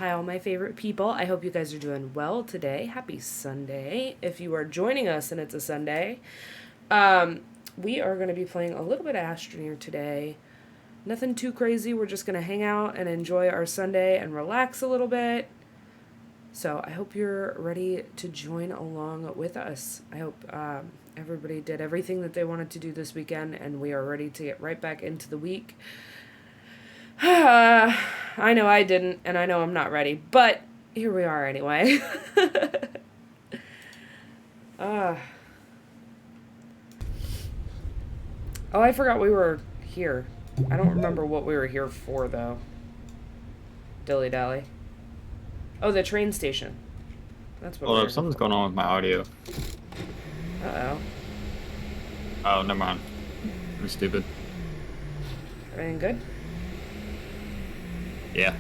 Hi, all my favorite people. I hope you guys are doing well today. Happy Sunday. If you are joining us and it's a Sunday, we are going to be playing a little bit of Astroneer today. Nothing too crazy. We're just going to hang out and enjoy our Sunday and relax a little bit. So I hope you're ready to join along with us. I hope everybody did everything that they wanted to do this weekend, and we are ready to get right back into the week. I know I didn't, and I know I'm not ready, but here we are anyway. Oh, I forgot we were here. I don't remember what we were here for, though. Dilly-dally. Oh, the train station. That's what Hold up, something's going on with my audio. Uh-oh. Oh, never mind. I'm stupid. Everything good? Yeah.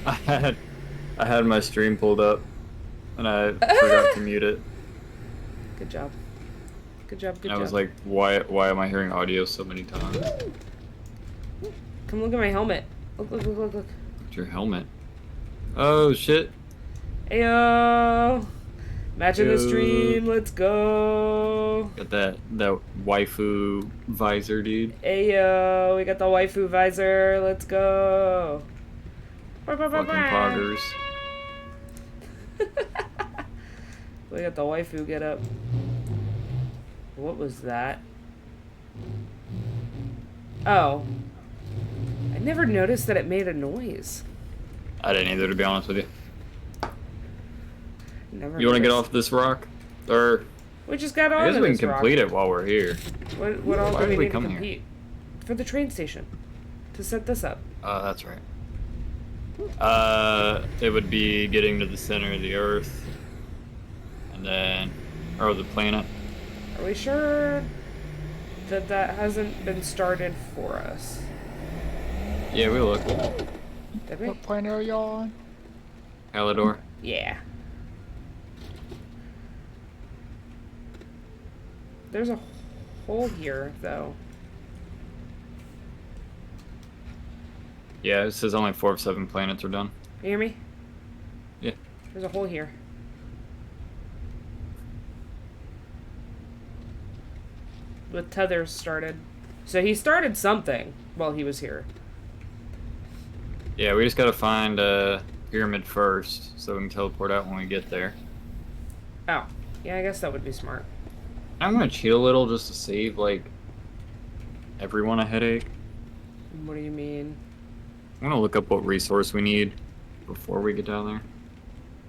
I had my stream pulled up, and I forgot to mute it. Good job. Good job, good job. I was like, why am I hearing audio so many times? Come look at my helmet. Look. What's your helmet? Oh, shit. Ayo! Matching the stream, let's go! Got that waifu visor, dude. Ayo, we got the waifu visor, let's go! Fucking poggers. We got the waifu get up. What was that? Oh. I never noticed that it made a noise. I didn't either, to be honest with you. Never You want to get noticed. off this rock? Or... We just got on I guess we can this complete rock. it while we're here. What all Why do did we we need to come here? compete? For the train station. To set this up. Oh, that's right. It would be getting to the center of the Earth. And then... Or the planet. Are we sure that that hasn't been started for us? Yeah, we looked. Did we? What planet are y'all on? Halidor. Yeah. There's a hole here, though. Yeah, it says only 4 of 7 planets are done. You hear me? Yeah. There's a hole here. With tethers started. So he started something while he was here. Yeah, we just gotta find a pyramid first, so we can teleport out when we get there. Oh. Yeah, I guess that would be smart. I'm gonna cheat a little just to save, like, everyone a headache. What do you mean? I'm gonna look up what resource we need before we get down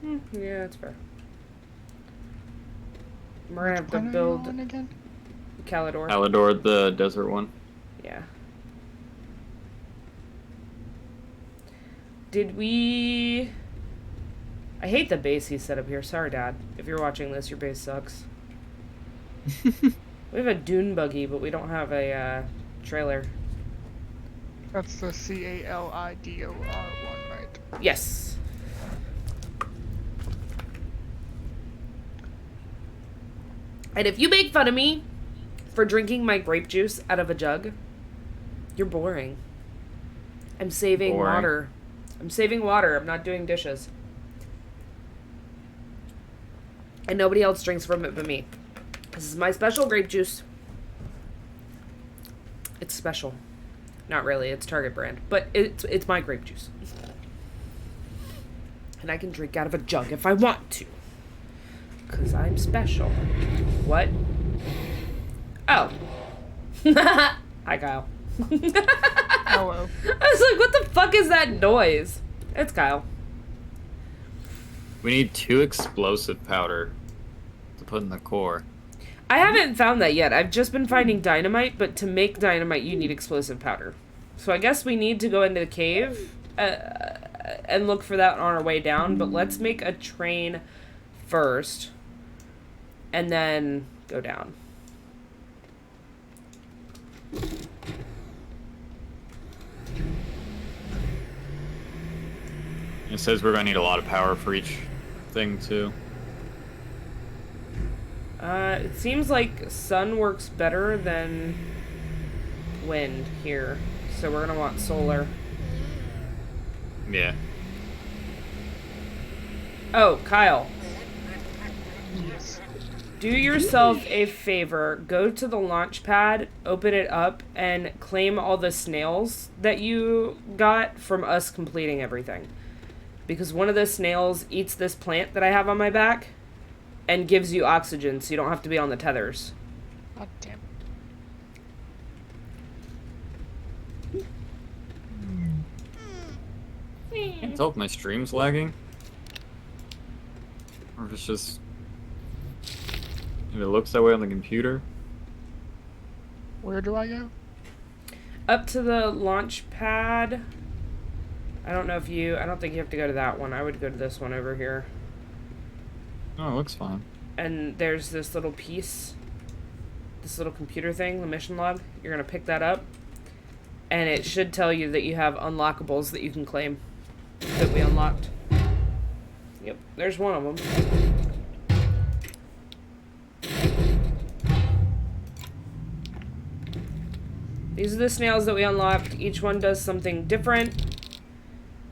there. Yeah, that's fair. We're gonna have to Planet are you build on again? Calidor. Halidor, the desert one. Yeah. Did we... I hate the base he set up here. Sorry, Dad. If you're watching this, your base sucks. We have a dune buggy, but we don't have a trailer. That's the CALIDOR one, right? Yes. And if you make fun of me for drinking my grape juice out of a jug, you're boring. I'm saving Boring. water. I'm saving water. I'm not doing dishes. And nobody else drinks from it but me. This is my special grape juice. It's special. Not really. It's Target brand. But it's my grape juice. And I can drink out of a jug if I want to. Because I'm special. What? Oh. Hi, Kyle. Hello. I was like, what the fuck is that noise? It's Kyle. We need 2 explosive powder to put in the core. I haven't found that yet. I've just been finding dynamite, but to make dynamite, you need explosive powder. So I guess we need to go into the cave and look for that on our way down, but let's make a train first and then go down. It says we're gonna need a lot of power for each thing, too. It seems like sun works better than wind here, so we're gonna want solar. Yeah. Oh, Kyle. Yes. Do yourself a favor. Go to the launch pad, open it up, and claim all the snails that you got from us completing everything. Because one of the snails eats this plant that I have on my back and gives you oxygen so you don't have to be on the tethers. God damn I can't tell if my stream's lagging. Or if it's just... If it looks that way on the computer. Where do I go? Up to the launch pad. I don't think you have to go to that one. I would go to this one over here. Oh, it looks fine. And there's this little piece, this little computer thing, the mission log. You're going to pick that up. And it should tell you that you have unlockables that you can claim that we unlocked. Yep, there's one of them. These are the snails that we unlocked. Each one does something different.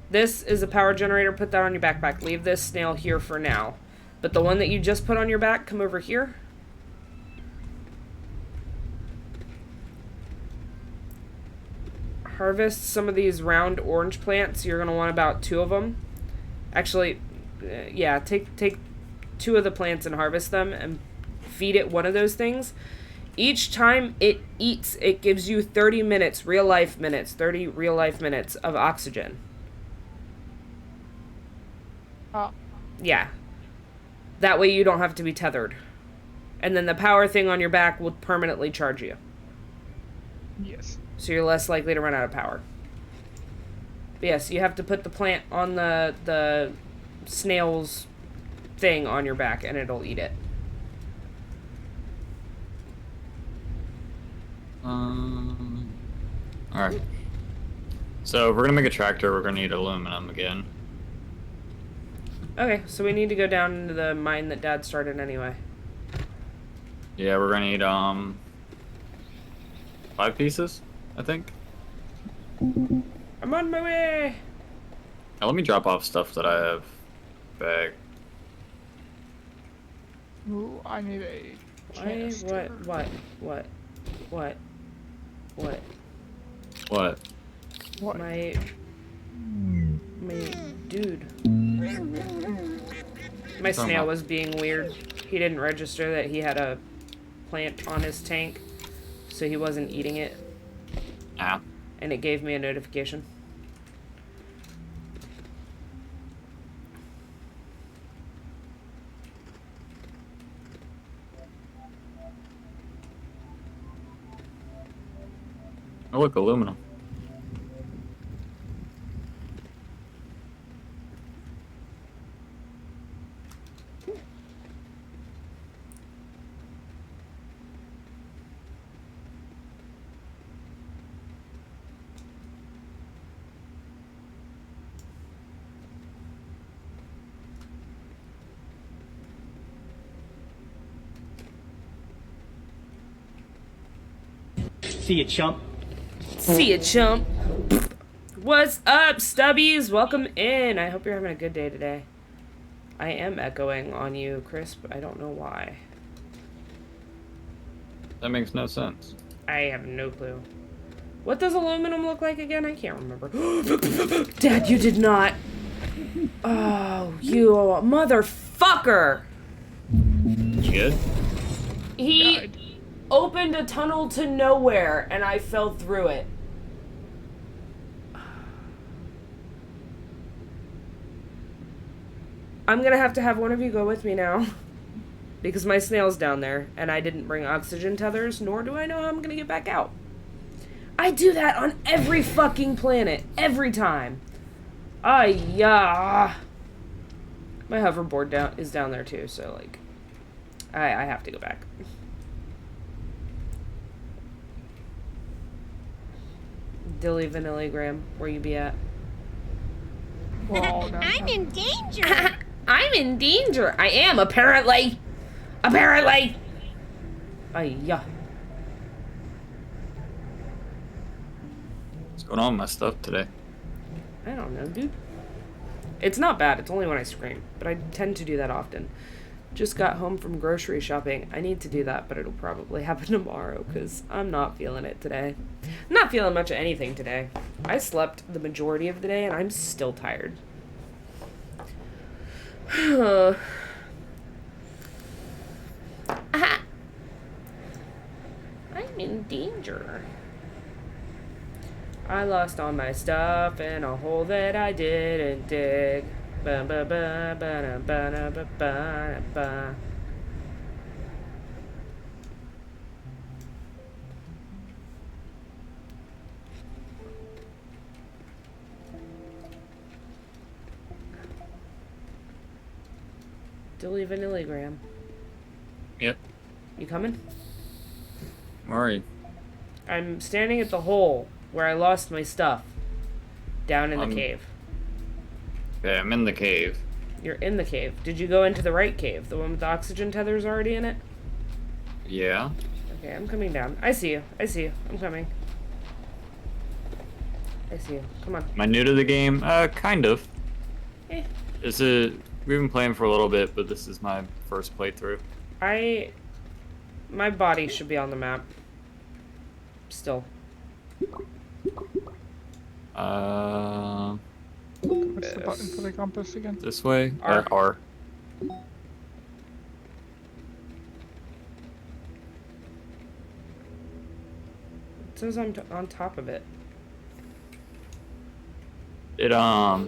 This is a power generator. Put that on your backpack. Leave this snail here for now. But the one that you just put on your back, come over here. Harvest some of these round orange plants. You're going to want about 2 of them. Actually, yeah, take 2 of the plants and harvest them and feed it one of those things. Each time it eats, it gives you 30 minutes, 30 real life minutes of oxygen. Oh. Yeah. That way you don't have to be tethered. And then the power thing on your back will permanently charge you. Yes. So you're less likely to run out of power. But yes, you have to put the plant on the snail's thing on your back and it'll eat it. Alright. So if we're gonna make a tractor, we're gonna need aluminum again. Okay, so we need to go down into the mine that Dad started anyway. Yeah, we're gonna need 5 pieces, I think. I'm on my way! Now let me drop off stuff that I have bag. Ooh, I need a canister. What? What? My dude. My snail was being weird. He didn't register that he had a plant on his tank, so he wasn't eating it. Ah. And it gave me a notification. Oh look, aluminum. See ya, chump. See ya, chump. What's up, stubbies? Welcome in. I hope you're having a good day today. I am echoing on you, Crisp. I don't know why. That makes no sense. I have no clue. What does aluminum look like again? I can't remember. Dad, you did not. Oh, you motherfucker. You good? He Died. opened a tunnel to nowhere, and I fell through it. I'm gonna have to have one of you go with me now. Because my snail's down there, and I didn't bring oxygen tethers, nor do I know how I'm gonna get back out. I do that on every fucking planet. Every time. Yeah. My hoverboard is down there too, so, like, I have to go back. Dilly Vanilligram, where you be at? We're all down I'm here. in danger. I'm in danger. I am, apparently. Apparently. Yeah. What's going on with my stuff today? I don't know, dude. It's not bad. It's only when I scream, but I tend to do that often. Just got home from grocery shopping. I need to do that, but it'll probably happen tomorrow because I'm not feeling it today. I'm not feeling much of anything today. I slept the majority of the day and I'm still tired. I'm in danger. I lost all my stuff in a hole that I didn't dig. Ba ba ba ba ba ba ba ba. Dilly vanilligram. Yep. You coming? Alright. I'm standing at the hole where I lost my stuff. Down in the cave. Okay, I'm in the cave. You're in the cave. Did you go into the right cave? The one with the oxygen tethers already in it? Yeah. Okay, I'm coming down. I see you. I see you. I'm coming. I see you. Come on. Am I new to the game? Kind of. Eh. We've been playing for a little bit, but this is my first playthrough. My body should be on the map. Still. What's the button for the compass again? This way? R. R. It says I'm on top of it. It, I'm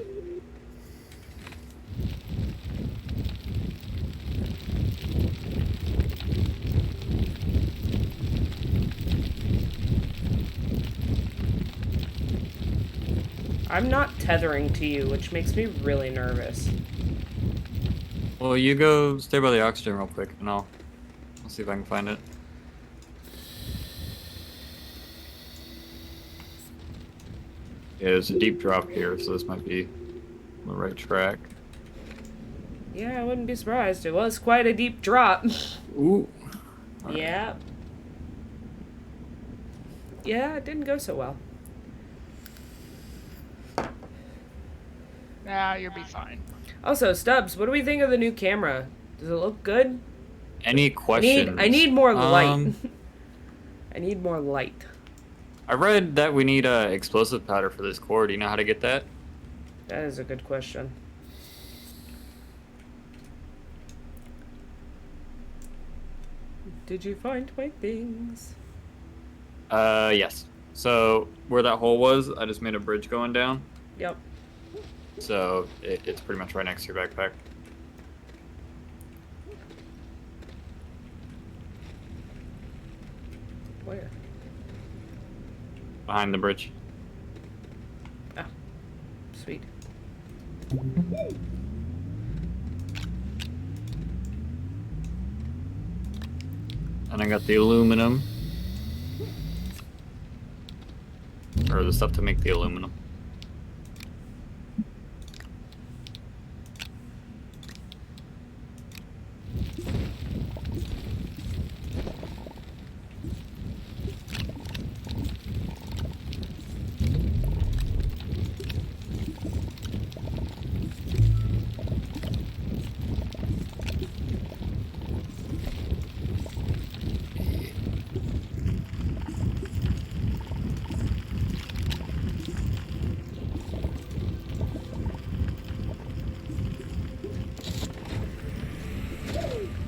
not tethering to you, which makes me really nervous. well, you go stay by the oxygen real quick, and I'll see if I can find it. Yeah, there's a deep drop here, so this might be on the right track. Yeah, I wouldn't be surprised. It was quite a deep drop. Ooh. Yeah. Yeah, it didn't go so well. Nah, you'll be fine. Also, Stubbs, what do we think of the new camera? Does it look good? Any questions? I need more light. I need more light. I read that we need explosive powder for this core. Do you know how to get that? That is a good question. Did you find my things? Yes. So where that hole was, I just made a bridge going down. Yep. So it's pretty much right next to your backpack. Where? Behind the bridge. Ah, sweet. And I got the aluminum. Or the stuff to make the aluminum.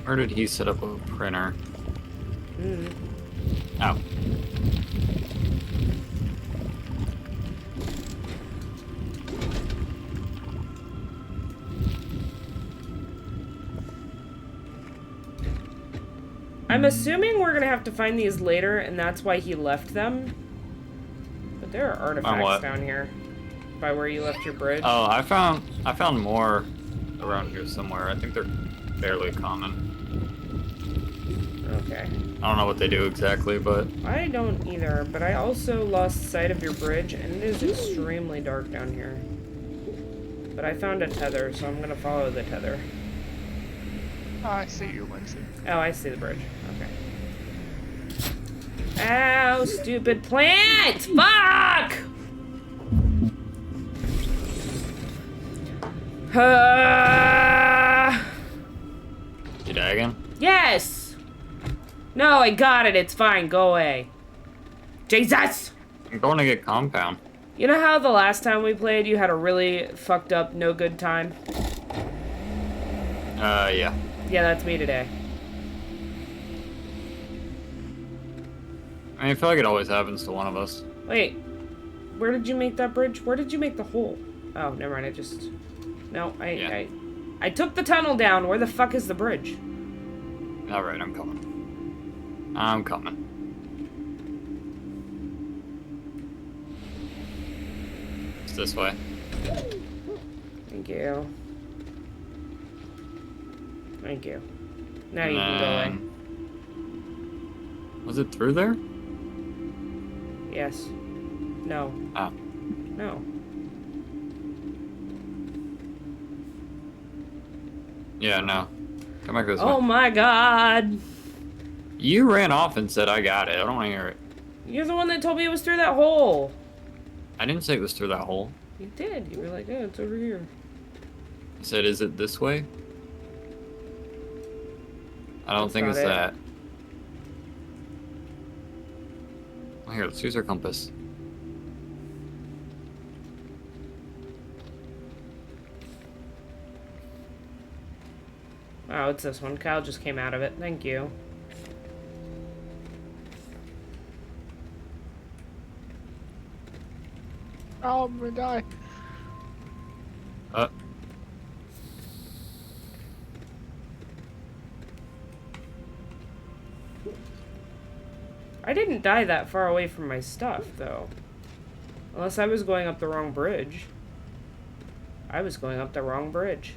Where did he set up a printer? Oh. I'm assuming we're gonna have to find these later, and that's why he left them. But there are artifacts down here, by where you left your bridge. Oh, I found more around here somewhere. I think they're fairly common. Okay. I don't know what they do exactly, but I don't either, but I also lost sight of your bridge, and it is extremely dark down here. But I found a tether, so I'm gonna follow the tether. Oh, I see you, Lindsay. Oh, I see the bridge. Okay. Ow, stupid plant! Fuck! You die again? Yes! No, I got it. It's fine. Go away. Jesus! I'm going to get compound. You know how the last time we played you had a really fucked up, no good time? Yeah. Yeah, that's me today. I mean, I feel like it always happens to one of us. Wait. Where did you make that bridge? Where did you make the hole? Oh, never mind. I just... No, I took the tunnel down. Where the fuck is the bridge? Alright, I'm coming. I'm coming. It's this way. Thank you. Thank you. Now you can go away. Was it through there? Yes. No. Oh. No. Yeah, no. Come back this way. Oh my god. You ran off and said I got it. I don't want to hear it. You're the one that told me it was through that hole. I didn't say it was through that hole. You did. You were like, yeah, it's over here. I said, is it this way? I don't think it's not it. that. Well, here, let's use our compass. Oh, it's this one. Kyle just came out of it. Thank you. Oh, I'm gonna die. I didn't die that far away from my stuff, though. Unless I was going up the wrong bridge. I was going up the wrong bridge.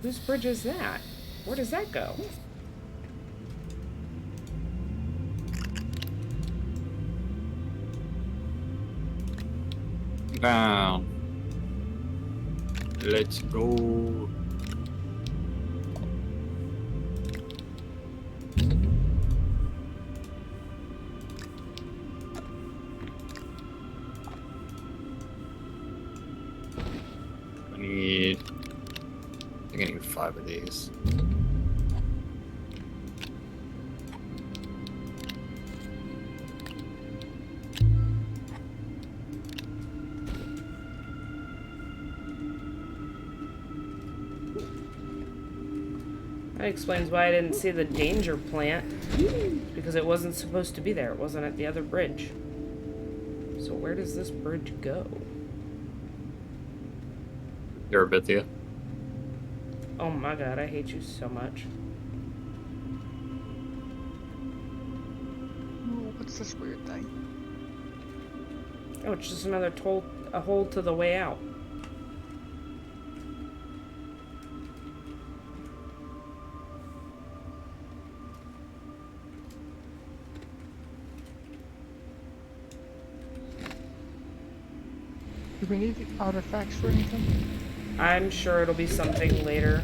Whose bridge is that? Where does that go? Down. Let's go. I think I need 5 of these. That explains why I didn't see the danger plant. Because it wasn't supposed to be there. It wasn't at the other bridge. So where does this bridge go? Eurobithia. Oh my god, I hate you so much. Oh, what's this weird thing? Oh, it's just another a hole to the way out. Do we need artifacts for anything? I'm sure it'll be something later.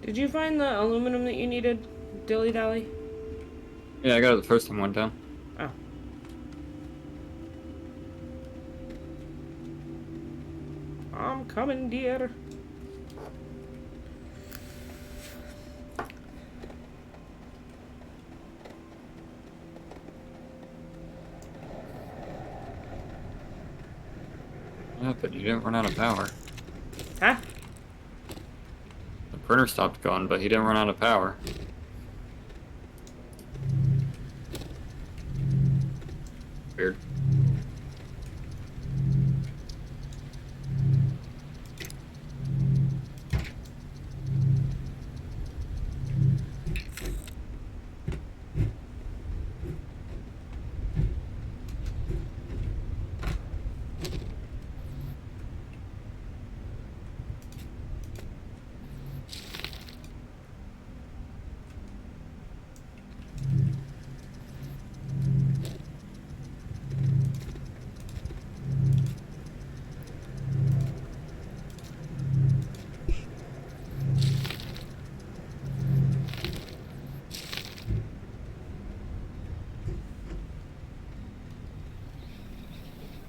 Did you find the aluminum that you needed, Dilly Dally? Yeah, I got it the first time I went down. Oh. I'm coming, dear. Yeah, but you didn't run out of power. Huh? The printer stopped going, but he didn't run out of power.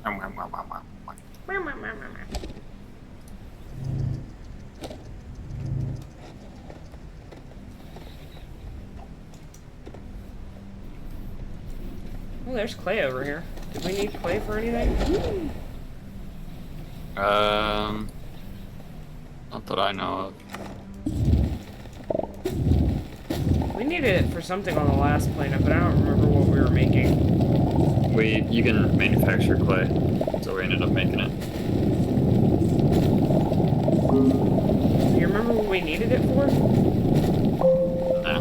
Oh, there's clay over here. Did we need clay for anything? Not that I know of. We needed it for something on the last planet, but I don't remember what we were making. You can manufacture clay, so we ended up making it. Do you remember what we needed it for? No.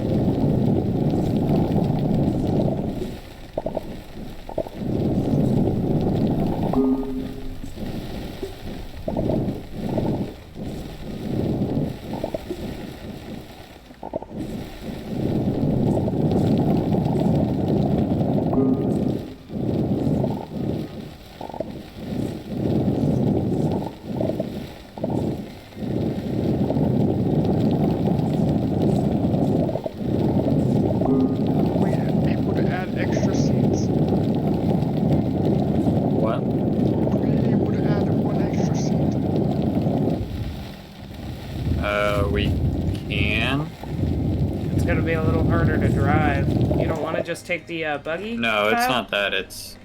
We are able to add extra seats. What? We're able to add one extra seat. We can. It's gonna be a little harder to drive. You don't want to just take the buggy? No, it's Kyle? not that.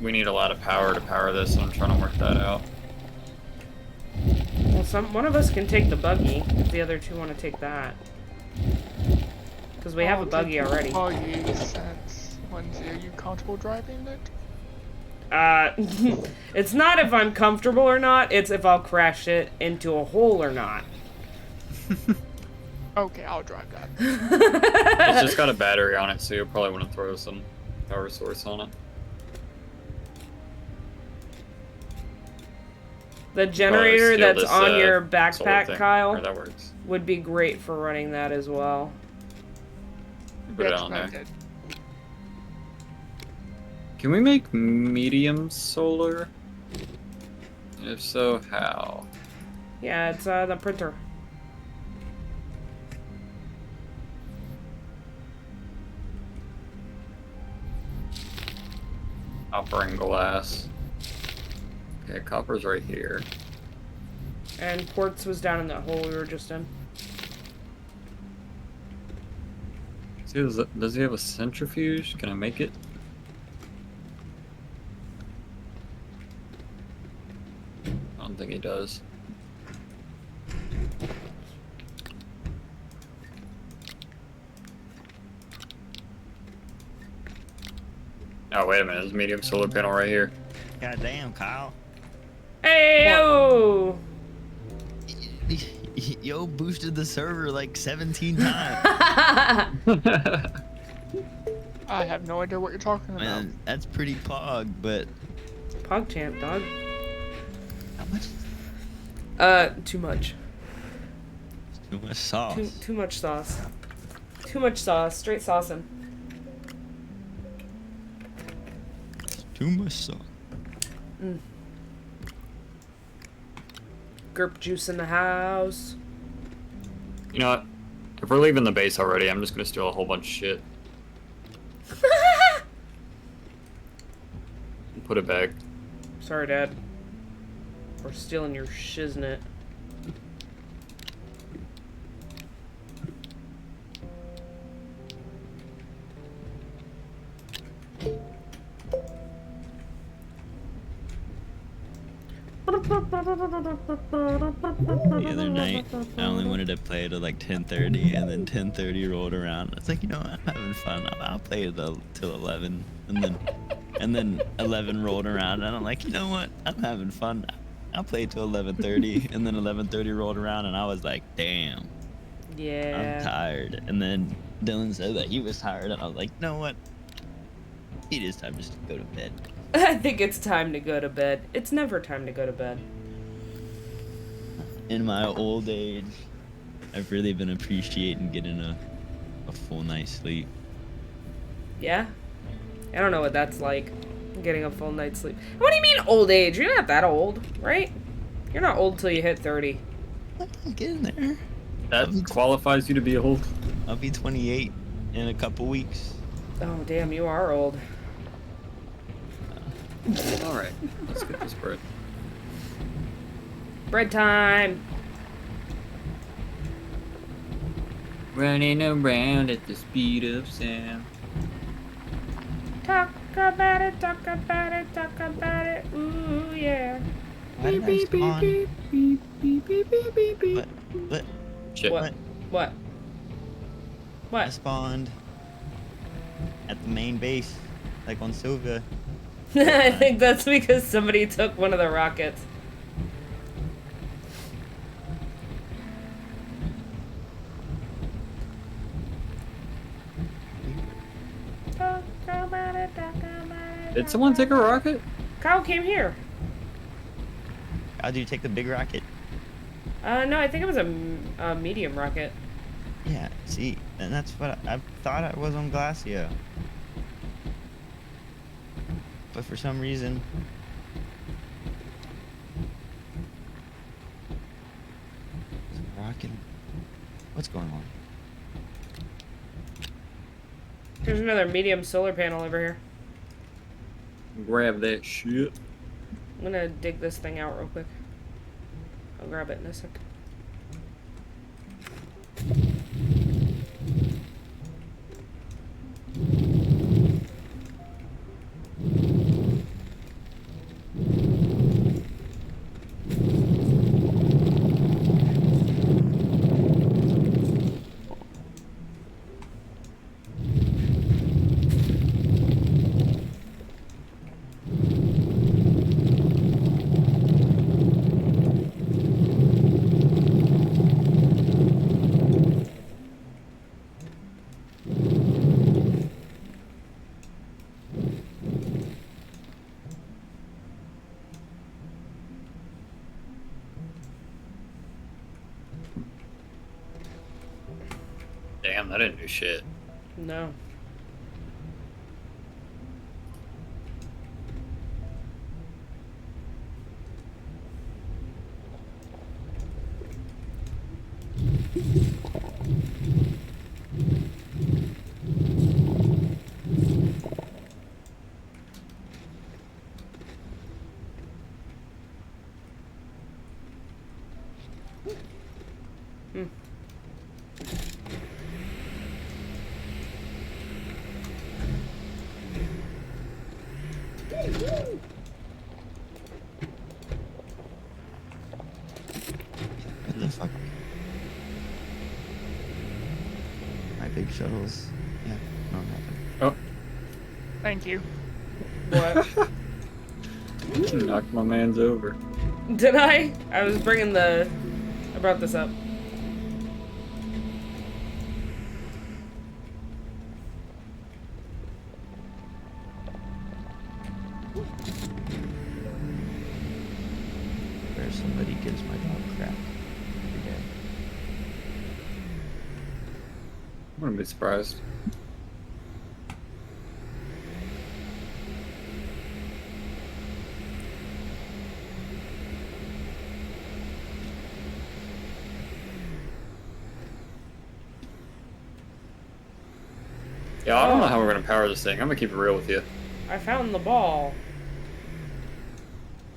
We need a lot of power to power this, and I'm trying to work that out. Well, one of us can take the buggy if the other two want to take that. Because we have a I'll buggy take the already. Buggy since Lindsay, are you comfortable driving it? It's not if I'm comfortable or not, it's if I'll crash it into a hole or not. Okay, I'll drive that. It's just got a battery on it, so you'll probably want to throw some power source on it. The generator steal that's this, on your solar backpack, thing. Kyle, Or that works. would be great for running that as well. Put it That's on what I there. did. Can we make medium solar? If so, how? Yeah, it's the printer. Copper and glass. Okay, copper's right here. And quartz was down in that hole we were just in. See, does he have a centrifuge? Can I make it? I don't think he does. Oh, wait a minute. There's a medium solar panel right here. God damn, Kyle. Hey-o! Yo, boosted the server like 17 times. I have no idea what you're talking about. Man, that's pretty pog, but PogChamp, dog. how much? Too much. Too much sauce. Too much sauce. Too much sauce. Straight saucing. Too much sauce. Gerp juice in the house. You know what? If we're leaving the base already, I'm just gonna steal a whole bunch of shit. And put it back. Sorry, Dad. We're stealing your shiznit. The other night, I only wanted to play till like 10:30, and then 10:30 rolled around. It's like, you know, I'm having fun. I'll play it till 11, and then 11 rolled around, and I'm like, you know what? I'm having fun. I'll play till 11:30, and then 11:30 rolled around, and I was like, damn, Yeah. I'm tired. And then Dylan said that he was tired, and I was like, you know what? It is time just to go to bed. I think it's time to go to bed. It's never time to go to bed. In my old age, I've really been appreciating getting a full night's sleep. Yeah? I don't know what that's like. Getting a full night's sleep. What do you mean old age? You're not that old, right? You're not old till you hit 30. I'm getting there. That qualifies you to be old. I'll be 28 in a couple weeks. Oh, damn, you are old. All right, let's get this bread. Bread time. Running around at the speed of sound. Talk about it, talk about it, talk about it. Ooh, yeah. Why did I spawn? beep, beep, beep, beep, beep, beep. What? Shit. What? What? I What? spawned at the main base, like on Silva. I think that's because somebody took one of the rockets. Talk about it, talk about it. Did someone take a rocket? Kyle came here. How do you take the big rocket? No, I think it was a medium rocket. Yeah, see, and that's what I thought I was on Glacio. But for some reason, it's rocking. What's going on? There's another medium solar panel over here. Grab that shit. I'm gonna dig this thing out real quick. I'll grab it in a sec. Damn, that didn't do shit. No. Hmm. What the fuck? My big shuttles. Yeah, no, nothing. Oh, Thank you. What? you knocked my man's over. Did I? I was bringing the... I brought this up. Where somebody gives my dog crap every day. I wouldn't be surprised. Yeah, I don't know how we're gonna power this thing. I'm gonna keep it real with you. I found the ball.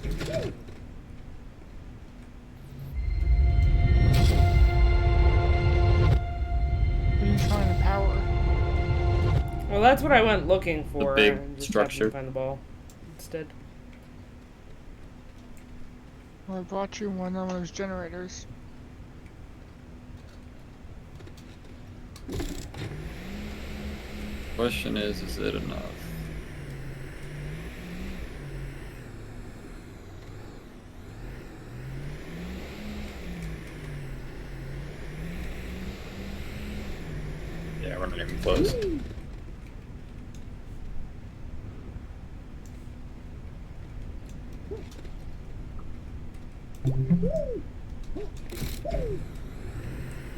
What are you trying to power? Well, that's what I went looking for. big and just structure. happened to find the ball instead. Well, I brought you one of those generators. Question is it enough? Yeah, we're not even close.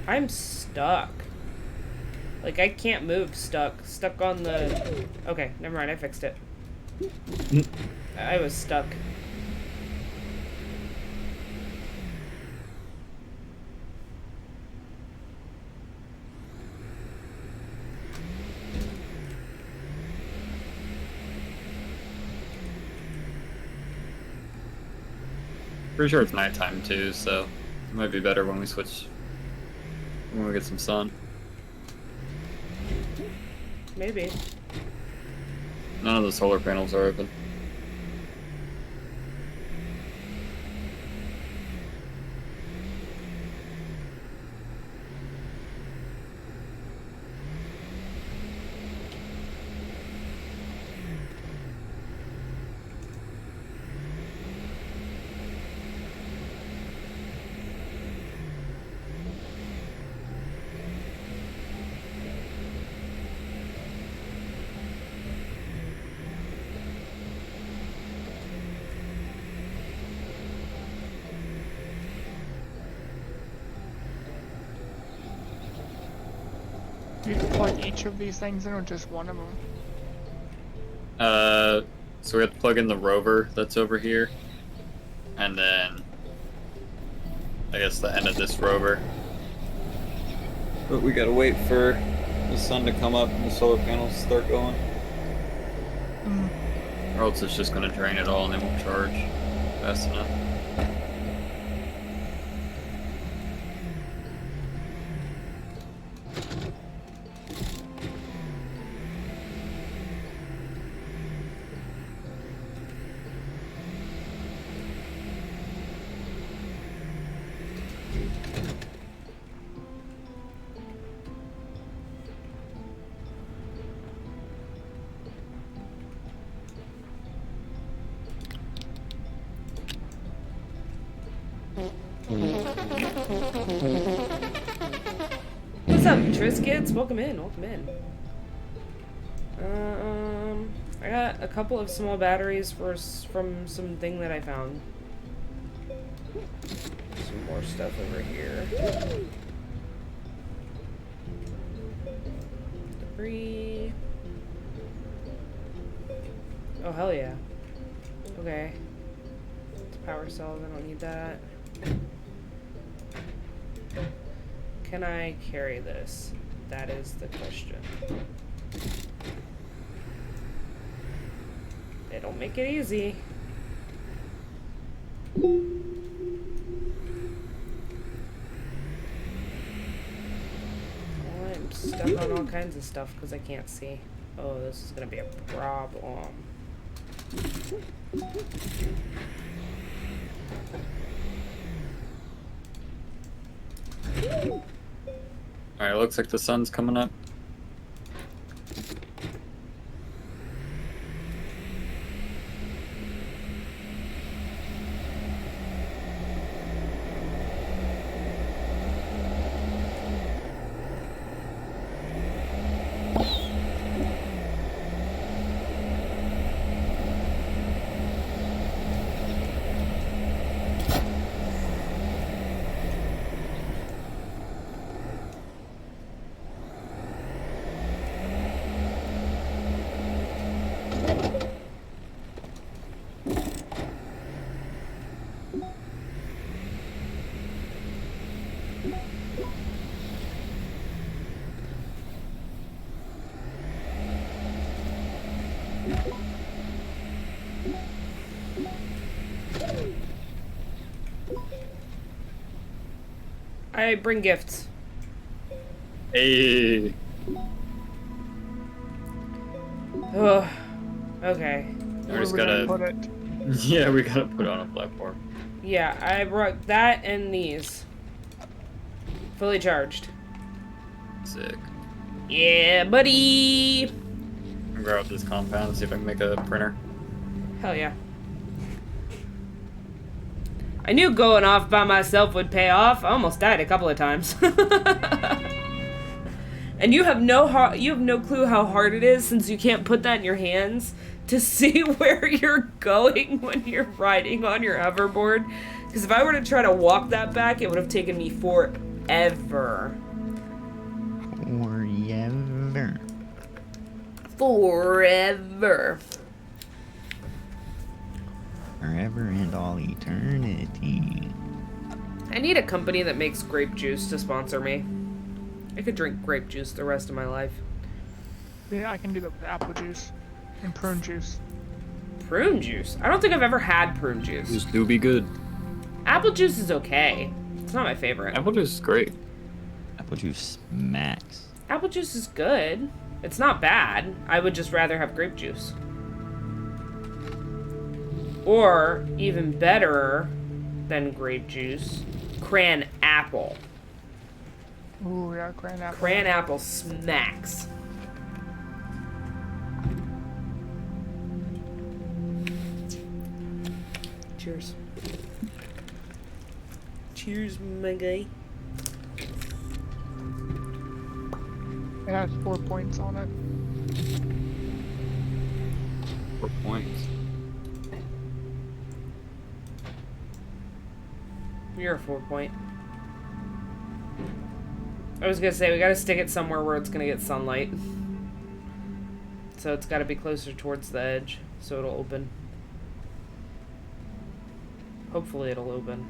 I'm stuck. Like, I can't move stuck. Stuck on the... Okay, never mind, I fixed it. I was stuck. Pretty sure it's nighttime too, so it might be better when we switch. When we get some sun. Maybe. None of the solar panels are open. You can plug each of these things in or just one of them? So we have to plug in the rover that's over here. And then, I guess the end of this rover. But we gotta wait for the sun to come up and the solar panels start going. Or else it's just gonna drain it all and they won't charge fast enough. What's up, Triscuits? Welcome in, welcome in. I got a couple of small batteries from something that I found. Some more stuff over here. Debris. Oh, hell yeah. Okay. It's power cells, I don't need that. Can I carry this? That is the question. They don't make it easy. Oh, I'm stuck on all kinds of stuff because I can't see. Oh, this is gonna be a problem. Alright, looks like the sun's coming up. I bring gifts. Hey. Ugh. Okay. We Where just we gonna gotta. put it? Yeah, we gotta put it on a platform. Yeah, I brought that and these. Fully charged. Sick. Yeah, buddy! I'll grab this compound and see if I can make a printer. Hell yeah. I knew going off by myself would pay off. I almost died a couple of times. And you have no clue how hard it is since you can't put that in your hands to see where you're going when you're riding on your hoverboard. Because if I were to try to walk that back, it would have taken me forever. Forever. Forever and all eternity. I need a company that makes grape juice to sponsor me. I could drink grape juice the rest of my life. Yeah, I can do the apple juice and prune juice. Prune juice? I don't think I've ever had prune juice. Just do be good. Apple juice is okay. It's not my favorite. Apple juice is great. Apple juice smacks. Apple juice is good. It's not bad. I would just rather have grape juice. Or, even better than grape juice, cran apple. Ooh, yeah, cran apple. Cran apple smacks. Cheers. Cheers, my guy. It has 4 points on it. 4 points. You're a 4 point. I was gonna say, we gotta stick it somewhere where it's gonna get sunlight. So it's gotta be closer towards the edge, so it'll open. Hopefully it'll open.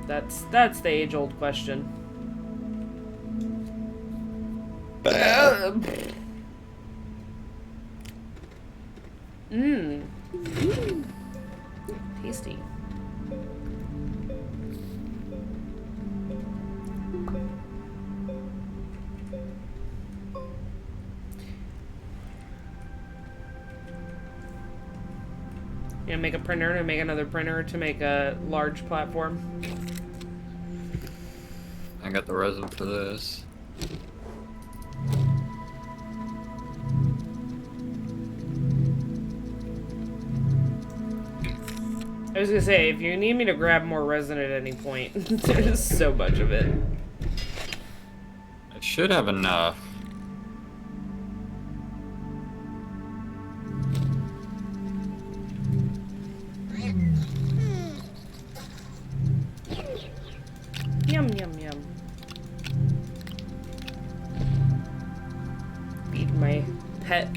That's the age-old question. Mmm. Tasty. You know, make a printer and make another printer to make a large platform. I got the resin for this. I was gonna say, if you need me to grab more resin at any point, there's so much of it. I should have enough. Yum, yum, yum. Feed my pet.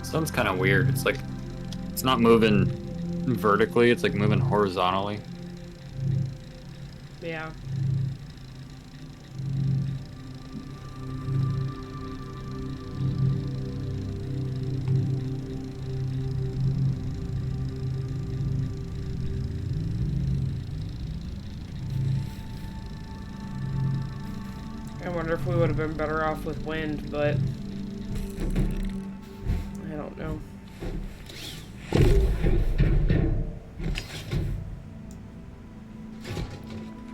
Sounds kind of weird. It's like, it's not moving vertically, it's like moving horizontally. Yeah. I wonder if we would have been better off with wind, but I don't know.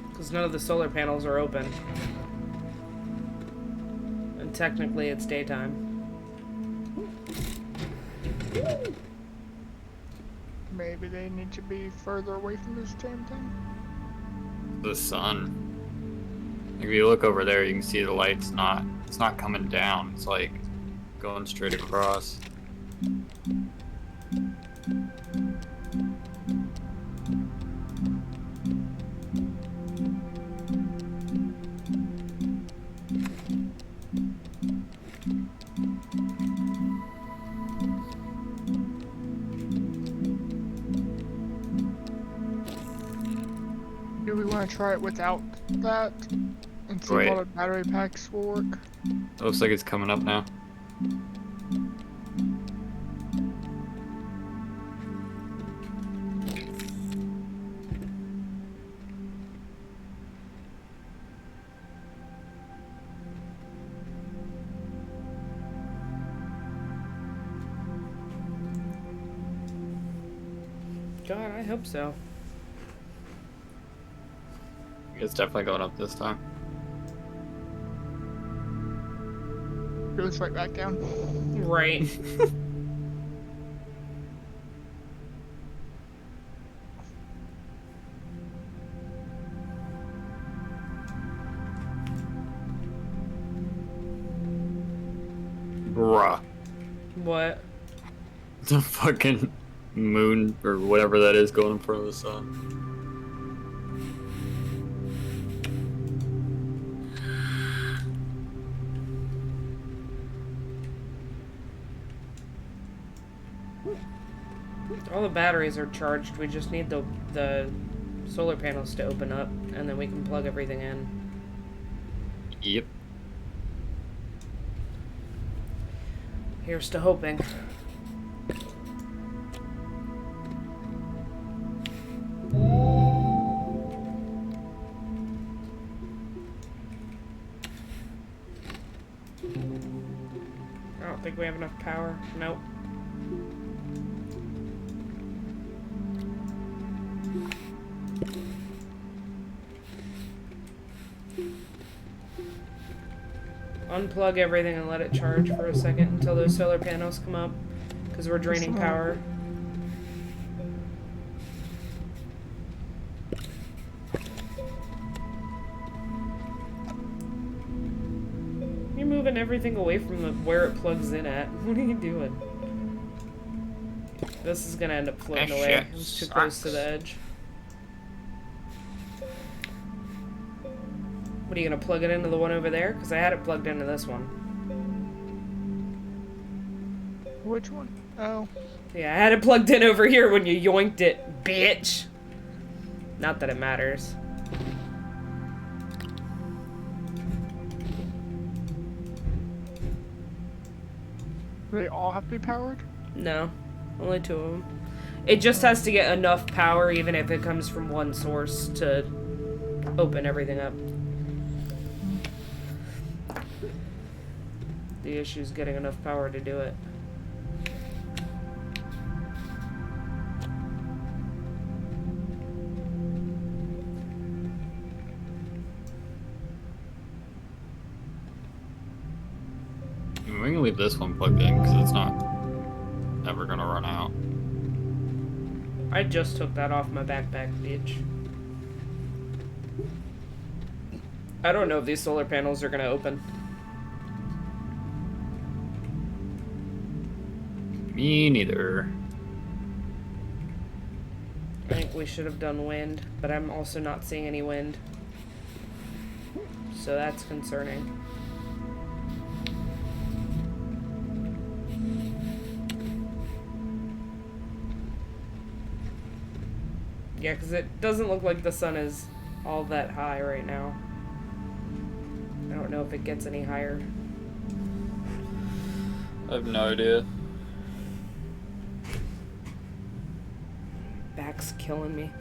Because none of the solar panels are open. And technically it's daytime. Maybe they need to be further away from this damn thing. The sun. If you look over there, you can see the light's it's not coming down. It's like going straight across. Do we want to try it without that? And see Wait. how the battery packs will work? It looks like it's coming up now. God, I hope so. It's definitely going up this time. Goes right back down. Right. Bruh. What? The fucking moon or whatever that is going in front of the sun. All the batteries are charged. We just need the solar panels to open up, and then we can plug everything in. Yep. Here's to hoping. I don't think we have enough power. Nope. Unplug everything and let it charge for a second until those solar panels come up, because we're draining power. You're moving everything away from where it plugs in at. What are you doing? This is gonna end up floating That away. shit It was too close to the sucks. edge. What, are you gonna plug it into the one over there? Because I had it plugged into this one. Which one? Oh. Yeah, I had it plugged in over here when you yoinked it, bitch! Not that it matters. Do they all have to be powered? No, only 2 of them. It just has to get enough power, even if it comes from one source, to open everything up. The issue is getting enough power to do it. We can leave this one plugged in because it's not ever gonna run out. I just took that off my backpack, bitch. I don't know if these solar panels are gonna open. Me neither. I think we should have done wind, but I'm also not seeing any wind. So that's concerning. Yeah, because it doesn't look like the sun is all that high right now. I don't know if it gets any higher. I have no idea. Back's killing me.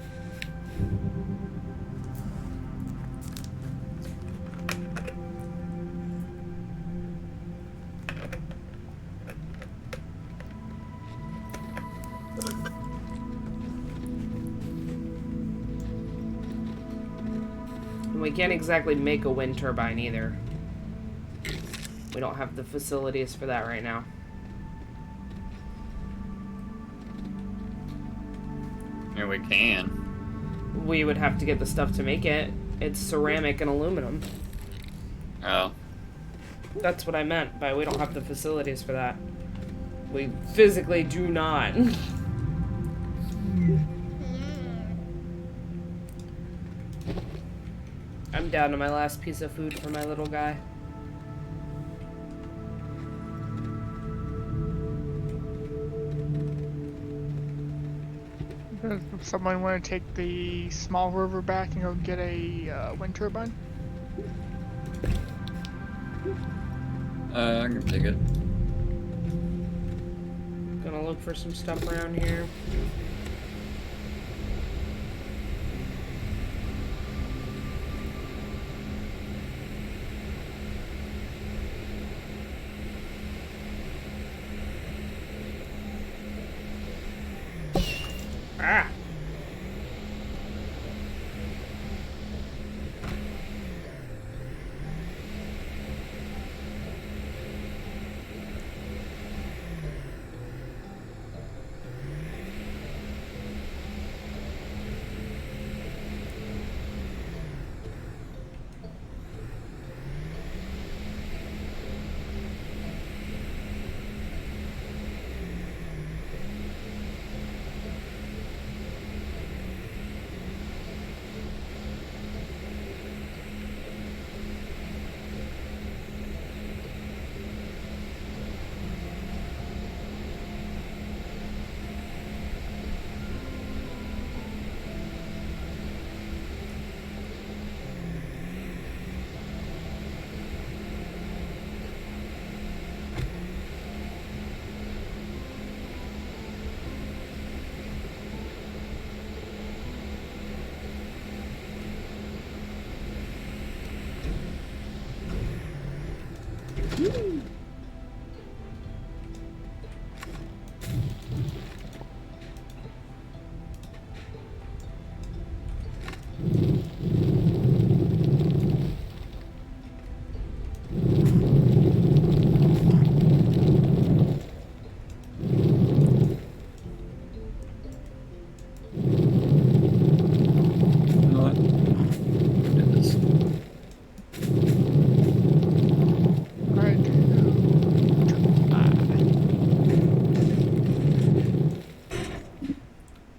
And we can't exactly make a wind turbine either. We don't have the facilities for that right now. Yeah, we can. We would have to get the stuff to make it. It's ceramic and aluminum. Oh. That's what I meant by we don't have the facilities for that. We physically do not. I'm down to my last piece of food for my little guy. Does someone want to take the small rover back and go get a wind turbine? I can take it. Gonna look for some stuff around here. Ah!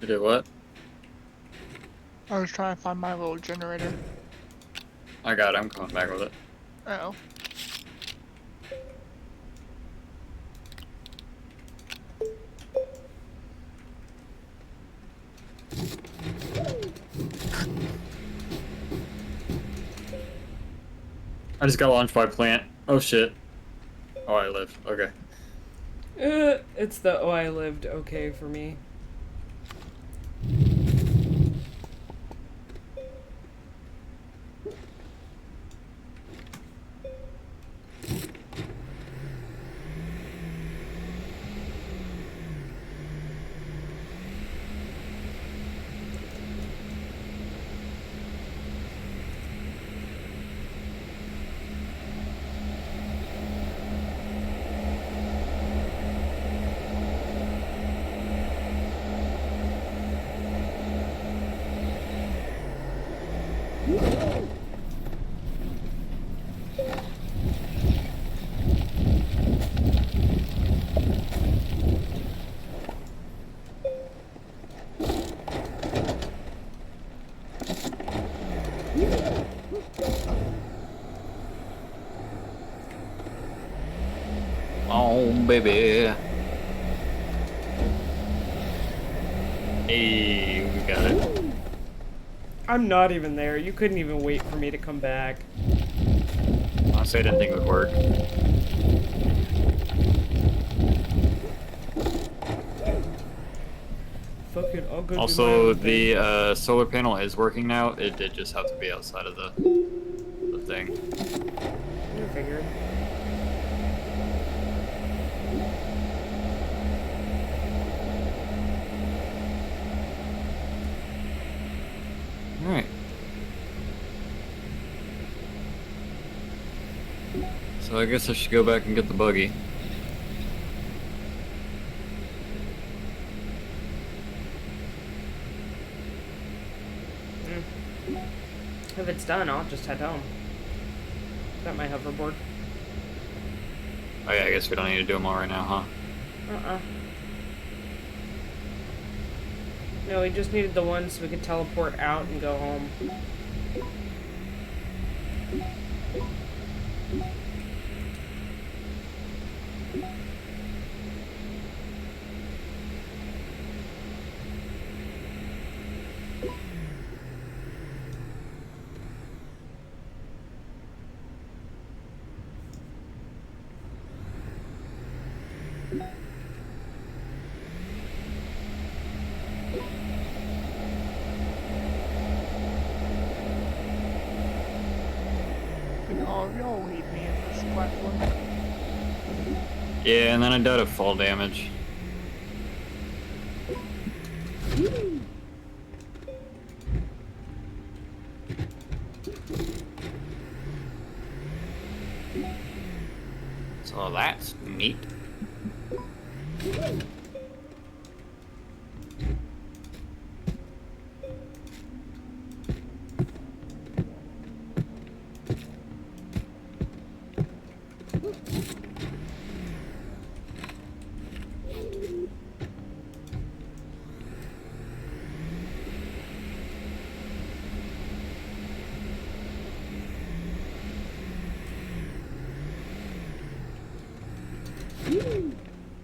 You did what? I was trying to find my little generator. I got it. I'm coming back with it. Uh-oh. I just got launched by a plant. Oh shit. Oh, I live. Okay. It's the oh I lived okay for me. Oh, baby. Hey, we got it. I'm not even there. You couldn't even wait for me to come back. Honestly, I didn't think it would work. Fucking, I'll go do my Also, own thing. the solar panel is working now. It did just have to be outside of the thing. I figured. Alright. So I guess I should go back and get the buggy. If it's done, I'll just head home. Got my hoverboard. Oh yeah, I guess we don't need to do them all right now, huh? No, we just needed the one so we could teleport out and go home. And all of y'all leave me in this platform. Yeah, and then I died of fall damage. So that's neat.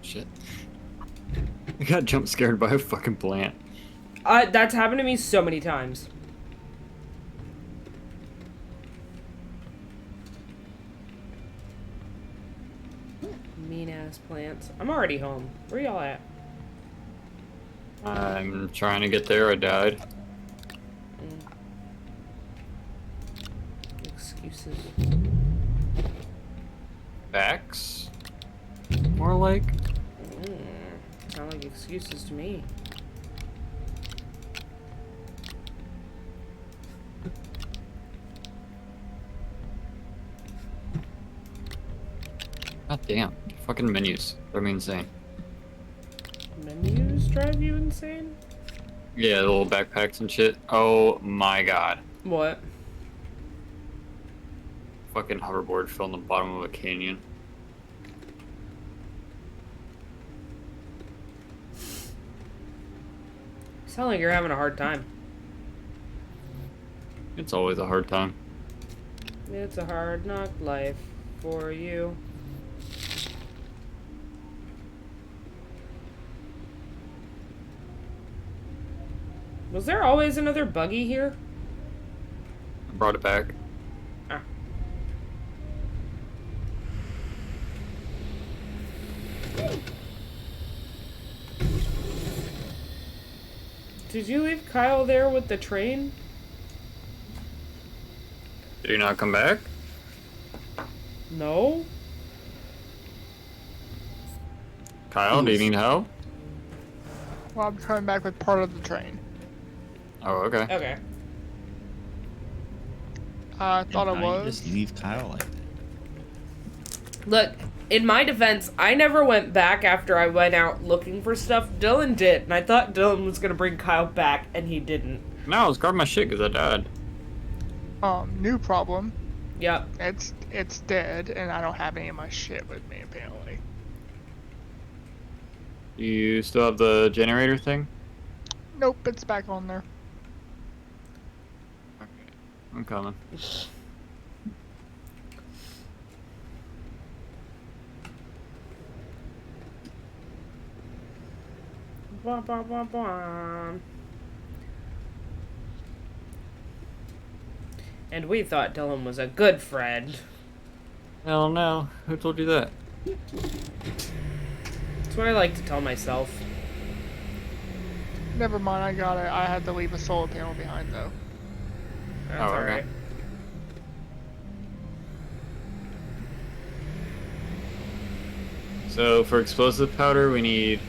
Shit. I got jump scared by a fucking plant. That's happened to me so many times. Mean ass plants. I'm already home. Where y'all at? I'm trying to get there. I died. Excuses. Facts? More like? Sound like excuses to me. God damn. Fucking menus. Drive me insane. Menus drive you insane? Yeah, the little backpacks and shit. Oh my god. What? Fucking hoverboard fell in the bottom of a canyon. Sound like you're having a hard time. It's always a hard time. It's a hard knock life for you. Was there always another buggy here? I brought it back. Ah. Did you leave Kyle there with the train? Did he not come back? No. Kyle, do you need help? Well, I'm coming back with part of the train. Oh, okay. Okay. I thought it Why don't you was. just leave Kyle like that. Look, in my defense, I never went back after I went out looking for stuff. Dylan did, and I thought Dylan was gonna bring Kyle back, and he didn't. No, I was grabbing my shit because I died. New problem. Yep. It's dead, and I don't have any of my shit with me apparently. You still have the generator thing? Nope, it's back on there. Okay. I'm coming. Blah, blah, blah, blah. And we thought Dylan was a good friend. Hell no. Who told you that? That's what I like to tell myself. Never mind, I got it. I had to leave a solar panel behind though. That's Oh, okay. alright. So for explosive powder, we need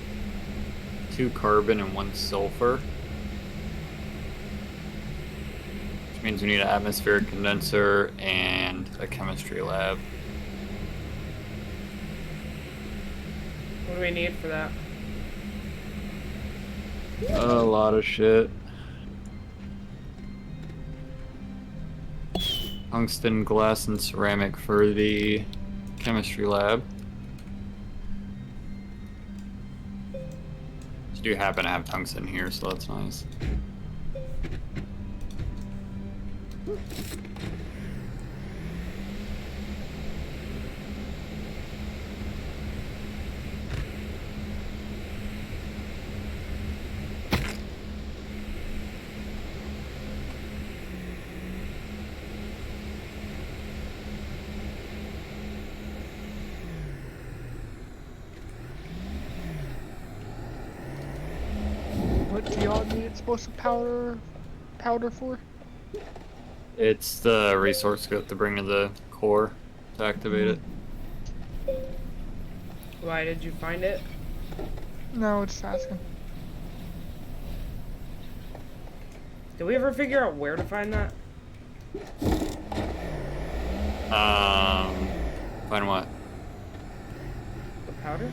2 carbon and 1 sulfur. Which means we need an atmospheric condenser and a chemistry lab. What do we need for that? A lot of shit. Tungsten, glass, and ceramic for the chemistry lab. Just do happen to have tungsten here, so that's nice. What do y'all need explosive powder for? It's the resource scope to bring to the core to activate it. Why did you find it? No, just asking. Did we ever figure out where to find that? Find what? The powder?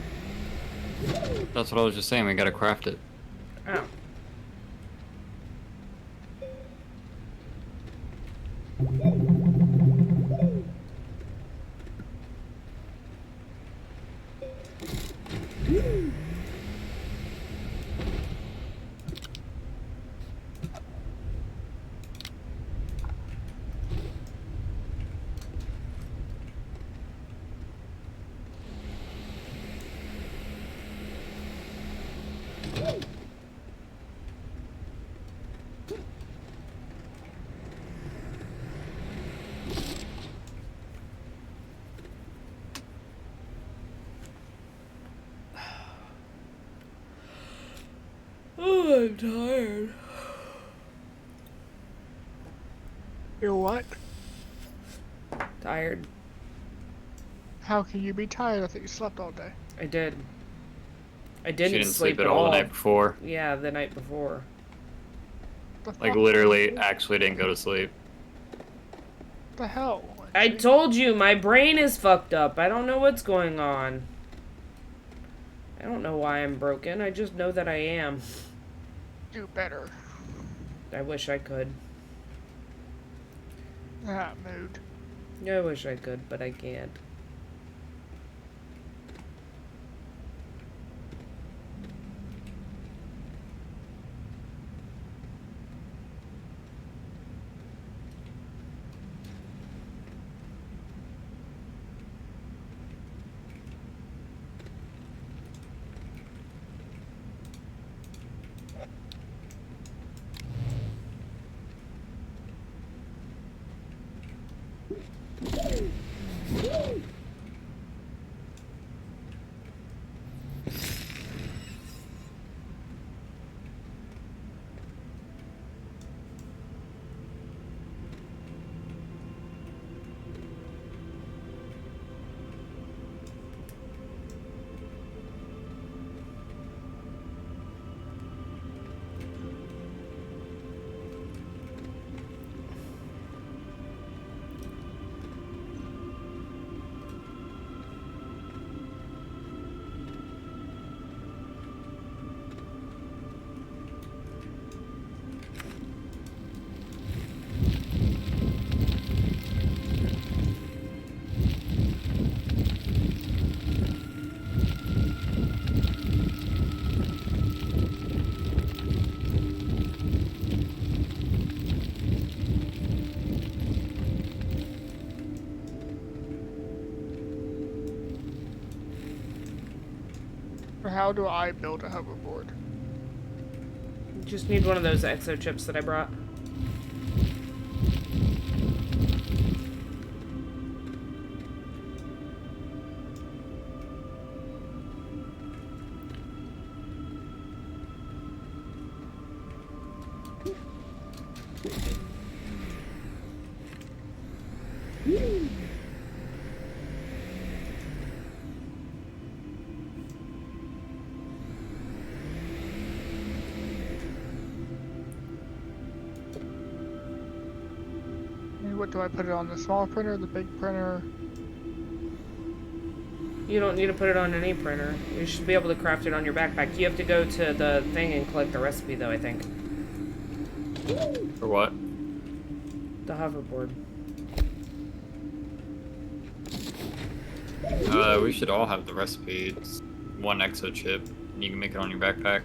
That's what I was just saying, we gotta craft it. Oh. Oh, I'm tired. You're what? Tired. How can you be tired? I thought you slept all day. I did. I She didn't, didn't sleep at all all the night before. Yeah, the night before. Like literally, actually didn't go to sleep. What the hell? I told you, my brain is fucked up. I don't know what's going on. I don't know why I'm broken. I just know that I am. Do better. I wish I could. That mood. I wish I could, but I can't. how do I build a hoverboard? You just need one of those exo chips that I brought. What do I put it on? The small printer, the big printer? You don't need to put it on any printer. You should be able to craft it on your backpack. You have to go to the thing and collect the recipe, though, I think. For what? The hoverboard. We should all have the recipe. It's 1 exo chip, and you can make it on your backpack.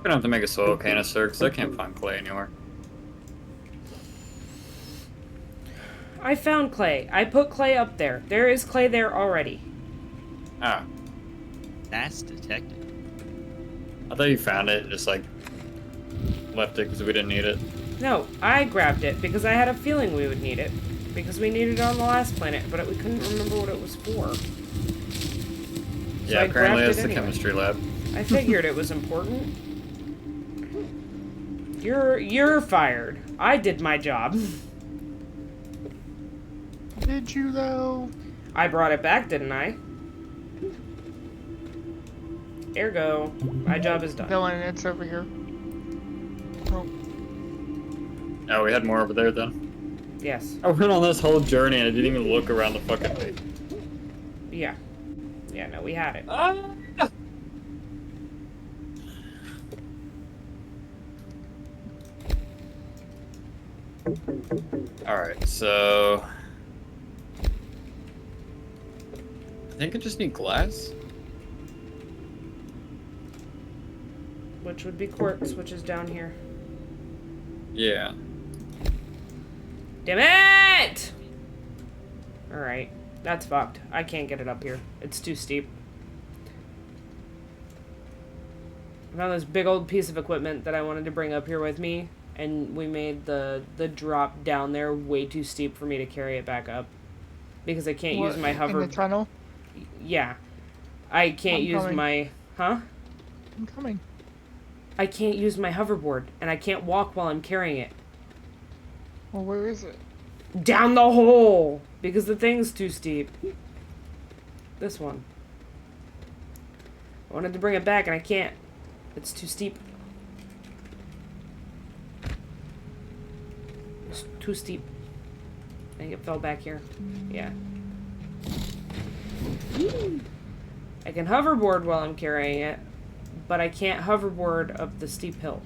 I'm gonna have to make a soil canister because I can't find clay anywhere. I found clay. I put clay up there. There is clay there already. Ah, That's detected. I thought you found it, just like left it because we didn't need it. No, I grabbed it because I had a feeling we would need it. Because we needed it on the last planet, but we couldn't remember what it was for. Yeah, I apparently grabbed that's it the anyway. chemistry lab. I figured it was important. You're fired. I did my job. Did you though? I brought it back, didn't I? Ergo, my job is done. Dylan, it's over here. Oh, Oh, we had more over there then. Yes. I went on this whole journey and I didn't even look around the fucking thing. Yeah. Yeah, no, we had it. Ah! Alright, so I think I just need glass. Which would be quartz, which is down here. Yeah. Damn it! Alright. That's fucked. I can't get it up here. It's too steep. I found this big old piece of equipment that I wanted to bring up here with me, and we made the drop down there way too steep for me to carry it back up. Because I can't use my hover... In the tunnel? Yeah. I can't I'm use coming. my... Huh? I'm coming. I can't use my hoverboard, and I can't walk while I'm carrying it. Well, where is it? Down the hole! Because the thing's too steep. This one. I wanted to bring it back, and I can't. It's too steep. It's too steep. I think it fell back here. Yeah. I can hoverboard while I'm carrying it, but I can't hoverboard up the steep hill.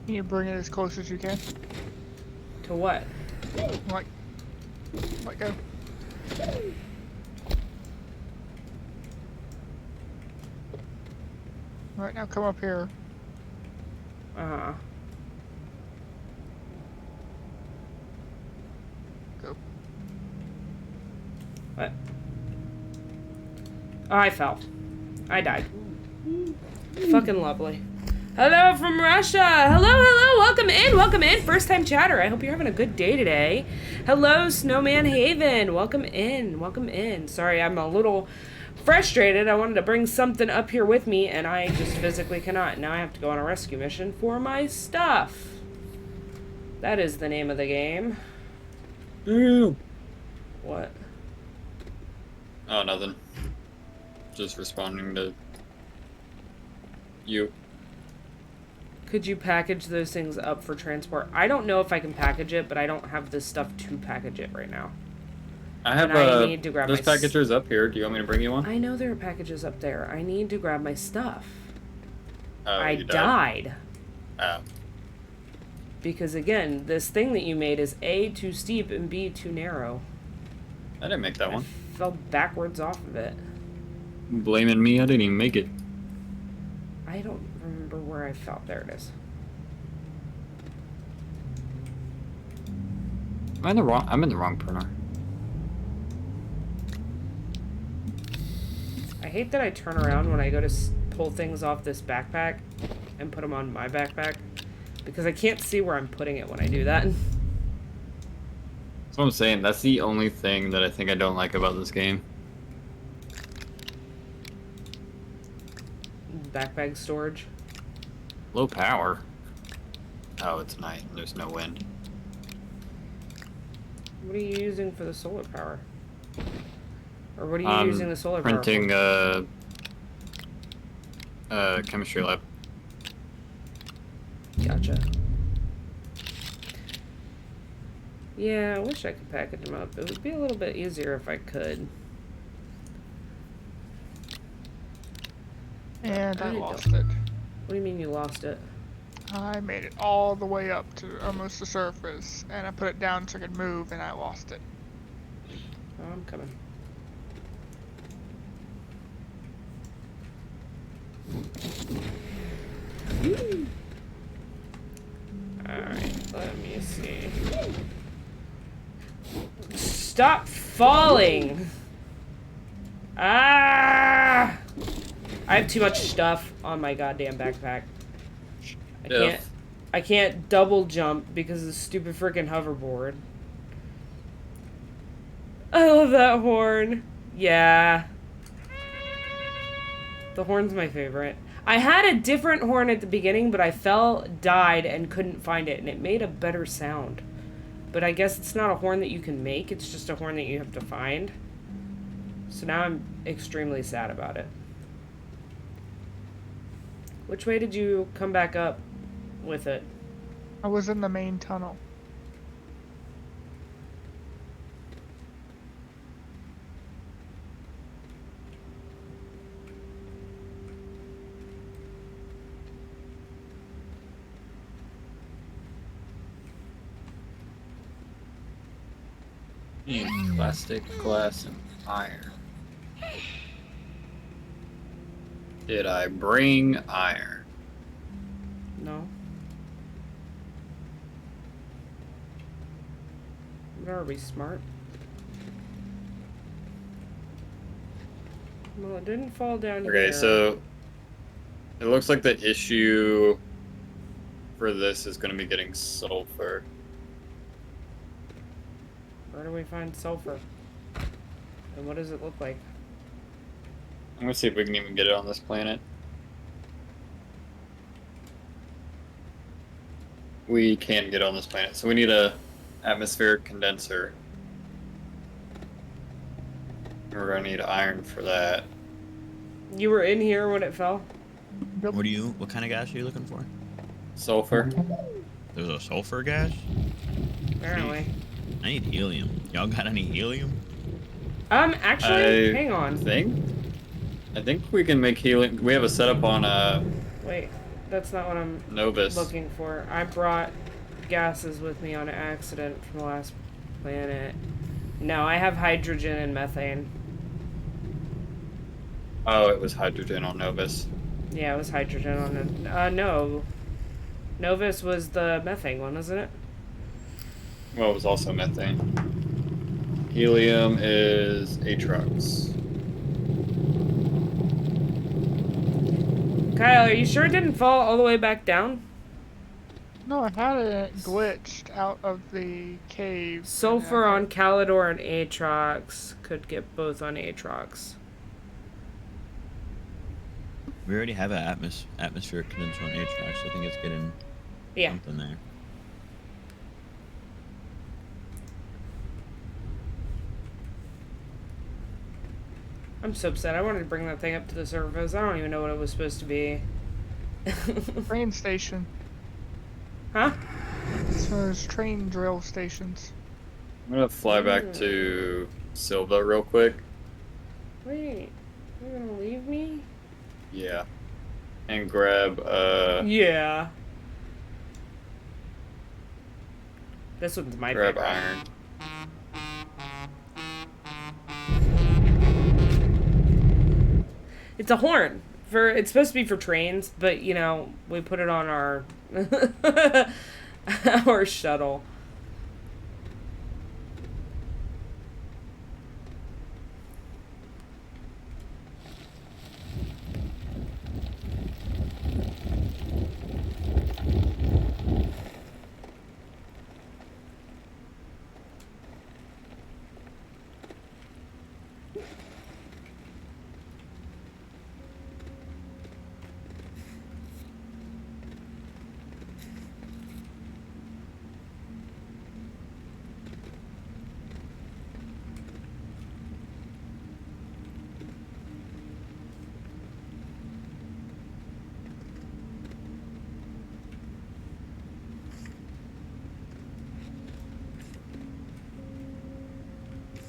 Can you bring it as close as you can? To what? Like, let go. Alright, now come up here. Uh-huh. Go. What? Oh, I fell. I died. Fucking lovely. Hello from Russia. Hello, hello. Welcome in. Welcome in. First time chatter. I hope you're having a good day today. Hello, Snowman Haven. Welcome in. Welcome in. Sorry, I'm a little frustrated. I wanted to bring something up here with me, and I just physically cannot. Now I have to go on a rescue mission for my stuff. That is the name of the game. What? Oh, nothing. Just responding to you. Could you package those things up for transport? I don't know if I can package it, but I don't have the stuff to package it right now. I have And I need to grab there's my packagers up here. Do you want me to bring you one? I know there are packages up there. I need to grab my stuff. Oh, I you died. Oh. Because again, this thing that you made is A, too steep, and B, too narrow. I didn't make that one. I fell backwards off of it. Blaming me, I didn't even make it. I don't remember where I fell. There it is. I'm in the wrong printer. I hate that I turn around when I go to pull things off this backpack and put them on my backpack. Because I can't see where I'm putting it when I do that. That's what I'm saying. That's the only thing that I think I don't like about this game. Backpack storage. Low power. Oh, it's night. There's no wind. What are you using for the solar power? Or what are you using the solar power Printing for? chemistry lab. Gotcha. Yeah, I wish I could package them up. It would be a little bit easier if I could. And I I lost don't- it. What do you mean you lost it? I made it all the way up to almost the surface, and I put it down so I could move, and I lost it. Oh, I'm coming. Alright, let me see. Stop falling! Ah! I have too much stuff on my goddamn backpack. I can't double jump because of the stupid freaking hoverboard. I love that horn. Yeah. The horn's my favorite. I had a different horn at the beginning, but I fell, died, and couldn't find it, and it made a better sound. But I guess it's not a horn that you can make, it's just a horn that you have to find. So now I'm extremely sad about it. Which way did you come back up with it? I was in the main tunnel. Plastic, glass, and iron. Did I bring iron? No. But are we smart? Well, it didn't fall down here. Okay, so It looks like the issue for this is going to be getting sulfur. Where do we find sulfur? And what does it look like? I'm going to see if we can even get it on this planet. We can get on this planet, so we need a atmospheric condenser. We're going to need iron for that. You were in here when it fell? What kind of gas are you looking for? Sulfur. There's a sulfur gas? Apparently. I need helium. Y'all got any helium? Actually, hang on. I think we can make helium. We have a setup on Wait, that's not what I'm Novus. looking for. I brought gases with me on accident from the last planet. No, I have hydrogen and methane. Oh, it was hydrogen on Novus. Yeah, it was hydrogen on it. No. Novus was the methane one, wasn't it? Well, it was also methane. Helium is Atrox. Kyle, are you sure it didn't fall all the way back down? No, I had it glitched out of the cave. Sulfur on Calidor and Atrox. Could get both on Atrox. We already have an atmospheric condenser on Atrox. I think it's getting something there. I'm so upset. I wanted to bring that thing up to the surface. I don't even know what it was supposed to be. Train station. Huh? So there's train drill stations. I'm gonna fly back to Silva real quick. Wait, you're gonna leave me? Yeah. And grab Yeah. This one's my grab favorite. iron. It's a horn. It's supposed to be for trains, but you know, we put it on our our shuttle.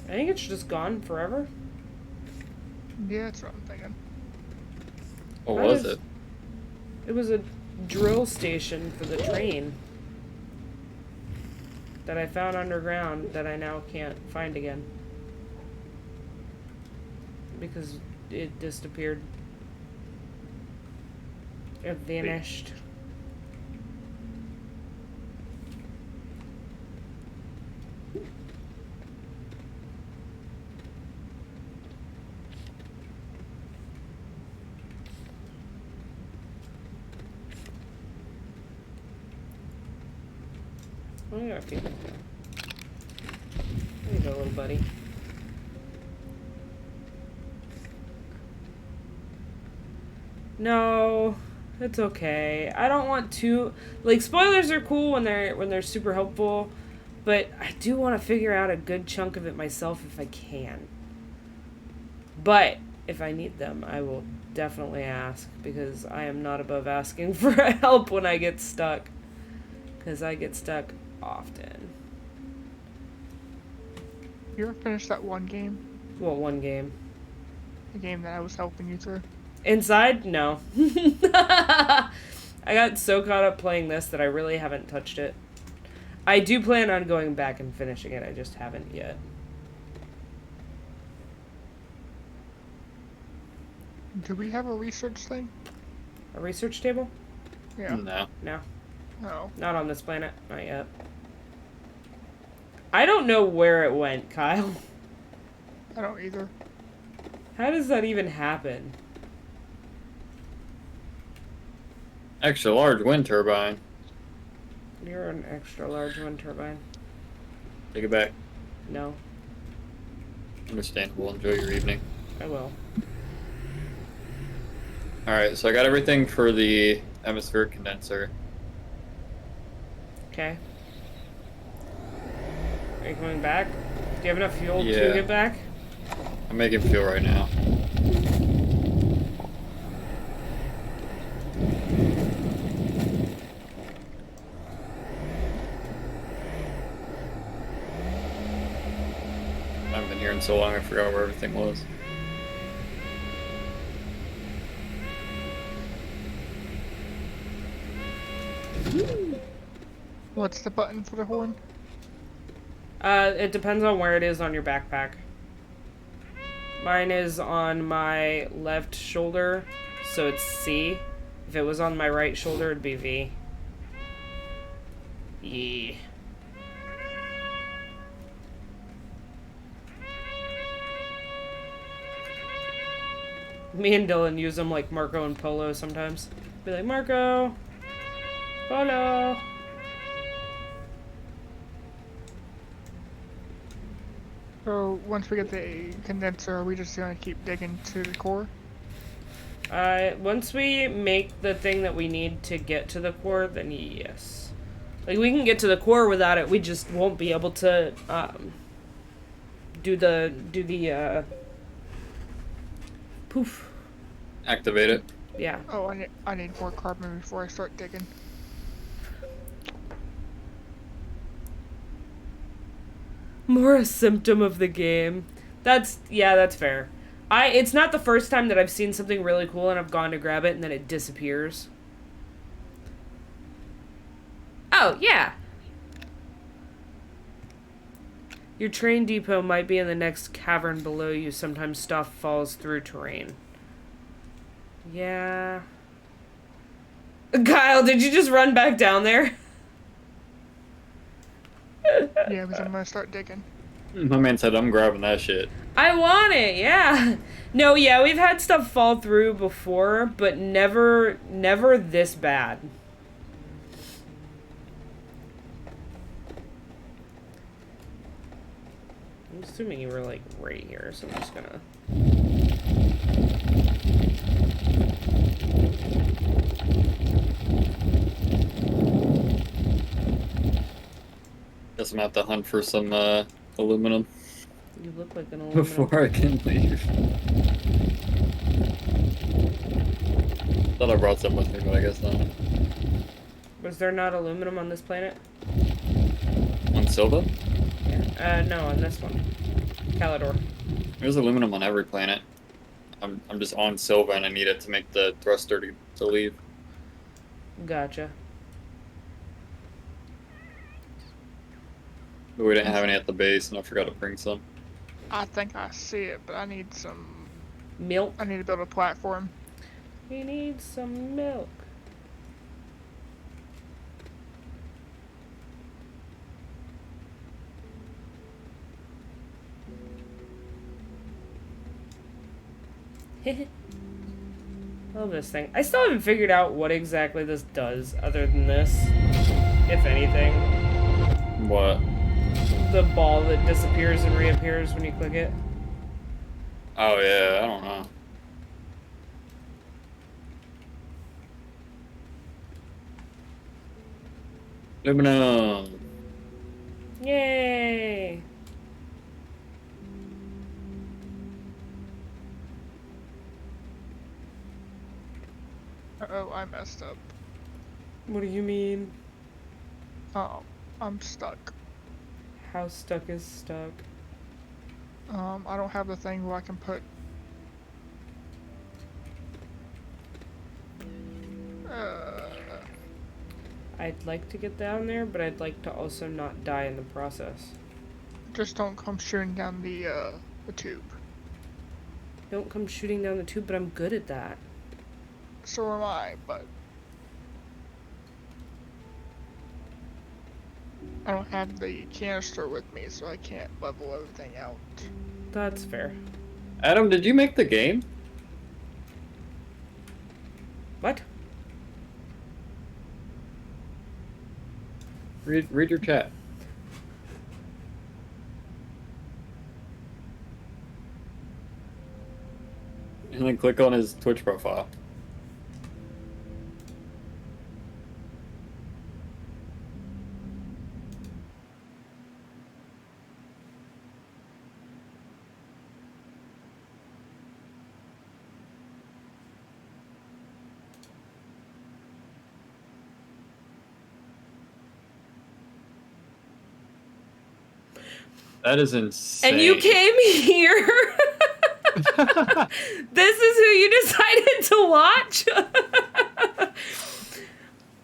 I think it's just gone forever. Yeah, that's what I'm thinking. What was it? It was a drill station for the train that I found underground that I now can't find again because it disappeared. It vanished. There you go, there you go, little buddy. No, it's okay. I don't want to, like, spoilers are cool when they're super helpful, but I do want to figure out a good chunk of it myself if I can. But if I need them, I will definitely ask, because I am not above asking for help when I get stuck, because I get stuck often. You ever finished that one game? Well, one game. The game that I was helping you through? Inside? No. I got so caught up playing this that I really haven't touched it. I do plan on going back and finishing it, I just haven't yet. Do we have a research thing? A research table? Yeah. No. No. No. Not on this planet. Not yet. I don't know where it went, Kyle. I don't either. How does that even happen? Extra large wind turbine. You're an extra large wind turbine. Take it back. No, Understandable. Enjoy your evening. I will. Alright, so I got everything for the atmospheric condenser. Okay. Are you coming back? Do you have enough fuel to Yeah. get back? I'm making fuel right now. I haven't been here in so long I forgot where everything was. What's the button for the horn? It depends on where it is on your backpack. Mine is on my left shoulder, so it's C. If it was on my right shoulder, it'd be V. Yeah. Me and Dylan use them like Marco and Polo sometimes. Be like, Marco, Polo. So once we get the condenser, are we just gonna keep digging to the core? Once we make the thing that we need to get to the core, then yes. Like, we can get to the core without it, we just won't be able to, do the poof. Activate it. Yeah. Oh, I need more carbon before I start digging. More a symptom of the game. That's fair. It's not the first time that I've seen something really cool and I've gone to grab it and then it disappears. Oh, yeah. Your train depot might be in the next cavern below you. Sometimes stuff falls through terrain. Yeah. Kyle, did you just run back down there? Yeah, because I'm gonna start digging. My man said I'm grabbing that shit. I want it, yeah. No, yeah, we've had stuff fall through before, but never this bad. I'm assuming you were, like, right here, so I'm just gonna... Guess I'm gonna have to hunt for some aluminum You look like an aluminum. before I can leave. Thought I brought some with me, but I guess not. Was there not aluminum on this planet? On Silva? Yeah. No, on this one. Calidor. There's aluminum on every planet. I'm just on Silva and I need it to make the thruster to leave. Gotcha. But we didn't have any at the base and I forgot to bring some. I think I see it, but I need some. Milk. I need to build a platform. We need some milk. Love this thing. I still haven't figured out what exactly this does other than this, if anything. What? The ball that disappears and reappears when you click it. Oh yeah, I don't know. Aluminum. Yay! Uh-oh, I messed up. What do you mean? Oh, I'm stuck. How stuck is stuck? I don't have the thing where I can put. I'd like to get down there, but I'd like to also not die in the process. Just don't come shooting down the tube. Don't come shooting down the tube, but I'm good at that. So am I, but I don't have the canister with me, so I can't level everything out. That's fair. Adam, did you make the game? What? Read your chat. And then click on his Twitch profile. That is insane. And you came here. This is who you decided to watch?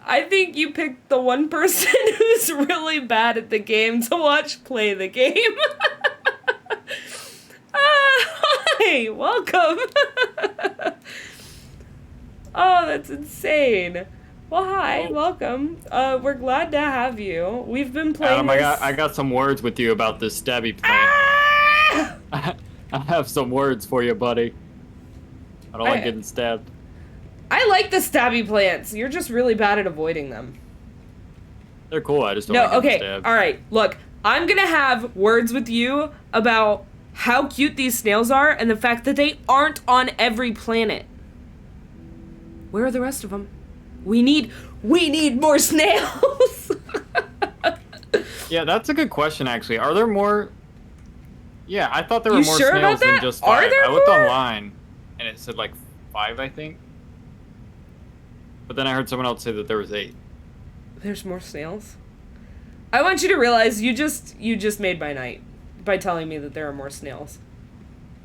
I think you picked the one person who's really bad at the game to watch play the game. Hi, welcome. Oh, that's insane. Well, hi, welcome. We're glad to have you. We've been playing Adam, I got some words with you about this stabby plant. Ah! I have some words for you, buddy. I don't like getting stabbed. I like the stabby plants. You're just really bad at avoiding them. They're cool. I just don't like getting stabbed. All right. Look, I'm gonna have words with you about how cute these snails are and the fact that they aren't on every planet. Where are the rest of them? We need more snails. Yeah, that's a good question, actually. Are there more? Yeah, I thought there were You more sure about snails than that? just Are 5. there I looked more? online, and it said like 5, I think. But then I heard someone else say that there was 8. There's more snails. I want you to realize you just made my night by telling me that there are more snails.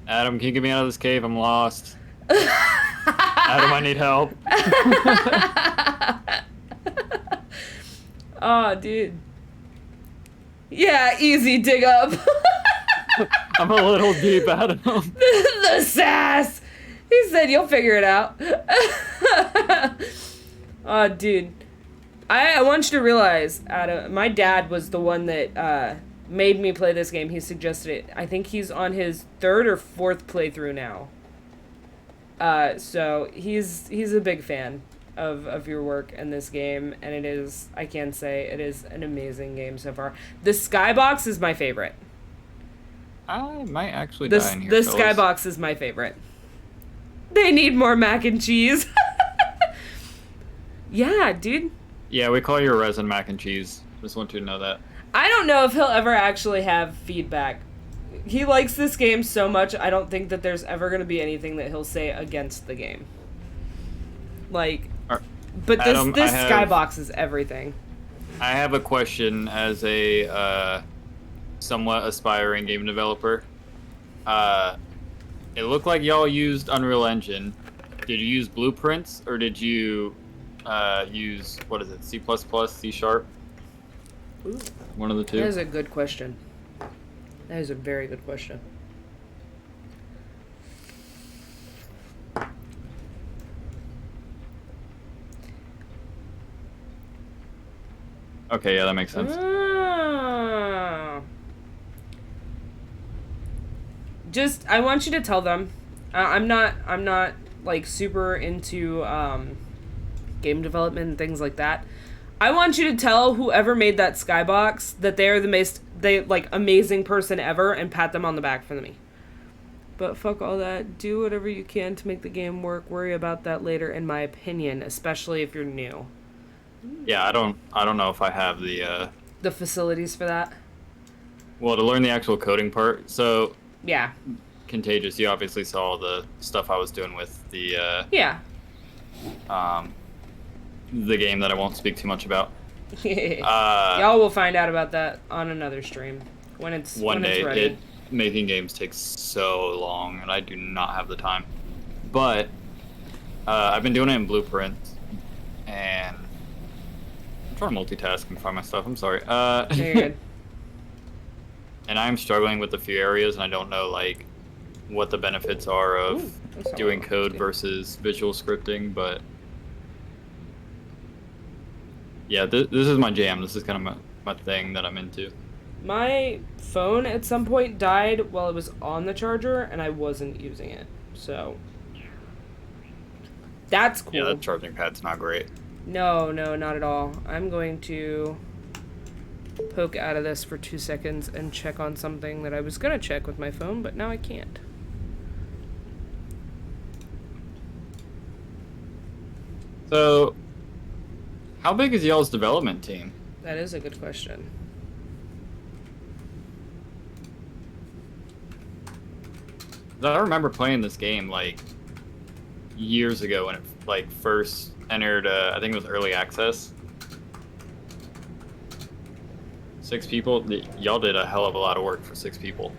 Adam, can you get me out of this cave? I'm lost. Adam, I need help. Oh, dude. Yeah, easy dig up. I'm a little deep, Adam. The sass. He said you'll figure it out. Oh, dude. I want you to realize, Adam, my dad was the one that made me play this game. He suggested it. I think he's on his 3rd or 4th playthrough now. So he's a big fan of your work in this game, and it is, I can say, it is an amazing game so far. The skybox is my favorite. I might actually die in here, The fellas. skybox is my favorite. They need more mac and cheese. Yeah, dude. Yeah, we call you a resin mac and cheese. Just want you to know that. I don't know if he'll ever actually have feedback. He likes this game so much, I don't think that there's ever going to be anything that he'll say against the game. Like, but Adam, this skybox is everything. I have a question as a somewhat aspiring game developer. It looked like y'all used Unreal Engine. Did you use Blueprints, or did you use, what is it, C++, C#? Ooh. One of the two? That is a good question. That is a very good question. Okay, yeah, that makes sense. Ah. Just, I want you to tell them. I'm not like super into game development and things like that. I want you to tell whoever made that skybox that they are the most amazing person ever, and pat them on the back for me. But fuck all that. Do whatever you can to make the game work. Worry about that later, in my opinion, especially if you're new. Yeah, I don't know if I have the facilities for that. well, to learn the actual coding part. So Yeah. Contagious, you obviously saw the stuff I was doing with the Yeah. the game that I won't speak too much about. Y'all will find out about that on another stream when it's One day. ready. Making games takes so long, and I do not have the time. But I've been doing it in Blueprint, and I'm trying to multitask and find my stuff. I'm sorry. You're good. And I'm struggling with a few areas, and I don't know like what the benefits are of that's not doing what I code wanted to do. versus visual scripting. But yeah, this is my jam. This is kind of my thing that I'm into. My phone at some point died while it was on the charger, and I wasn't using it. So that's cool. Yeah, that charging pad's not great. No, not at all. I'm going to poke out of this for 2 seconds and check on something that I was gonna check with my phone, but now I can't. So, how big is y'all's development team? That is a good question. I remember playing this game like years ago when it like first entered. I think it was early access. 6 people. Y'all did a hell of a lot of work for 6 people.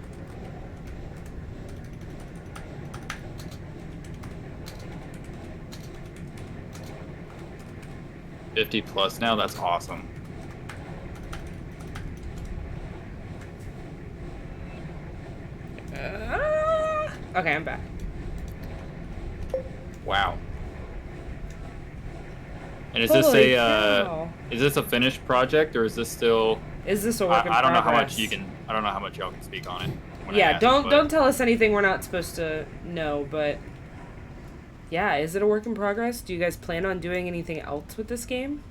+50 now. That's awesome. Okay, I'm back. Wow. And is Holy this a cow. is this a finished project or is this still? Is this a work in progress? I don't know how much you can. I don't know how much y'all can speak on it. when I Yeah, ask, don't but- don't tell us anything we're not supposed to know, but yeah, is it a work in progress? Do you guys plan on doing anything else with this game?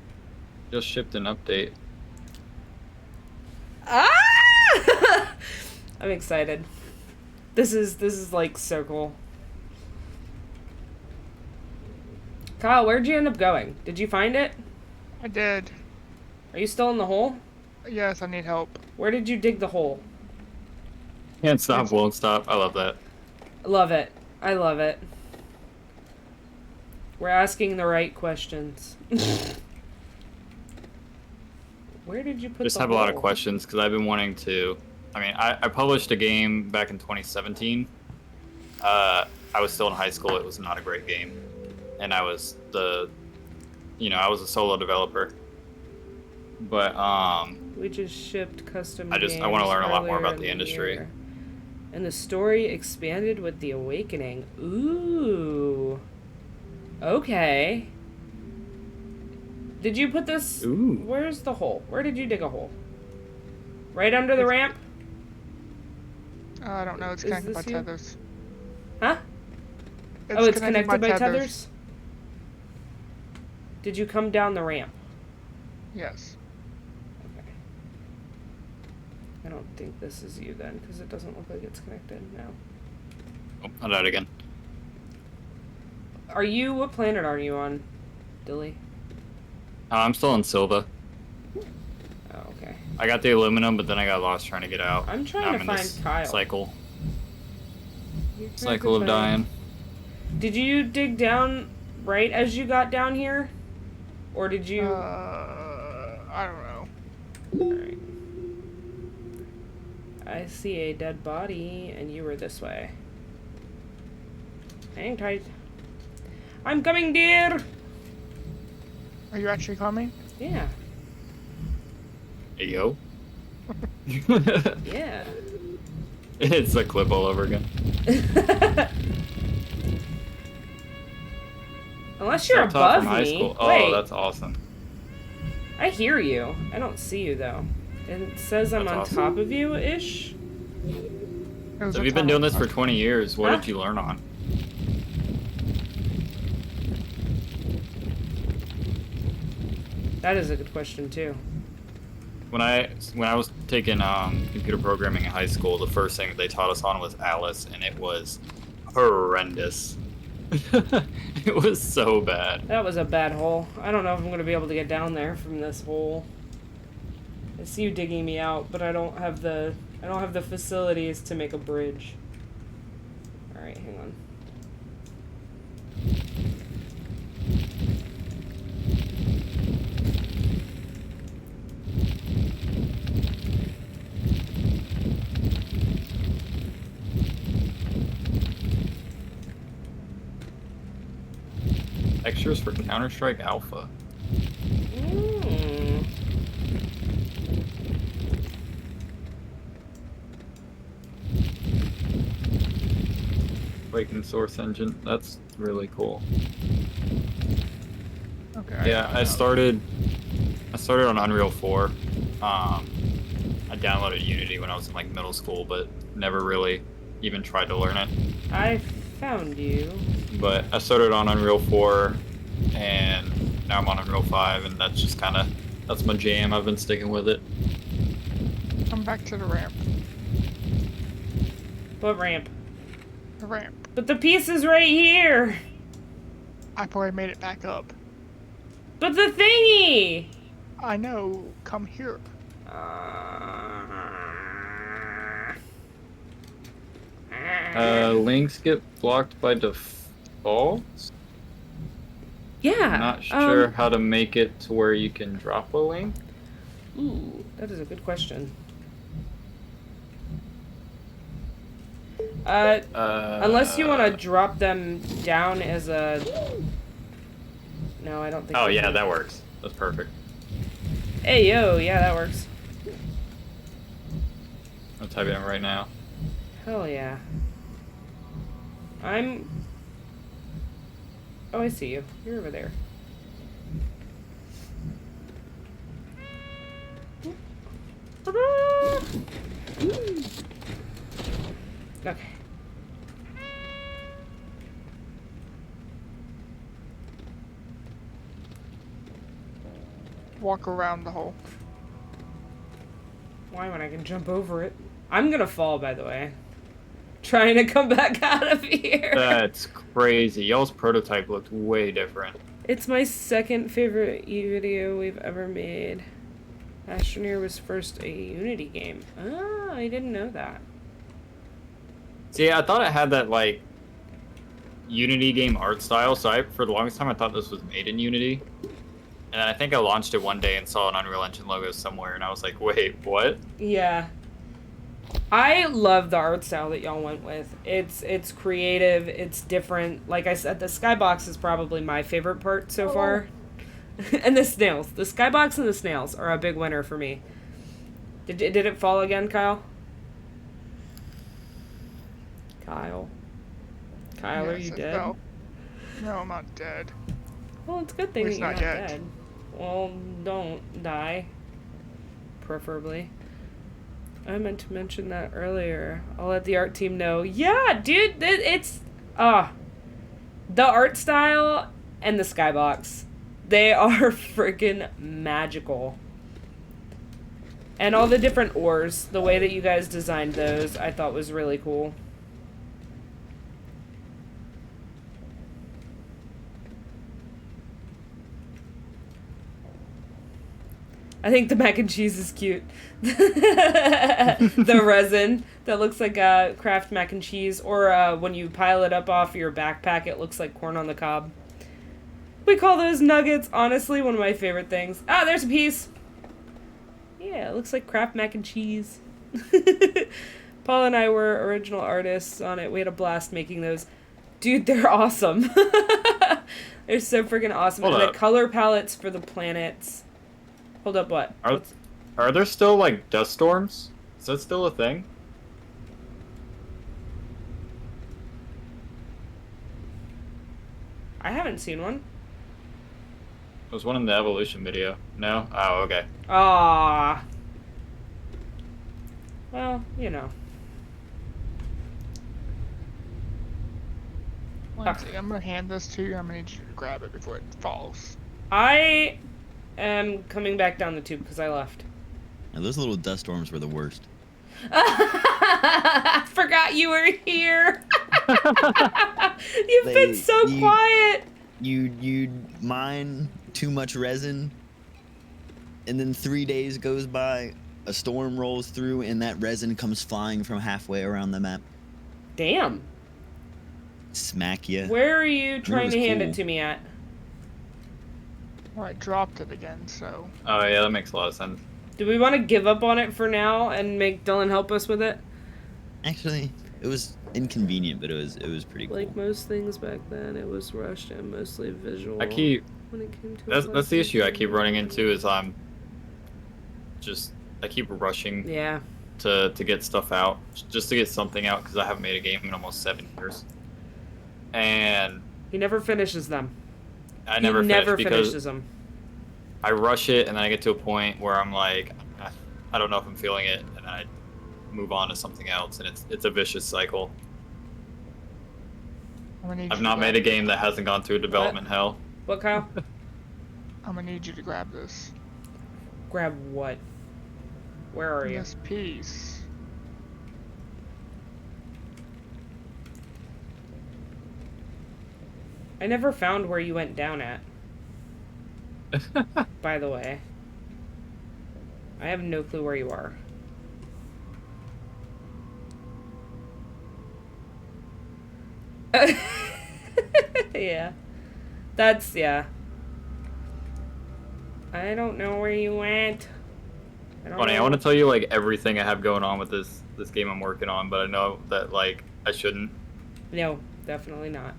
Just shipped an update. Ah! I'm excited. This is like so cool. Kyle, where'd you end up going? Did you find it? I did. Are you still in the hole? Yes, I need help. Where did you dig the hole? Can't stop, won't stop. I love that. Love it. I love it. We're asking the right questions. Where did you put Just the have a lot of hole? questions because I've been wanting to. I mean, I published a game back in 2017. I was still in high school. It was not a great game, and I was I was a solo developer. But We just shipped custom I games want to learn a lot more earlier about in the industry. year. And the story expanded with the awakening. Ooh. Okay. Did you put this? Ooh. Where's the hole? Where did you dig a hole? Right under the ramp? I don't know. It's Is connected by this you? tethers. Huh? It's connected by tethers? Did you come down the ramp? Yes. Okay. I don't think this is you then, because it doesn't look like it's connected now. Oh, I died again. What planet are you on, Dilly? I'm still in Silva. Oh, okay. I got the aluminum, but then I got lost trying to get out. I'm trying Now to in find this Kyle. Cycle You're trying cycle to of find- dying. Did you dig down right as you got down here? Or did you... I don't know. Alright. I see a dead body, and you were this way. Hang tight. I'm coming, dear! Are you actually coming? Yeah. Hey, yo. Yeah. It's a clip all over again. Unless you're Up top above from high me. school. Oh, Wait, that's awesome. I hear you. I don't see you, though. And it says I'm That's on awesome. top of you-ish. It was So a if you've been tunnel. doing this for 20 years, what Huh? did you learn on? That is a good question, too. When I was taking computer programming in high school, the first thing that they taught us on was Alice, and it was horrendous. It was so bad. That was a bad hole. I don't know if I'm going to be able to get down there from this hole. I see you digging me out, but I don't have the facilities to make a bridge. All right, hang on. Extras for Counter-Strike Alpha. Mm. Awakened Source Engine. That's really cool. Okay. Yeah, I started on Unreal 4. I downloaded Unity when I was in like middle school, but never really even tried to learn it. I found you. But I started on Unreal 4, and now I'm on Unreal 5, and that's just that's my jam. I've been sticking with it. back to the ramp. What ramp? The ramp. But the piece is right here. I probably made it back up. But the thingy. I know. Come here. Links get blocked by default. Yeah. I'm not sure how to make it to where you can drop a link. Ooh, that is a good question. Unless you want to drop them down as a... No, I don't think... Oh, yeah, that works. That's perfect. Hey, yo, yeah, that works. I'm typing it right now. Hell yeah. I'm... Oh, I see you. You're over there. Okay. Walk around the hole. Why when I can jump over it? I'm gonna fall, by the way. Trying to come back out of here. That's crazy. Y'all's prototype looked way different. It's my second favorite video we've ever made. Astroneer was first a Unity game. Ah, I didn't know that. See, I thought it had that, like, Unity game art style, so for the longest time I thought this was made in Unity. And then I think I launched it one day and saw an Unreal Engine logo somewhere, and I was like, wait, what? Yeah. I love the art style that y'all went with. It's creative, it's different. Like I said, the skybox is probably my favorite part so far. And the snails. The skybox and the snails are a big winner for me. Did it fall again, Kyle? Kyle, Yes, are you it dead? fell. No, I'm not dead. Well, it's a good thing At that least you're not not yet. dead. Well, don't die. Preferably. I meant to mention that earlier. I'll let the art team know. Yeah, dude, it's... the art style and the skybox. They are freaking magical. And all the different ores, the way that you guys designed those, I thought was really cool. I think the mac and cheese is cute. The resin that looks like Kraft mac and cheese, or when you pile it up off your backpack, it looks like corn on the cob. We call those nuggets, honestly, one of my favorite things. Ah, there's a piece. Yeah, it looks like Kraft mac and cheese. Paul and I were original artists on it. We had a blast making those. Dude, they're awesome. They're so freaking awesome. Hold and up. the color palettes for the planets. Hold up, what? Are there still, like, dust storms? Is that still a thing? I haven't seen one. There was one in the evolution video. No? Oh, okay. Ah. Well, you know. Lindsay, I'm gonna hand this to you. I'm gonna need you to grab it before it falls. I am coming back down the tube because I left. Now, those little dust storms were the worst. Forgot you were here. You've been so quiet. You mine too much resin, and then 3 days goes by, a storm rolls through, and that resin comes flying from halfway around the map. Damn. Smack ya. Where are you trying was to hand cool. it to me at? Well, I dropped it again, so. Oh, yeah, that makes a lot of sense. Do we want to give up on it for now and make Dylan help us with it? Actually, it was inconvenient, but it was pretty cool. Like most things back then, it was rushed and mostly visual. I keep... When it came to That's the issue I keep running into is I keep rushing Yeah. to get stuff out, just to get something out, because I haven't made a game in almost 7 years. And He never finishes them. I never finishes because them. I rush it, and then I get to a point where I'm like, I don't know if I'm feeling it, and I move on to something else, and it's a vicious cycle. I'm gonna need I've you not to made grab a game that hasn't gone through development hell. What, Kyle? I'm gonna need you to grab this. Grab what? Where are you? This piece. I never found where you went down at. By the way. I have no clue where you are. Yeah. That's, yeah. I don't know where you went. Funny, I want to tell you like everything I have going on with this game I'm working on, but I know that like I shouldn't. No, definitely not.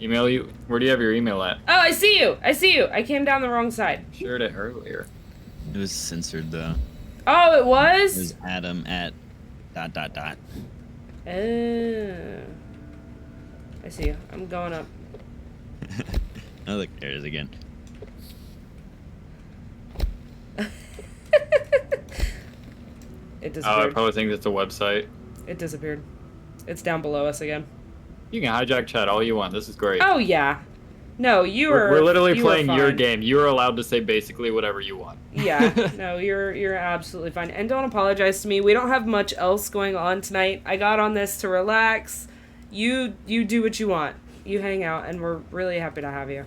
Email you? Where do you have your email at? Oh, I see you! I see you! I came down the wrong side. Shared it earlier. It was censored though. Oh, it It was? was Adam at ... Oh. I see you. I'm going up. Oh look, there it is again. It Oh, I disappeared. probably think it's a website. It disappeared. It's down below us again. You can hijack chat all you want. This is great. Oh, yeah. No, We're literally you were playing your fine. game. You are allowed to say basically whatever you want. Yeah, no, you're absolutely fine. And don't apologize to me. We don't have much else going on tonight. I got on this to relax. You do what you want. You hang out, and we're really happy to have you.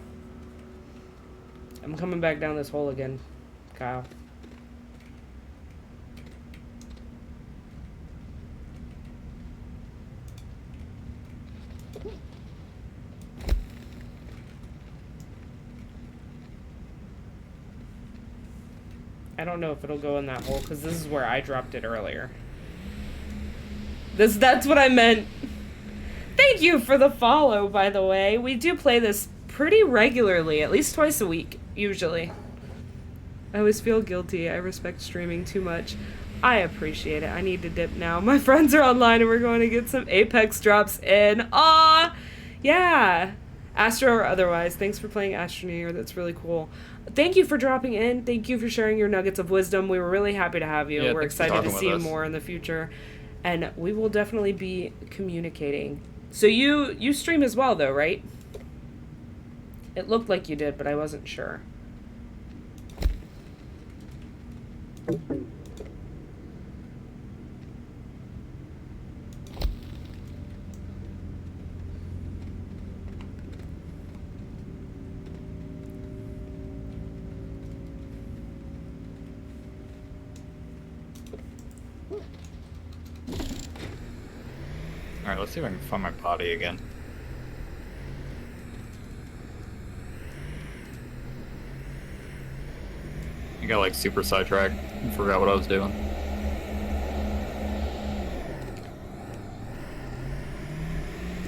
I'm coming back down this hole again, Kyle. I don't know if it'll go in that hole, because this is where I dropped it earlier. That's what I meant. Thank you for the follow, by the way. We do play this pretty regularly, at least twice a week, usually. I always feel guilty. I respect streaming too much. I appreciate it. I need to dip now. My friends are online and we're going to get some Apex drops in. Aw! Yeah! Astro or otherwise, thanks for playing Astro New Year. That's really cool. Thank you for dropping in. Thank you for sharing your nuggets of wisdom. We were really happy to have you. Yeah, We're thanks for excited to talking see you with us. more in the future. And we will definitely be communicating. So you stream as well, though, right? It looked like you did, but I wasn't sure. Alright, let's see if I can find my potty again. I got like super sidetracked and forgot what I was doing.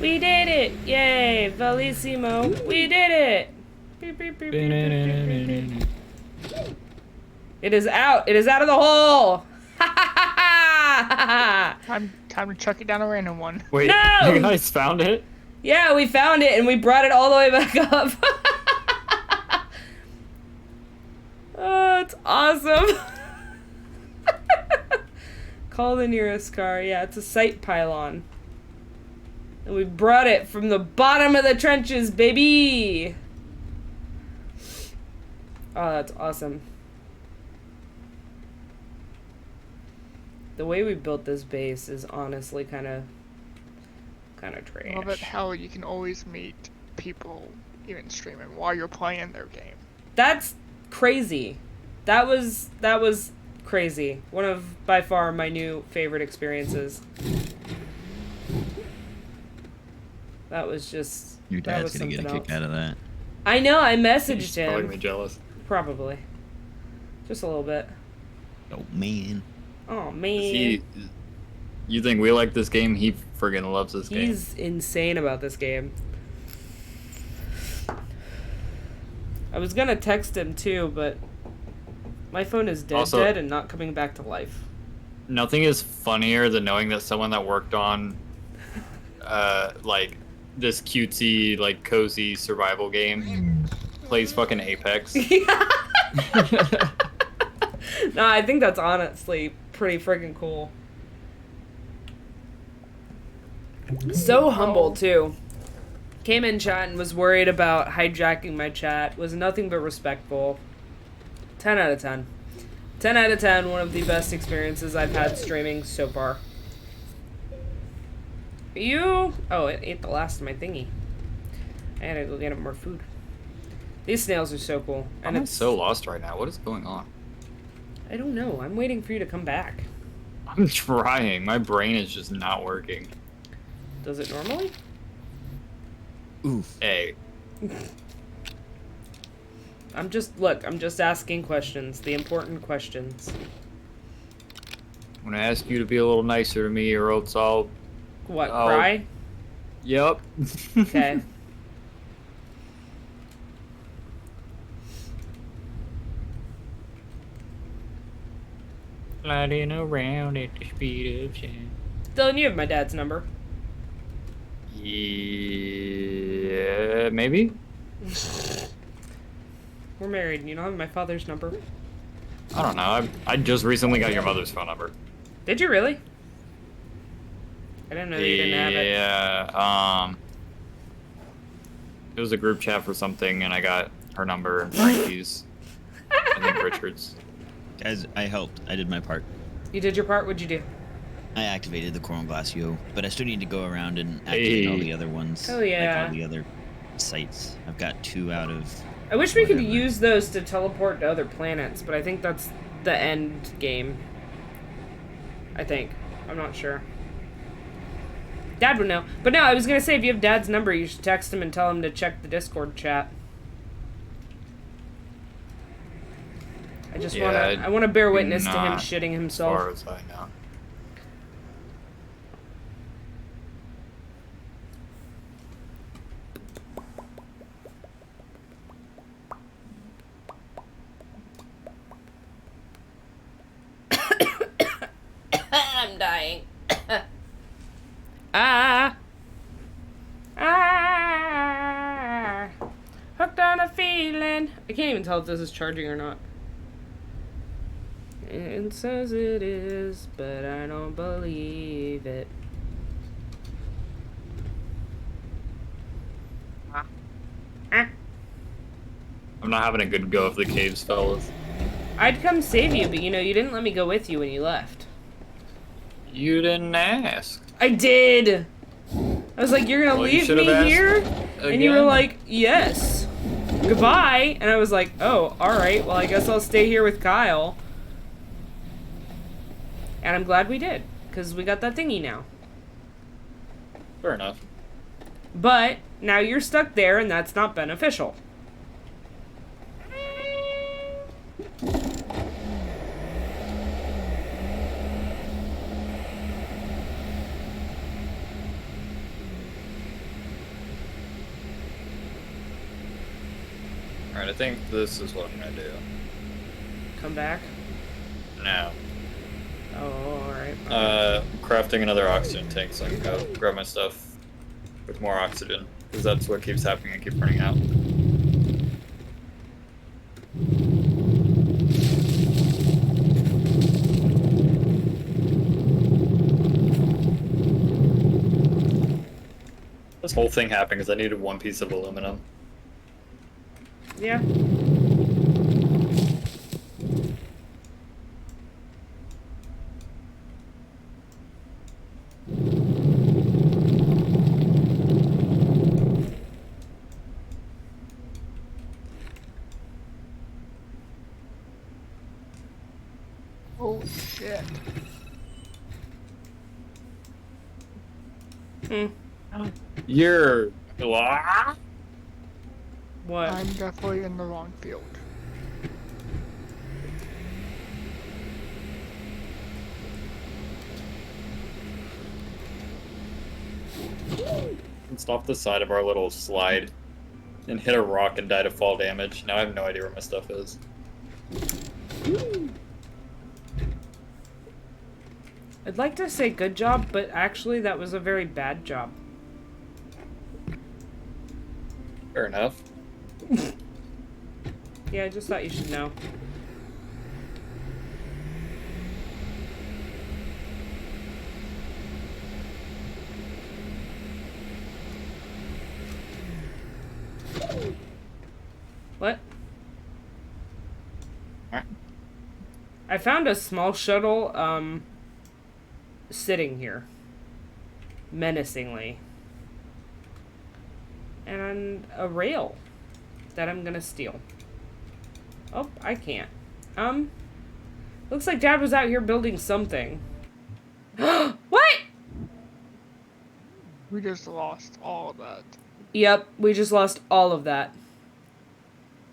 We did it! Yay! Valissimo! We did it! Beep, beep, beep, beep, beep, beep, beep, beep. It is out! It is out of the hole! Ha ha ha ha! Time to chuck it down a random one. Wait, No! you guys found it? Yeah, we found it and we brought it all the way back up. Oh, it's awesome. Call the nearest car. Yeah, it's a sight pylon. And we brought it from the bottom of the trenches, baby. Oh, that's awesome. The way we built this base is honestly kind of trash. I love it how you can always meet people even streaming while you're playing their game. That's crazy. That was crazy. One of, by far, my new favorite experiences. That was just... Your that dad's was gonna get a something kick else. out of that. I know, I messaged He's probably gonna be him. jealous. Probably. Just a little bit. Oh man. Oh, man. You think we like this game? He friggin' loves this game. He's insane about this game. I was gonna text him too, but my phone is Also- dead and not coming back to life. Nothing is funnier than knowing that someone that worked on, like, this cutesy, like, cozy survival game plays fucking Apex. No, I think that's honestly pretty freaking cool. So humble too. Came in chat and was worried about hijacking my chat. Was nothing but respectful. 10 out of 10. 10 out of 10, one of the best experiences I've had streaming so far. You... Oh, it ate the last of my thingy. I gotta go get it more food. These snails are so cool. And I'm so lost right now. What is going on? I don't know. I'm waiting for you to come back. I'm trying. My brain is just not working. Does it normally? Oof. Hey. I'm just asking questions. The important questions. I'm gonna ask you to be a little nicer to me, or else I'll... What, cry? Yep. Okay. Gliding around at the speed of sound. Dylan, you have my dad's number. Yeah, maybe? We're married and you don't have my father's number. I don't know. I just recently got your mother's phone number. Did you really? I didn't know that you didn't have it. Yeah, it was a group chat for something, and I got her number and Frankie's. I think Richard's. Guys, I helped. I did my part. You did your part? What'd you do? I activated the Coral Glacio, but I still need to go around and activate all the other ones. Oh, yeah. Like all the other sites. I've got 2 out of... I wish we could whatever. use those to teleport to other planets, but I think that's the end game. I think. I'm not sure. Dad would know. But no, I was going to say, if you have Dad's number, you should text him and tell him to check the Discord chat. I just I want to bear witness to him shitting himself. As far as I know. I'm dying. Ah. Hooked on a feeling. I can't even tell if this is charging or not. It says it is, but I don't believe it. I'm not having a good go of the caves, fellas. I'd come save you, but you know, you didn't let me go with you when you left. You didn't ask. I did! I was like, you're gonna Well, you leave should have me asked here? And you were again. like, yes. Goodbye. And I was like, oh, alright, well, I guess I'll stay here with Kyle. And I'm glad we did, because we got that thingy now. Fair enough. But now you're stuck there, and that's not beneficial. Alright, I think this is what I'm gonna do. Come back. Now. Oh, alright. Crafting another oxygen tank so I can go grab my stuff with more oxygen. Because that's what keeps happening, I keep running out. This whole thing happened because I needed one piece of aluminum. Yeah. Oh shit. Hmm. You're... What? I'm definitely in the wrong field. It's off the side of our little slide and hit a rock and died of fall damage. Now I have no idea where my stuff is. I'd like to say good job, but actually that was a very bad job. Fair enough. Yeah, I just thought you should know. What? Alright. I found a small shuttle, sitting here. Menacingly. And a rail that I'm gonna steal. Oh, I can't. Looks like Dad was out here building something. What? We just lost all of that. Yep, we just lost all of that.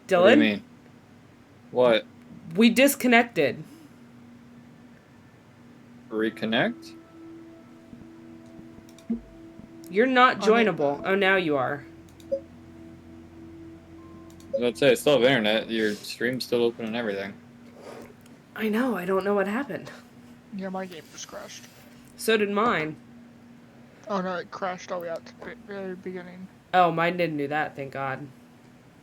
Dylan? What do you mean? What? We disconnected. Reconnect? You're not joinable. Oh, now you are. Let's say I still have internet. Your stream's still open and everything. I know, I don't know what happened. Yeah, my game just crashed. So did mine. Oh no, it crashed all the way out to the very beginning. Oh, mine didn't do that, thank God.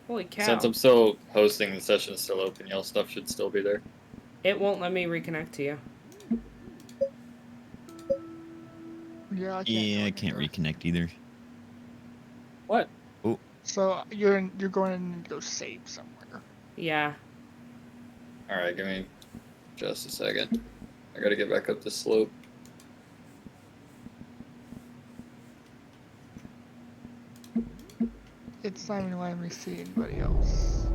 Holy cow. Since I'm still hosting, the session's still open. Y'all stuff should still be there. It won't let me reconnect to you. Yeah, I can't. Yeah, I join can't either. reconnect either. What? So you're going in to go save somewhere. Yeah. Alright, give me just a second. I gotta get back up the slope. It's not even letting me see anybody else.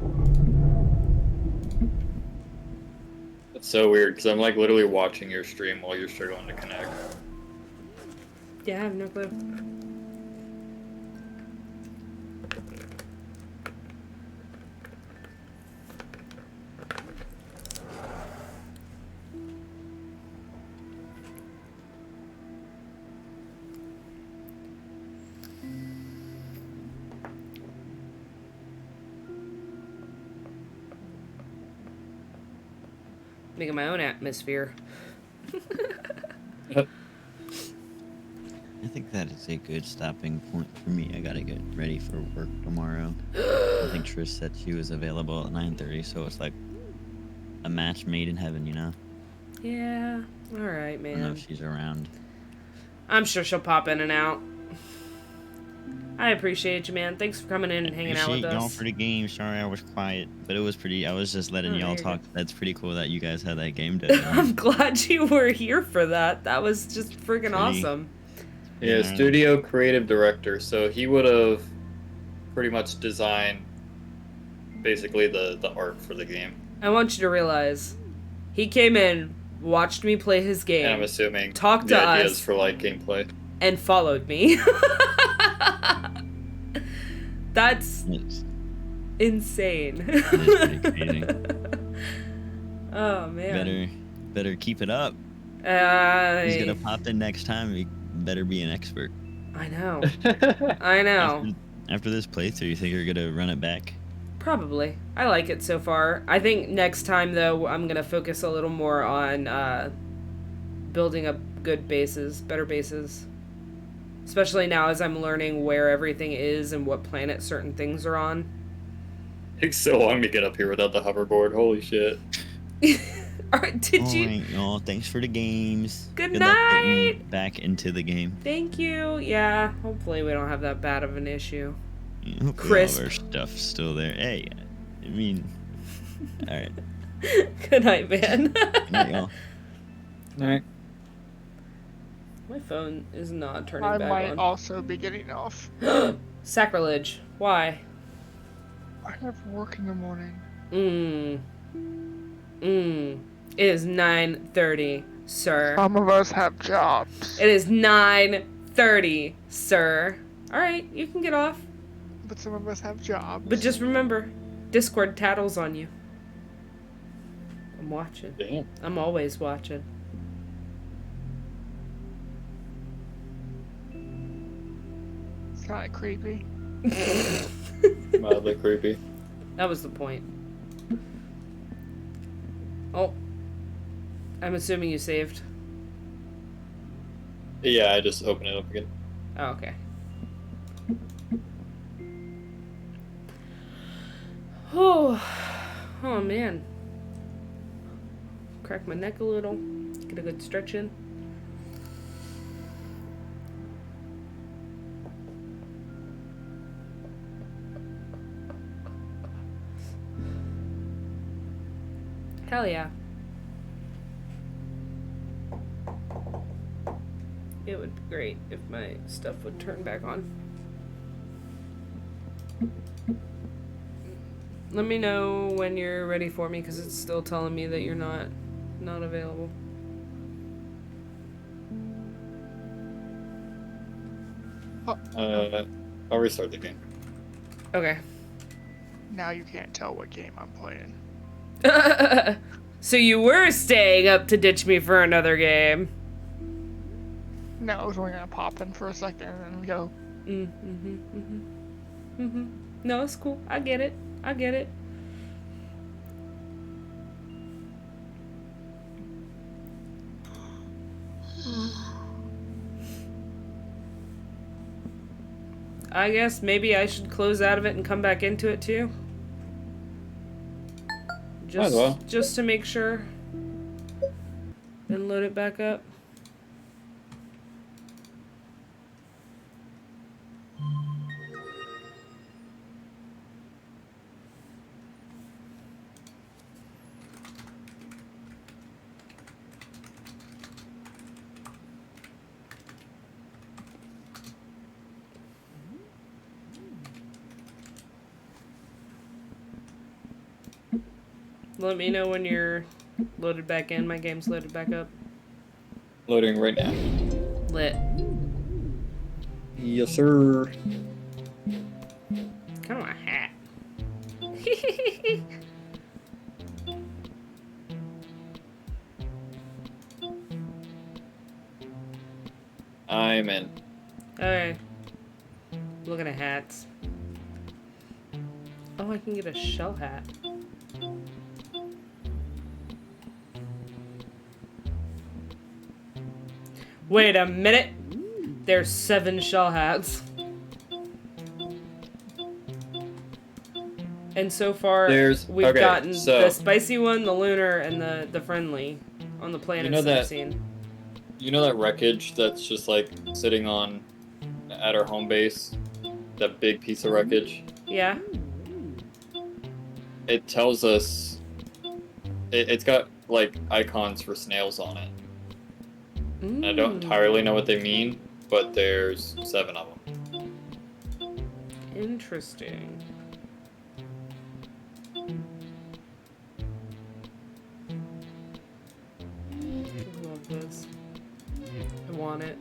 It's so weird, because I'm like literally watching your stream while you're struggling to connect. Yeah, I have no clue. Making my own atmosphere. I think that is a good stopping point for me. I gotta get ready for work tomorrow. I think Trish said she was available at 9:30, so it's like a match made in heaven, you know? Yeah. Alright, I don't know man. if she's around. I'm sure she'll pop in and out. I appreciate you, man. Thanks for coming in and hanging out with Appreciate y'all us. for the game. Sorry I was quiet, but it was pretty. I was just letting Oh, y'all you're talk. good. That's pretty cool that you guys had that game done. I'm glad you were here for that. That was just freaking Pretty- awesome. Yeah, Yeah. studio creative director. So he would have pretty much designed basically the art for the game. I want you to realize he came in, watched me play his And I'm game, assuming Talk the to ideas us. for like gameplay. and followed me. That's It's, insane. it is pretty crazy. Oh, man. Better keep it up. He's gonna pop in next time. He better be an expert. I know. I know. After this playthrough, you think you're gonna run it back? Probably. I like it so far. I think next time, though, I'm going to focus a little more on building up good bases, better bases. Especially now as I'm learning where everything is and what planet certain things are on. Takes so long to get up here without the hoverboard. Holy shit. Did you? Alright, y'all. Thanks for the games. Good luck getting night. back into the game. Thank you. Yeah, hopefully we don't have that bad of an issue. Yeah, hopefully Crisp. all of our stuff's still there. Hey, I mean, alright. Good night, man. Good night, y'all. Alright. My phone is not turning I back might on. also be getting off. Sacrilege. Why? I have work in the morning. It is 9:30, sir. Some of us have jobs, It is 9:30, sir. Alright, you can get off. but some of us have jobs. But just remember, Discord tattles on you. I'm watching. Damn. I'm always watching. It's kind of creepy. Mildly creepy. That was the point. Oh. I'm assuming you saved. Yeah, I just opened it up again. Oh, okay. Oh man. Crack my neck a little. Get a good stretch in. Hell yeah. it would be great if my stuff would turn back on. Let me know when you're ready for me, because it's still telling me that you're not available. I'll restart the game. Okay. Now you can't tell what game I'm playing. So you were staying up to ditch me for another game. No, I was only gonna pop in for a second and then go. No, it's cool. I get it. I guess maybe I should close out of it and come back into it too. Might as well. Just to make sure. Then load it back up. Let me know when you're loaded back in. My game's loaded back up. Loading right now. Lit. Yes, sir. Kind of want a hat. I'm in. Okay. Looking at hats. Oh, I can get a shell hat. Wait a minute. There's 7 shell hats. And so far, we've gotten the spicy one, the lunar, and the friendly on the planets that I've seen. You know that wreckage that's just like sitting at our home base? That big piece of wreckage? Yeah. It tells us... It's got like icons for snails on it. And I don't entirely know what they mean, but there's 7 of them. Interesting. I love this. I want it.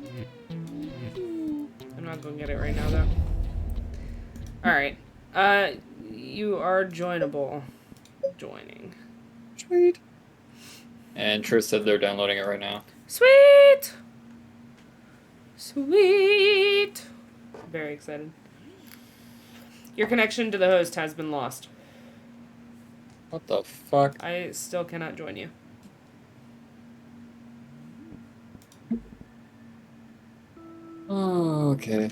I'm not gonna get it right now, though. Alright. You are joinable. Joining. Sweet. And Trish said they're downloading it right now. Sweet! Sweet! Very excited. Your connection to the host has been lost. What the fuck? I still cannot join you. Oh, okay.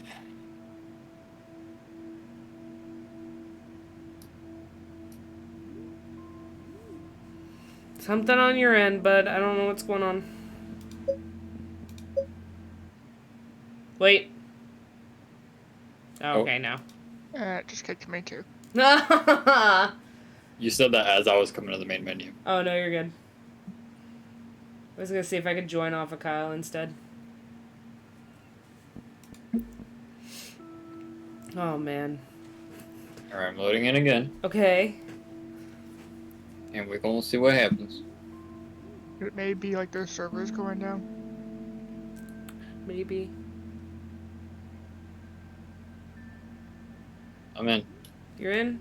Something on your end, bud. I don't know what's going on. Wait. Oh, okay, now. It just kicked me too. You said that as I was coming to the main menu. Oh, no, you're good. I was gonna see if I could join off of Kyle instead. Oh, man. Alright, I'm loading in again. Okay. And we're gonna see what happens. It may be like their servers going down. Maybe. I'm in. You're in?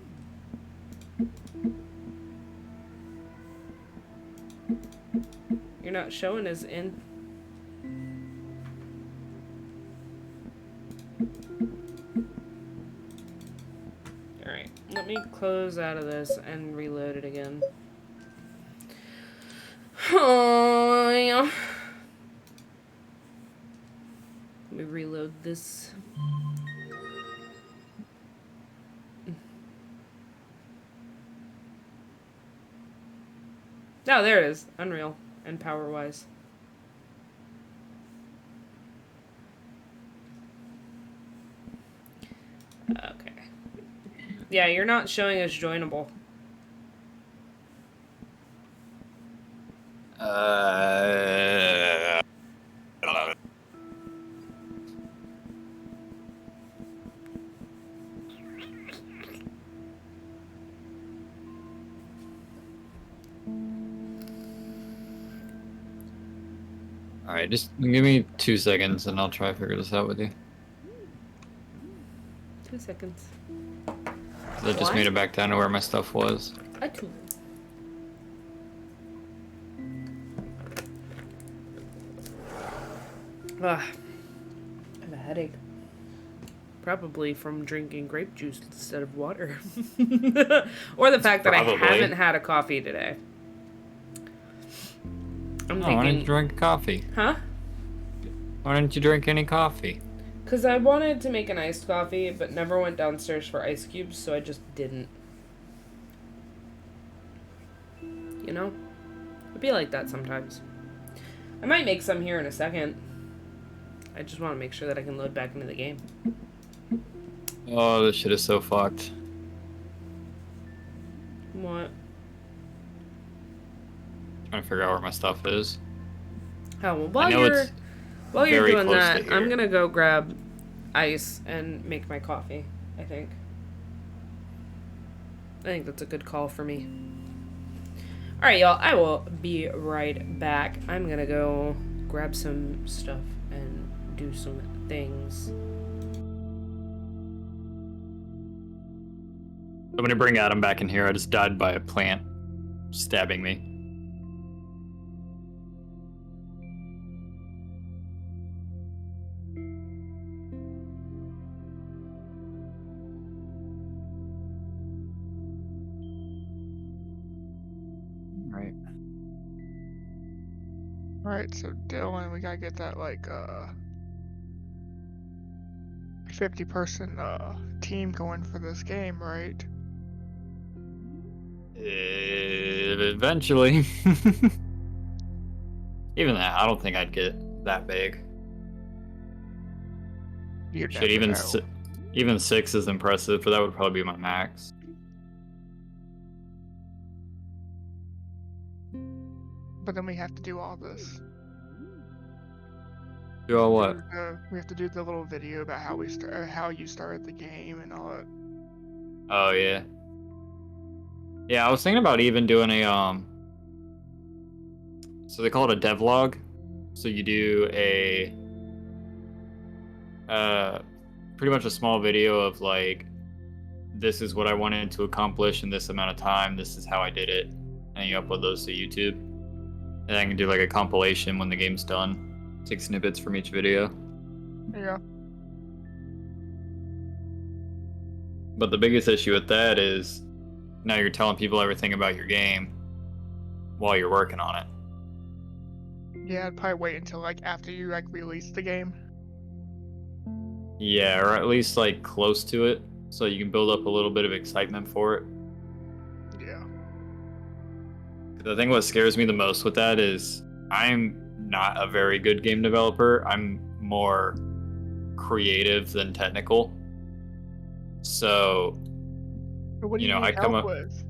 You're not showing as in. Alright, let me close out of this and reload it again. Oh, yeah. Let me reload this. Oh, there it is. Unreal. And power-wise. Okay. Yeah, you're not showing as joinable. Alright, just give me 2 seconds and I'll try to figure this out with you. 2 seconds. I just made it back down to where my stuff was. A 2. I have a headache. Probably from drinking grape juice instead of water. Or the fact that I haven't had a coffee today. I'm thinking... why didn't you drink coffee? Huh? Why didn't you drink any coffee? Because I wanted to make an iced coffee, but never went downstairs for ice cubes, so I just didn't. You know? It'd be like that sometimes. I might make some here in a second. I just want to make sure that I can load back into the game. Oh, this shit is so fucked. What? Trying to figure out where my stuff is. Oh, well, while you're doing that, I'm gonna go grab ice and make my coffee, I think that's a good call for me. Alright, y'all, I will be right back. I'm gonna go grab some stuff and do some things. I'm gonna bring Adam back in here. I just died by a plant stabbing me. Alright, so Dylan, we gotta get that, like, 50-person, team going for this game, right? Eventually. Even that, I don't think I'd get that big. Shit, even 6 is impressive, but that would probably be my max. But then we have to do all this. Do all what? We have to do the little video about how you started the game and all that. Oh yeah. Yeah, I was thinking about even doing a so they call it a devlog. So you do a pretty much a small video of like, this is what I wanted to accomplish in this amount of time, this is how I did it, and you upload those to YouTube. And I can do like a compilation when the game's done. Take snippets from each video. Yeah. But the biggest issue with that is now you're telling people everything about your game while you're working on it. Yeah, I'd probably wait until like after you like release the game. Yeah, or at least like close to it, so you can build up a little bit of excitement for it. Yeah. The thing what scares me the most with that is I'm not a very good game developer. I'm more creative than technical. So, but what do you need I come help up with?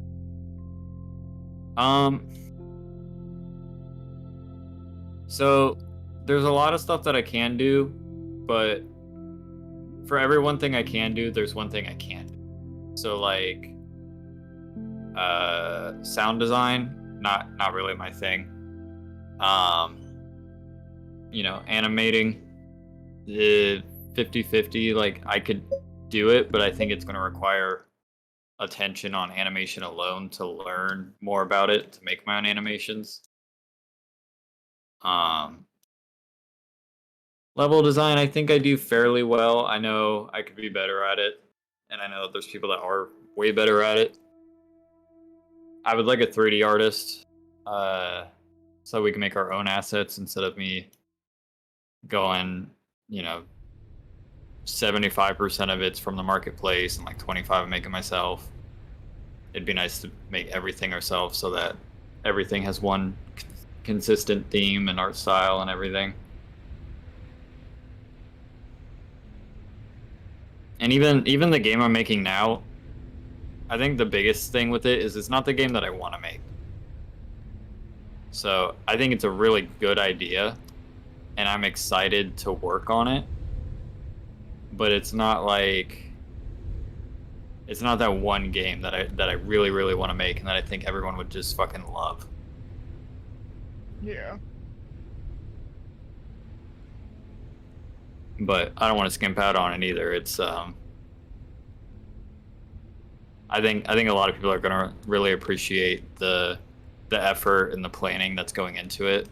So there's a lot of stuff that I can do, but for every one thing I can do, there's one thing I can't do. So like sound design, not really my thing. Animating, 50-50, like I could do it, but I think it's going to require attention on animation alone to learn more about it, to make my own animations. Level design, I think I do fairly well. I know I could be better at it, and I know there's people that are way better at it. I would like a 3D artist, so we can make our own assets instead of me going, 75% of it's from the marketplace and like 25 I'm making myself. It'd be nice to make everything ourselves so that everything has one consistent theme and art style and everything. And even the game I'm making now, I think the biggest thing with it is it's not the game that I want to make. So I think it's a really good idea, and I'm excited to work on it. But it's not that one game that I really, really want to make and that I think everyone would just fucking love. Yeah. but I don't want to skimp out on it either. It's I think a lot of people are gonna really appreciate the effort and the planning that's going into it.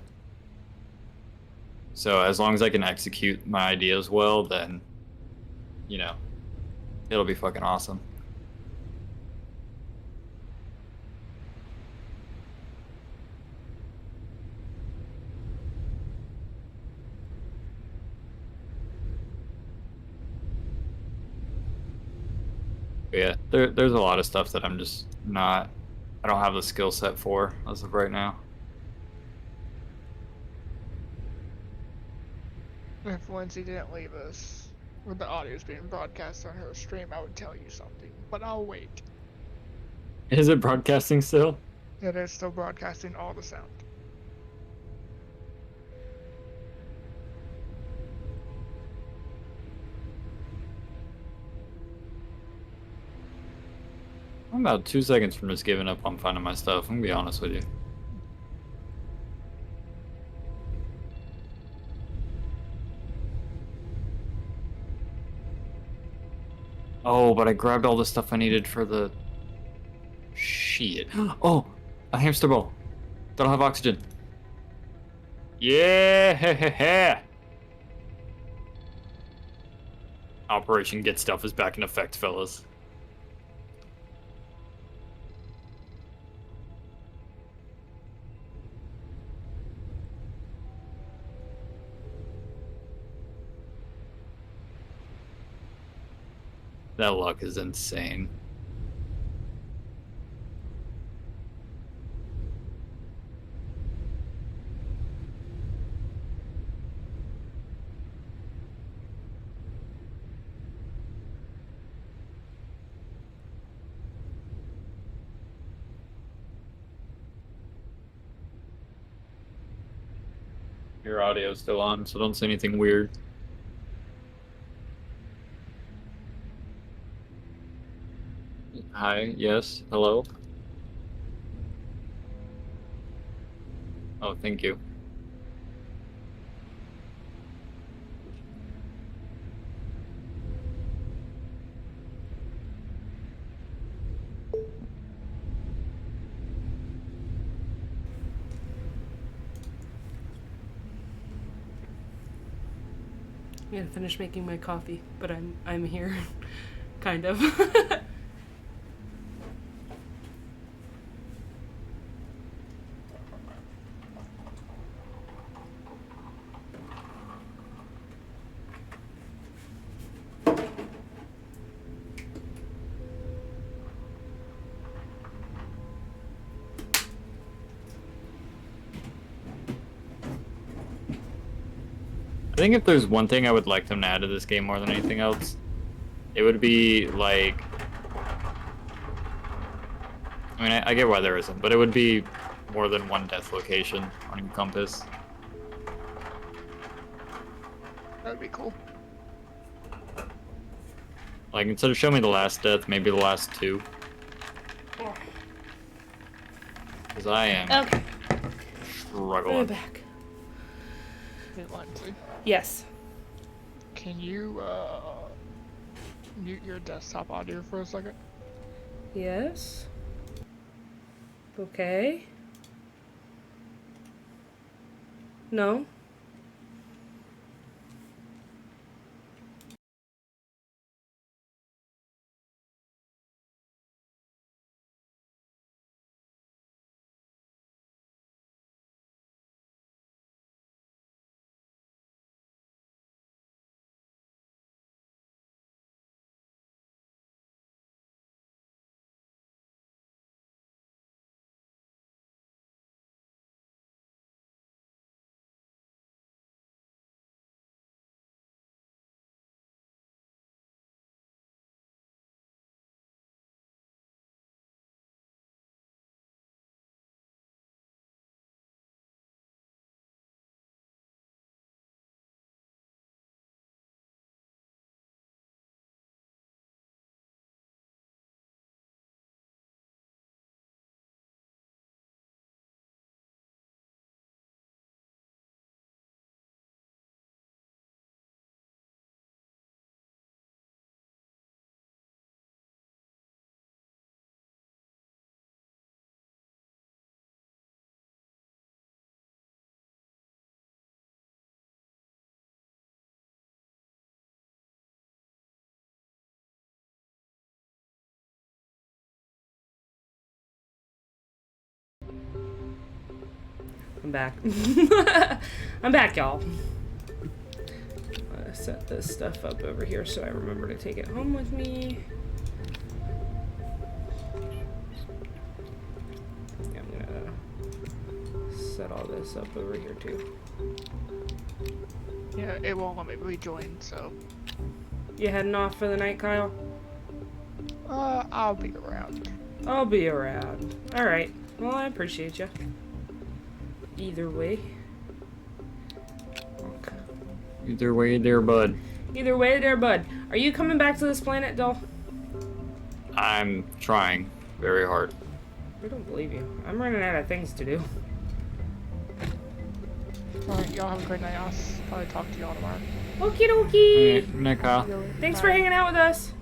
So as long as I can execute my ideas well, then you know, it'll be fucking awesome. But yeah, there's a lot of stuff that I'm just not. I don't have the skill set for as of right now. If Lindsay didn't leave us with the audios being broadcast on her stream, I would tell you something, but I'll wait. Is it broadcasting still? It is still broadcasting all the sound. I'm about 2 seconds from just giving up on finding my stuff. I'm gonna be honest with you. Oh, but I grabbed all the stuff I needed for the shit. Oh, a hamster ball. Don't have oxygen. Yeah. Operation Get Stuff is back in effect, fellas. That luck is insane. Your audio's still on, so don't say anything weird. Hi, yes, hello. Oh, thank you. I'm gonna finish making my coffee, but I'm here, kind of. I think if there's one thing I would like them to add to this game more than anything else, it would be like. I mean, I get why there isn't, but it would be more than one death location on your compass. That would be cool. Like, instead of showing me the last death, maybe the last two. Because I am Okay, we're struggling. back. Hey, Lindsay, Yes. can you mute your desktop audio for a second? Yes. Okay. No. I'm back. I'm back, y'all. Set this stuff up over here so I remember to take it home with me. Yeah, I'm gonna set all this up over here too. Yeah, it won't let me rejoin, so. You heading off for the night, Kyle? I'll be around. I'll be around. Alright. Well, I appreciate you. Either way. Okay. Either way there, bud. Either way there, bud. Are you coming back to this planet, Dol? I'm trying very hard. I don't believe you. I'm running out of things to do. Alright, y'all have a great night. I'll probably talk to y'all tomorrow. Okie dokie. Good night, Kyle. Thanks Bye. for hanging out with us.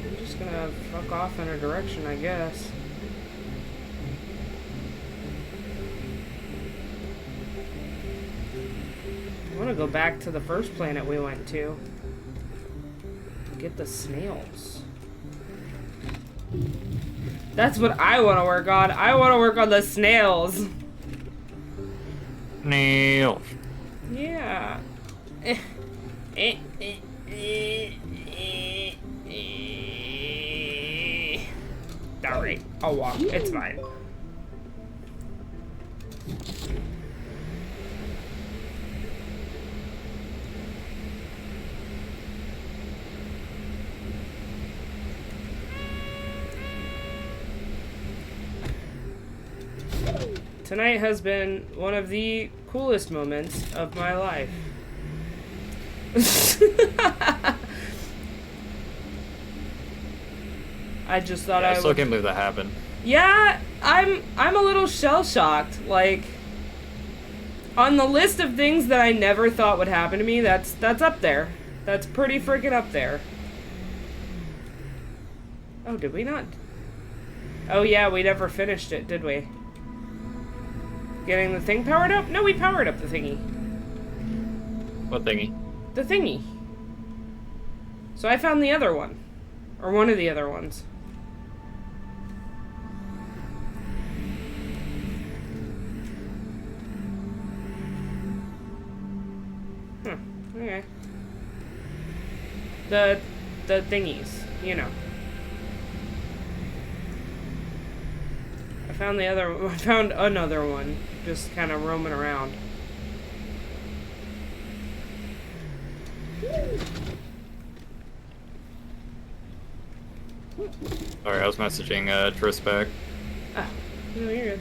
I'm just gonna fuck off in a direction, I guess. I want to go back to the first planet we went to. Get the snails. That's what I want to work on. I want to work on the snails. Nails. Yeah. Alright, I'll walk. It's fine. Tonight has been one of the coolest moments of my life. I just thought I I still would... can't believe that happened. Yeah, I'm a little shell-shocked. Like, on the list of things that I never thought would happen to me, that's up there. That's pretty freaking up there. Oh, did we not? Oh yeah, we never finished it, did we? Getting the thing powered up? No, we powered up the thingy. What thingy? The thingy. So I found the other one. Or one of the other ones. Okay. The thingies, you know. I found another one, just kind of roaming around. Sorry, I was messaging Tris back. Oh, no, you're good.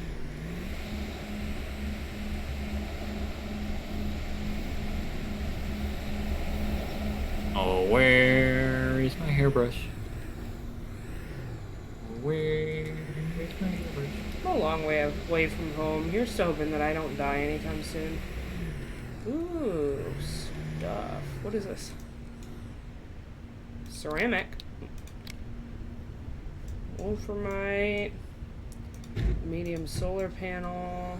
Oh, where is my hairbrush? Where is my hairbrush? I'm a long way away from home. Here's to hoping that I don't die anytime soon. Ooh, stuff. What is this? Ceramic. Wolframite. Medium solar panel.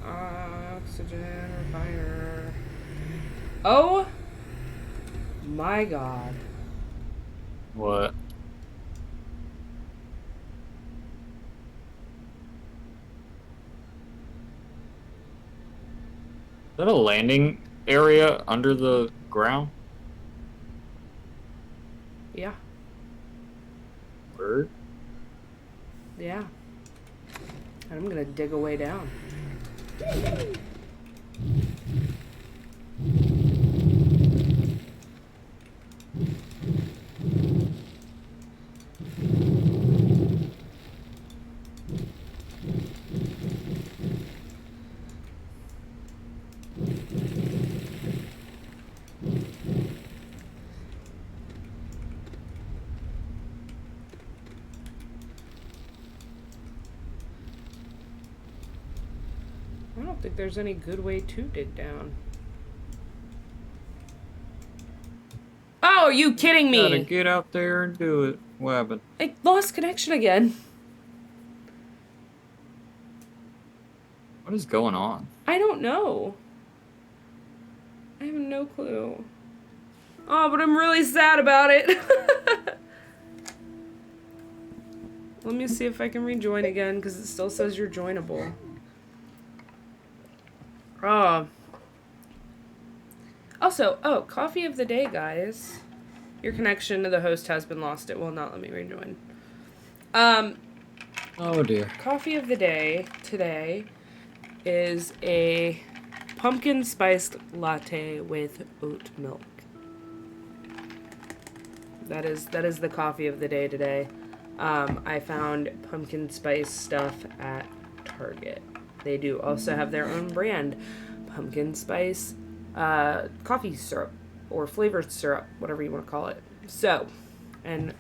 Oxygen refiner. Oh my god. What? Is that a landing area under the ground? Yeah. Word? Yeah. And I'm gonna dig a way down. I don't think there's any good way to dig down. Oh, are you kidding Gotta me? get out there and do it. What happened? I lost connection again. What is going on? I don't know. I have no clue. Oh, but I'm really sad about it. Let me see if I can rejoin again, because it still says you're joinable. Also, coffee of the day, guys. Your connection to the host has been lost. It will not let me rejoin. Oh dear. Coffee of the day today is a pumpkin spiced latte with oat milk. That is the coffee of the day today. I found pumpkin spice stuff at Target. They do also have their own brand, pumpkin spice coffee syrup or flavored syrup, whatever you want to call it. So, and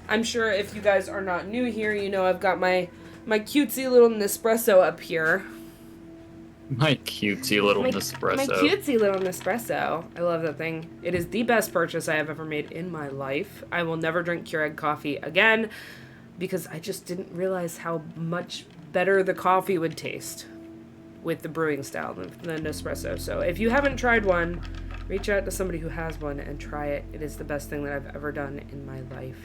I'm sure if you guys are not new here, you know I've got my cutesy little Nespresso up here. My cutesy little Nespresso. My cutesy little Nespresso. I love that thing. It is the best purchase I have ever made in my life. I will never drink Keurig coffee again because I just didn't realize how much better the coffee would taste with the brewing style than Nespresso. So if you haven't tried one, reach out to somebody who has one and try it. It is the best thing that I've ever done in my life.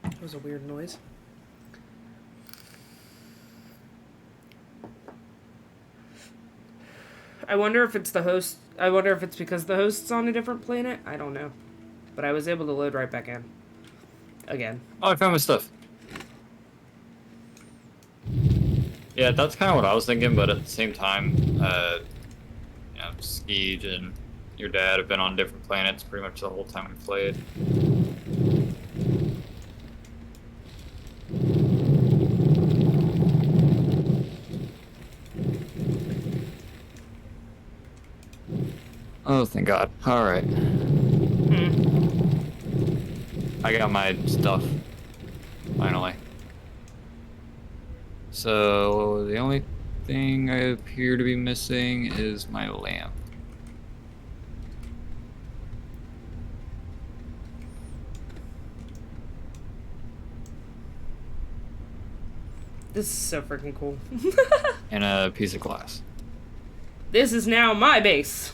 That was a weird noise. I wonder if it's the host. I wonder if it's because the host's on a different planet. I don't know. But I was able to load right back in. Again. Oh, I found my stuff. Yeah, that's kind of what I was thinking, but at the same time, Skeege and your dad have been on different planets pretty much the whole time we played. Oh, thank God. Alright. I got my stuff. Finally. So, the only thing I appear to be missing is my lamp. This is so freaking cool. And a piece of glass. This is now my base.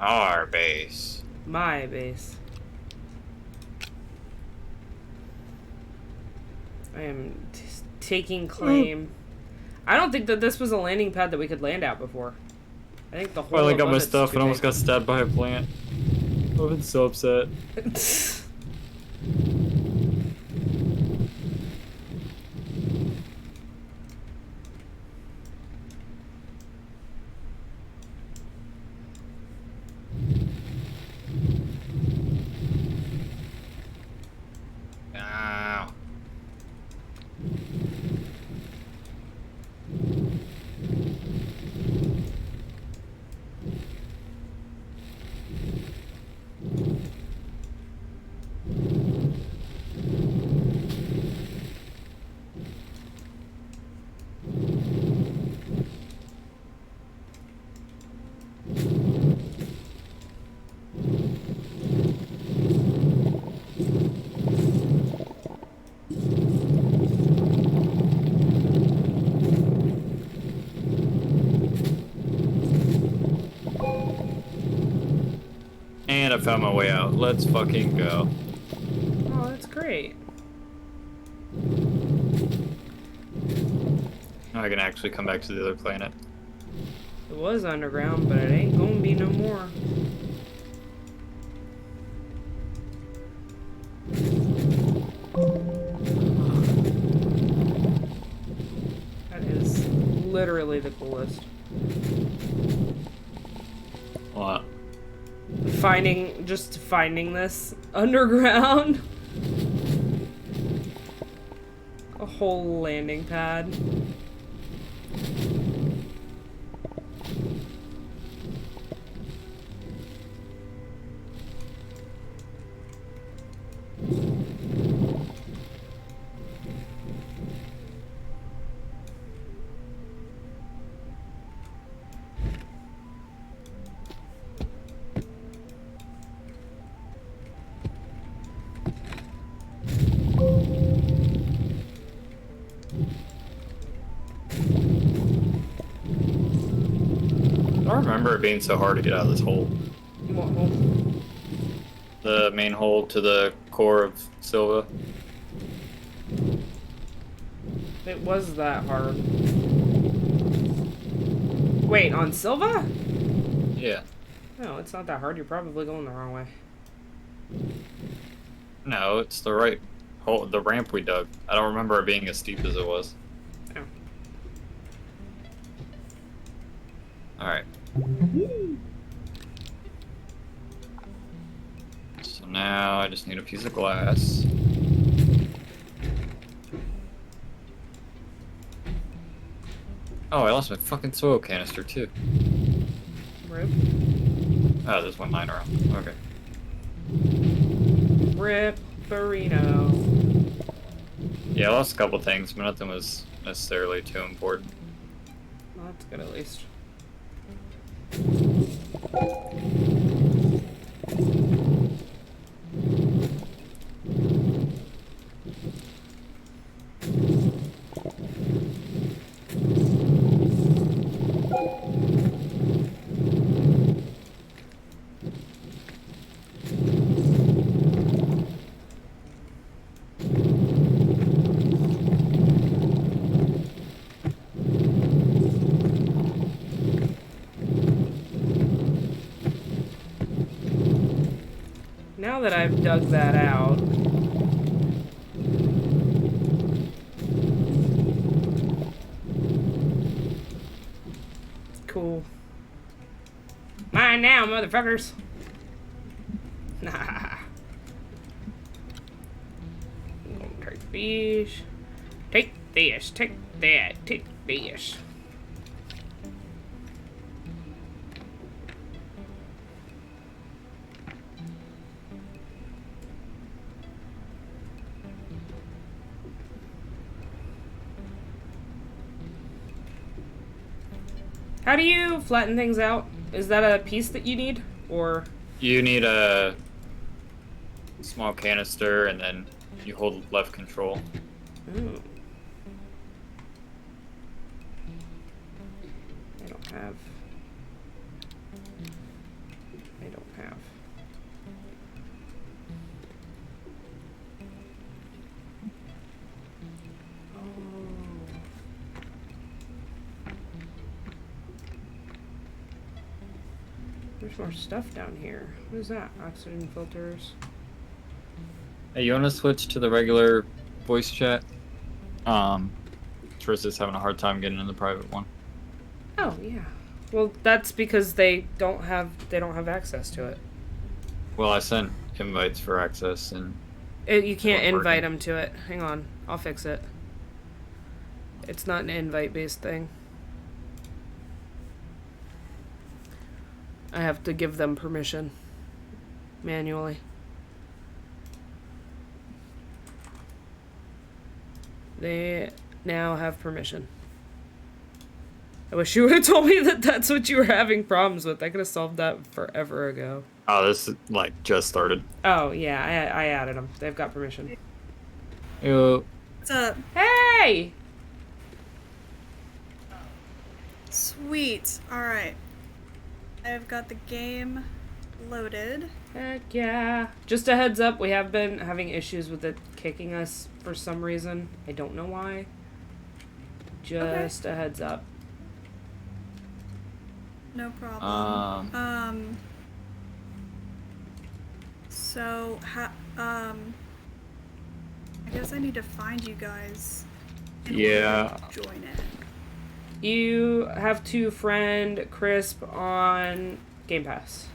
Our base. My base. I am taking claim. I don't think that this was a landing pad that we could land at before. I think the whole. Finally got my stuff and almost got stabbed by a plant. I've been so upset. Ow. And I found my way out. Let's fucking go. Oh, that's great. Now I can actually come back to the other planet. It was underground, but it ain't gonna be no more. That is literally the coolest. What? Finding this underground. A whole landing pad. remember it being so hard to get out of this hole. What hole? The main hole to the core of Silva. It was that hard. Wait, on Silva? Yeah. No, it's not that hard. You're probably going the wrong way. No, it's the right hole, the ramp we dug. I don't remember it being as steep as it was. Oh. Alright. So now I just need a piece of glass. Oh, I lost my fucking soil canister too. Rip. Oh, there's 1 9 around. Okay. Ripperino. Yeah, I lost a couple things, but nothing was necessarily too important. Well, that's good at least. Now that I've dug that out, cool. Mine now, motherfuckers. Nah. I'm gonna take this. Take this. Take that. Take this. How do you flatten things out? Is that a piece that you need? Or... You need a small canister, and then you hold left control. Ooh. I don't have... There's more stuff down here. What is that? Oxygen filters. Hey, you want to switch to the regular voice chat? Trista's having a hard time getting in the private one. Oh, yeah. Well, that's because they don't have access to it. Well, I sent invites for access, and You can't Not invite working. them to it. Hang on. I'll fix it. It's not an invite-based thing. I have to give them permission. Manually. They now have permission. I wish you would have told me that that's what you were having problems with. I could have solved that forever ago. oh, this like just started. Oh, yeah, I added them. They've got permission. Yo, What's up? Hey! Sweet. Alright. I've got the game loaded. Heck yeah. Just a heads up, we have been having issues with it kicking us for some reason. I don't know why. Just a heads up. No problem. um, So, I guess I need to find you guys. in order Yeah. to join it. You have to friend Crisp on Game Pass.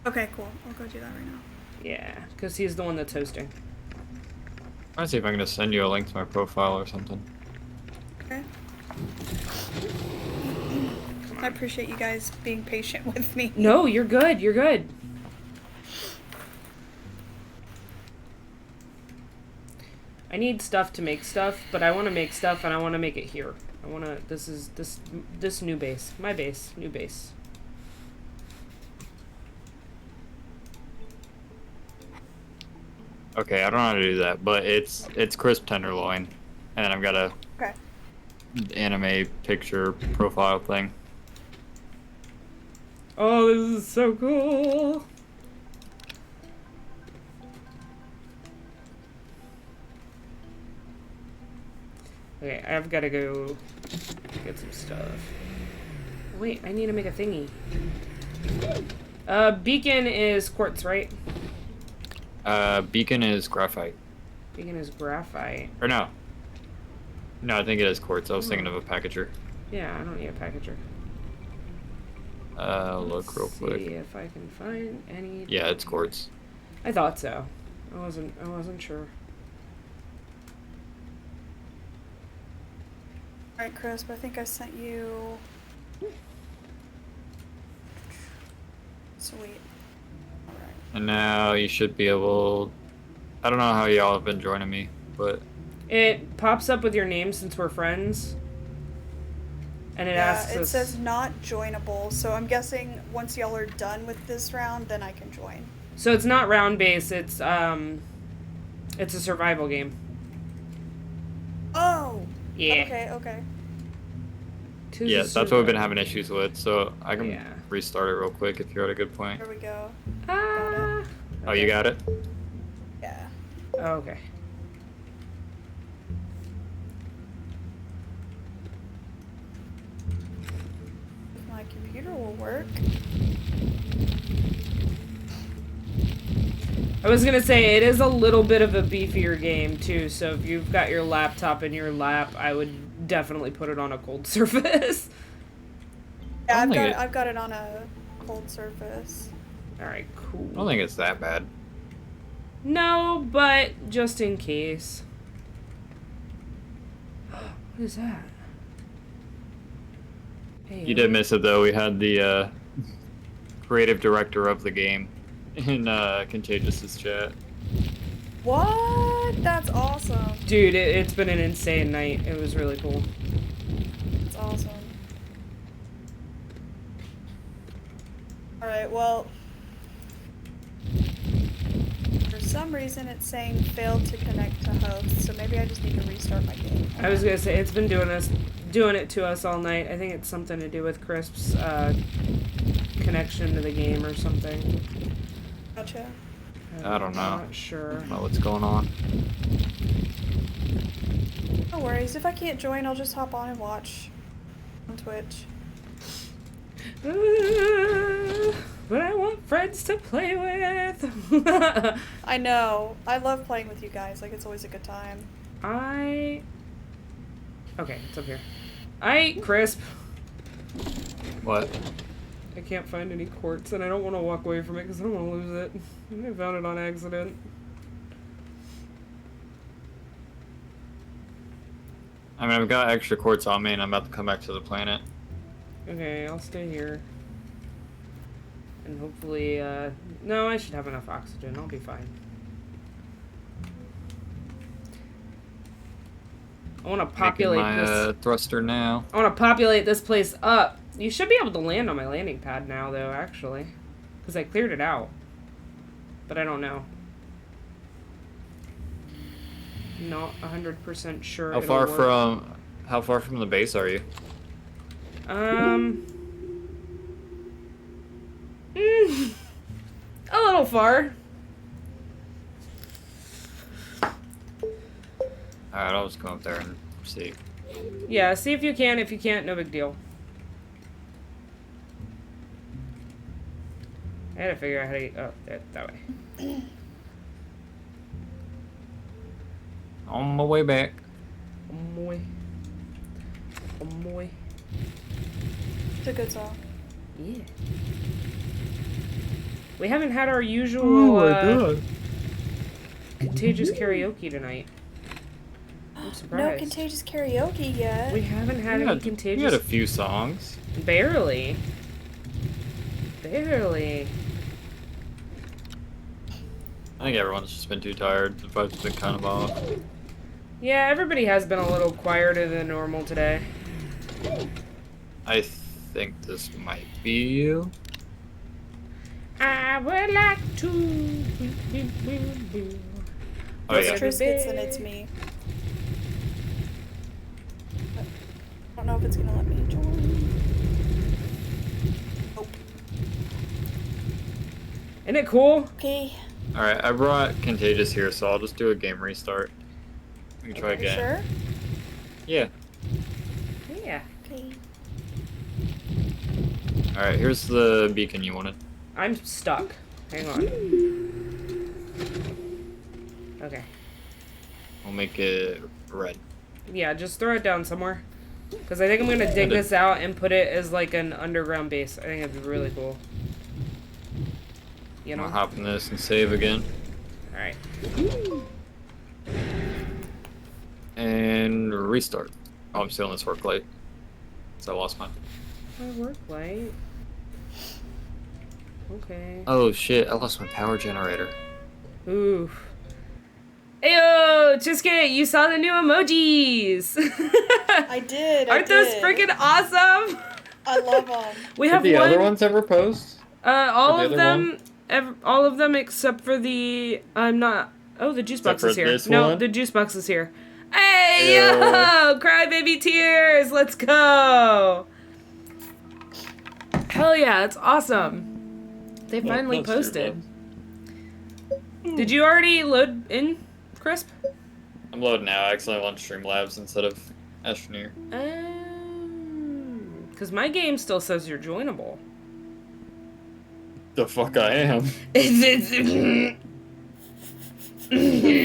Okay, cool. I'll go do that right now. Yeah, because he's the one that's hosting. I'm gonna see if I can just send you a link to my profile or something. Okay. I appreciate you guys being patient with me. No, you're good. You're good. I need stuff to make stuff, but I want to make stuff and I want to make it here. I want to, this new base. My base. New base. Okay, I don't know how to do that, but it's crisp tenderloin, and then I've got a Okay. anime picture profile thing. Oh, this is so cool. Okay, I've got to go get some stuff. Wait, I need to make a thingy. Beacon is quartz, right? Beacon is graphite. Beacon is graphite. Or no. No, I think it is quartz. I was thinking of a packager. Yeah, I don't need a packager. Look real quick. See if I can find any. Yeah, it's quartz. I thought so. I wasn't sure. Alright, Crisp, I think I sent you. Sweet. Alright. And now you should be able... I don't know how y'all have been joining me, but... It pops up with your name since we're friends. And it asks it us... says not joinable, so I'm guessing once y'all are done with this round, then I can join. So it's not round based, it's a survival game. Oh! Yeah. Okay. Yeah, that's what we've been having issues with, so I can Yeah. restart it real quick if you're at a good point. Here we go. Ah. Oh, you got it? Yeah. Oh, okay. If my computer will work. I was gonna say, it is a little bit of a beefier game, too, so if you've got your laptop in your lap, I would definitely put it on a cold surface. Yeah, I don't think I've got it on a cold surface. Alright, cool. I don't think it's that bad. No, but just in case. What is that? Hey, You did miss it, though. We had the creative director of the game in Contagious's chat. What? That's awesome. Dude, it's been an insane night. It was really cool. That's awesome. Alright, well... For some reason it's saying failed to connect to host, so maybe I just need to restart my game. I was gonna say, it's been doing it to us all night. I think it's something to do with Crisp's connection to the game or something. Gotcha. I don't know. I'm not sure. I don't know what's going on. No worries, if I can't join, I'll just hop on and watch on Twitch. But I want friends to play with. I know. I love playing with you guys, like it's always a good time. Okay, it's up here. Crisp. What? I can't find any quartz, and I don't want to walk away from it because I don't want to lose it. I found it on accident. I mean, I've got extra quartz on me, and I'm about to come back to the planet. Okay, I'll stay here. And hopefully, no, I should have enough oxygen. I'll be fine. I want to populate Making my, this. thruster now. I want to populate this place up. You should be able to land on my landing pad now, though, actually. Because I cleared it out. But I don't know. Not 100% sure How far from the base are you? A little far. Alright, I'll just go up there and see. Yeah, see if you can. If you can't, no big deal. I had to figure out how to... Oh, that way. On my way back. On my way. On my way. It's a good song. Yeah. We haven't had our usual, contagious karaoke tonight. I'm surprised. No contagious karaoke yet. We haven't had any contagious... We had a few songs. Barely. Barely. I think everyone's just been too tired. The vibes have been kind of off. Yeah, everybody has been a little quieter than normal today. I think this might be you. I would like to... Oh, It's yeah. Triscuits and it's me. I don't know if it's gonna let me join. Oh. Isn't it cool? Okay. Alright, I brought Contagious here, so I'll just do a game restart. We can try Are you again. sure? Yeah. Yeah. Okay. Alright, here's the beacon you wanted. I'm stuck. Hang on. Okay. We'll make it red. Yeah, just throw it down somewhere. Because I think I'm going to dig this out and put it as like an underground base. I think it'd be really cool. You know? I'll hop in this and save again. Alright. And restart. Oh, I'm still in this work light. So I lost mine. My work light. Okay. Oh shit, I lost my power generator. Oof. Ayo, Chisuke, you saw the new emojis. I did. Aren't those freaking awesome? I love them. We Did have the one. other ones ever post? All Did of the them. other All of them except for the. I'm not. Oh, the juice Except box is for here. this No, one? the juice box is here. Hey, Ew. yo! Crybaby tears! Let's go! Hell yeah, it's awesome. They finally Let's do posted. Did you already load in, Crisp? I'm loading now. I accidentally launched Streamlabs instead of Astroneer. Because my game still says you're joinable. The fuck I am. The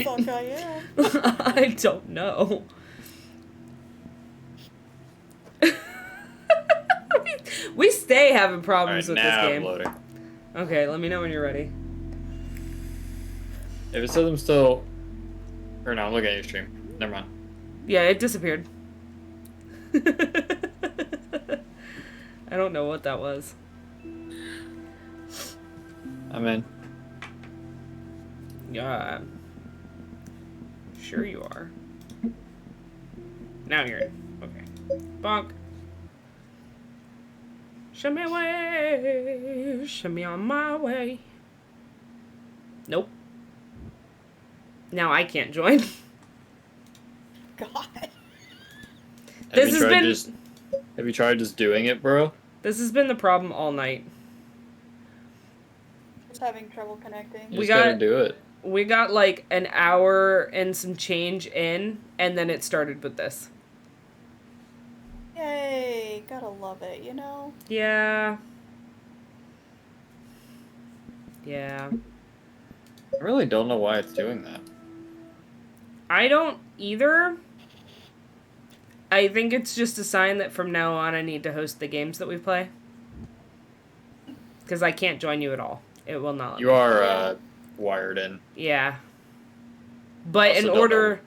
fuck I am. I don't know. We stay having problems Alright, with this now I'm game. loading. Okay, let me know when you're ready. If it says I'm still... Or no, I'm looking at your stream. Never mind. Yeah, it disappeared. I don't know what that was. I'm in. Yeah. Sure you are. Now you're in. Okay. Bonk. Show me way. Show me on my way. Nope. Now I can't join. God. This has been- Have you tried just doing it, bro? This has been the problem all night. Just having trouble connecting. You We just gotta got- do it. We got like an hour and some change in, and then it started with this. Yay. Gotta love it, you know? Yeah. Yeah. I really don't know why it's doing that. I don't either. I think it's just a sign that from now on I need to host the games that we play. Because I can't join you at all. It will not let You me. are wired in. Yeah. But Also in don't order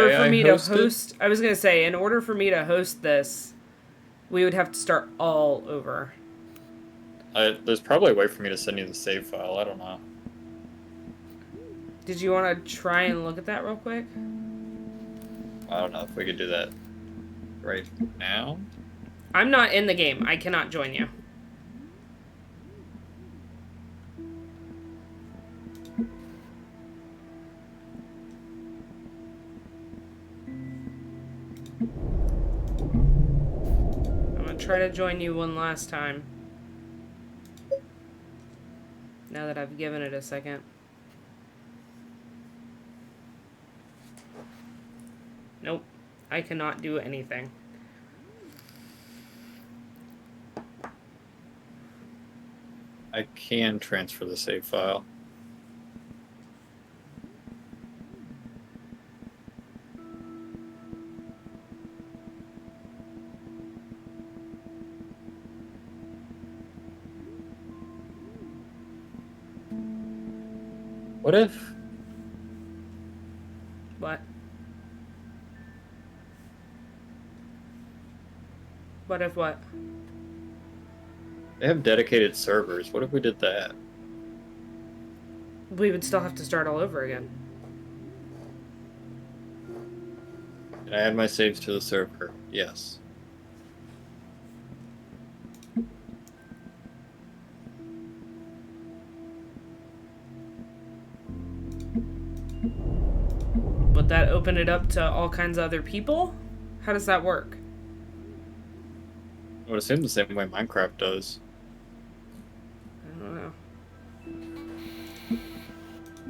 why for I me to host it. host, I was going to say, in order for me to host this, we would have to start all over. There's probably a way for me to send you the save file. I don't know. Did you want to try and look at that real quick? I don't know if we could do that right now. I'm not in the game. I cannot join you. I'm gonna try to join you one last time. Now that I've given it a second. Nope. I cannot do anything. I can transfer the save file. What if... What? What if what? They have dedicated servers. What if we did that? We would still have to start all over again. Can I add my saves to the server? Yes. Would that open it up to all kinds of other people? How does that work? I would assume the same way Minecraft does. I don't know.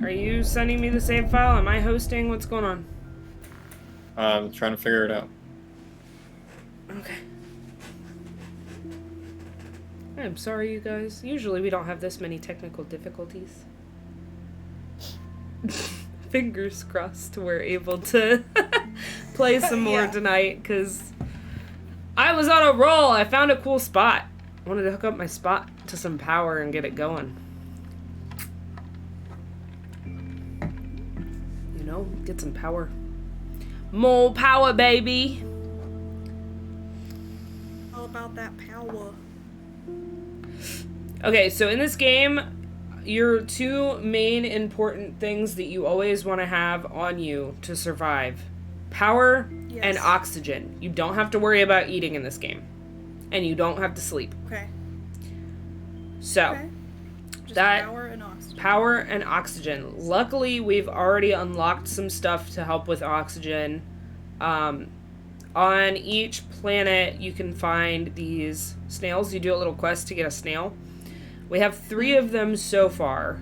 Are you sending me the save file? Am I hosting? What's going on? I'm trying to figure it out. Okay. I'm sorry, you guys. Usually we don't have this many technical difficulties. Fingers crossed we're able to play some more tonight, because I was on a roll. I found a cool spot. I wanted to hook up my spot to some power and get it going. You know, get some power. More power, baby! All about that power. Okay, so in this game, your two main important things that you always want to have on you to survive: power and oxygen. You don't have to worry about eating in this game. And you don't have to sleep. Okay. So, Just that power and oxygen. power and oxygen. Luckily, we've already unlocked some stuff to help with oxygen. On each planet, you can find these snails. You do a little quest to get a snail. We have 3 of them so far.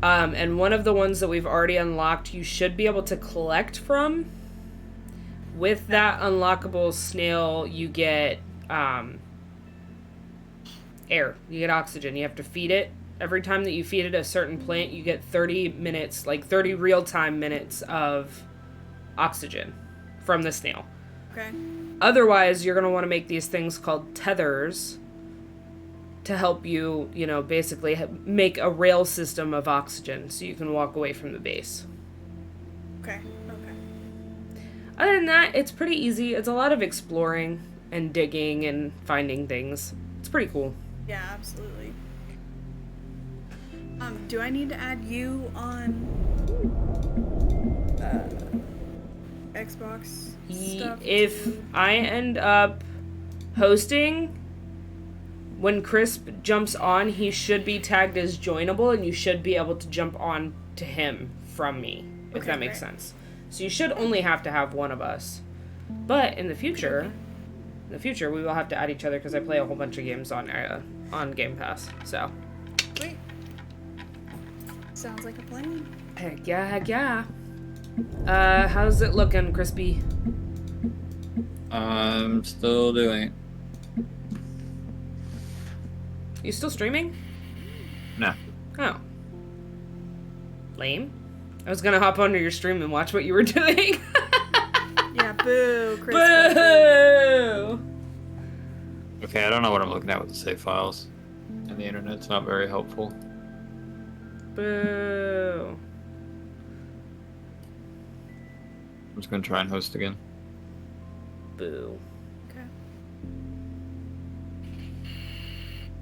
And one of the ones that we've already unlocked, you should be able to collect from. With that unlockable snail, you get air. You get oxygen. You have to feed it. Every time that you feed it a certain plant, you get 30 minutes, like 30 real-time minutes of oxygen from the snail. Okay. Otherwise, you're going to want to make these things called tethers to help you, you know, basically make a rail system of oxygen so you can walk away from the base. Okay. Other than that, it's pretty easy. It's a lot of exploring and digging and finding things. It's pretty cool. Yeah, absolutely. Do I need to add you on Xbox stuff? If I end up hosting, when Crisp jumps on, he should be tagged as joinable, and you should be able to jump on to him from me, if that makes sense. So you should only have to have one of us. But in the future, we will have to add each other, because I play a whole bunch of games on Game Pass. So. Sweet. Sounds like a plan. Heck yeah. How's it looking, Crispy? I'm still doing it. You still streaming? No. Oh. Lame. I was gonna hop onto your stream and watch what you were doing. Yeah, boo, Chris. Boo! Okay, I don't know what I'm looking at with the save files. And the internet's not very helpful. Boo. I'm just gonna try and host again. Boo. Okay.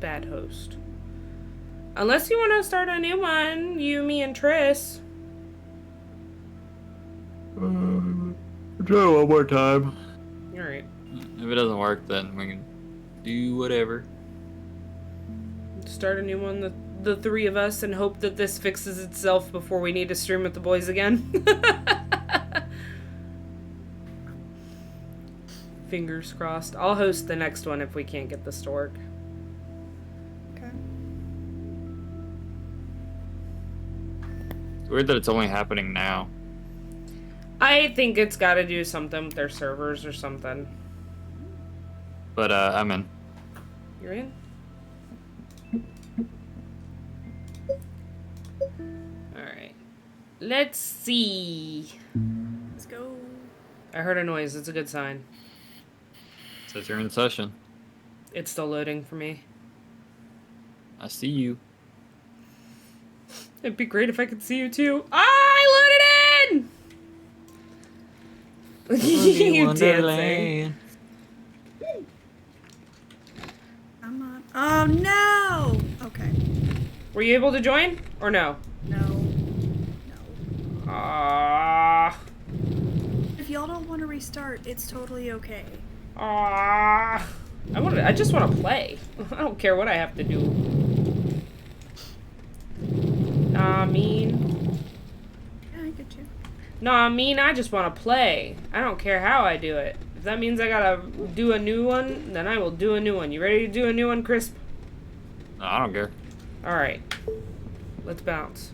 Bad host. Unless you want to start a new one, you, me, and Triss. Try one more time. Alright. If it doesn't work, then we can do whatever. Start a new one, the 3 of us, and hope that this fixes itself before we need to stream with the boys again. Fingers crossed. I'll host the next one if we can't get this to work. Okay. It's weird that it's only happening now. I think it's got to do something with their servers or something. But I'm in. You're in? Alright. Let's see. Let's go. I heard a noise. It's a good sign. Says you're in session. It's still loading for me. I see you. It'd be great if I could see you too. I loaded in! You dancing. I'm on. Oh no! Okay. Were you able to join? Or no? No. If y'all don't want to restart, it's totally okay. I just want to play. I don't care what I have to do. Nah, mean. Yeah, I get you. Nah, mean, I just want to play. I don't care how I do it. If that means I gotta do a new one, then I will do a new one. You ready to do a new one, Crisp? No, I don't care. Alright. Let's bounce.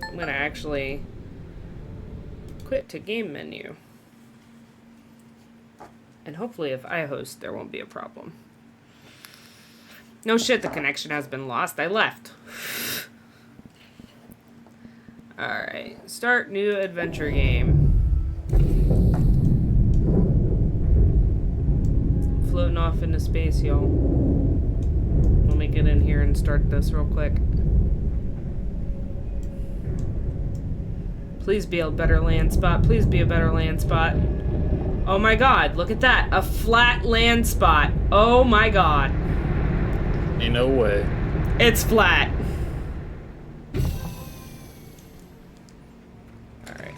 I'm gonna actually quit to game menu. And hopefully if I host, there won't be a problem. No shit, the connection has been lost. I left. Alright, start new adventure game. Floating off into space, y'all. Let me get in here and start this real quick. Please be a better land spot. Please be a better land spot. Oh my god, look at that. A flat land spot. Oh my god. Ain't no way. It's flat. Alright.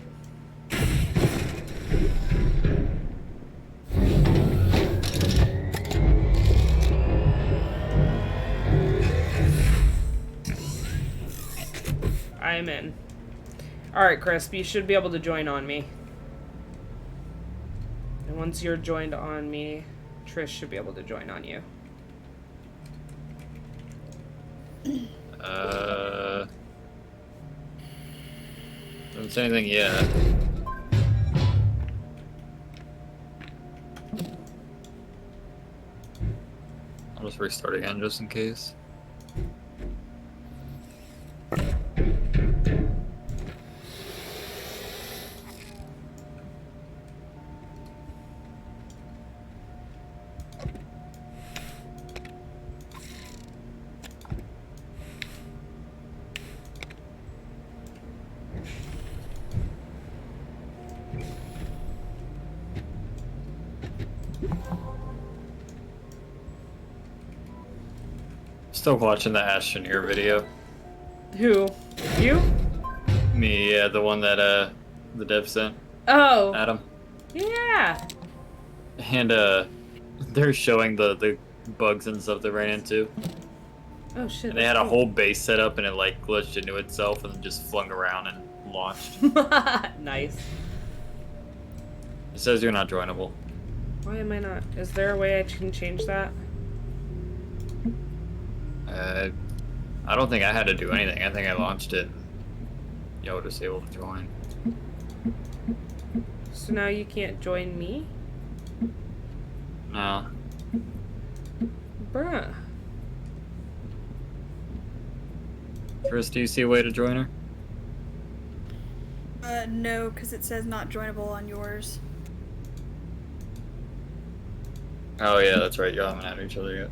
I'm in. Alright, Crisp, you should be able to join on me. And once you're joined on me, Trish should be able to join on you. Don't say anything yet. I'll just restart again just in case. Still watching the Astroneer video. Who? You? Me, yeah, the one that the dev sent. Oh. Adam. Yeah. And they're showing the bugs and stuff they ran into. Oh shit. And they had a whole base set up and it like glitched into itself and then just flung around and launched. Nice. It says you're not joinable. Why am I not? Is there a way I can change that? I don't think I had to do anything. I think I launched it. Yo, just able to join. So now you can't join me? No. Bruh. Chris, do you see a way to join her? No, because it says not joinable on yours. Oh yeah, that's right. Y'all haven't had each other yet.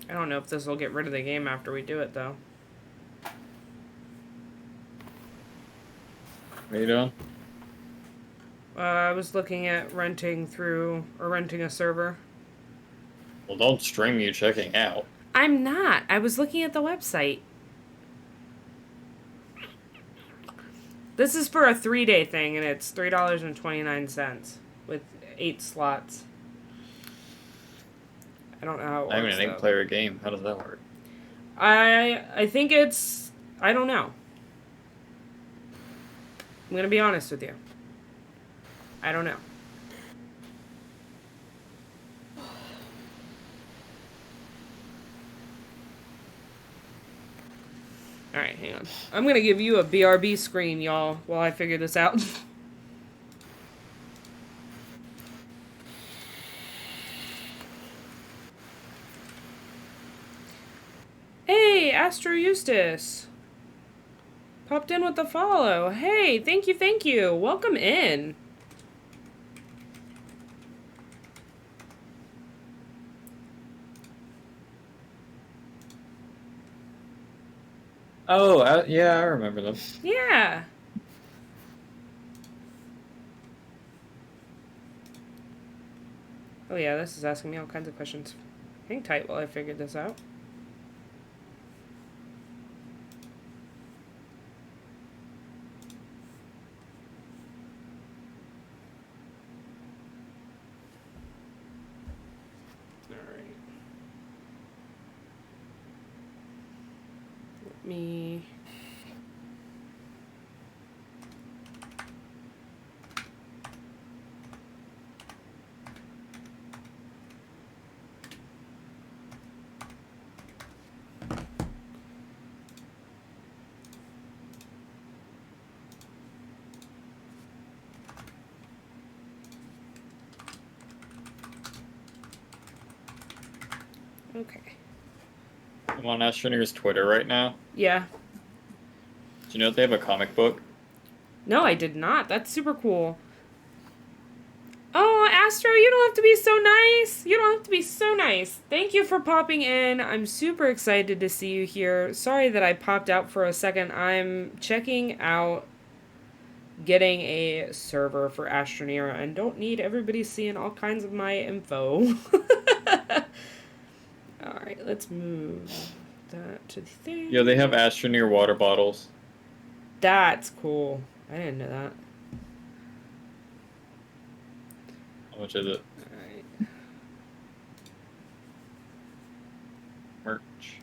I don't know if this will get rid of the game after we do it, though. What are you doing? I was looking at renting a server. Well, don't stream you checking out. I'm not. I was looking at the website. This is for a 3-day thing, and it's $3.29 with 8 slots. I don't know how it works. I mean, I think though. player game. How does that work? I think it's... I don't know. I'm gonna be honest with you. I don't know. Alright, hang on. I'm gonna give you a BRB screen, y'all, while I figure this out. Astro Eustace. Popped in with the follow. Hey, thank you, thank you. Welcome in. Oh, yeah, I remember them. Yeah. Oh yeah, this is asking me all kinds of questions. Hang tight while I figure this out. Alright. Let me... Okay. I'm on Astroneer's Twitter right now. Yeah. Do you know that they have a comic book? No, I did not. That's super cool. Oh, Astro, you don't have to be so nice. You don't have to be so nice. Thank you for popping in. I'm super excited to see you here. Sorry that I popped out for a second. I'm checking out getting a server for Astroneer and don't need everybody seeing all kinds of my info. Alright, let's move that to the thing. Yeah, they have Astroneer water bottles. That's cool. I didn't know that. How much is it? Alright. Merch.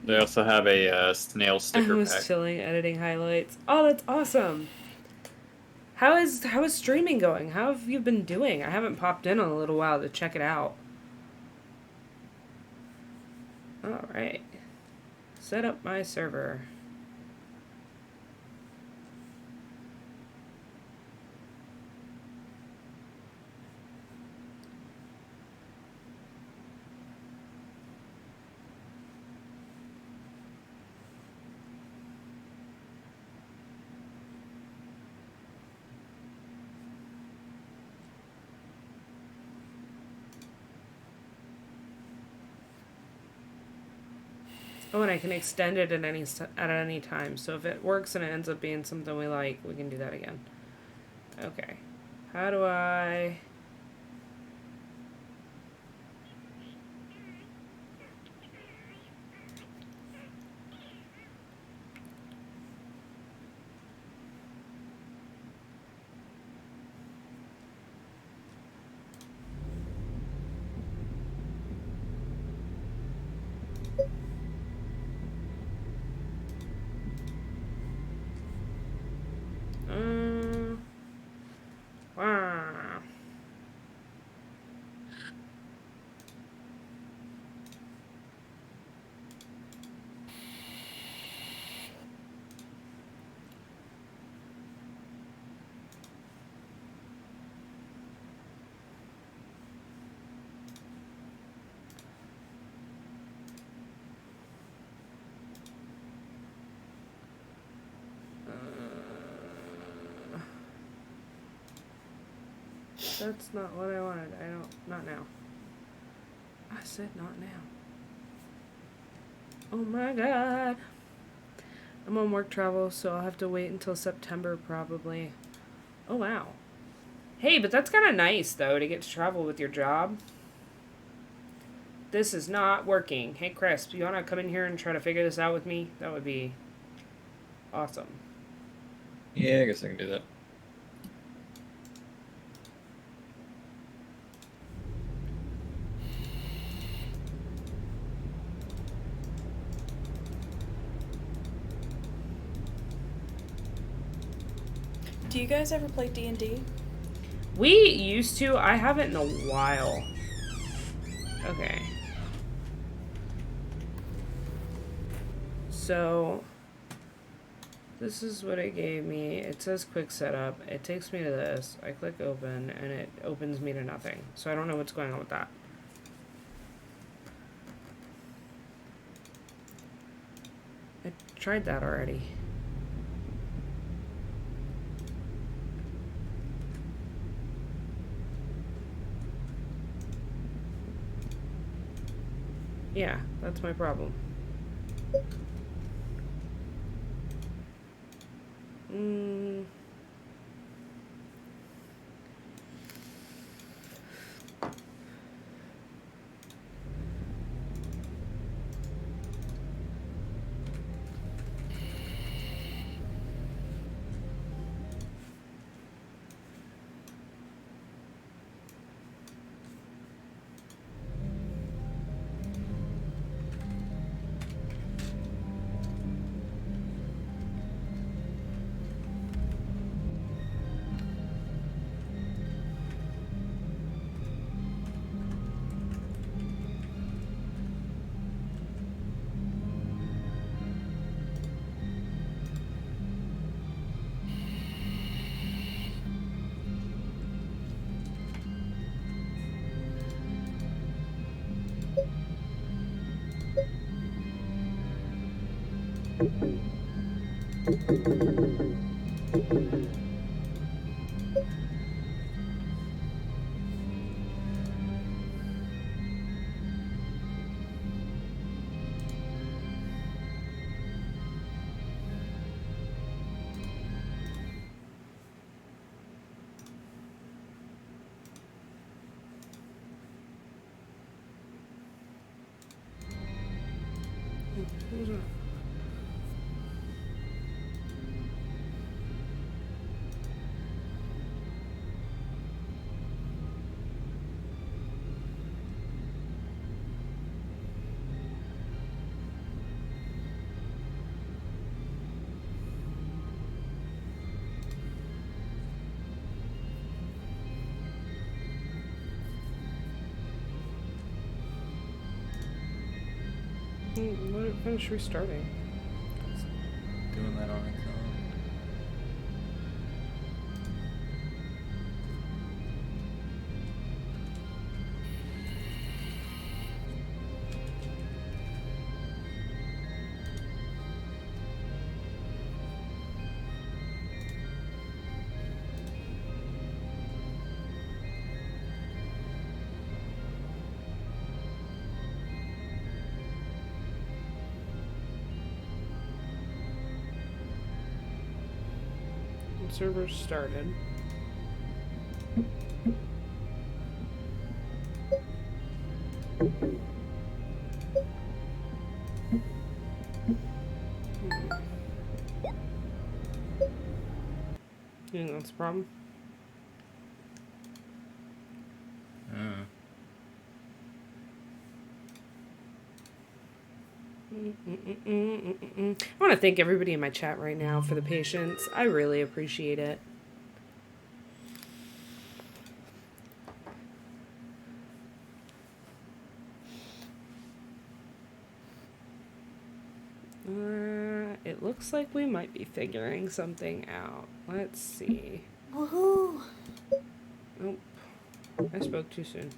They also have a snail I sticker was pack. chilling, editing highlights. Oh, that's awesome. How is streaming going? How have you been doing? I haven't popped in a little while to check it out. Alright. Set up my server. Oh, and I can extend it at any time. So if it works and it ends up being something we like, we can do that again. Okay. How do I... Wow. That's not what I wanted. Not now. I said not now. Oh my god. I'm on work travel, so I'll have to wait until September probably. Oh wow. Hey, but that's kind of nice though to get to travel with your job. This is not working. Hey Crisp, you want to come in here and try to figure this out with me? That would be awesome. Yeah, I guess I can do that. Do you guys ever play D&D? We used to. I haven't in a while. Okay. So, this is what it gave me. It says quick setup. It takes me to this. I click open, and it opens me to nothing. So I don't know what's going on with that. tried that already. Yeah, that's my problem. Mm. What was that? Let it finish restarting. It's doing that on its own. Server started. You think that's a problem? I want to thank everybody in my chat right now for the patience. I really appreciate it. It looks like we might be figuring something out. Let's see. Woohoo! Nope. I spoke too soon.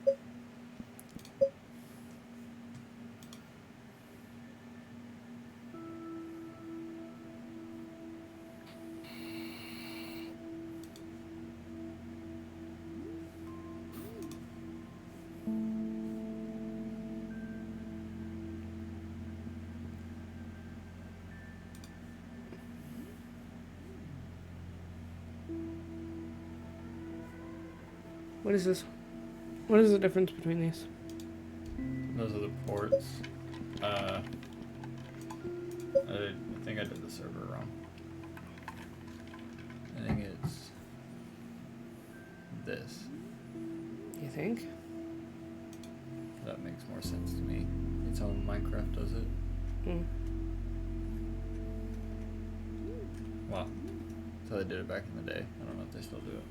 What is this? What is the difference between these? Those are the ports. I think I did the server wrong. I think it's this. You think? That makes more sense to me. It's how Minecraft does it. Hmm. Well, that's how they did it back in the day. I don't know if they still do it.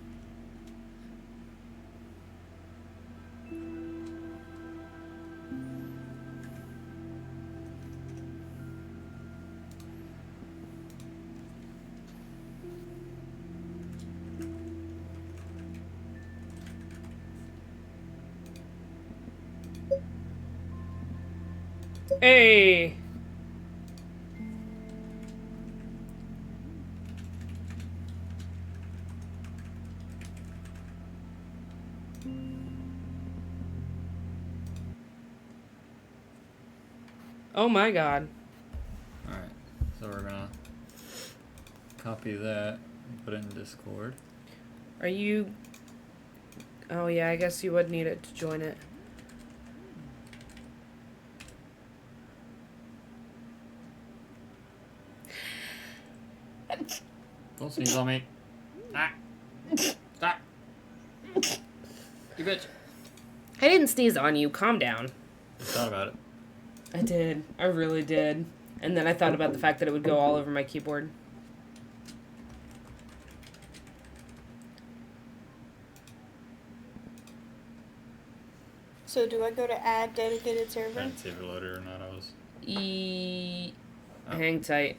Hey! Oh my god. Alright, so we're gonna copy that and put it in Discord. Are you... Oh yeah, I guess you would need it to join it. Don't sneeze on me. Ah. Stop. You bitch. I didn't sneeze on you. Calm down. You thought about it. I did. I really did. And then I thought about the fact that it would go all over my keyboard. So do I go to add dedicated I server? didn't see if it loaded or not. I was. Hang tight.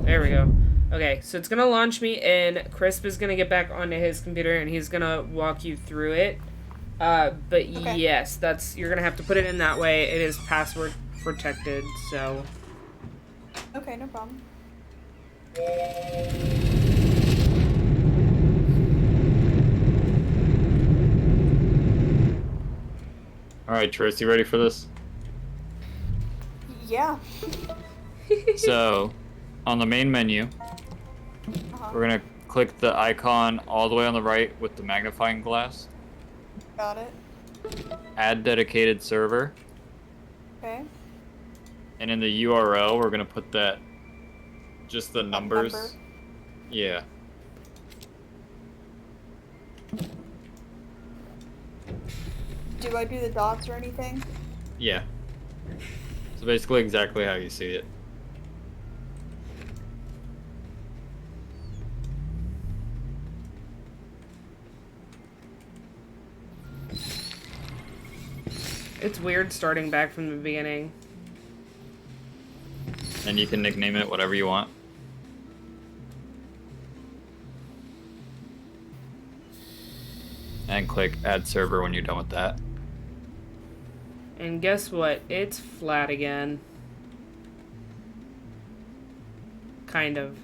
There we go. Okay, so it's gonna launch me in. Crisp is gonna get back onto his computer and he's gonna walk you through it. But Okay. yes, you're gonna have to put it in that way. It is password protected, so. Okay, no problem. Alright, Tris, you ready for this? Yeah. So, on the main menu, we're gonna click the icon all the way on the right with the magnifying glass. Got it. Add dedicated server. Okay. And in the URL, we're gonna put that, just the numbers. Number. Yeah. Do I do the dots or anything? Yeah. So basically exactly how you see it. It's weird starting back from the beginning. And you can nickname it whatever you want. And click add server when you're done with that. And guess what? It's flat again. Kind of.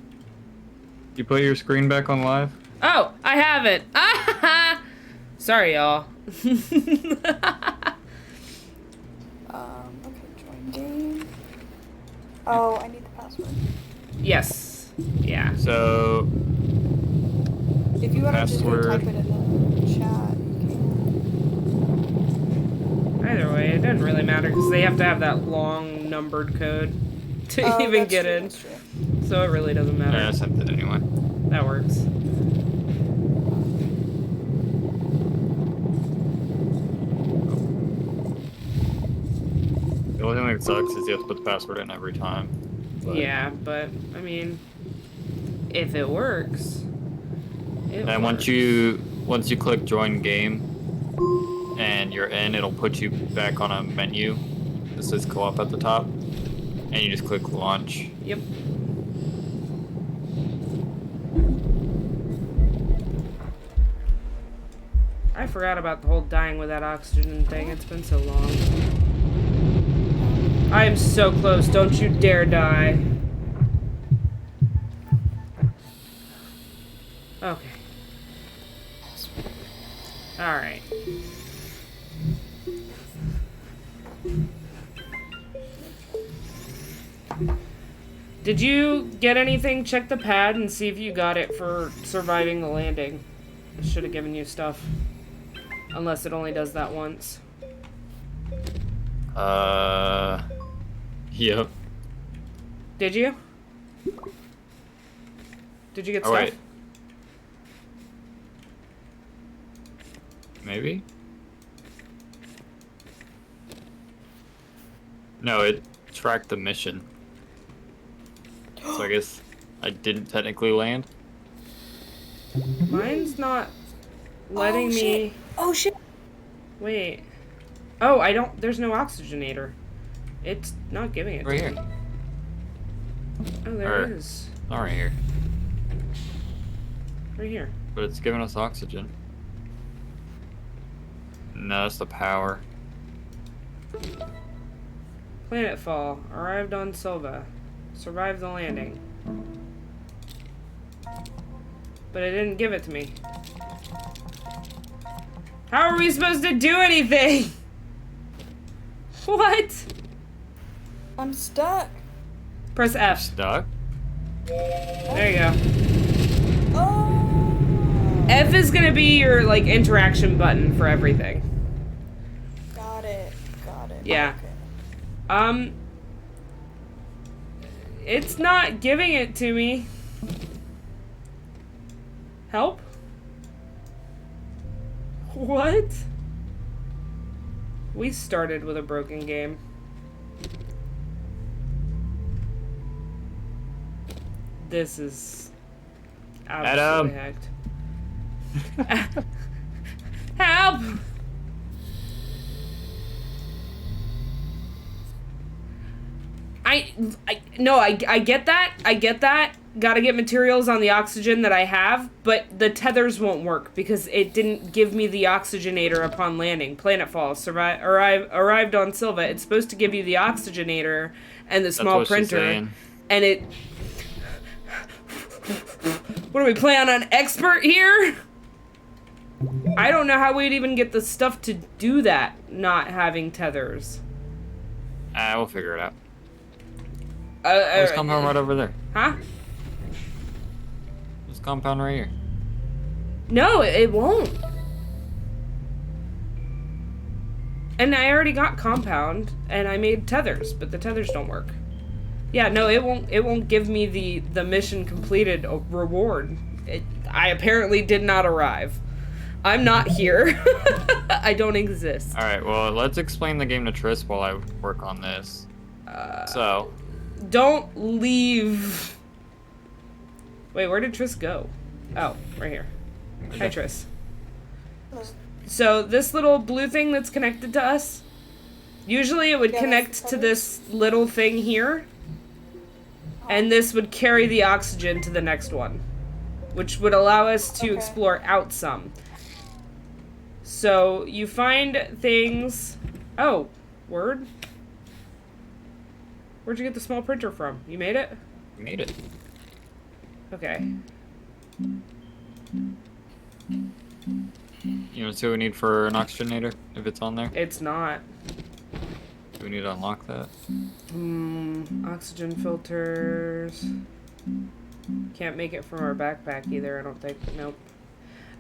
You put your screen back on live? Oh, I haven't. Sorry, y'all. Okay, join game. Oh, I need the password. Yes. Yeah. So If you want to just go Password. type it in the chat, you can. Either way, it doesn't really matter because they have to have that long numbered code to Oh, even that's get true, in. that's true. So it really doesn't matter. yeah, I sent it anyway. That works. The only thing that sucks is you have to put the password in every time. But- Yeah, but I mean, if it works, it And works. once you click join game and you're in, it'll put you back on a menu that says co-op at the top, and you just click launch. Yep. I forgot about the whole dying with that oxygen thing. It's been so long. I am so close. Don't you dare die. Okay. Alright. Did you get anything? Check the pad and see if you got it for surviving the landing. It should have given you stuff. Unless it only does that once. Yep. Did you? Did you get Oh, stuff? wait. Maybe? No, it tracked the mission. So I guess I didn't technically land. Mine's not letting Oh, me... shit. Oh shit! Wait. Oh, I don't... There's no oxygenator. It's not giving it Right to here. me. Oh, there it Or- is. Not right here. Right here. But it's giving us oxygen. No, that's the power. Planetfall. Arrived on Silva. Survived the landing. But it didn't give it to me. How are we supposed to do anything? What? I'm stuck. Press F. Stuck? There you go. Oh. F is gonna be your, like, interaction button for everything. Got it. Got it. Yeah. Okay. It's not giving it to me. Help? What? We started with a broken game. This is absolutely hacked. Help! I get that. I get that. Gotta get materials on the oxygen that I have, but the tethers won't work because it didn't give me the oxygenator upon landing. Planetfall arrived on Silva. It's supposed to give you the oxygenator and the small printer, and it. What do we play on an expert here? I don't know how we'd even get the stuff to do that, not having tethers. We'll figure it out. There's compound right over there. Huh? There's compound right here. No, it won't. And I already got compound, and I made tethers, but the tethers don't work. Yeah, no, it won't give me the mission completed reward. I apparently did not arrive. I'm not here. I don't exist. Alright, well, let's explain the game to Triss while I work on this. So. Don't leave. Wait, where did Triss go? Oh, right here. Hi, Triss. So, this little blue thing that's connected to us, usually it would connect to this little thing here, and this would carry the oxygen to the next one, which would allow us to explore out some. So, you find things... Oh, word? Where'd you get the small printer from? You made it? We made it. Okay. You want to see what we need for an oxygenator, if it's on there? It's not. Do we need to unlock that? Oxygen filters. Can't make it from our backpack either, I don't think. Nope.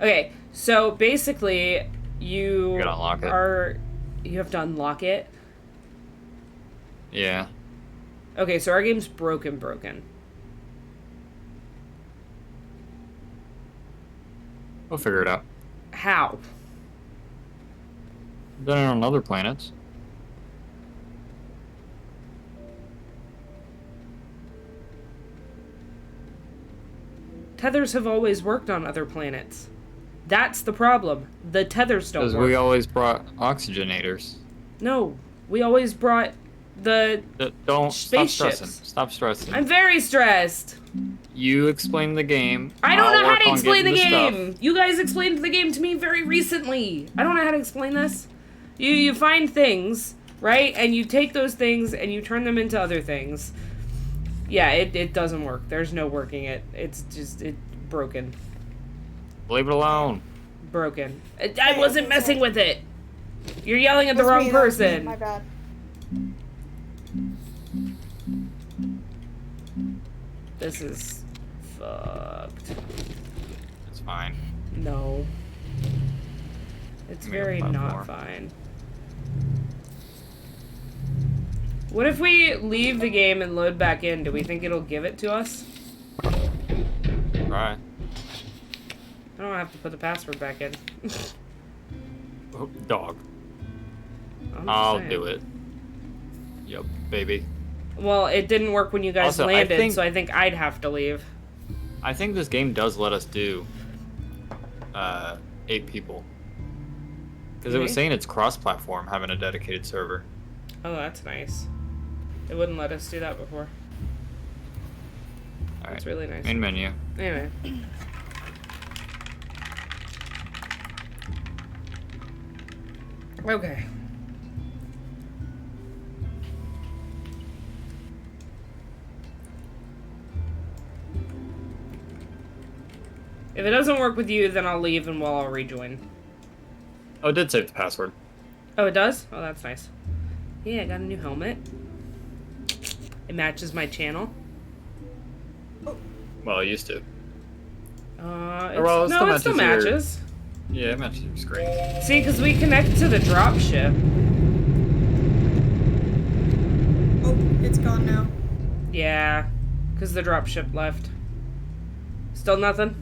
Okay, so basically, you gotta unlock it. You have to unlock it? Yeah. Okay, so our game's broken. We'll figure it out. How? We've done it on other planets. Tethers have always worked on other planets. That's the problem. The tethers don't work. Because we always brought oxygenators. No, we always brought the Don't stop spaceships. stressing. Stop stressing. I'm very stressed. You explain the game. I don't I'll know how work to on explain the getting game. stuff. You guys explained the game to me very recently. I don't know how to explain this. You find things, right? And you take those things and you turn them into other things. Yeah, it doesn't work. There's no working it. It's just broken. Leave it alone. Broken. I wasn't messing with it. You're yelling at the That was wrong me, that was me, person. My bad. This is fucked. It's fine. No. It's Give me a very platform. not fine. What if we leave the game and load back in? Do we think it'll give it to us? Alright. I don't have to put the password back in. Oh, dog. I'm just I'll saying. do it. Yup, baby. Well, it didn't work when you guys Also, landed, so I think I'd have to leave. I think this game does let us do 8 people. Because it was Okay. saying it's cross-platform, having a dedicated server. Oh, that's nice. It wouldn't let us do that before. Alright. That's really nice. Main menu. Anyway. Okay. If it doesn't work with you, then I'll leave and I'll rejoin. Oh, it did save the password. Oh, it does? Oh, that's nice. Yeah, I got a new helmet. It matches my channel. Well, it used to. No, it still your- matches. Yeah, it matches your screen. See, because we connect to the drop ship. Oh, it's gone now. Yeah, because the drop ship left. Still nothing?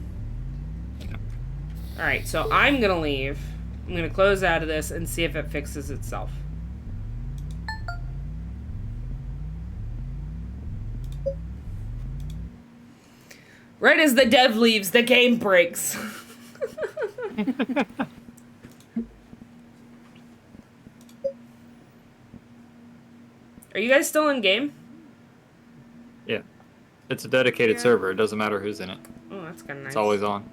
Alright, so I'm gonna leave. I'm gonna close out of this and see if it fixes itself. Right as the dev leaves, the game breaks. Are you guys still in game? Yeah. It's a dedicated Yeah. server. It doesn't matter who's in it. Oh, that's kind of nice. It's always on.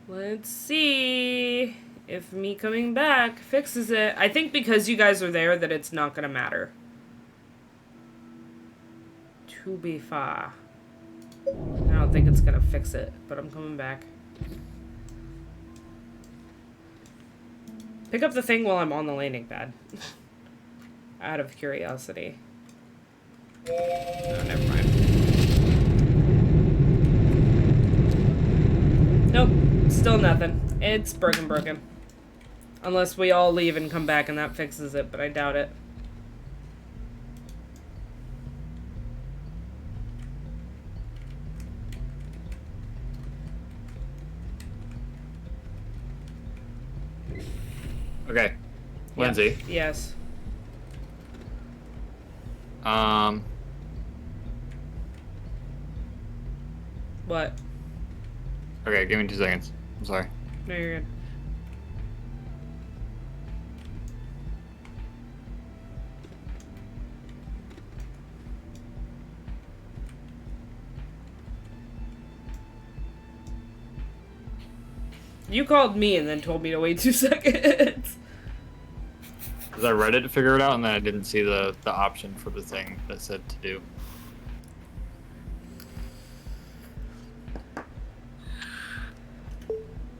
Let's see if me coming back fixes it. I think because you guys are there that it's not gonna matter. To be fair. I don't think it's gonna fix it, but I'm coming back. Pick up the thing while I'm on the landing pad. Out of curiosity. Oh, never mind. Nope. Still nothing. It's broken. Unless we all leave and come back and that fixes it, but I doubt it. Okay. Lindsay. Yes. What? Okay, give me 2 seconds. I'm sorry. No, you're good. You called me and then told me to wait 2 seconds. Because I read it to figure it out, and then I didn't see the option for the thing that said to do.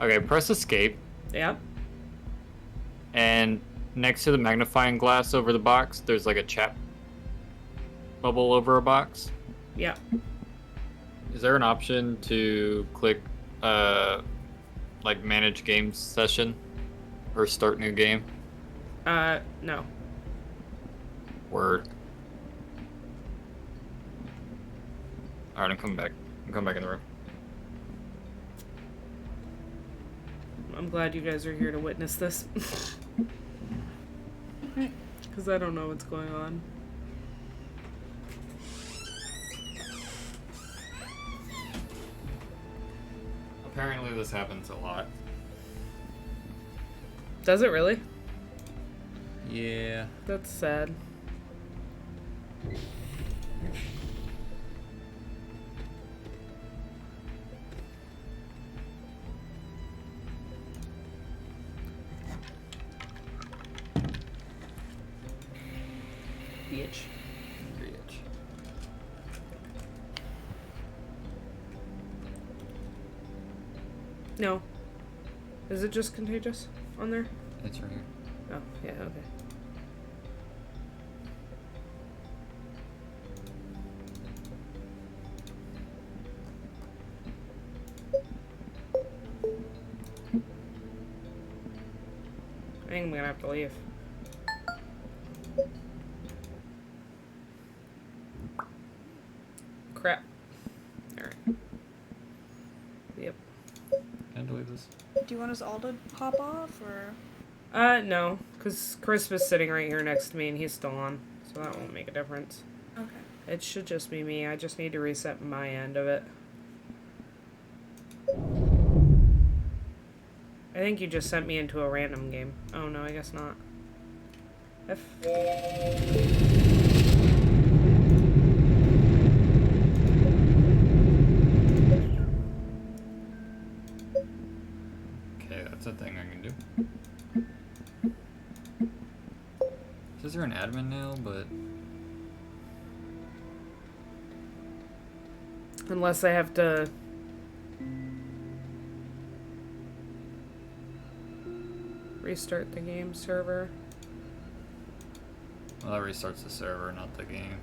Okay, press escape, Yep. and next to the magnifying glass over the box, there's like a chat bubble over a box. Yep. Is there an option to click, like manage game session or start new game? No. Word. Alright, I'm coming back. I'm coming back in the room. I'm glad you guys are here to witness this. Because I don't know what's going on. Apparently this happens a lot. Does it really? Yeah. That's sad. Bitch. No. Is it just contagious on there? It's right here. Oh, yeah, okay. I think I'm gonna have to leave. Crap. Alright. Yep. Can I delete this? Do you want us all to hop off, or? No, because Chris was sitting right here next to me and he's still on, so that won't make a difference. Okay. It should just be me. I just need to reset my end of it. I think you just sent me into a random game. Oh no, I guess not. Okay, that's a thing I can do. Says you're an admin now, but Unless I have to... restart the game server. Well, that restarts the server, not the game.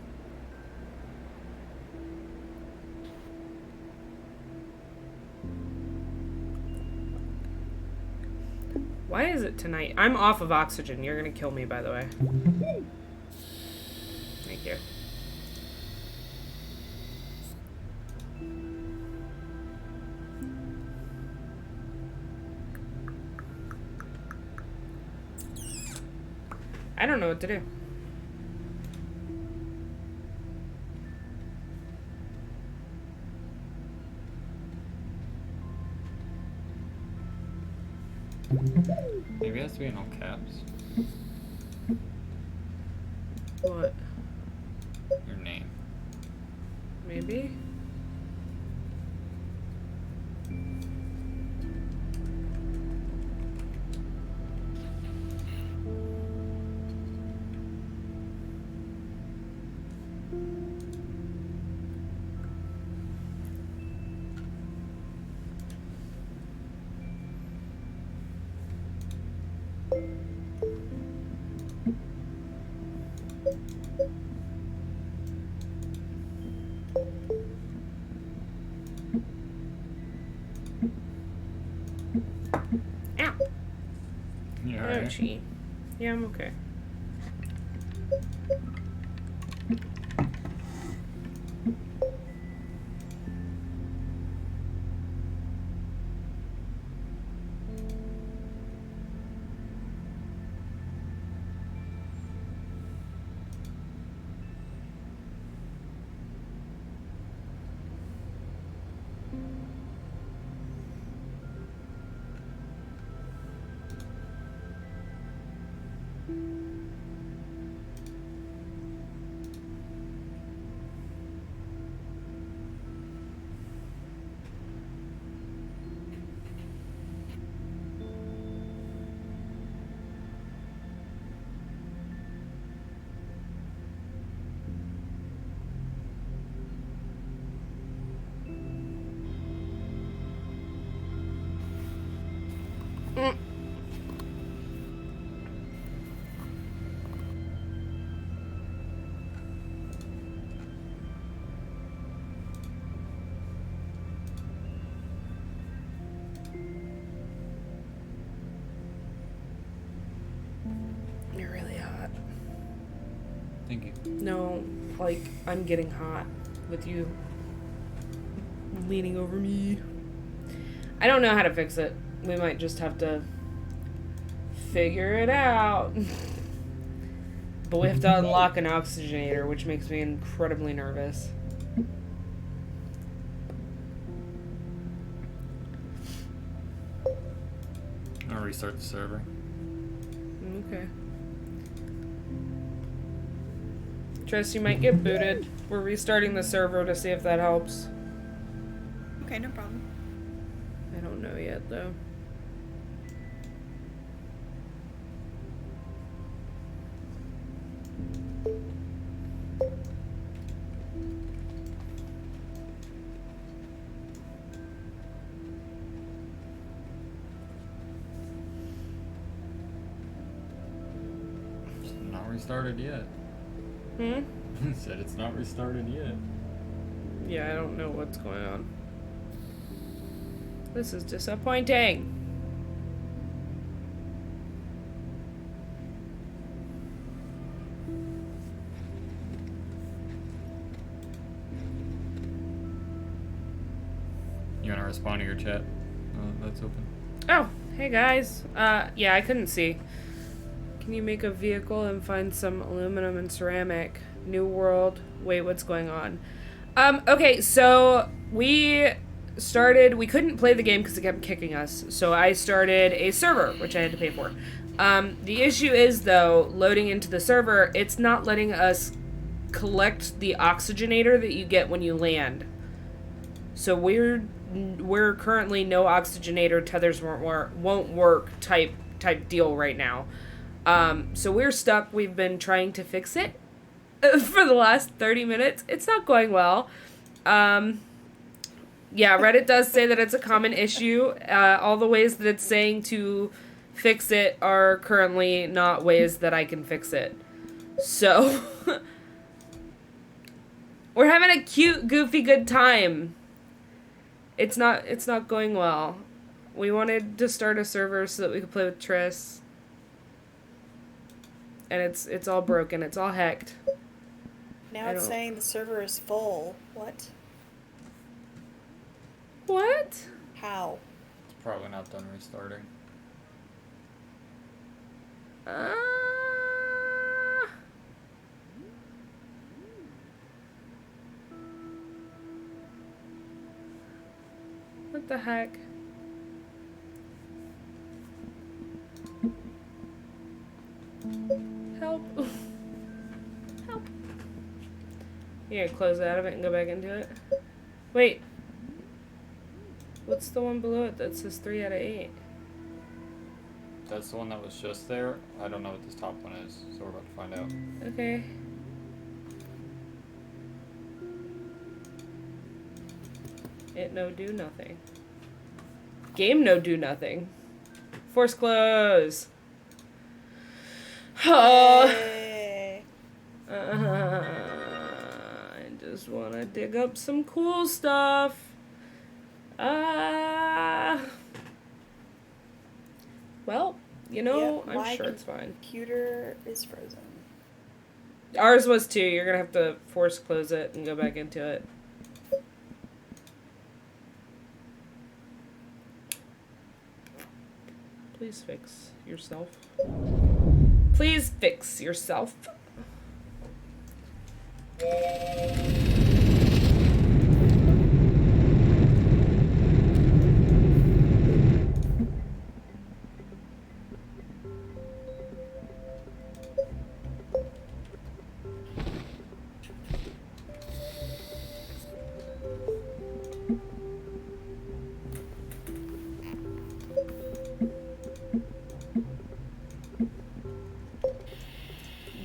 Why is it tonight? I'm off of oxygen. You're gonna kill me, by the way. Thank you. I don't know what to do. Maybe it has to be in all caps. What? Your name. Maybe? Ow! You alright? Ouchie. Yeah, I'm okay. Mm. You're really hot. Thank you. No, like, I'm getting hot with you leaning over me. I don't know how to fix it. We might just have to figure it out. But we have to unlock an oxygenator, which makes me incredibly nervous. I'll restart the server. Okay. Tress, you might get booted. We're restarting the server to see if that helps. Okay, no problem. I don't know yet, though. It's not restarted yet. Hmm? Said it's not restarted yet. Yeah, I don't know what's going on. This is disappointing. You wanna respond to your chat? That's open. Oh, hey guys. Yeah, I couldn't see. Can you make a vehicle and find some aluminum and ceramic? New world. Wait, what's going on? Okay, so we couldn't play the game because it kept kicking us. So I started a server, which I had to pay for. The issue is, though, loading into the server, it's not letting us collect the oxygenator that you get when you land. So we're currently no oxygenator, tethers won't work type deal right now. So we're stuck. We've been trying to fix it for the last 30 minutes. It's not going well. Yeah, Reddit does say that it's a common issue. All the ways that it's saying to fix it are currently not ways that I can fix it. So, we're having a cute, goofy, good time. It's not going well. We wanted to start a server so that we could play with Triss. And it's all broken. It's all hacked. Now it's saying the server is full. What? What? How? It's probably not done restarting. What the heck? Help. Help. You gotta close out of it and go back into it. Wait. What's the one below it that says 3 out of 8? That's the one that was just there. I don't know what this top one is, so we're about to find out. Okay. It no do nothing. Game no do nothing. Force close. Yay. I just want to dig up some cool stuff. Well, you know, Yep, I'm sure it's fine. Computer is frozen. Ours was too. You're gonna have to force close it and go back into it. Please fix yourself. Please fix yourself.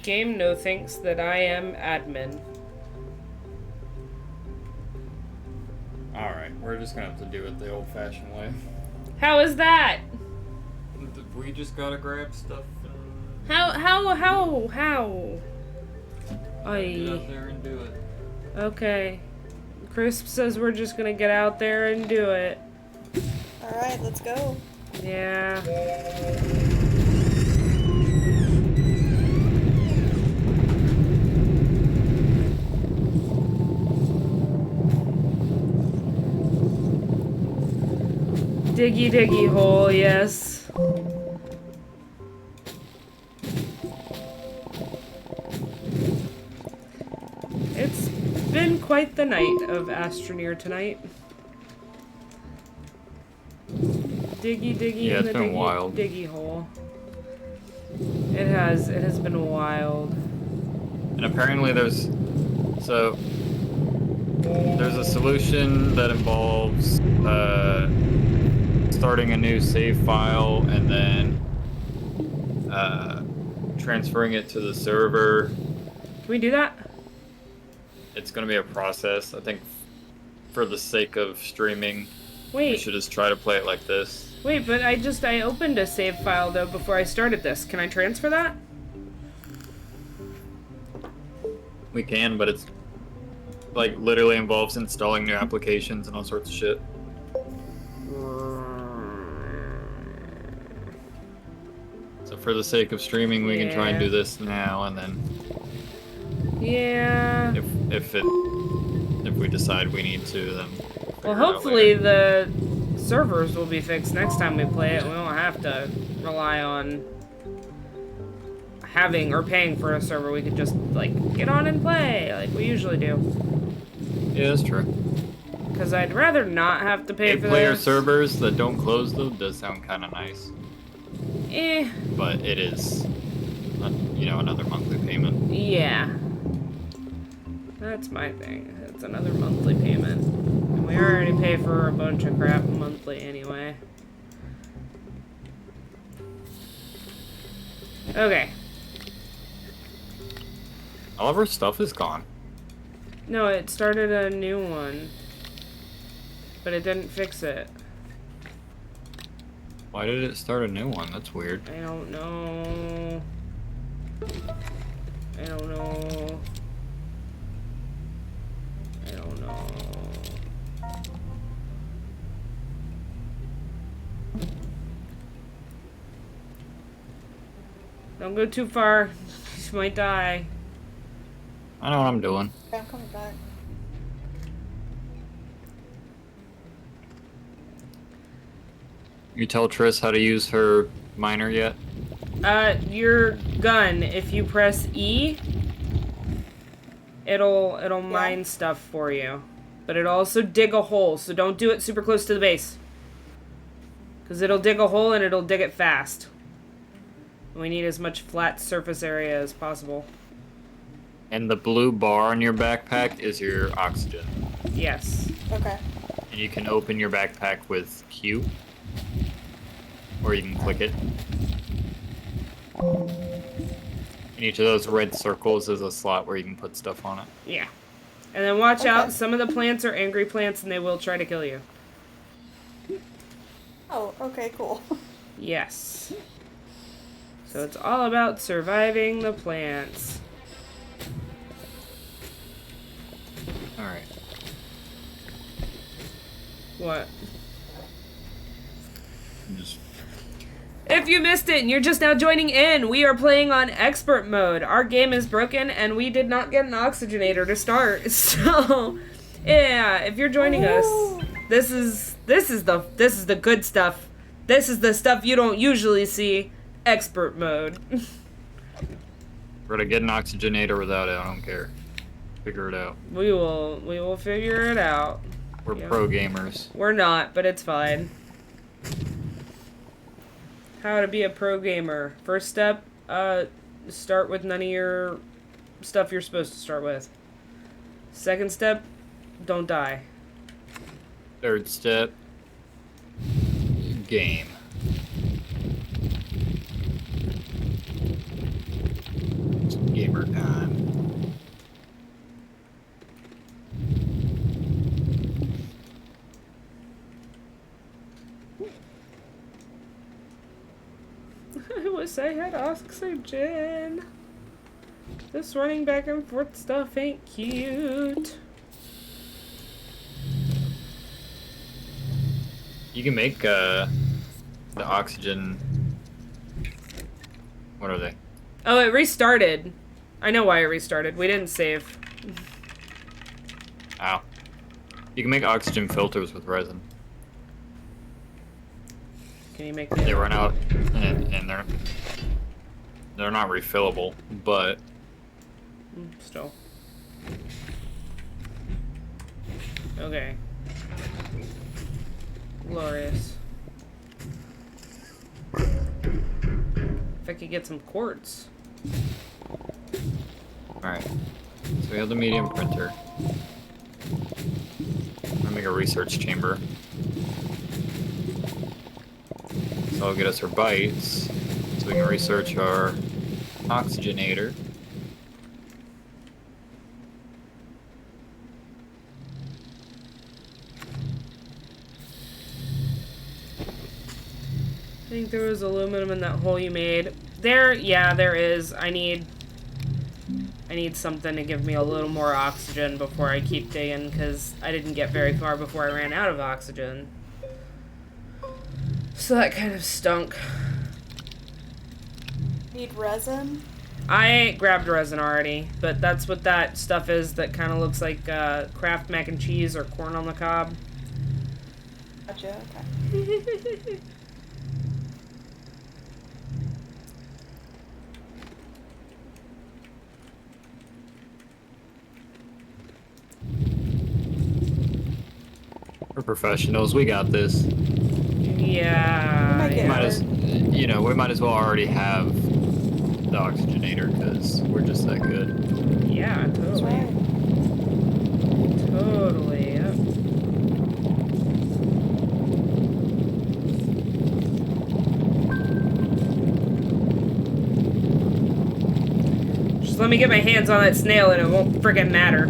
Game no thinks that I am admin. Alright, we're just gonna have to do it the old-fashioned way. How is that? We just gotta grab stuff and How? get out there and do it. Okay. Crisp says we're just gonna get out there and do it. Alright, let's go. Yeah. Diggy diggy hole, yes. It's been quite the night of Astroneer tonight. Diggy diggy Yeah, in it's the been diggy, wild. diggy hole. It has been wild. And apparently there's a solution that involves starting a new save file and then transferring it to the server. Can we do that? It's going to be a process. I think for the sake of streaming, we Wait, should just try to play it like this. wait, but I opened a save file though before I started this. Can I transfer that? We can, but it's like literally involves installing new applications and all sorts of shit. So for the sake of streaming, we can try and do this now, and then Yeah. if we decide we need to, then Well, hopefully the servers will be fixed next time we play it. We won't have to rely on having or paying for a server. We could just, like, get on and play like we usually do. Yeah, that's true. Because I'd rather not have to pay for Player this. servers that don't close though does sound kind of nice, Eh, but it is, another monthly payment. yeah. That's my thing. It's another monthly payment. And we already pay for a bunch of crap monthly anyway. Okay. All of our stuff is gone. No, it started a new one. But it didn't fix it. Why did it start a new one? That's weird. I don't know. I don't know. I don't know. Don't go too far. You might die. I know what I'm doing. Okay, I'm coming back. You tell Triss how to use her miner yet? Your gun, if you press E, it'll mine stuff for you. But it'll also dig a hole, so don't do it super close to the base. Because it'll dig a hole and it'll dig it fast. We need as much flat surface area as possible. And the blue bar on your backpack is your oxygen. Yes. Okay. And you can open your backpack with Q. Or you can click it. In each of those red circles is a slot where you can put stuff on it. Yeah. And then watch Okay. out, some of the plants are angry plants and they will try to kill you. Oh, okay, cool. Yes. So it's all about surviving the plants. Alright. What? Just If you missed it and you're just now joining in, we are playing on expert mode. Our game is broken and we did not get an oxygenator to start. So, yeah, if you're joining us, this is the good stuff. This is the stuff you don't usually see. Expert mode. we're gonna get an oxygenator without it, I don't care. Figure it out. We will figure it out. We're Yeah. pro gamers. We're not, but it's fine. How to be a pro gamer. First step, start with none of your stuff you're supposed to start with. Second step, don't die. Third step, game. It's gamer time. I wish I had oxygen. This running back and forth stuff ain't cute. You can make the oxygen. What are they? Oh, it restarted. I know why it restarted. We didn't save. Ow. You can make oxygen filters with resin. Can you make They it? run out, and they're not refillable, but Still. Okay. Glorious. If I could get some quartz. alright. So we have the medium printer. I'm gonna make a research chamber. So that'll get us our bytes, so we can research our oxygenator. I think there was aluminum in that hole you made. There, yeah, there is. I need something to give me a little more oxygen before I keep digging, because I didn't get very far before I ran out of oxygen. So that kind of stunk. Need resin? I grabbed resin already, but that's what that stuff is that kind of looks like Kraft mac and cheese or corn on the cob. Gotcha, okay. We're professionals, we got this. Yeah. might get Might as, we might as well already have the oxygenator, because we're just that good. Yeah, That's totally. right. Totally, yep. Just let me get my hands on that snail and it won't friggin' matter.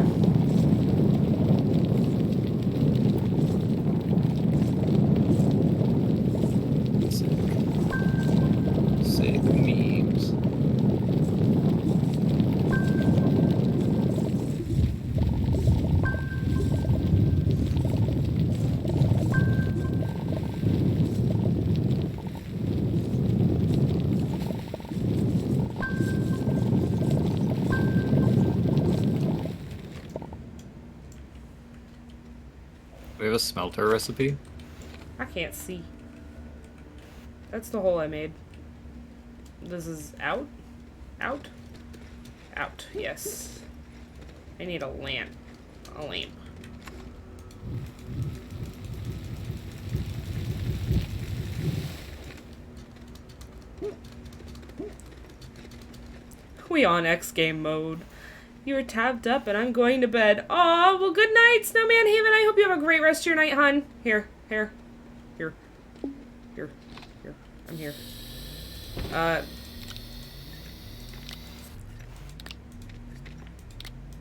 Sick memes. have a smelter recipe? I can't see. That's the hole I made. This is out? Out? Out, yes. I need a lamp. A lamp. We on X game mode. You're tabbed up and I'm going to bed. Aw, well good night, Snowman Haven. I hope you have a great rest of your night, hun. Here. Here. I'm here.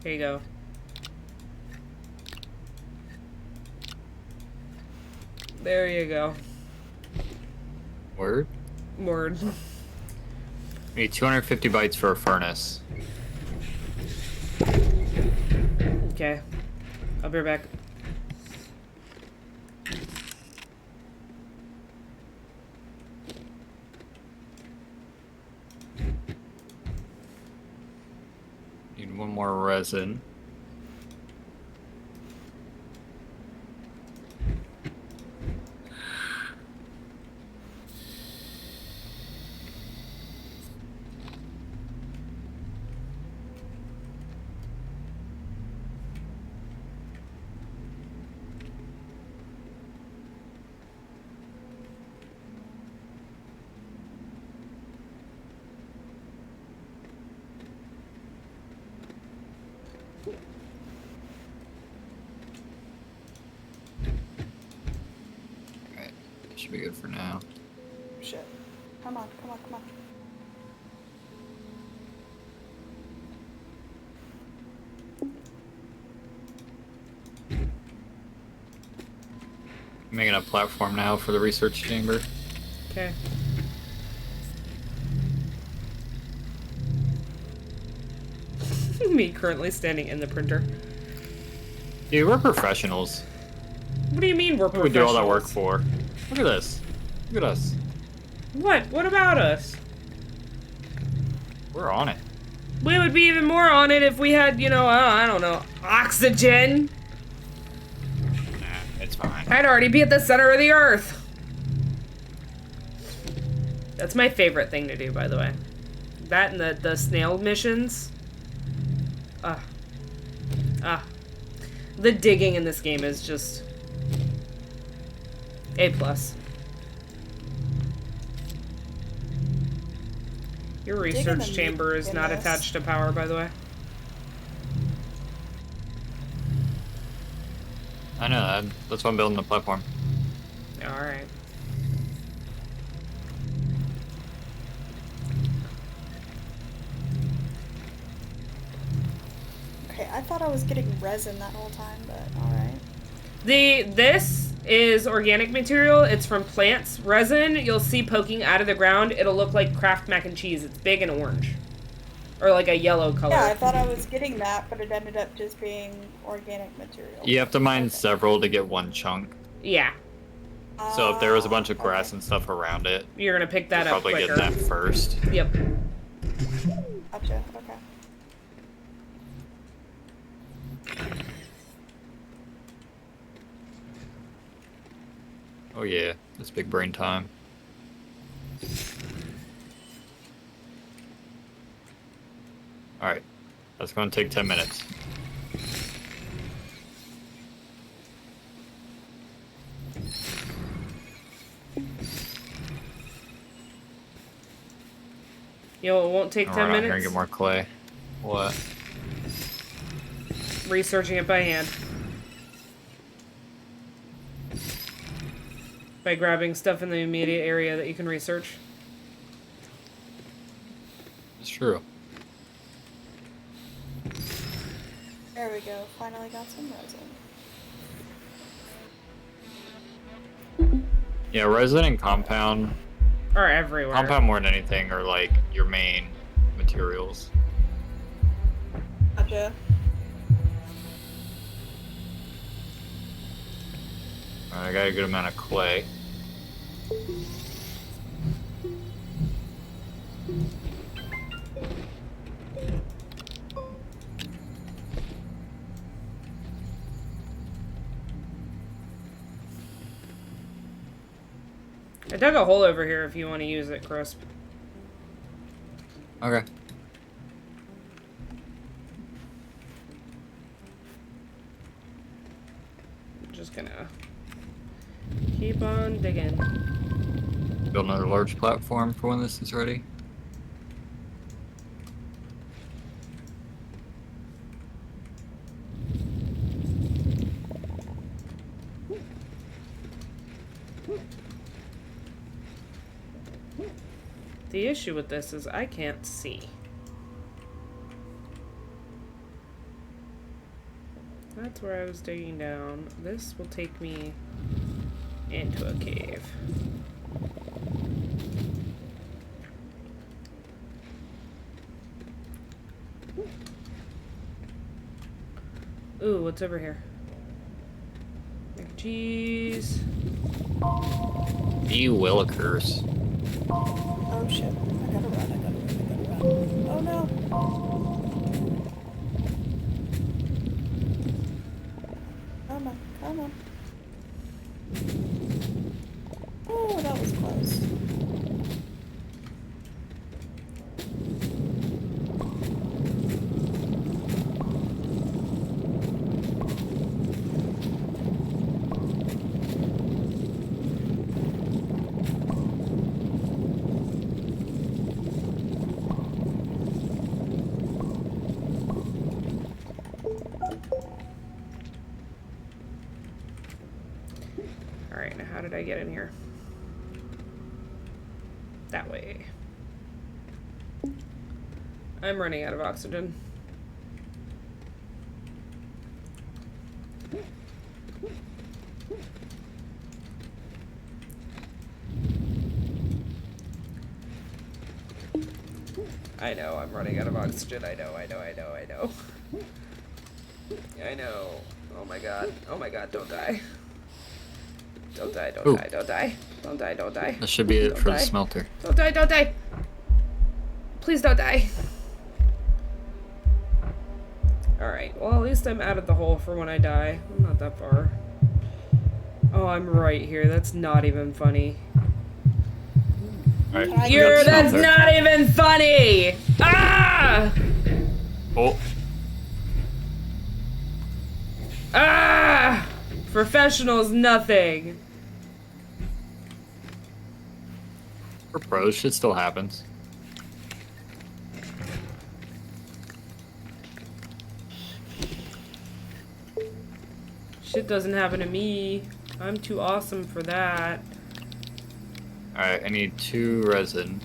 Here you go. There you go. Word? Word. We need 250 bytes for a furnace. Okay. I'll be right back. Need one more resin. Alright, that should be good for now. Shit. Come on, come on, come on. Making a platform now for the research chamber. Okay. Me currently standing in the printer. Dude, we're professionals. What do you mean we're What do we do all that work professionals? for? Look at this. Look at us. What? What about us? We're on it. We would be even more on it if we had, you know, I don't know, oxygen. Nah, it's fine. I'd already be at the center of the earth. That's my favorite thing to do, by the way. That and the snail missions. The digging in this game is just A+. Your research chamber is not attached to power, by the way. I know that. That's why I'm building the platform. Alright. Okay, I thought I was getting resin that whole time, but alright. This is organic material. It's from plants. Resin, you'll see poking out of the ground. It'll look like Kraft mac and cheese. It's big and orange. Or like a yellow color. Yeah, I thought I was getting that, but it ended up just being organic material. You have to mine Okay. several to get one chunk. Yeah. So if there was a bunch of Okay. grass and stuff around it, You're gonna pick that you'll up probably quicker. get that first. Yep. Gotcha, okay. Oh yeah, it's big brain time. Alright, that's gonna take 10 minutes. Yo, it won't take I'll 10 run out here and minutes. get more clay. What? Researching it by hand. By grabbing stuff in the immediate area that you can research. It's true. There we go. Finally got some resin. Yeah, resin and compound. Or everywhere. Compound more than anything are like your main materials. Gotcha. I got a good amount of clay. I dug a hole over here if you want to use it, Crisp. Okay. I'm just gonna keep on digging. Build another large platform for when this is ready. The issue with this is I can't see. That's where I was digging down. This will take me into a cave. Ooh, what's over here? Mac and cheese. You willikers. Oh shit. I gotta run. Oh no. Come on. Oh, that was close. Alright, now how did I get in here? That way. I'm running out of oxygen. I know, I'm running out of oxygen. I know. I know. Oh my god, don't die. Don't die. That should be it Don't for die. the smelter. Don't die. Please don't die. Alright, well at least I'm out of the hole for when I die. I'm not that far. Oh, I'm right here. That's not even funny. Alright. That's not even funny! Ah! Oh, Ah! Professionals, nothing. we're pros. Shit still happens. Shit doesn't happen to me. I'm too awesome for that. Alright, I need 2 resin.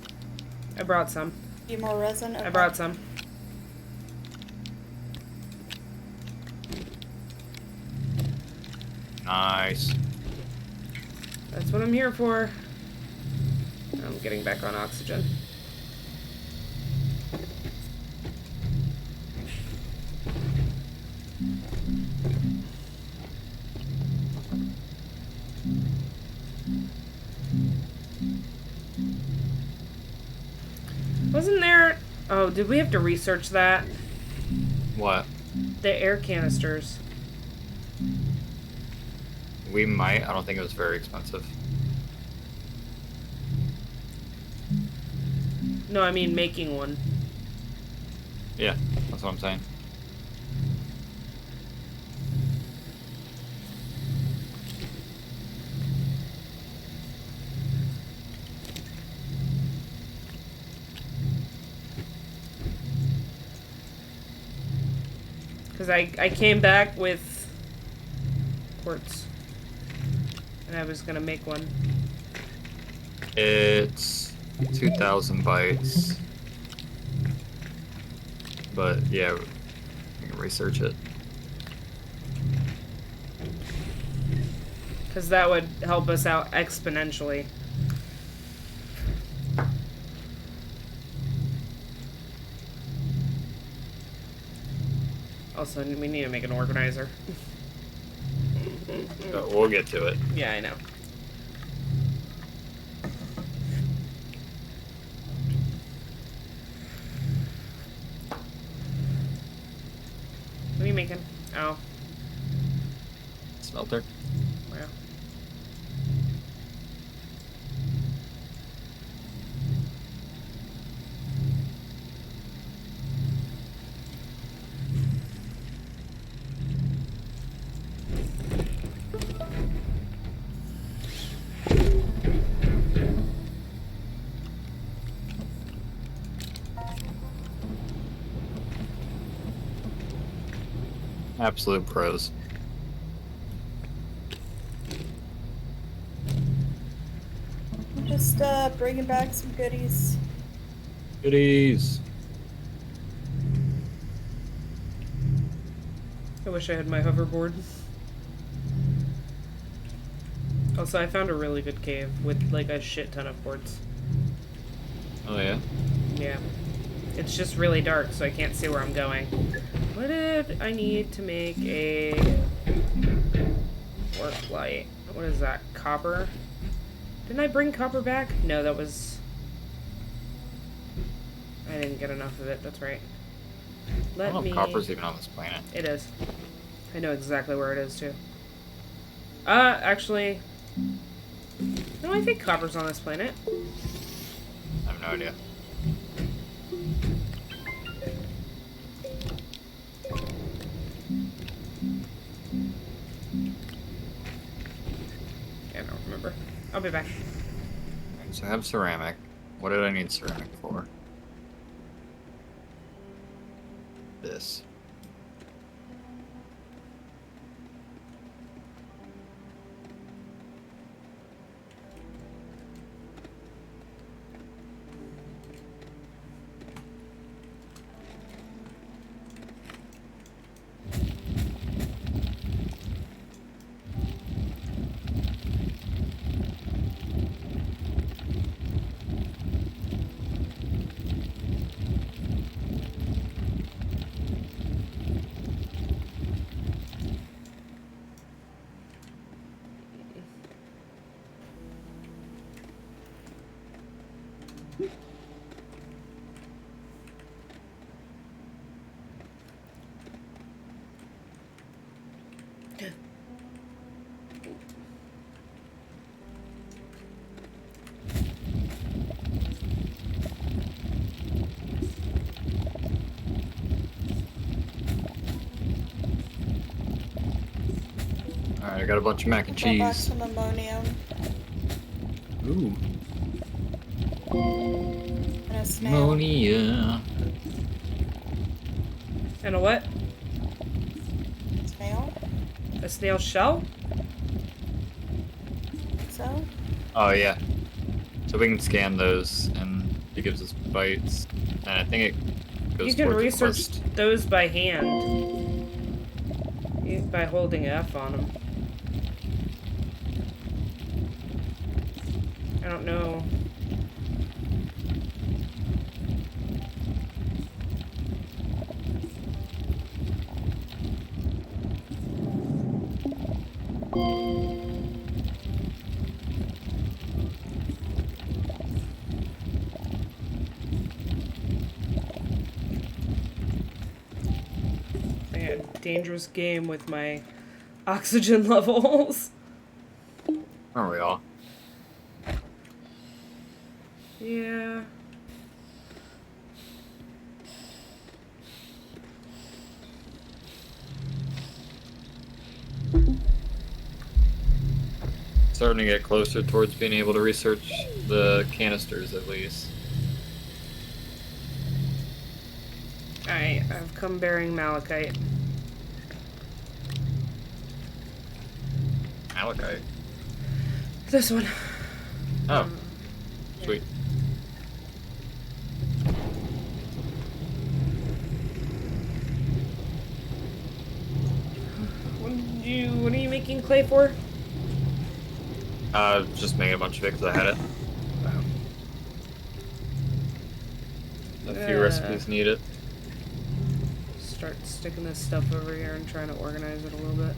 I brought some. Need more resin? I brought some. Nice. That's what I'm here for. I'm getting back on oxygen. Wasn't there... Oh, did we have to research that? What? The air canisters. We might. I don't think it was very expensive. No, I mean making one. Yeah, that's what I'm saying. Because I came back with quartz. And I was gonna make one. It's 2,000 bytes. But yeah, we can research it. Because that would help us out exponentially. Also, we need to make an organizer. We'll get to it. Yeah, I know. What are you making? Oh, Smelter. wow. Absolute pros. I'm just bringing back some goodies. Goodies. I wish I had my hoverboard. Also, I found a really good cave with like a shit ton of quartz. Oh yeah. Yeah. It's just really dark, so I can't see where I'm going. What did I need to make a work light? What is that? Copper? Didn't I bring copper back? No, that was... I didn't get enough of it, that's right. I don't know if copper's even on this planet. It is. I know exactly where it is, too. Actually... No, I think copper's on this planet. I have no idea. I don't remember. I'll be back. So I have ceramic. What did I need ceramic for? This. Alright, I got a bunch of mac and Brought back cheese. some ammonium Ooh. and a snail. Ammonia. And a what? Snail? A snail shell? So? Oh yeah. So we can scan those and it gives us bites. And I think it goes You can towards the research quest. those by hand. By holding F on them. I don't know. I had a dangerous game with my oxygen levels. Aren't we all? Yeah. Starting to get closer towards being able to research the canisters at least. Alright, I've come bearing malachite. Malachite. This one. Oh, sweet. What are you making clay for? Just making a bunch of it because I had it. A few recipes need it. Start sticking this stuff over here and trying to organize it a little bit.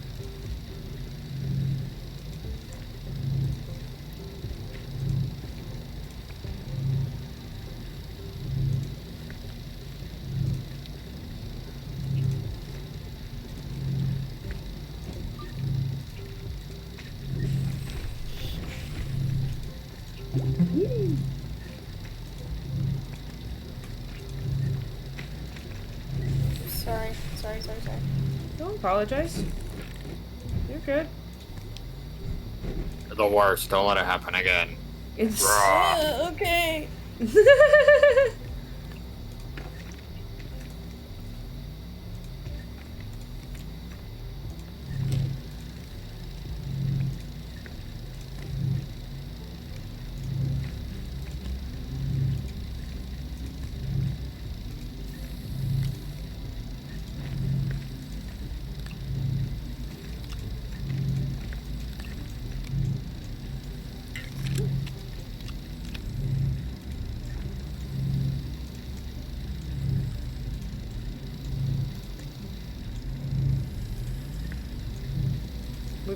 Sorry. Don't apologize. You're good. The worst. Don't let it happen again. It's... Okay.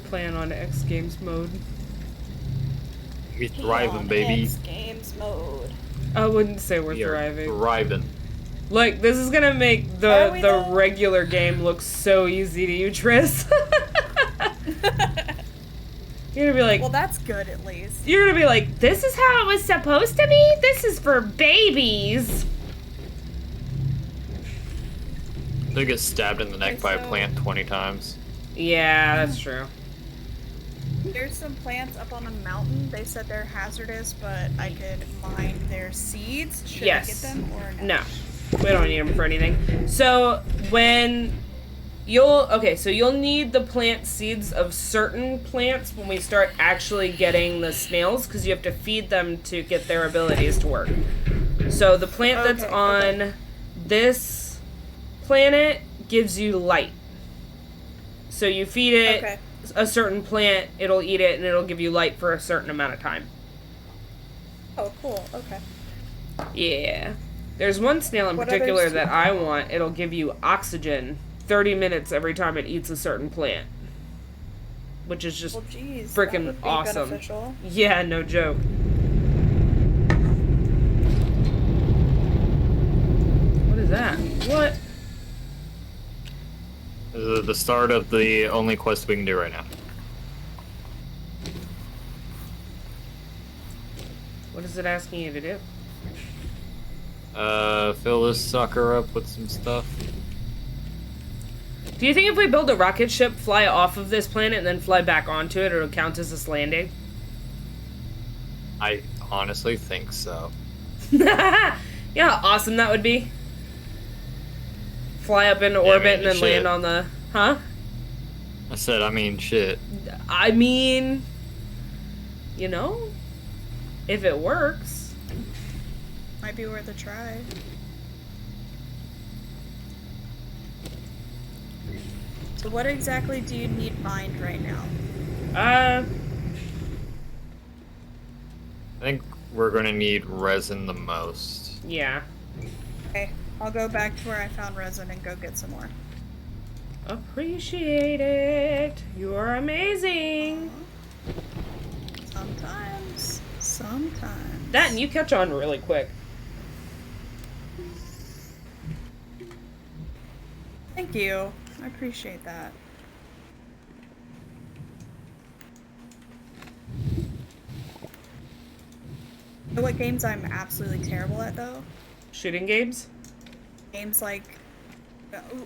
playing on X Games mode. We thriving, baby. X Games mode. I wouldn't say we're We are thriving. thriving. Like, this is gonna make Are we the though? regular game look so easy to you, Triss. You're gonna be like, Well, that's good at least. you're gonna be like, this is how it was supposed to be? This is for babies. They get stabbed in the neck Okay, by a so- plant 20 times. Yeah, that's true. There's some plants up on the mountain. They said they're hazardous, but I could mine their seeds. Should I get Yes. them or No, we don't need them for anything. So you'll need the plant seeds of certain plants when we start actually getting the snails, because you have to feed them to get their abilities to work. So the plant that's on this planet gives you light. So you feed it Okay. a certain plant, it'll eat it, and it'll give you light for a certain amount of time. Oh, cool. Okay. Yeah. There's one snail in What particular others? that I want. It'll give you oxygen 30 minutes every time it eats a certain plant. Which is just Well, geez. freaking that would be awesome. Beneficial. Yeah, no joke. What is that? What? This is the start of the only quest we can do right now. What is it asking you to do? Fill this sucker up with some stuff. Do you think if we build a rocket ship, fly off of this planet, and then fly back onto it, it'll count as this landing? I honestly think so. Yeah, how awesome that would be. Fly up into orbit and then shit. land on the... Huh? I said, I mean, shit. I mean... You know? If it works. Might be worth a try. So what exactly do you need mined right now? I think we're gonna need resin the most. Yeah. Okay, I'll go back to where I found resin and go get some more. Appreciate it. You are amazing. Sometimes. Sometimes. That and you catch on really quick. Thank you. I appreciate that. You know what games I'm absolutely terrible at though? Shooting games? Games like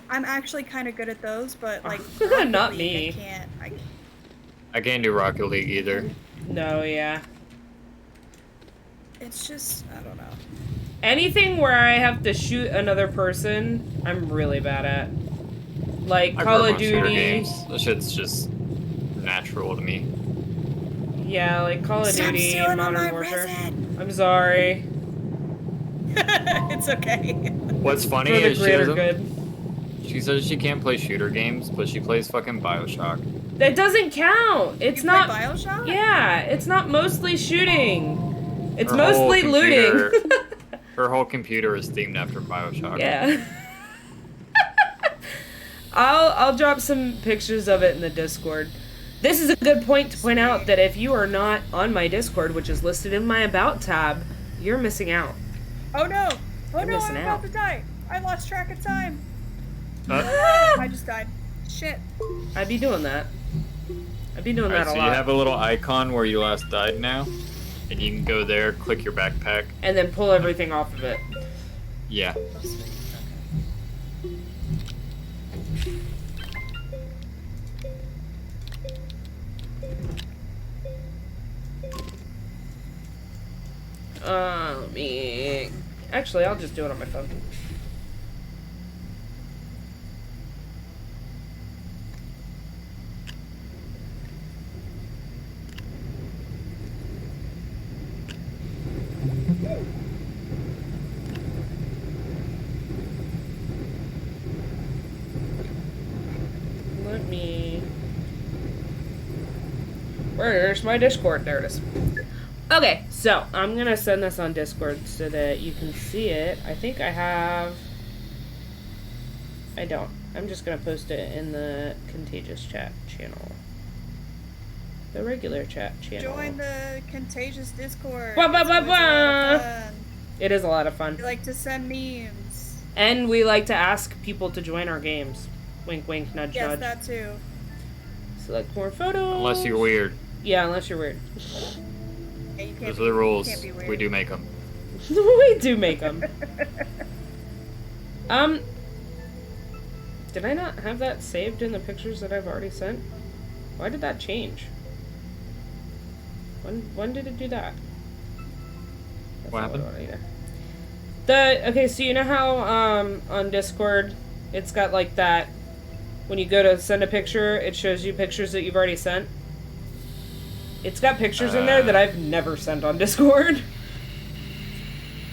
I'm actually kind of good at those, but like Not Rocket me. League, I can't. I can't do Rocket League either. No, yeah. It's just I don't know. Anything where I have to shoot another person, I'm really bad at. Like I Call grew up of on shooter Duty. games. That shit's just natural to me. Yeah, like Call of Stop Duty stealing and all Modern my Warfare. resin. I'm sorry. It's okay. What's funny For the is she greater doesn't- good. She says she can't play shooter games, but she plays fucking Bioshock. That doesn't count. It's You not. play Bioshock? Yeah, it's not mostly shooting. It's Her whole mostly looting. computer- Her whole computer is themed after Bioshock. Yeah. I'll drop some pictures of it in the Discord. This is a good point to point out that if you are not on my Discord, which is listed in my About tab, you're missing out. Oh no! Oh You're no! missing I'm out. about to die. I lost track of time. Uh, I just died. Shit. I'd be doing that. I'd be doing Alright, that a so lot. you have a little icon where you last died now, and you can go there, click your backpack. And then pull everything off of it. Yeah. Let me... Actually, I'll just do it on my phone. Let me... Where's my Discord? There it is. Okay, so I'm gonna send this on Discord so that you can see it. I think I have... I don't. I'm just gonna post it in the Contagious Chat channel. the regular chat channel. Join the contagious Discord. Bah, bah, bah, It's always a lot of bah. fun. It is a lot of fun. We like to send memes. And we like to ask people to join our games. Wink, wink, nudge, Yes, nudge. that too. Select more photos. Unless you're weird. Yeah, unless you're weird. Yeah, you can't Those be, are the rules. Can't be weird. We do make them. We do make them. Did I not have that saved in the pictures that I've already sent? Why did that change? When did it do that? That's What not happened? I want either. Okay, so you know how on Discord it's got like that when you go to send a picture, it shows you pictures that you've already sent? It's got pictures in there that I've never sent on Discord.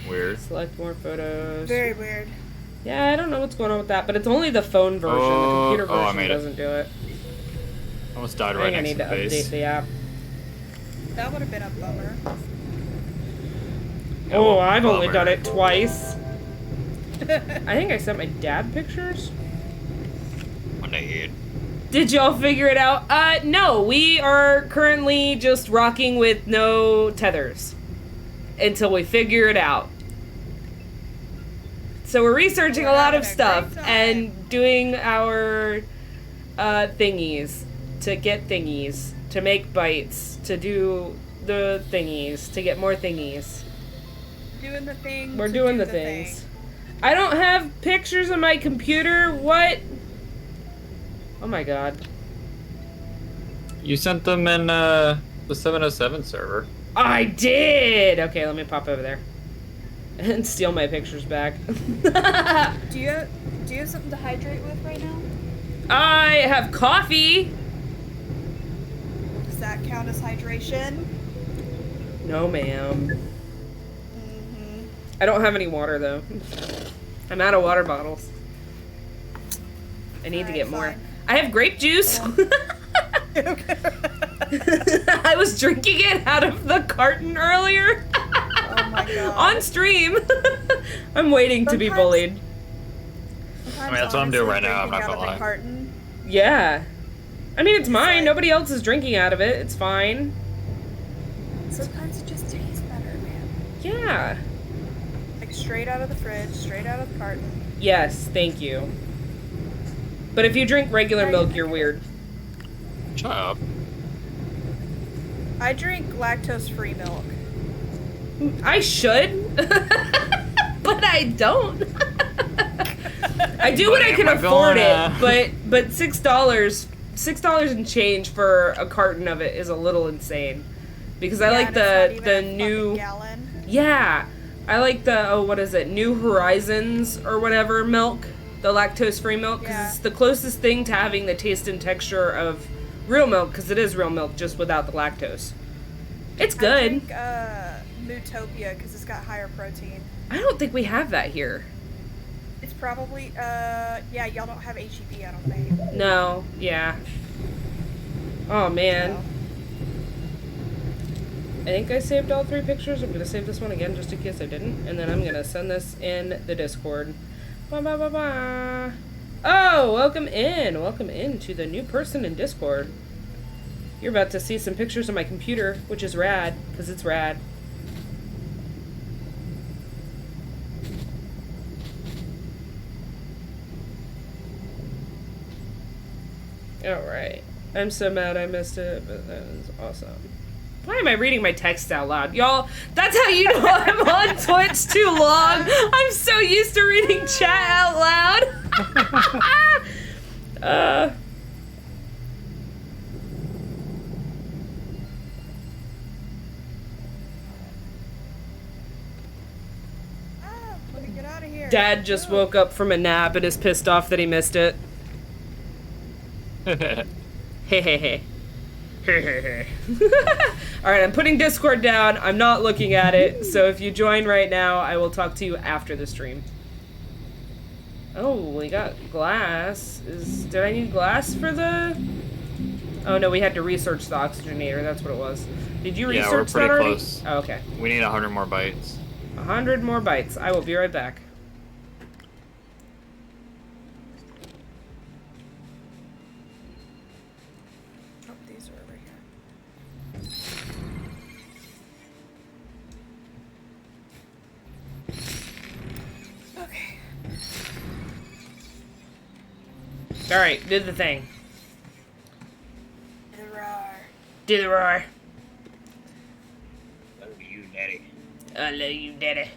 Weird. Select more photos. Very weird. Yeah, I don't know what's going on with that, but it's only the phone version. The computer I version made it. doesn't do it. Almost died I right think I next need to to the face. update the app. That would have been a bummer. Yeah, Oh, well, I've only bummer. done it twice. I think I sent my dad pictures. When they eat. Did y'all figure it out? No, we are currently just rocking with no tethers until we figure it out. So we're researching We're a lot of having a stuff great time. and doing our thingies to get thingies, to make bites, to do the thingies, to get more thingies. Doing the thing. We're to doing do the things. I don't have pictures on my computer. What? Oh my god. You sent them in the 707 server. I did! Okay, let me pop over there. And steal my pictures back. Do you have something to hydrate with right now? I have coffee! Does that count as hydration? No, ma'am. Mm-hmm. I don't have any water, though. I'm out of water bottles. I need to get more. Fine. I have grape juice! Okay. I was drinking it out of the carton earlier. Oh my god. On stream. I'm waiting to be Sometimes- bullied. Sometimes, that's what I'm doing honestly, right now, I'm drinking not out gonna of lie. a carton, Yeah. I mean, it's mine. like- Nobody else is drinking out of it. It's fine. sometimes it just tastes better, man. Yeah. Like straight out of the fridge, straight out of the carton. Yes, thank you. But if you drink regular milk, you're weird. Shut up. I drink lactose-free milk. I should. But I don't. I do when I can Am I afford gonna- it, but $6 and change for a carton of it is a little insane. Because I Yeah, like and it's not even the a fucking new gallon. Yeah. I like the what is it? New Horizons or whatever milk, the lactose-free milk cuz Yeah. it's the closest thing to having the taste and texture of real milk cuz it is real milk just without the lactose. It's I good. drink Mootopia because it's got higher protein. I don't think we have that here. It's probably yeah, y'all don't have HEB, I don't think. No, yeah. Oh man. So, I think I saved all 3 pictures. I'm gonna save this one again just in case I didn't. And then I'm gonna send this in the Discord. Ba ba ba ba. Oh, welcome in. Welcome in to the new person in Discord. You're about to see some pictures on my computer, which is rad, because it's rad. Alright. I'm so mad I missed it, but that is awesome. Why am I reading my text out loud? Y'all, that's how you know I'm on Twitch too long. I'm so used to reading chat out loud. let me get out of here. Dad just woke up from a nap and is pissed off that he missed it. Hey, hey, hey. Alright, I'm putting Discord down. I'm not looking at it. So if you join right now, I will talk to you after the stream. Oh, we got glass. Did I need glass for the... Oh no, we had to research the oxygenator. That's what it was. Did you Yeah, we're research that pretty already? close. Oh, okay. We need 100 more bites. 100 more bites. I will be right back. Oh, these are over here. Alright, do the thing. The roar. Do the roar. Love you, daddy. I love you, daddy.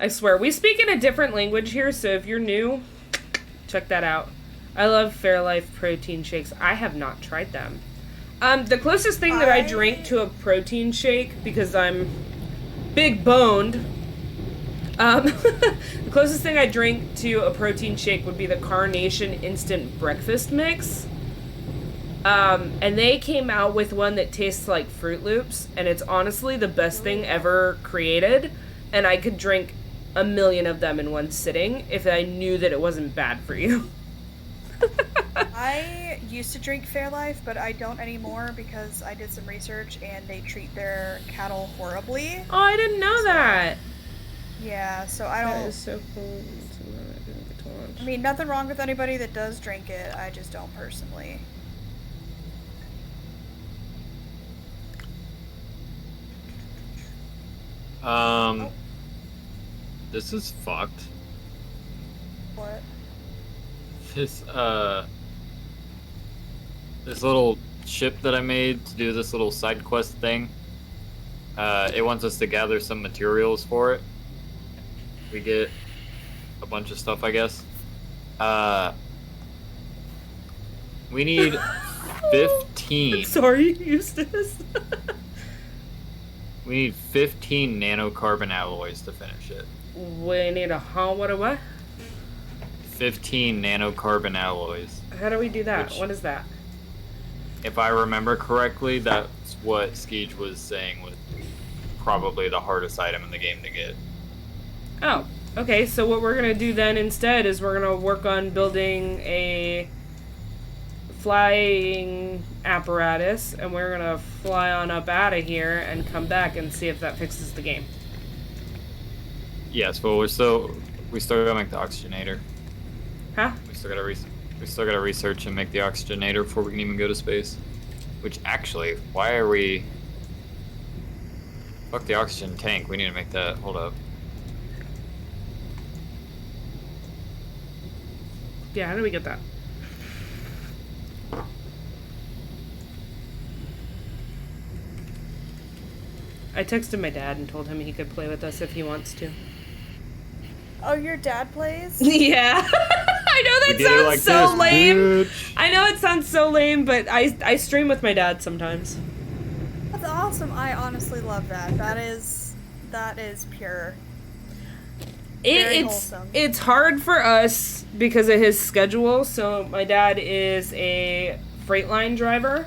I swear, we speak in a different language here, so if you're new, check that out. I love Fairlife protein shakes. I have not tried them. The closest thing that I drink to a protein shake, because I'm big boned, the closest thing I drink to a protein shake would be the Carnation Instant Breakfast Mix. And they came out with one that tastes like Fruit Loops, and it's honestly the best thing ever created, and I could drink a million of them in one sitting if I knew that it wasn't bad for you. I used to drink Fairlife, but I don't anymore because I did some research and they treat their cattle horribly. Oh, I didn't know that. Yeah, so I don't. That is so cool. I mean, nothing wrong with anybody that does drink it. I just don't personally. This is fucked. What? This little ship that I made to do this little side quest thing. It wants us to gather some materials for it. We get a bunch of stuff, I guess. We need 15. Sorry, Eustace. We need 15 nanocarbon alloys to finish it. We need a what? 15 nanocarbon alloys. How do we do that? Which- What is that? If I remember correctly, that's what Skeej was saying was probably the hardest item in the game to get. Oh, okay. So what we're gonna do then instead is we're gonna work on building a flying apparatus, and we're gonna fly on up out of here and come back and see if that fixes the game. Yes, but we still gotta make the oxygenator. Huh? We still gotta research and make the oxygenator before we can even go to space. Which actually, why are we? Fuck the oxygen tank. We need to make that. Hold up. Yeah. How do we get that? I texted my dad and told him he could play with us if he wants to. Oh, your dad plays? Yeah. I know We that did it sounds like so this, lame. bitch. I know it sounds so lame, but I stream with my dad sometimes. That's awesome. I honestly love that. That is pure. Very wholesome. It's hard for us because of his schedule. So my dad is a freight line driver.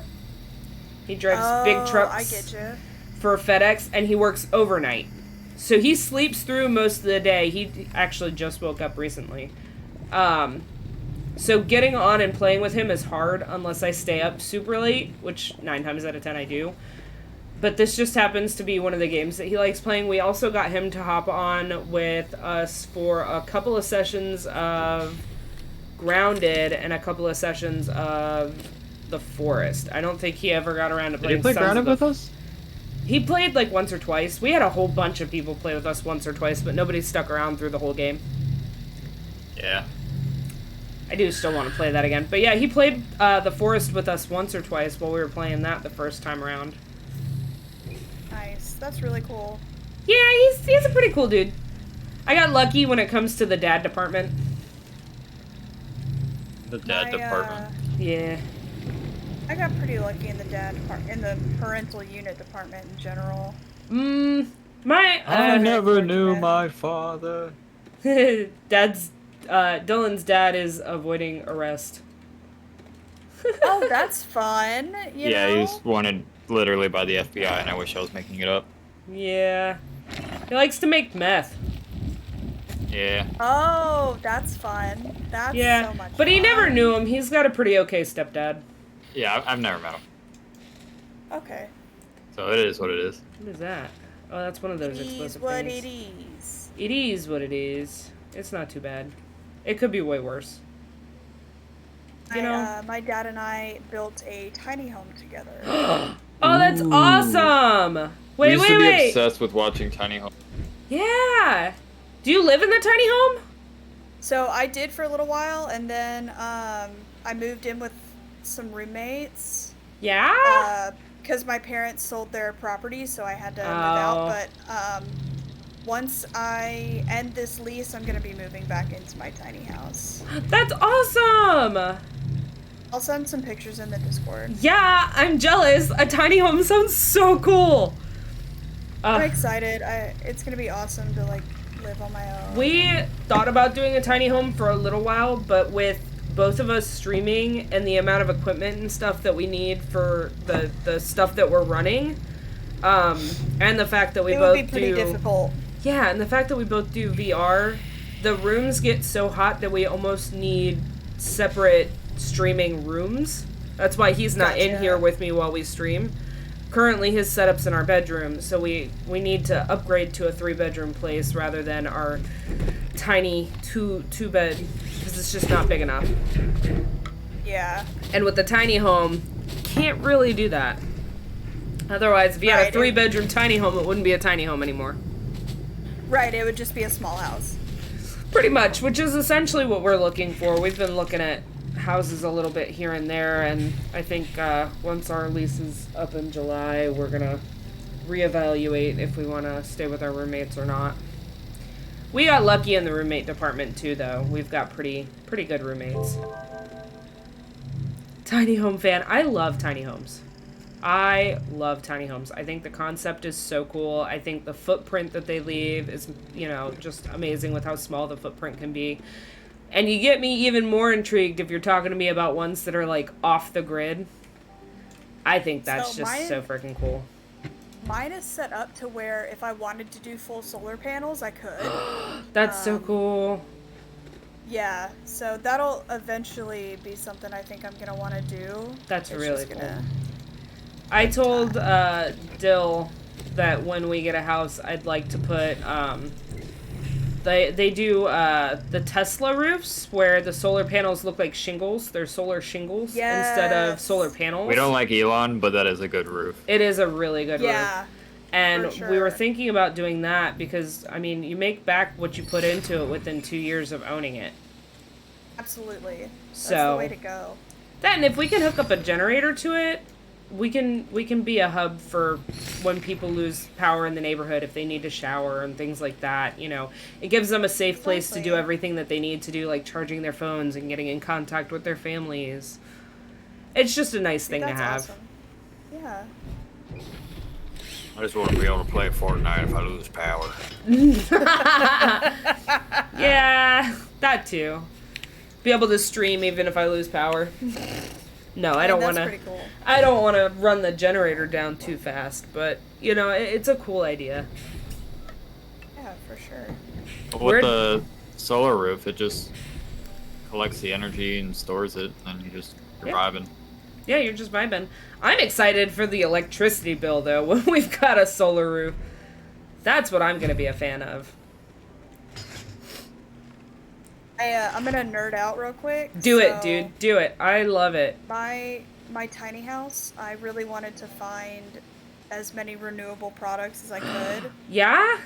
He drives big trucks. I get you. For FedEx, and he works overnight. So he sleeps through most of the day. He actually just woke up recently. So getting on and playing with him is hard unless I stay up super late, which 9 times out of 10 I do. But this just happens to be one of the games that he likes playing. We also got him to hop on with us for a couple of sessions of Grounded and a couple of sessions of The Forest. I don't think he ever got around to playing Did he play Sons Grounded of the with us? He played like once or twice. We had a whole bunch of people play with us once or twice, but nobody stuck around through the whole game. Yeah. I do still want to play that again. But yeah, he played The Forest with us once or twice while we were playing that the first time around. Nice. That's really cool. Yeah, he's a pretty cool dude. I got lucky when it comes to the dad department. The dad department. Yeah. I got pretty lucky in the parental unit department in general. I never knew my father. Dylan's dad is avoiding arrest. Oh, that's fun. You Yeah, know? he's wanted literally by the FBI, and I wish I was making it up. Yeah. He likes to make meth. Yeah. Oh, that's fun. That's Yeah, so much but he fun. never knew him. He's got a pretty okay stepdad. Yeah, I've never met him. Okay. So it is what it is. What is that? Oh, that's one of those It is explosive what things. it is. It is what it is. It's not too bad. It could be way worse. You know? My dad and I built a tiny home together. Oh, that's Ooh. awesome! We Wait, used to be wait. obsessed with watching Tiny Home. Yeah! Do you live in the tiny home? So I did for a little while, and then I moved in with some roommates. Yeah? Because my parents sold their property, so I had to move out. Oh. But once I end this lease, I'm gonna be moving back into my tiny house. That's awesome! I'll send some pictures in the Discord. Yeah, I'm jealous. A tiny home sounds so cool. I'm excited. It's gonna be awesome to like live on my own. We thought about doing a tiny home for a little while, but with both of us streaming and the amount of equipment and stuff that we need for the stuff that we're running, and the fact that we it both would be pretty difficult. Yeah, and the fact that we both do VR, the rooms get so hot that we almost need separate streaming rooms. That's why he's not in here with me while we stream. Currently, his setup's in our bedroom, so we need to upgrade to a 3-bedroom place rather than our tiny two bed, because it's just not big enough. Yeah. And with the tiny home, can't really do that. Otherwise, if you had a 3-bedroom tiny home, it wouldn't be a tiny home anymore. Right, it would just be a small house. Pretty much, which is essentially what we're looking for. We've been looking at houses a little bit here and there, and I think once our lease is up in July, we're gonna reevaluate if we want to stay with our roommates or not. We got lucky in the roommate department too, though. We've got pretty good roommates. Tiny home fan. I love tiny homes. I love tiny homes. I think the concept is so cool. I think the footprint that they leave is, just amazing with how small the footprint can be. And you get me even more intrigued if you're talking to me about ones that are, like, off the grid. I think that's so freaking cool. Mine is set up to where if I wanted to do full solar panels, I could. That's so cool. Yeah, so that'll eventually be something I think I'm going to want to do. That's really cool. I told Dill that when we get a house, I'd like to put... They do the Tesla roofs where the solar panels look like shingles. They're solar shingles instead of solar panels. We don't like Elon, but that is a good roof. It is a really good roof. And sure. we were thinking about doing that because, I mean, you make back what you put into it within 2 years of owning it. Absolutely. That's the way to go. Then if we can hook up a generator to it, we can be a hub for when people lose power in the neighborhood if they need to shower and things like that. It gives them a safe place to do everything that they need to do, like charging their phones and getting in contact with their families. It's just a nice thing to have. Awesome. Yeah. I just want to be able to play Fortnite if I lose power. Yeah, that too. Be able to stream even if I lose power. No, I don't want to. Pretty cool. I don't want to run the generator down too fast, but it's a cool idea. Yeah, for sure. With the solar roof, it just collects the energy and stores it, and you're vibing. Yeah, you're just vibing. I'm excited for the electricity bill though when we've got a solar roof. That's what I'm gonna be a fan of. I'm gonna nerd out real quick. Do it, dude. Do it. I love it. My tiny house, I really wanted to find as many renewable products as I could. Yeah?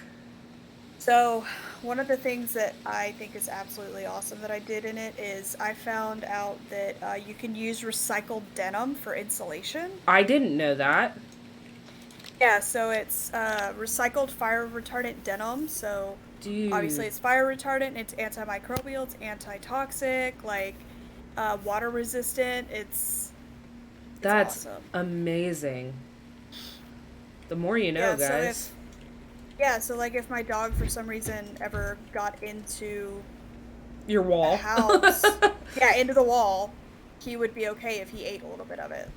So, one of the things that I think is absolutely awesome that I did in it is I found out that you can use recycled denim for insulation. I didn't know that. Yeah, so it's recycled fire retardant denim, so... Dude. Obviously, it's fire retardant, it's antimicrobial, it's antitoxic, water resistant. It's That's awesome. Amazing. The more you know, guys. So if my dog for some reason ever got into your wall, the house, into the wall, he would be okay if he ate a little bit of it.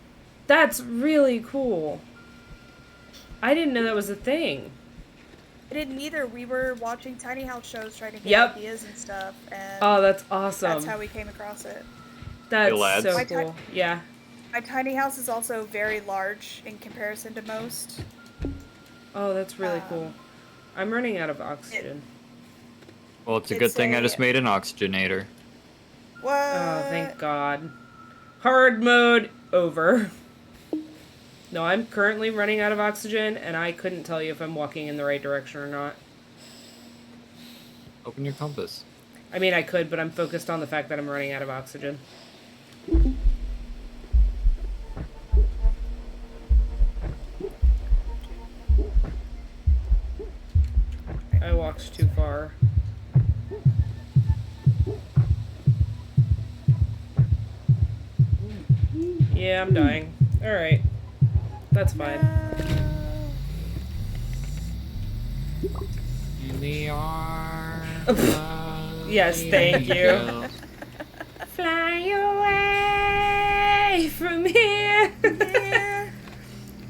That's really cool. I didn't know that was a thing. I didn't either. We were watching tiny house shows trying to get ideas and stuff, and that's awesome. That's how we came across it. That's so cool. Yeah. My tiny house is also very large in comparison to most. Oh, that's really cool. I'm running out of oxygen. Well, it's a good thing I just made an oxygenator. What? Oh, thank God. Hard mode over. No, I'm currently running out of oxygen, and I couldn't tell you if I'm walking in the right direction or not. Open your compass. I mean, I could, but I'm focused on the fact that I'm running out of oxygen. I walked too far. Yeah, I'm dying. Alright. That's fine. In the arms. Yes, thank you. Fly away from here.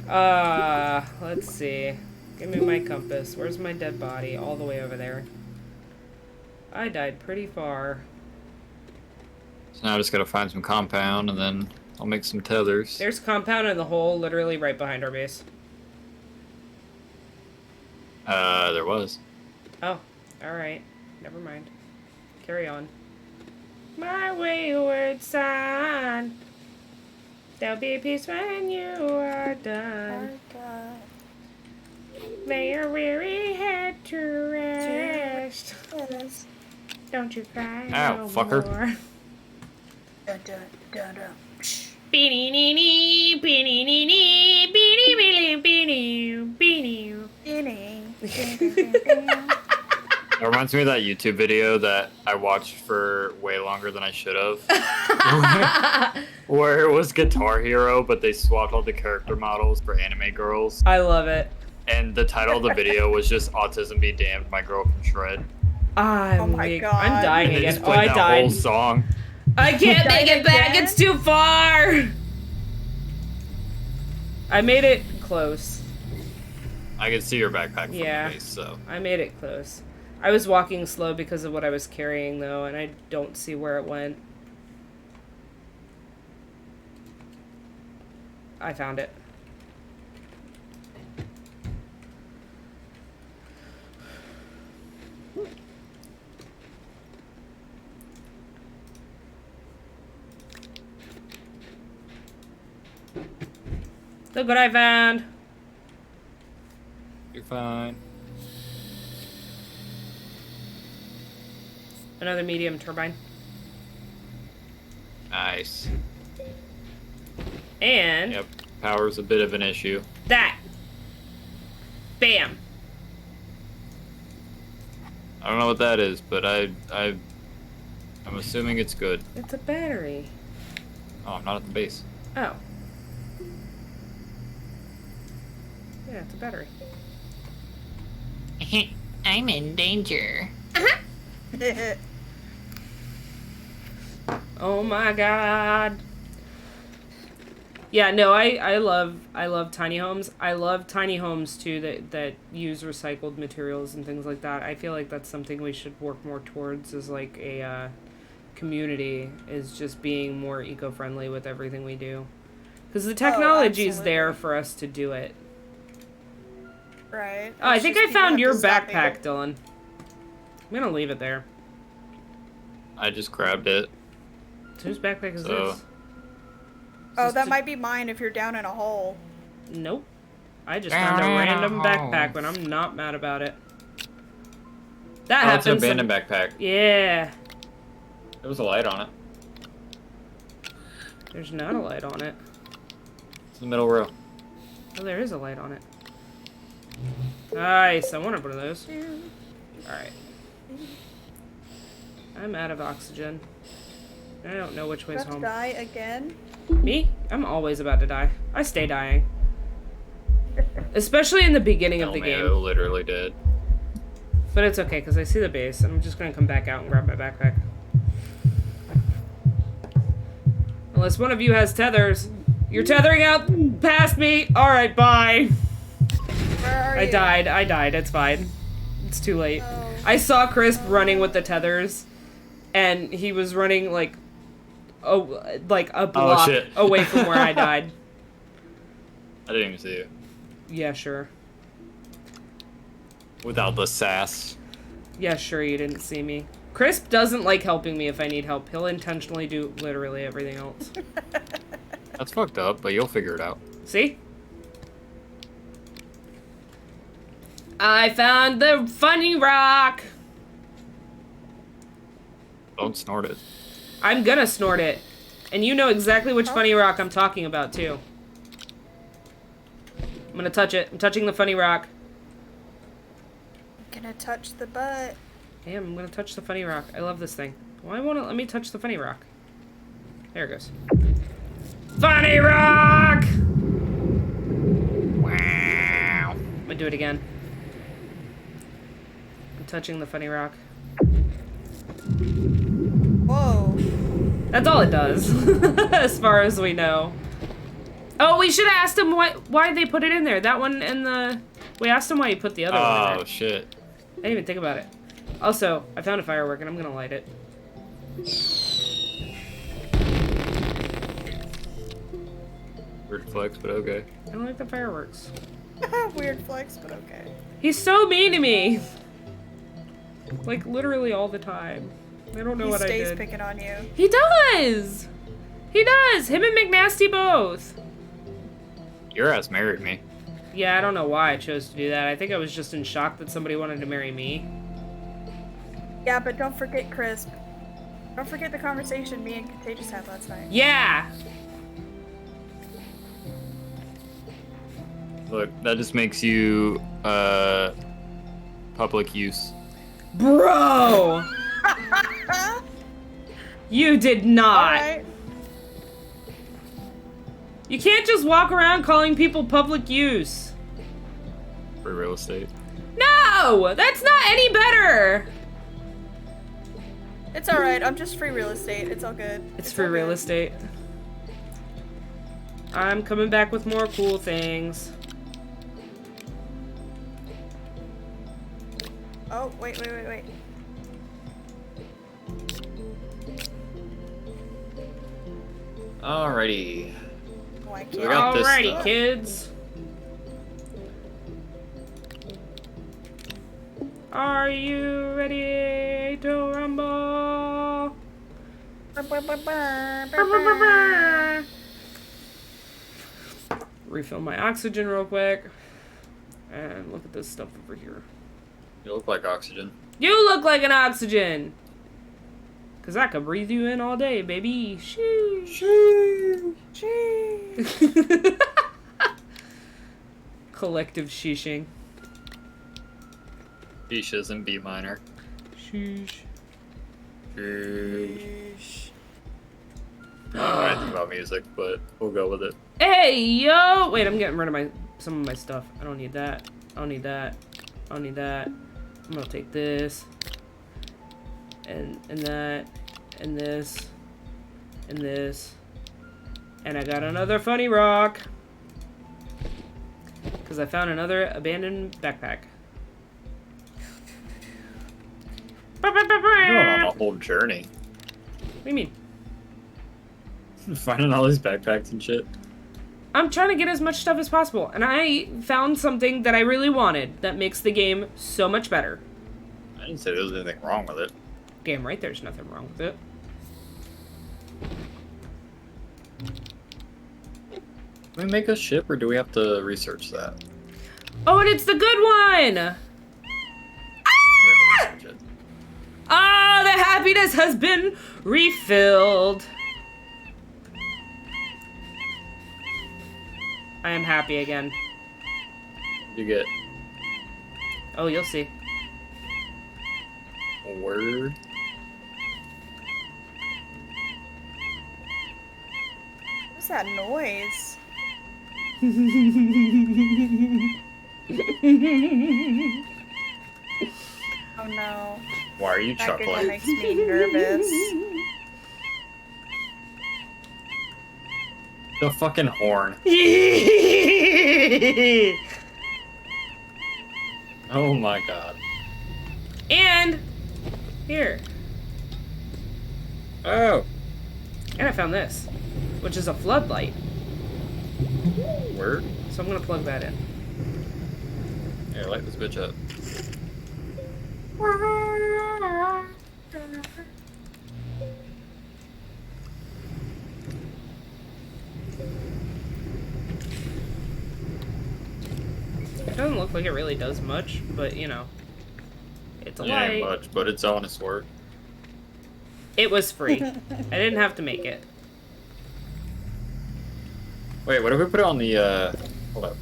Let's see. Give me my compass. Where's my dead body? All the way over there. I died pretty far. So now I just gotta find some compound and then I'll make some tethers. There's compound in the hole literally right behind our base. There was. Oh, alright. Never mind. Carry on. My wayward son. There'll be peace when you are done. Lay your weary head to rest. Don't you cry Ow, no fucker. more. Dun, dun, dun, dun. Beanie-nee-nee, beanie-nee-nee, beanie-beanie, beanie, beanie. It reminds me of that YouTube video that I watched for way longer than I should have. Where it was Guitar Hero, but they swapped all the character models for anime girls. I love it. And the title of the video was just Autism Be Damned, My Girl Can Shred. I'm my weak. God. I'm dying And they again. just Oh, played I that died. whole song. I can't make Died it back. again? It's too far. I made it close. I could see your backpack from Yeah. the base, so. I made it close. I was walking slow because of what I was carrying, though, and I don't see where it went. I found it. Look what I found. You're fine. Another medium turbine. Nice. And Yep, power's a bit of an issue. that. Bam. I don't know what that is, but I'm assuming it's good. It's a battery. Oh, I'm not at the base. Oh. Yeah, it's a battery. I'm in danger. Oh my god. Yeah, no, I love tiny homes. I love tiny homes too that use recycled materials and things like that. I feel like that's something we should work more towards as like a community, is just being more eco-friendly with everything we do. Because the technology is there absolutely. for us to do it. Right. Oh, I It's think just I people found have your to stop backpack, eating. Dylan. I'm gonna leave it there. I just grabbed it. So whose backpack is So- this? Oh, Is that this might be mine if you're down in a hole. Nope. I just found a random backpack, but I'm not mad about it. That Oh, it's an happens. abandoned backpack. Yeah. There was a light on it. There's not a light on it. It's in the middle row. Oh, there is a light on it. Nice. I wanted one of those. Alright. I'm out of oxygen. I don't know which way's About to home. die again. Me? I'm always about to die. I stay dying. Especially in the beginning of the game. Literally did. But it's okay, because I see the base, and I'm just going to come back out and grab my backpack. Unless one of you has tethers. You're tethering out past me! Alright, bye! Where are I you? died. It's fine. It's too late. Oh. I saw Crisp running with the tethers, and he was running, like a block shit. away from where I died. I didn't even see you. Yeah, sure. Without the sass. Yeah, sure, you didn't see me. Crisp doesn't like helping me if I need help. He'll intentionally do literally everything else. That's fucked up, but you'll figure it out. See? I found the funny rock. Don't snort it. I'm gonna snort it. And you know exactly which funny rock I'm talking about, too. I'm gonna touch it. I'm touching the funny rock. I'm gonna touch the butt. Damn, I'm gonna touch the funny rock. I love this thing. Why won't it let me touch the funny rock? There it goes. Funny rock! Wow. I'm gonna do it again. I'm touching the funny rock. Whoa. That's all it does, as far as we know. Oh, we should have asked him why they put it in there. That one and the... We asked him why he put the other one in there. Oh, shit. I didn't even think about it. Also, I found a firework and I'm gonna light it. Weird flex, but okay. I don't like the fireworks. Weird flex, but okay. He's so mean to me! Like, literally all the time. I don't know what I did. He stays picking on you. He does! He does! Him and McNasty both! Your ass married me. Yeah, I don't know why I chose to do that. I think I was just in shock that somebody wanted to marry me. Yeah, but don't forget, Crisp. Don't forget the conversation me and Contagious had last night. Yeah! Look, that just makes you, public use. Bro! You did not! Alright. You can't just walk around calling people public use. For real estate. No! That's not any better! It's alright, I'm just free real estate. It's all good. It's for all real good. estate. I'm coming back with more cool things. Oh, wait. Alrighty. Oh, I We can't. got this Alrighty, stuff. kids. Are you ready to rumble? Refill my oxygen real quick. And look at this stuff over here. You look like oxygen. You look like an oxygen! Cause I could breathe you in all day, baby. Sheesh. Collective sheeshing. Isha's in B minor. Sheesh. I don't know anything about music, but we'll go with it. Hey, yo! Wait, I'm getting rid of some of my stuff. I don't need that. I don't need that. I don't need that. I'm gonna take this. And that. And this. And this. And I got another funny rock. Because I found another abandoned backpack. You're going on a whole journey. What do you mean? Finding all these backpacks and shit. I'm trying to get as much stuff as possible, and I found something that I really wanted that makes the game so much better. I didn't say there was anything wrong with it. Damn right, there's nothing wrong with it. Can we make a ship, or do we have to research that? Oh, and it's the good one! We have to research it. Ah, the happiness has been refilled. I am happy again. You get Oh, you'll see. a word. What's that noise? Oh no. Why are you That giggle chuckling? makes me nervous. The fucking horn. Oh my god. And here. Oh. And I found this, which is a floodlight. Word? So I'm gonna plug that in. Here, light this bitch up. It doesn't look like it really does much, but you know, it's a Yeah, light. ain't much, but it's honest work. It was free. I didn't have to make it. Wait, what if we put it on the, hold up.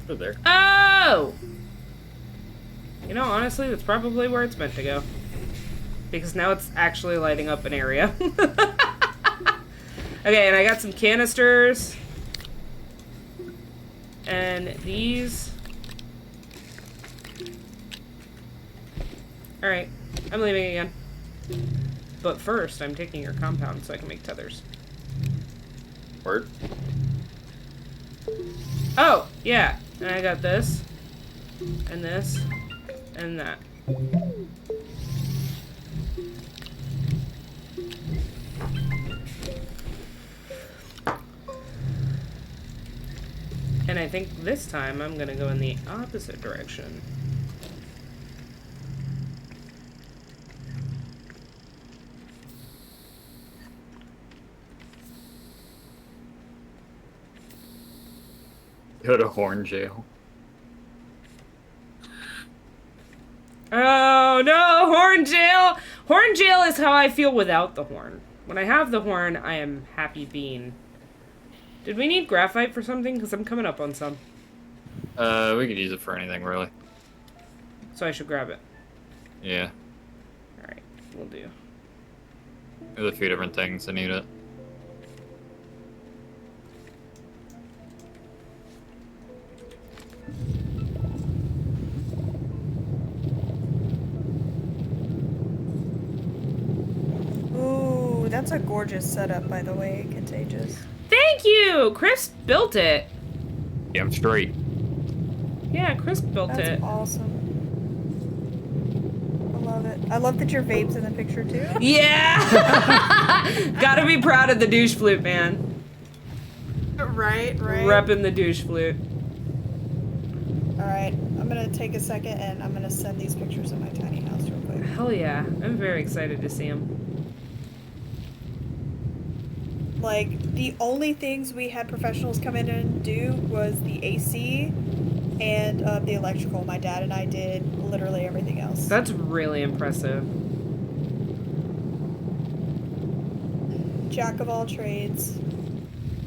Put it there. Oh! You know, honestly, that's probably where it's meant to go. Because now it's actually lighting up an area. Okay, and I got some canisters. And these. Alright, I'm leaving again. But first, I'm taking your compound so I can make tethers. Word. Oh, yeah. And I got this. And this. And that. And I think this time I'm gonna go in the opposite direction. Go to horn jail. Oh no, horn jail! Horn jail is how I feel without the horn. When I have the horn, I am happy bean. Did we need graphite for something? Because I'm coming up on some. We could use it for anything, really. So I should grab it. Yeah. Alright, we'll do. There's a few different things that need it. Ooh, that's a gorgeous setup, by the way, Contagious. Thank you! Chris built it. Yeah, I'm straight. Yeah, Chris built That's it. awesome. I love it. I love that your vape's in the picture too. Yeah! Gotta be proud of the douche flute, man. Right. Repping the douche flute. Alright, I'm gonna take a second and I'm gonna send these pictures of my tiny house real quick. Hell yeah. I'm very excited to see him. Like, the only things we had professionals come in and do was the AC and the electrical. My dad and I did literally everything else. That's really impressive. Jack of all trades.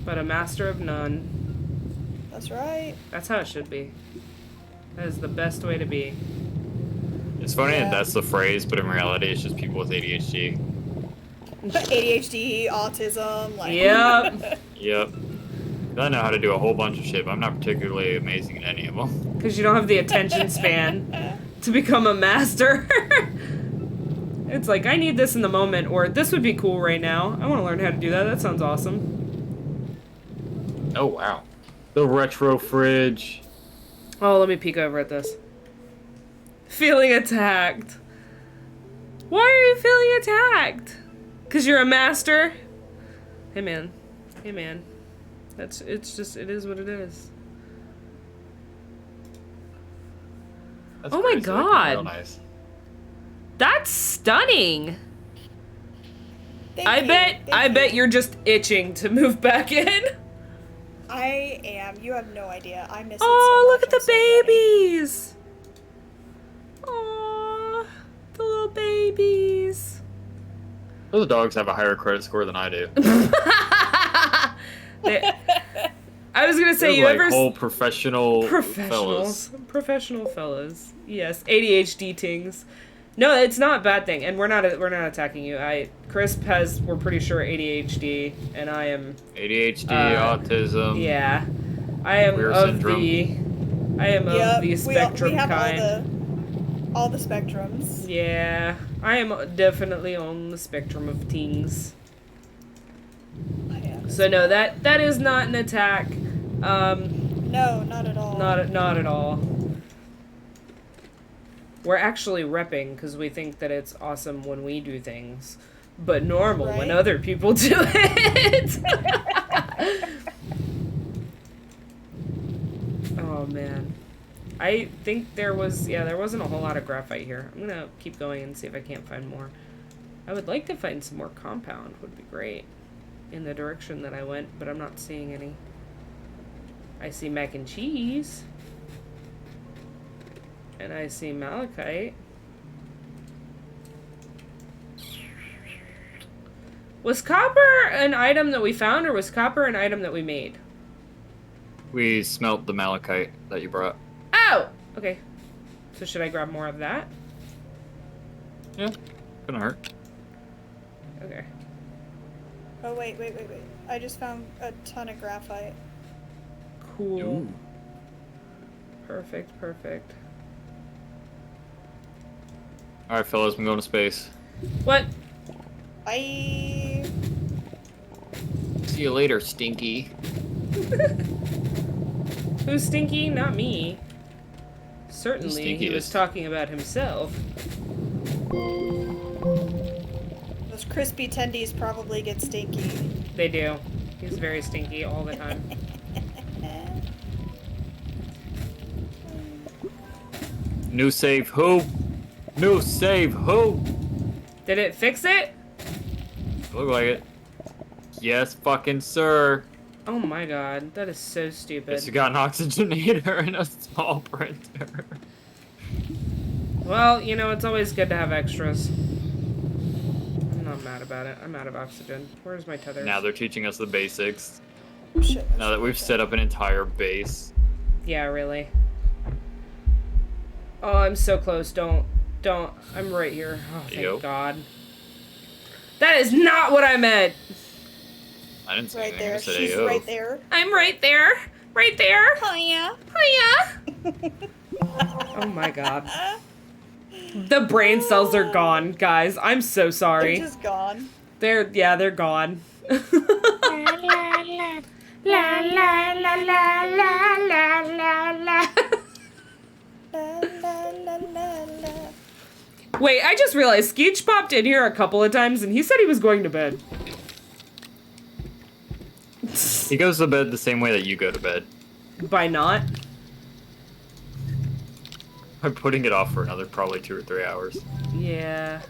But a master of none. That's right. That's how it should be. That is the best way to be. It's funny Yeah. that that's the phrase, but in reality, it's just people with ADHD. ADHD, autism, like. Yep. Yep. I know how to do a whole bunch of shit, but I'm not particularly amazing at any of them. Because you don't have the attention span to become a master. It's like, I need this in the moment, or this would be cool right now. I want to learn how to do that. That sounds awesome. Oh, wow. The retro fridge. Oh, let me peek over at this. Feeling attacked. Why are you feeling attacked? Because you're a master? Hey, man. Hey, man. It's just, it is what it is. That's Oh my crazy. Looking God. Real nice. That's stunning. Thank I you, bet thank you. you're just itching to move back in. I am. You have no idea. I miss it so Oh, much. look at I'm the so ready. babies. Oh, the little babies. Those dogs have a higher credit score than I do. I was gonna say, They're you like ever whole professional fellas. professional fellas. Yes, ADHD tings. No, it's not a bad thing, and we're not attacking you. Chris has, we're pretty sure, ADHD, and I am. ADHD, autism. Yeah, I am Weird of syndrome. Yep, the spectrum we have kind. all the spectrums. Yeah, I am definitely on the spectrum of tings. I am. So no, that is not an attack. No, not at all. Not at all. We're actually repping because we think that it's awesome when we do things, but normal when Right. other people do it. Oh man. I think there wasn't a whole lot of graphite here. I'm gonna keep going and see if I can't find more. I would like to find some more compound, would be great. In the direction that I went, but I'm not seeing any. I see mac and cheese. And I see malachite. Was copper an item that we found, or was copper an item that we made? We smelt the malachite that you brought. Oh! Okay. So should I grab more of that? Yeah, couldn't hurt. Okay. Oh, wait. I just found a ton of graphite. Cool. Ooh. Perfect. Alright, fellas, I'm going to space. What? Bye. See you later, Stinky. Who's Stinky? Not me. Certainly, he was Stinkiest. talking about himself. Those crispy tendies probably get stinky. They do. He's very stinky all the time. New save who? New save who? Did it fix it? Look like it. Yes, fucking sir. Oh my god, that is so stupid. Guess you got an oxygenator and a small printer. Well, you know, it's always good to have extras. I'm not mad about it. I'm out of oxygen. Where's my tether? Now they're teaching us the basics. Oh, shit. Now that we've set up an entire base. Yeah, really. Oh, I'm so close. Don't. I'm right here. Oh, thank Yo. God. That is not what I meant. I didn't say Right anything. I there. said She's AO. right there. I'm right there. Right there. Oh, yeah. Hiya. Oh my God. The brain cells are gone, guys. I'm so They're sorry. just gone. They're gone. La la la la la la la la la. La, la, la, la, la. Wait, I just realized Skeech popped in here a couple of times and he said he was going to bed. He goes to bed the same way that you go to bed. By not? By putting it off for another probably 2 or 3 hours. Yeah.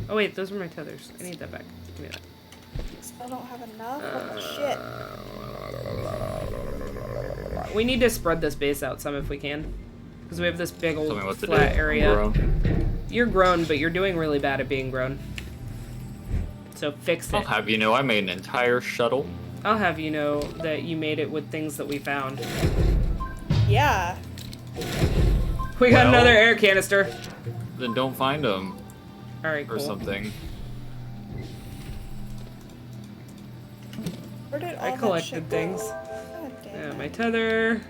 Oh wait, those were my tethers. I need that back. Give me that. Still don't have enough? Oh, shit. We need to spread this base out some if we can. Because we have this big Tell me old what to flat do. area. Grown. You're grown, but you're doing really bad at being grown. So fix I'll it. have you know I made an entire shuttle. I'll have you know that you made it with things that we found. Yeah. We got Well- another air canister. Then don't find them Alright, or cool. something. Where did all I that collected shit things. go? God damn Yeah, it. my tether.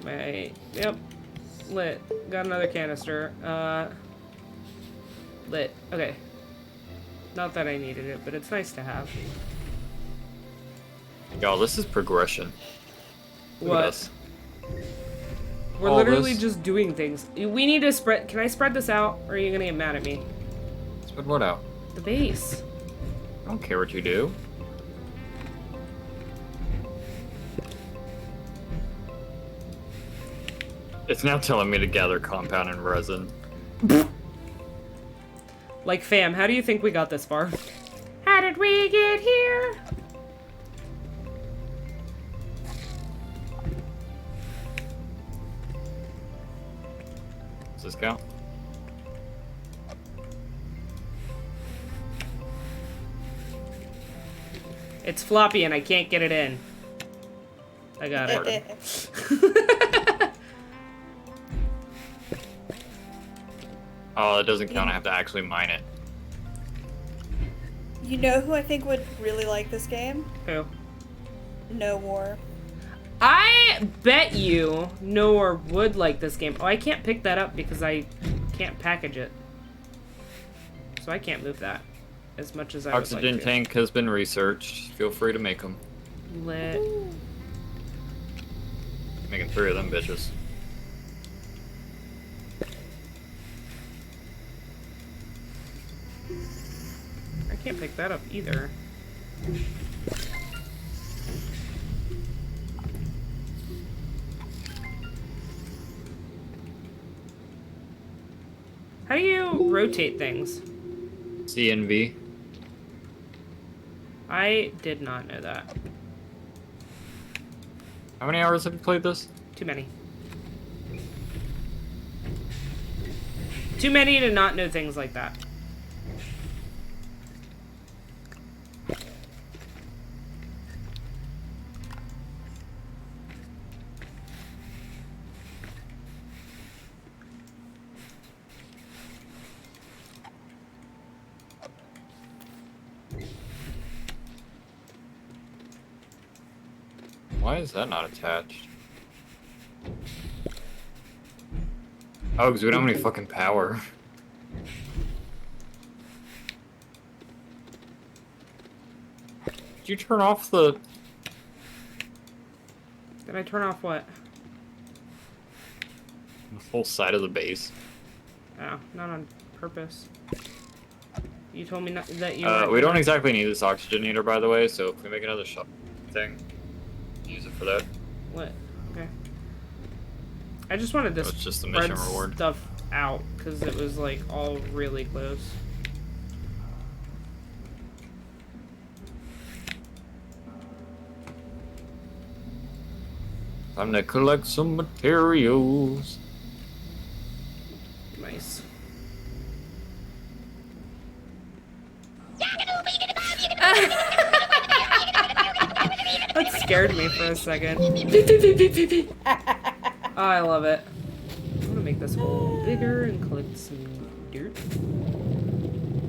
Yep. Lit. Got another canister. Lit. Okay. Not that I needed it, but it's nice to have. Y'all, this is progression. Look at What? us. We're All literally this. just doing things. We need to spread. Can I spread this out, or are you gonna get mad at me? Spread what out? The base. I don't care what you do. It's now telling me to gather compound and resin. Like, fam, how do you think we got this far? How did we get here? Does this count? It's floppy and I can't get it in. I got it. Oh, it doesn't count. I have to actually mine it. You know who I think would really like this game? Who? No War. I bet you Noah would like this game. Oh, I can't pick that up because I can't package it. So I can't move that as much as I would Oxygen like to. tank has been researched. Feel free to make them. Lit. Making 3 of them bitches. I can't pick that up either. How do you rotate things? CNV. I did not know that. How many hours have you played this? Too many. Too many to not know things like that. Why is that not attached? Oh, because we don't have any fucking power. Did you turn off the... Did I turn off what? whole side of the base? Oh, not on purpose. You told me not, that you. We don't exactly need this oxygenator, by the way. So if we make another shop thing, use it for that. What? Okay. I just wanted to It's just the spread mission reward. stuff out because it was like all really close. Time to collect some materials. Nice. That scared me for a second. Oh, I love it. I'm gonna make this hole bigger and collect some dirt.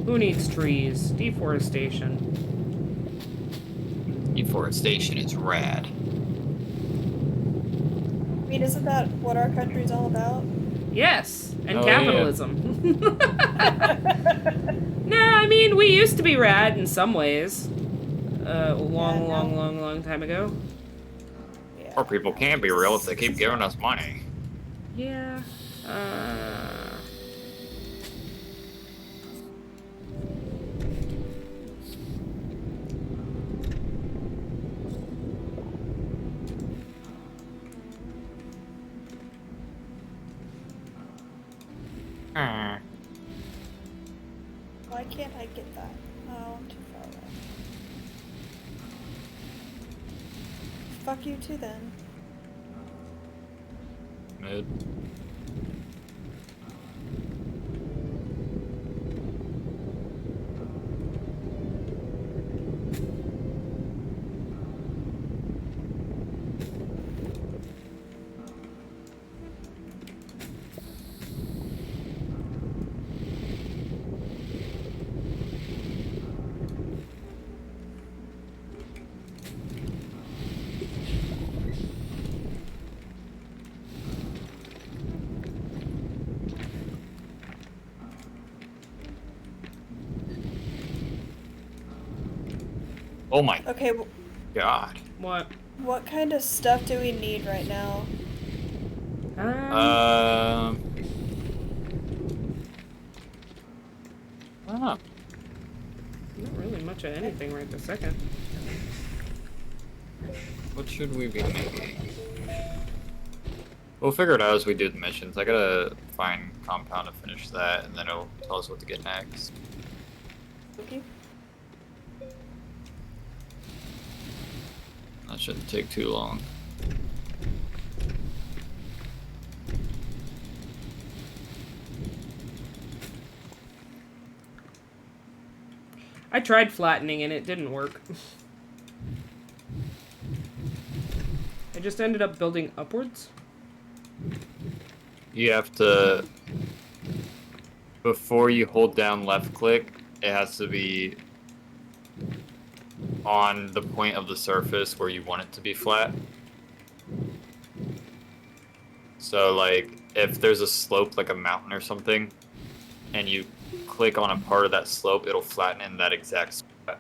Who needs trees? Deforestation. Deforestation is rad. I mean, isn't that what our country's all about? Yes, and Oh, capitalism. Nah, I mean, we used to be rad in some ways. Long time ago. Yeah. Poor people can't be real if they keep giving us money. Yeah. Why can't I get that? Oh, I'm too far away. Fuck you too then. Mid. Oh my Okay, god. What? what kind of stuff do we need right now? I don't know. Not really much of anything right this second. What should we be making? We'll figure it out as we do the missions. I gotta find compound to finish that, and then it'll tell us what to get next. Okay. That shouldn't take too long. I tried flattening and it didn't work. I just ended up building upwards. You have to, before you hold down left click, it has to be on the point of the surface where you want it to be flat. So like, if there's a slope like a mountain or something, and you click on a part of that slope, it'll flatten in that exact spot.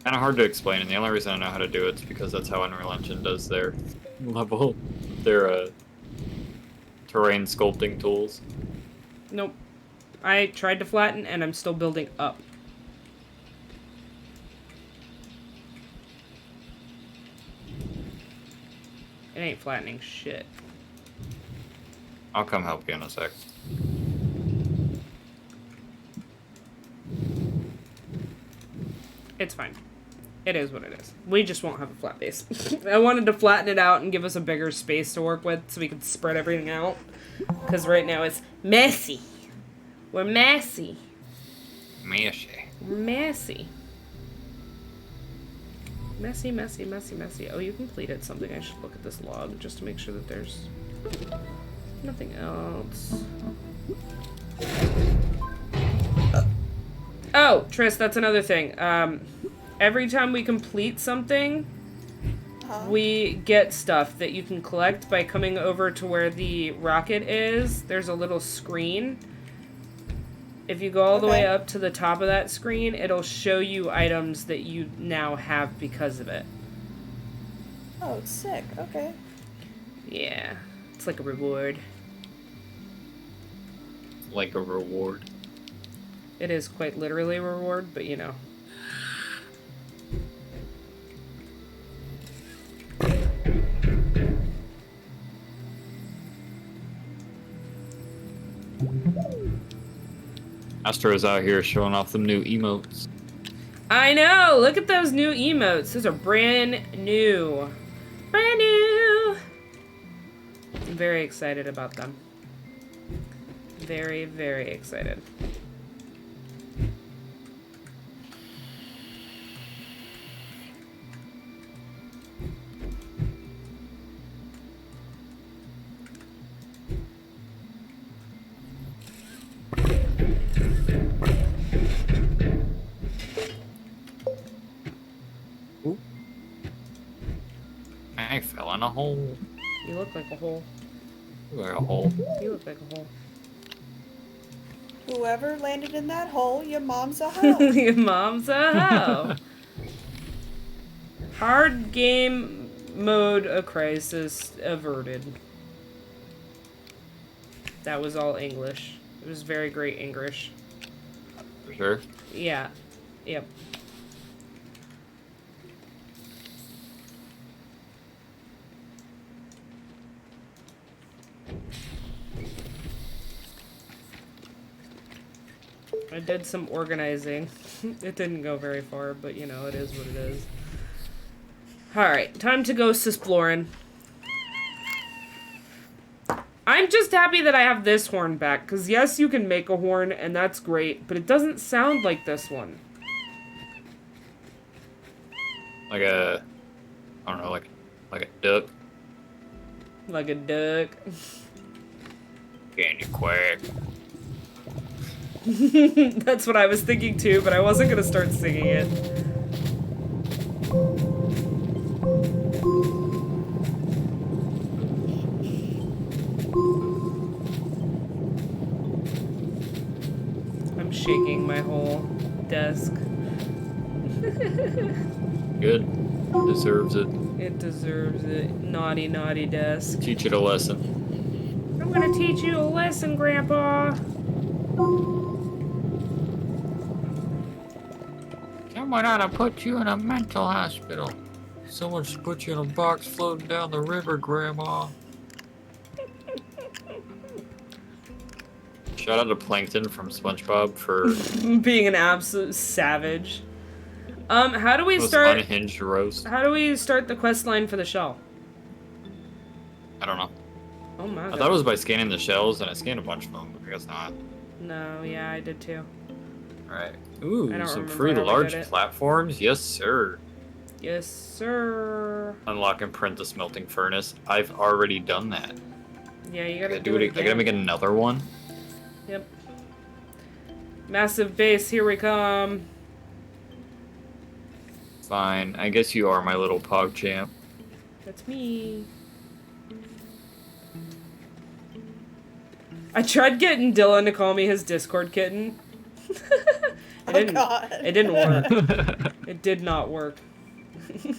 Kind of hard to explain, and the only reason I know how to do it is because that's how Unreal Engine does their level, their terrain sculpting tools. Nope. I tried to flatten and I'm still building up. It ain't flattening shit. I'll come help you in a sec. It's fine. It is what it is. We just won't have a flat base. I wanted to flatten it out and give us a bigger space to work with so we could spread everything out. Because right now it's messy. We're messy. Messy. We're messy. Messy, messy, messy, messy. Oh, you completed something. I should look at this log just to make sure that there's nothing else. Oh, Tris, that's another thing. Every time we complete something, we get stuff that you can collect by coming over to where the rocket is. There's a little screen. If you go all the way up to the top of that screen, it'll show you items that you now have because of it. Oh, sick. Okay. Yeah. It's like a reward. Like a reward. It is quite literally a reward, but you know. Astro's out here showing off them new emotes. I know! Look at those new emotes. Those are brand new. Brand new! I'm very excited about them. Very, very excited. I fell in a hole. You look like a hole. Like a hole. You look like a hole. Whoever landed in that hole, your mom's a hoe. Your mom's a hoe. Hard game mode a crisis averted. That was all English. It was very great English. For sure. Yeah. Yep. I did some organizing. It didn't go very far, but you know, it is what it is. Alright, time to go exploring. I'm just happy that I have this horn back, because yes, you can make a horn, and that's great, but it doesn't sound like this one. Like a... I don't know, like a duck. Like a duck. Candy quack. That's what I was thinking too, but I wasn't gonna start singing it. I'm shaking my whole desk. Good. Deserves it. It deserves it. Naughty, naughty desk. Teach it a lesson. I'm gonna teach you a lesson, Grandpa. Someone ought to put you in a mental hospital. Someone should put you in a box floating down the river, Grandma. Shout out to Plankton from SpongeBob for Being an absolute savage. How do we most start? unhinged roast. How do we start the quest line for the shell? I don't know. Oh my I god. thought it was by scanning the shells, and I scanned a bunch of them, but I guess not. No, yeah, I did too. Alright. Ooh, I don't some remember free how we large did it. platforms? Yes, sir. Yes, sir. Unlock and print the smelting furnace. I've already done that. Yeah, you I gotta gotta do it I again. gotta make another one. Yep. Massive base, here we come. Fine. I guess you are my little pog champ. That's me. I tried getting Dylan to call me his Discord kitten. It God. It didn't work. It did not work.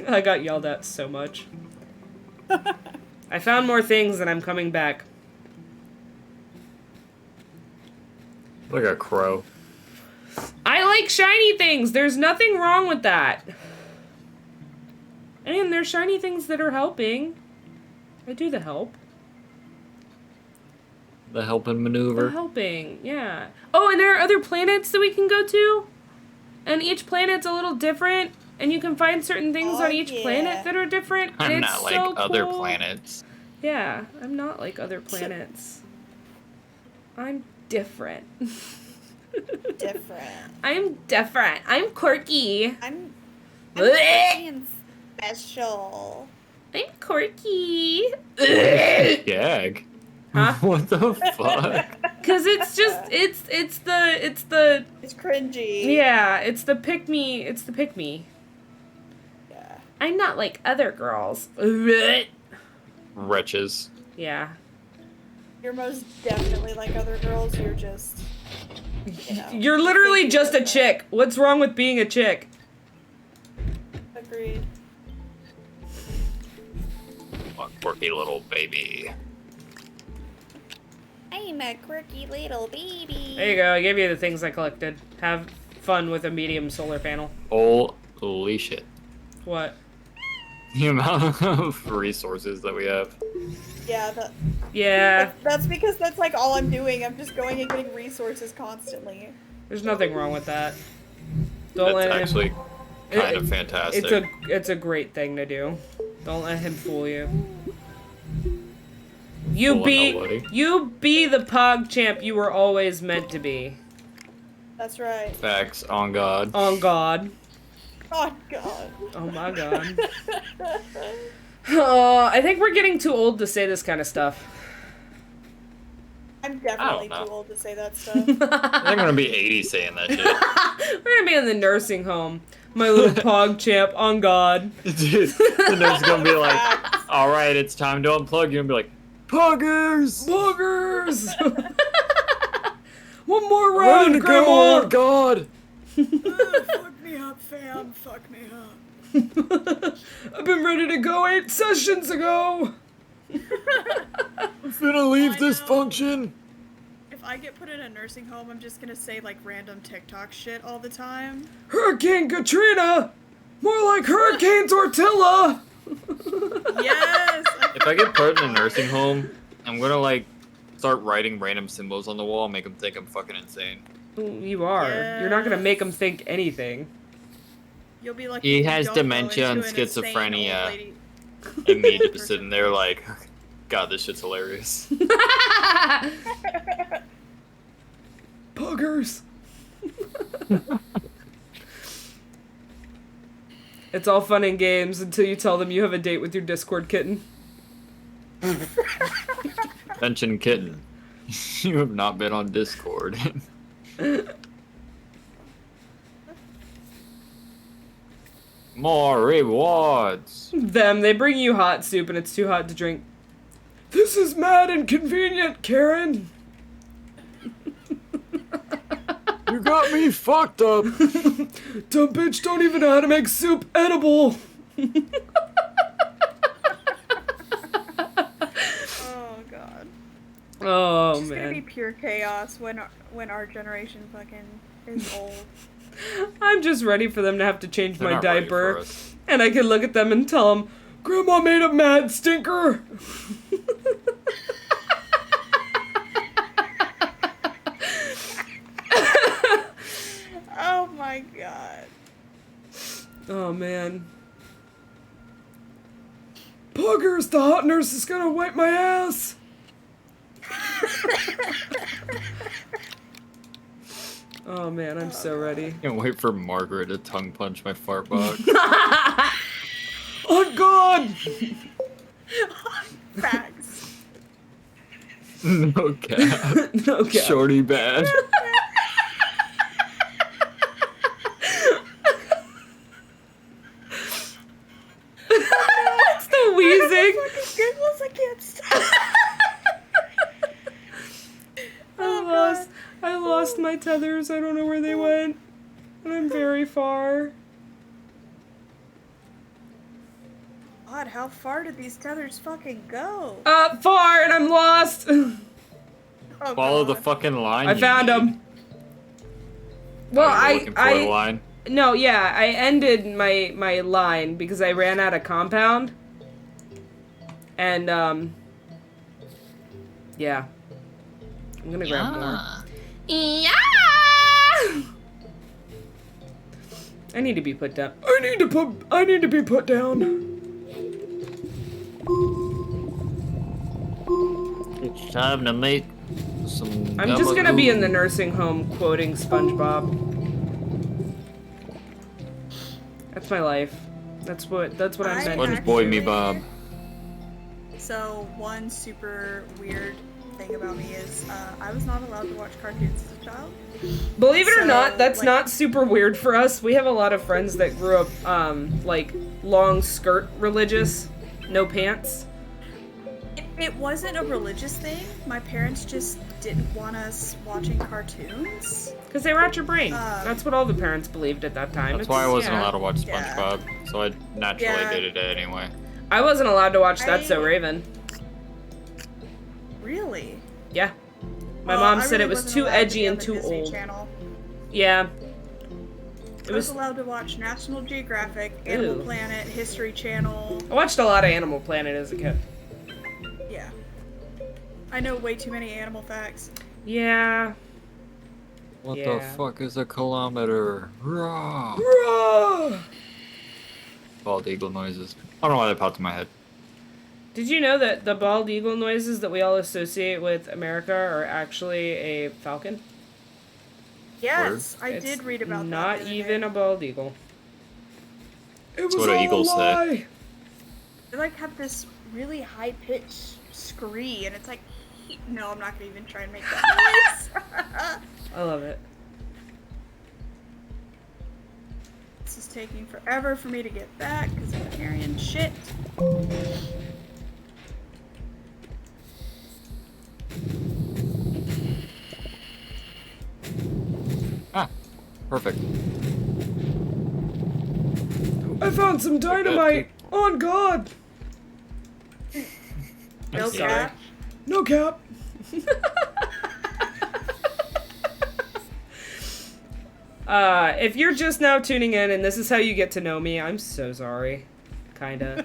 I got yelled at so much. I found more things and I'm coming back. Like a crow. I like shiny things. There's nothing wrong with that. And there's shiny things that are helping. I do the help. The helping The maneuver. helping, yeah. Oh, and there are other planets that we can go to. And each planet's a little different. And you can find certain things Oh, on each yeah. planet that are different. And I'm it's not like so other cool. planets. Yeah, I'm not like other planets. I'm different. Different. I'm different. I'm quirky. I'm Blech. being special. I'm quirky. Gag. Huh? What the fuck? Cause it's just it's the It's cringy. Yeah, it's the pick me. It's the pick me. Yeah. I'm not like other girls. Wretches. Yeah. You're most definitely like other girls. You're just. You know, You're literally thinking just a different. chick. What's wrong with being a chick? Agreed. A quirky little baby. I'm a quirky little baby. There you go. I gave you the things I collected. Have fun with a medium solar panel. Holy shit. What? The amount of resources that we have. Yeah, Yeah. that's because that's like all I'm doing. I'm just going and getting resources constantly. There's nothing wrong with that. Don't That's let him. actually kind of fantastic. It's a great thing to do. Don't let him fool you. You Fooling nobody. be the pog champ you were always meant to be. That's right. Facts on God. On God. Oh god. Oh my God. I think we're getting too old to say this kind of stuff. I'm definitely know. too old to say that stuff. I'm gonna be 80 saying that shit. We're gonna be in the nursing home. My little pog champ, on God. Dude, the nurse is gonna be like, alright, it's time to unplug you, and be like, Poggers! Boogers! One more round, Grandma! Oh God! Fuck me up, fam. Fuck me up. I've been ready to go 8 sessions ago! I'm finna leave I this know. function! If I get put in a nursing home, I'm just gonna say like random TikTok shit all the time. Hurricane Katrina! More like Hurricane Tortilla! Yes. If I get put in a nursing home, I'm gonna like start writing random symbols on the wall and make them think I'm fucking insane. You are. You're not gonna make them think anything. You'll be like. He if you has don't go dementia and into an insane schizophrenia. old lady- And me just sitting there like, God, this shit's hilarious. Puggers! It's all fun and games until you tell them you have a date with your Discord kitten. Mention kitten. You have not been on Discord. More rewards. They bring you hot soup and it's too hot to drink. This is mad inconvenient, Karen! You got me fucked up. Dumb bitch don't even know how to make soup edible! Oh god. Oh, It's gonna be man. pure chaos when our generation fucking is old. I'm just ready for them to have to change They're my not ready for diaper. us. And I can look at them and tell them, Grandma made a mad stinker! Oh my god. Oh, man. Puggers, the hot nurse is gonna wipe my ass! Oh, man, I'm so ready. Can't wait for Margaret to tongue punch my fart box. Oh, God! Facts. No cap. No cap. Shorty bad. It's the wheezing! Fucking giggles, I can't stop. I lost my tethers. I don't know where they went. And I'm very far. God, how far did these tethers fucking go? Far, and I'm lost! Oh, Follow the God. fucking line. I you found need. him. Well, Oh, you're looking for the line. No, yeah, I ended my line because I ran out of compound. And, yeah. I'm gonna grab more. Yeah. I need to be put down. I need to be put down. It's time to make some. I'm just gonna be in the nursing home quoting SpongeBob. That's my life. That's what I'm meant. Sponge boy me Actually- Bob. So, one super weird thing about me is I was not allowed to watch cartoons as a child. Believe it or So, not, that's like- not super weird for us. We have a lot of friends that grew up, like, long skirt religious, no pants. It wasn't a religious thing. My parents just didn't want us watching cartoons. Because they rot your brain. Um, That's what all the parents believed at that time. That's why I wasn't allowed to watch Yeah. SpongeBob, so I naturally Yeah. did it anyway. I wasn't allowed to watch That's So I- Raven. Really? Yeah. My Well, mom I said really it was wasn't too allowed to edgy be on and the too Disney old. Channel. Yeah. It I was was. allowed to watch National Geographic, Animal Ew. Planet, History Channel. I watched a lot of Animal Planet as a kid. Yeah. I know way too many animal facts. Yeah. What Yeah. the fuck is a kilometer? Rah! Bald eagle noises. I don't know why that popped in my head. Did you know that the bald eagle noises that we all associate with America are actually a falcon? Yes, I It's did read about that. not the other even day. a bald eagle. It That's what eagles say. They like have this really high pitched scree, and it's like, no, I'm not gonna even try and make that noise. I love it. This is taking forever for me to get back because I'm carrying shit. Ah, perfect. I found some dynamite! On God! No sorry. cap. No cap! If you're just now tuning in and this is how you get to know me, I'm so sorry. Kinda.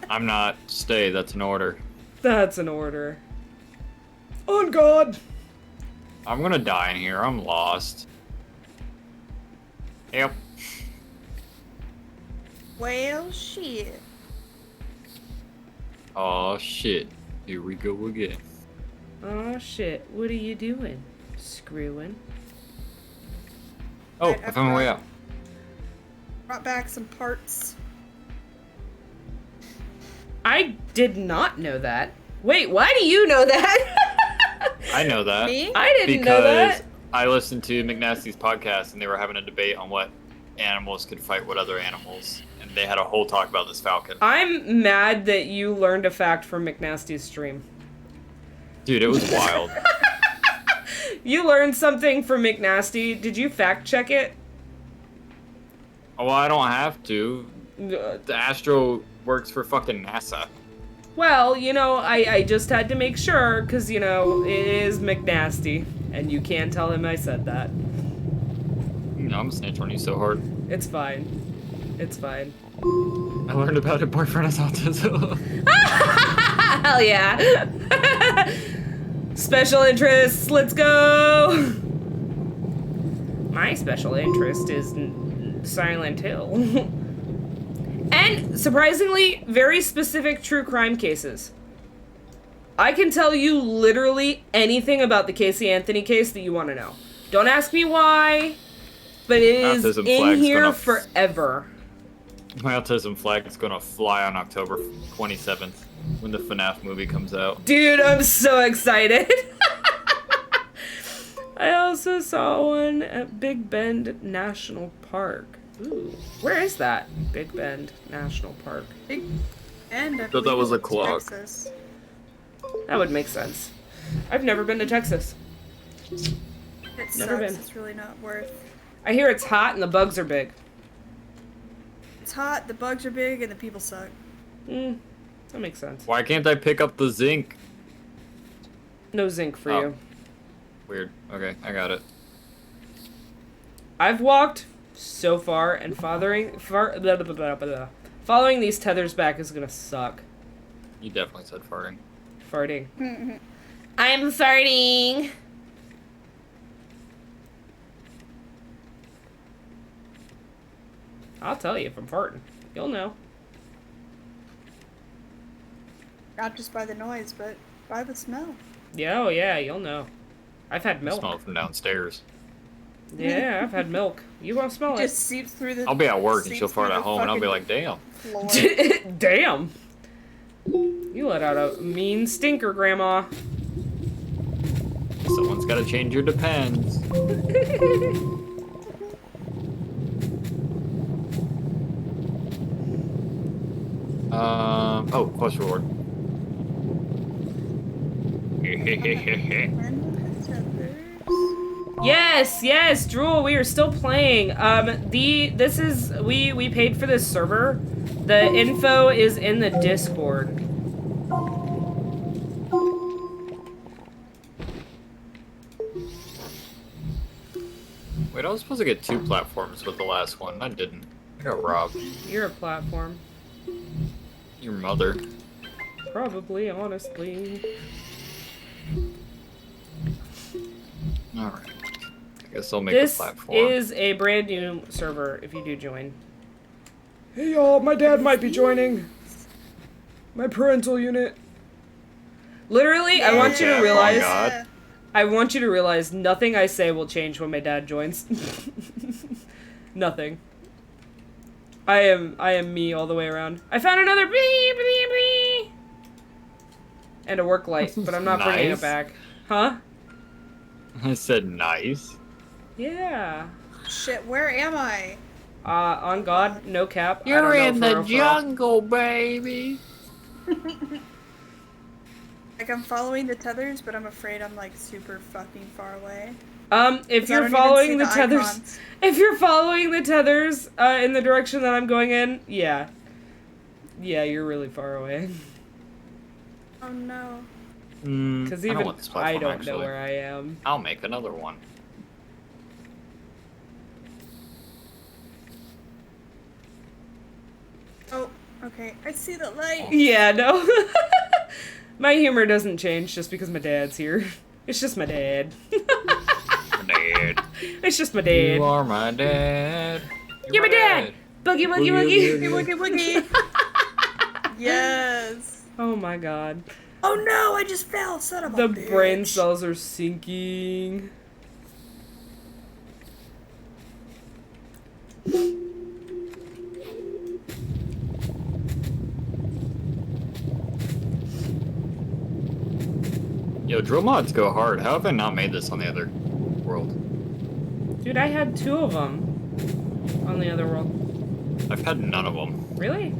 I'm not. Stay, that's an order. That's an order. On God! I'm gonna die in here. I'm lost. Yep. Well, shit. Oh shit. Here we go again. Oh shit, what are you doing? Screwing. Oh, Right, I found my way out. Brought back some parts. I did not know that. Wait, why do you know that? I know that. Me? I didn't Because know that. I listened to McNasty's podcast and they were having a debate on what animals could fight what other animals. And they had a whole talk about this falcon. I'm mad that you learned a fact from McNasty's stream. Dude, it was wild. You learned something from McNasty. Did you fact check it? Oh, well, I don't have to. Uh, The Astro works for fucking NASA. Well, you know, I just had to make sure, because, you know, it is McNasty. And you can't tell him I said that. You know, I'm a snitch on you so hard. It's fine. It's fine. I learned about it. Boyfriend has autism. Hell yeah! Special interests, let's go! My special interest is Silent Hill. And, surprisingly, very specific true crime cases. I can tell you literally anything about the Casey Anthony case that you want to know. Don't ask me why, but it is Autism in flag's here gonna- forever. My autism flag is gonna fly on October 27th when the FNAF movie comes out. Dude, I'm so excited. I also saw one at Big Bend National Park. Ooh, where is that? Big Bend National Park. Big and I Thought that believe was a it's clock. Texas. That would make sense. I've never been to Texas. It Never sucks. been. It's really not worth. I hear it's hot and the bugs are big. It's hot, the bugs are big, and the people suck. That makes sense. Why can't I pick up the zinc? No zinc for Oh. you. Weird. Okay, I got it. I've walked so far, and following these tethers back is gonna suck. You definitely said farting. Farting. I'm farting. I'll tell you if I'm farting. You'll know. Not just by the noise, but by the smell. Yeah, oh yeah, you'll know. I've had I milk. smell it from downstairs. Yeah, I've had milk. You won't smell It it. just seeps through the. I'll be at work and seeps she'll fart through at the home and I'll be fucking like, damn. floor. Damn. You let out a mean stinker, Grandma. gotta change your depends. Oh, quest reward. Yes, yes, Drool, we are still playing. We paid for this server. The info is in the Discord. Wait, I was supposed to get 2 platforms with the last one. I didn't. I got robbed. You're a platform. Your mother. Probably, honestly. Alright. I guess I'll make This a platform. is a brand new server if you do join. Hey y'all, my dad might be joining. My parental unit. Literally, I want you to Yeah, realize... oh God. I want you to realize nothing I say will change when my dad joins. Nothing. I am me all the way around. I found another blee, blee, blee. And a work light, but I'm not bringing it Nice. back. Huh? I said nice. Yeah. Shit, where am I? On God, no cap. I You're don't know in for the real, for real. jungle, baby. Like, I'm following the tethers, but I'm afraid I'm, like, super fucking far away. If 'Cause I you're don't even following see the tethers, icons. if you're following the tethers, in the direction that I'm going in, yeah. Yeah, you're really far away. Oh no. Because I don't even want this I platform, don't actually. know where I am. I'll make another one. Oh, okay. I see the light. Yeah, no. My humor doesn't change just because my dad's here. It's just my dad. Dad. It's just my dad. You are my dad. You're my dad! Boogie woogie woogie! Woogie woogie woogie. Yes. Oh my god. Oh no, I just fell, son of The a bitch. brain cells are sinking. Yo, drill mods go hard. How have I not made this on the other world? Dude, I had 2 of them on the other world. I've had none of them. Really?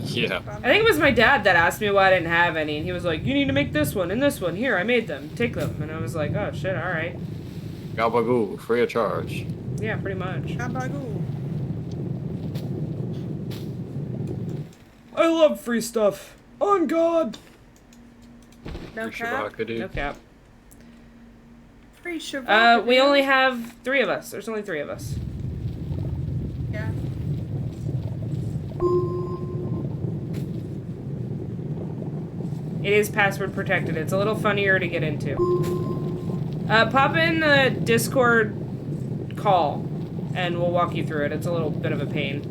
Yeah. I think it was my dad that asked me why I didn't have any, and he was like, you need to make this one and this one. Here, I made them. Take them. And I was like, oh shit, alright. Gabagoo, free of charge. Yeah, pretty much. Gabagoo. I love free stuff. On God. No Free cap. Shabaka, dude. No cap. Free Shabaka. We only have 3 of us. There's only 3 of us. Yeah. It is password protected. It's a little funnier to get into. Pop in the Discord call, and we'll walk you through it. It's a little bit of a pain,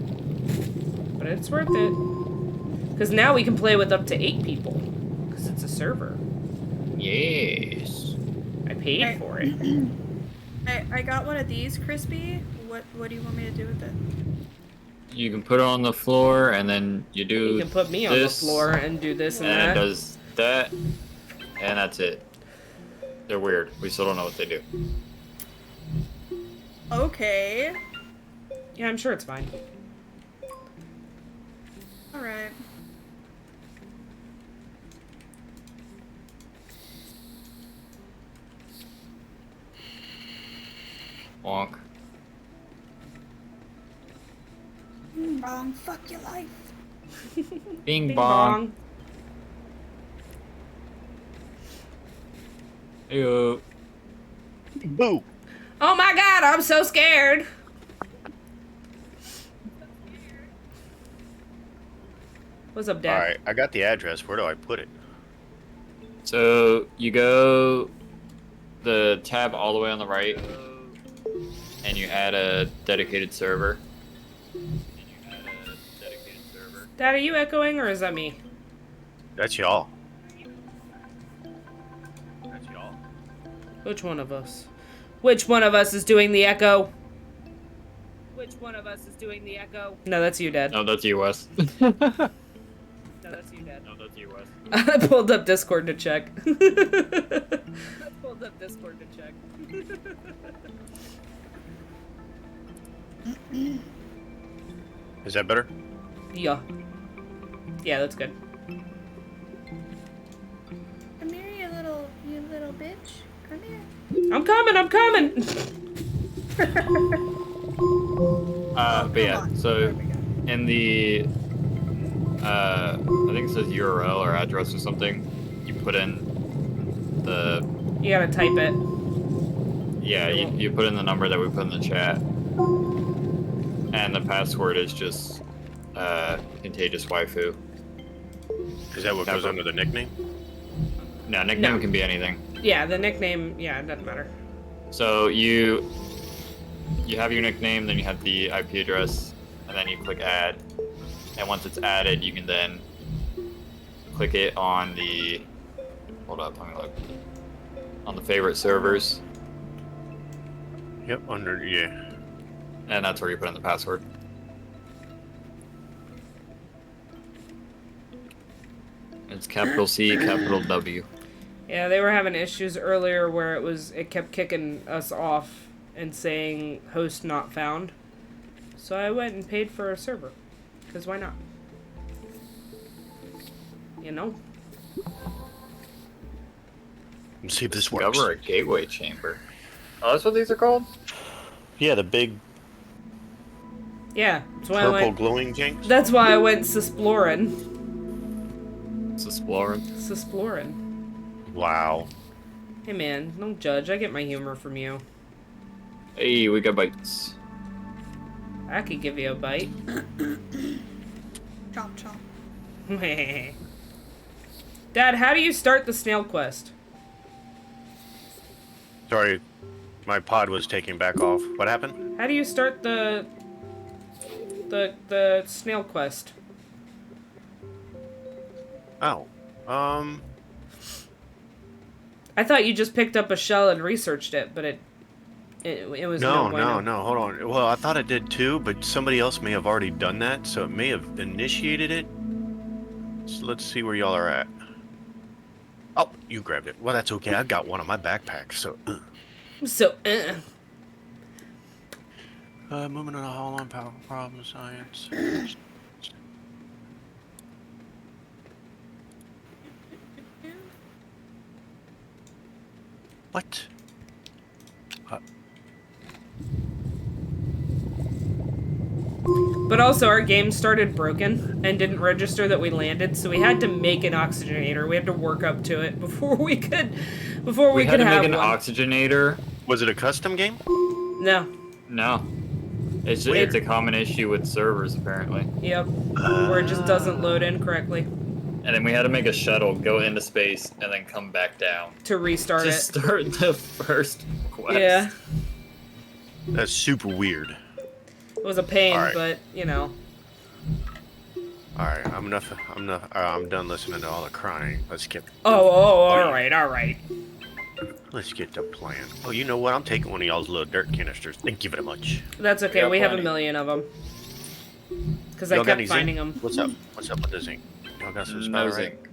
but it's worth it. Because now we can play with up to 8 people, because it's a server. Yes. I paid Right. for it. I got one of these, Crispy. What do you want me to do with it? You can put it on the floor, and then you do You can put me on the this, floor and do this and and that. it does that, and that's it. They're weird. We still don't know what they do. Okay. Yeah, I'm sure it's fine. Alright. Wonk. Wrong. Fuck your life. Bing, Bing bong. Ew. Boo! Oh my god, I'm so scared. What's up, Dad? Alright, I got the address. Where do I put it? So you go the tab all the way on the right, and you add a dedicated server. Dad, are you echoing or is that me? That's y'all. That's y'all. Which one of us? Which one of us is doing the echo? Which one of us is doing the echo? No, that's you, Dad. No, that's US. No, that's you, Dad. No, that's US. I pulled up Discord to check. the Discord to check. Is that better? Yeah. Yeah, that's good. Come here, you little bitch. Come here. I'm coming, I'm coming! But yeah, on. so There we go. in the, I think it says URL or address or something, you put in the, You gotta type it. yeah, you put in the number that we put in the chat. And the password is just, contagious waifu. Is that what goes under the nickname? No, nickname No. can be anything. Yeah, the nickname, yeah, it doesn't matter. So you have your nickname, then you have the IP address, and then you click add. And once it's added, you can then click it on the, hold up, let me look. On the favorite servers, Yep, yeah. and that's where you put in the password. It's capital C, capital W. Yeah, they were having issues earlier where it kept kicking us off and saying host not found. So I went and paid for a server. Because why not? You know? Let's see if this works. Discover a gateway chamber. Oh, that's what these are called? Yeah, the big Yeah, that's why I purple went. glowing jinx. That's why I went Cisplorin. It's exploring. Cisplorin. Wow. Hey man, don't judge. I get my humor from you. Hey, we got bites. I could give you a bite. Chomp chomp. Dad, how do you start the snail quest? Sorry, my pod was taking back off. What happened? How do you start the snail quest? Oh. I thought you just picked up a shell and researched it, but it was No, bueno. no, hold on. Well, I thought it did too, but somebody else may have already done that, so it may have initiated it. So let's see where y'all are at. Oh, you grabbed it. Well, that's okay. I've got one on my backpack, so. So, Moving on a hall on power problem science. What? but also our game started broken and didn't register that we landed, so we had to make an oxygenator. We had to work up to it before we could We had to have make an one. oxygenator. Was it a custom game? No. No. It's just, Weird. it's a common issue with servers, apparently. Yep. Where it just doesn't load in correctly And then we had to make a shuttle, go into space, and then come back down. to restart To it. start the first quest. Yeah. That's super weird. It was a pain, Alright. but you know. Alright, I'm done listening to all the crying. Let's get Alright. let's get the plan. Oh, you know what? I'm taking one of y'all's little dirt canisters. Thank you very much. That's okay. Yeah, We have a plenty. million of them. Because I Y'all got kept any finding zinc? them. What's up? What's up with the zinc? Y'all got some No spare, right? zinc.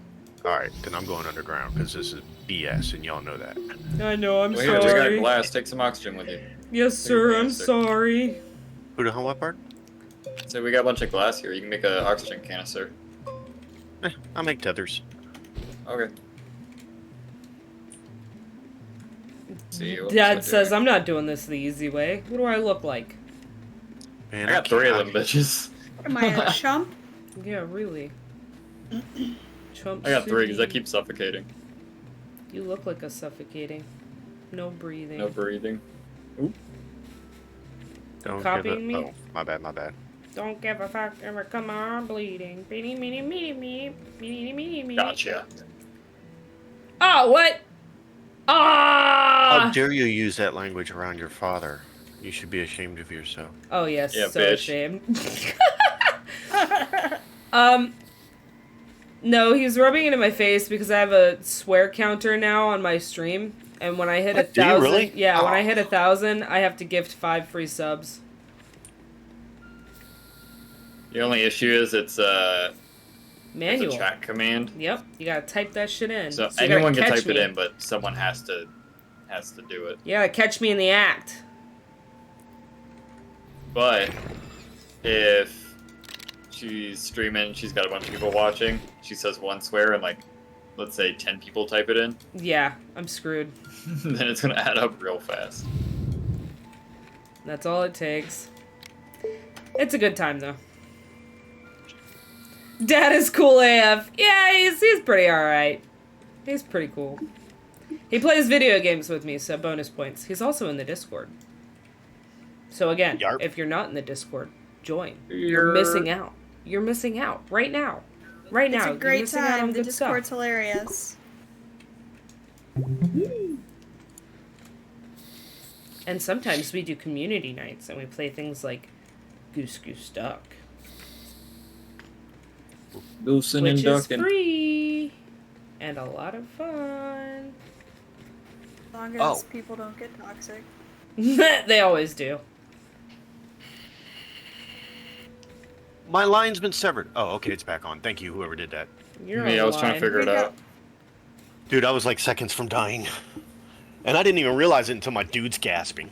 Alright, then I'm going underground because this is BS and y'all know that. I know. I'm Well, here, we got sorry. glass. Take some oxygen with you. Yes, sir. I'm canister. sorry. Who the hell what part? So we got a bunch of glass here. You can make an oxygen canister. I'll make tethers. Okay. See, what was I Dad doing? says I'm not doing this the easy way. What do I look like? Man, I got can't- 3 of them bitches. Am I a chump? Yeah, really. Chump I got 3 because I City. keep suffocating. You look like a suffocating. No breathing. No breathing. Don't copying give me? Oh, my bad. Don't give a fuck ever come on bleeding. Beanie, meanie, meanie, meanie, meanie, meanie, meanie. Gotcha. Oh, what? How Ah! dare you use that language around your father? You should be ashamed of yourself. Oh yes, Yeah, so bitch. ashamed. No, he's rubbing it in my face because I have a swear counter now on my stream, and when I hit What? Do you 1,000, really? yeah, when I Oh. hit 1,000, I have to gift 5 free subs. The only issue is it's a Manual. chat command. Yep, you gotta type that shit in. So you gotta anyone can catch type it me. in, but someone has to has to do it. Yeah, catch me in the act. But if she's streaming, she's got a bunch of people watching, she says one swear and like, let's say 10 people type it in, Yeah, I'm screwed. then it's gonna add up real fast. That's all it takes. It's a good time though. Dad is cool AF. Yeah, he's pretty alright. He's pretty cool. He plays video games with me, so bonus points. He's also in the Discord. So again, Yarp. if you're not in the Discord, join. You're missing out. You're missing out right now. Right now. It's a You're great missing out on time. The good stuff. Discord's hilarious. And sometimes we do community nights and we play things like Goose Goose Duck, Goosing which and is ducking. free and a lot of fun. As long as Oh. people don't get toxic. They always do. My line's been severed. Oh, okay, it's back on. Thank you, whoever did that. You're Me, I was trying to online. figure it We got- out. Dude, I was like seconds from dying. And I didn't even realize it until my dude's gasping.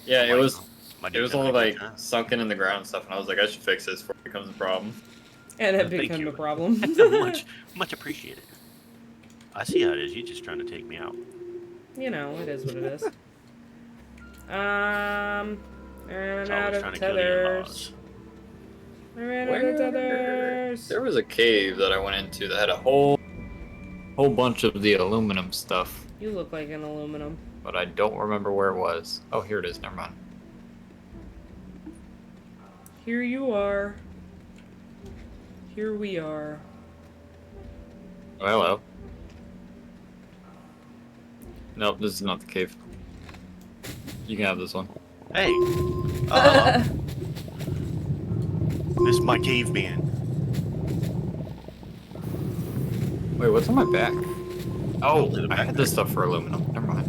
Yeah, it Like, was my it dude's was all having a like good time. sunken in the ground and stuff, and I was like, I should fix this before it becomes a problem. And it Thank became you. a problem. much appreciated. I see how it is. You're just trying to take me out. You know, it is what it is. I ran It's out always of trying to kill the tethers. in-laws. I ran out of tethers. There was a cave that I went into that had a whole bunch of the aluminum stuff, You look like an aluminum. but I don't remember where it was. Oh, here it is. Never mind. Here you are. Here we are. Oh, hello. Nope, this is not the cave. You can have this one. Hey, this is my caveman. Wait, what's on my back? Oh, To the I back had this stuff for aluminum. Never mind.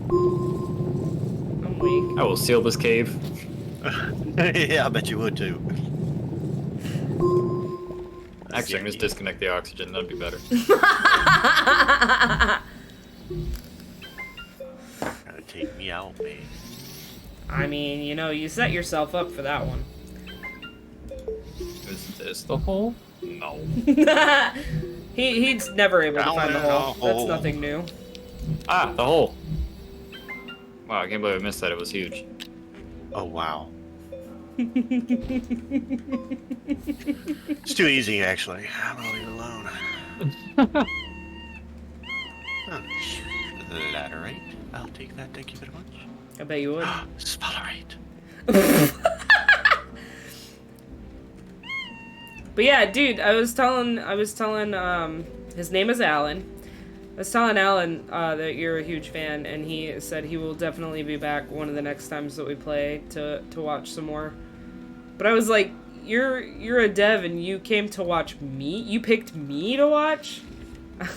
I'm weak. I will seal this cave. Yeah, I bet you would too. Actually, I can just disconnect the oxygen. That'd be better. Gotta take me out, man. I mean, you know, you set yourself up for that one. Is this the hole? No. He's never able to Down find the in a hole. That's hole. nothing new. Ah, the hole. Wow, I can't believe I missed that. It was huge. Oh wow. It's too easy, actually. I'm gonna leave it alone. Oh, Laterite. I'll take that. Thank you very much. I bet you would. Spotterite. But yeah, dude, I was telling, his name is Alan. I was telling Alan that you're a huge fan, and he said he will definitely be back one of the next times that we play to watch some more. But I was like, you're a dev, and you came to watch me? You picked me to watch?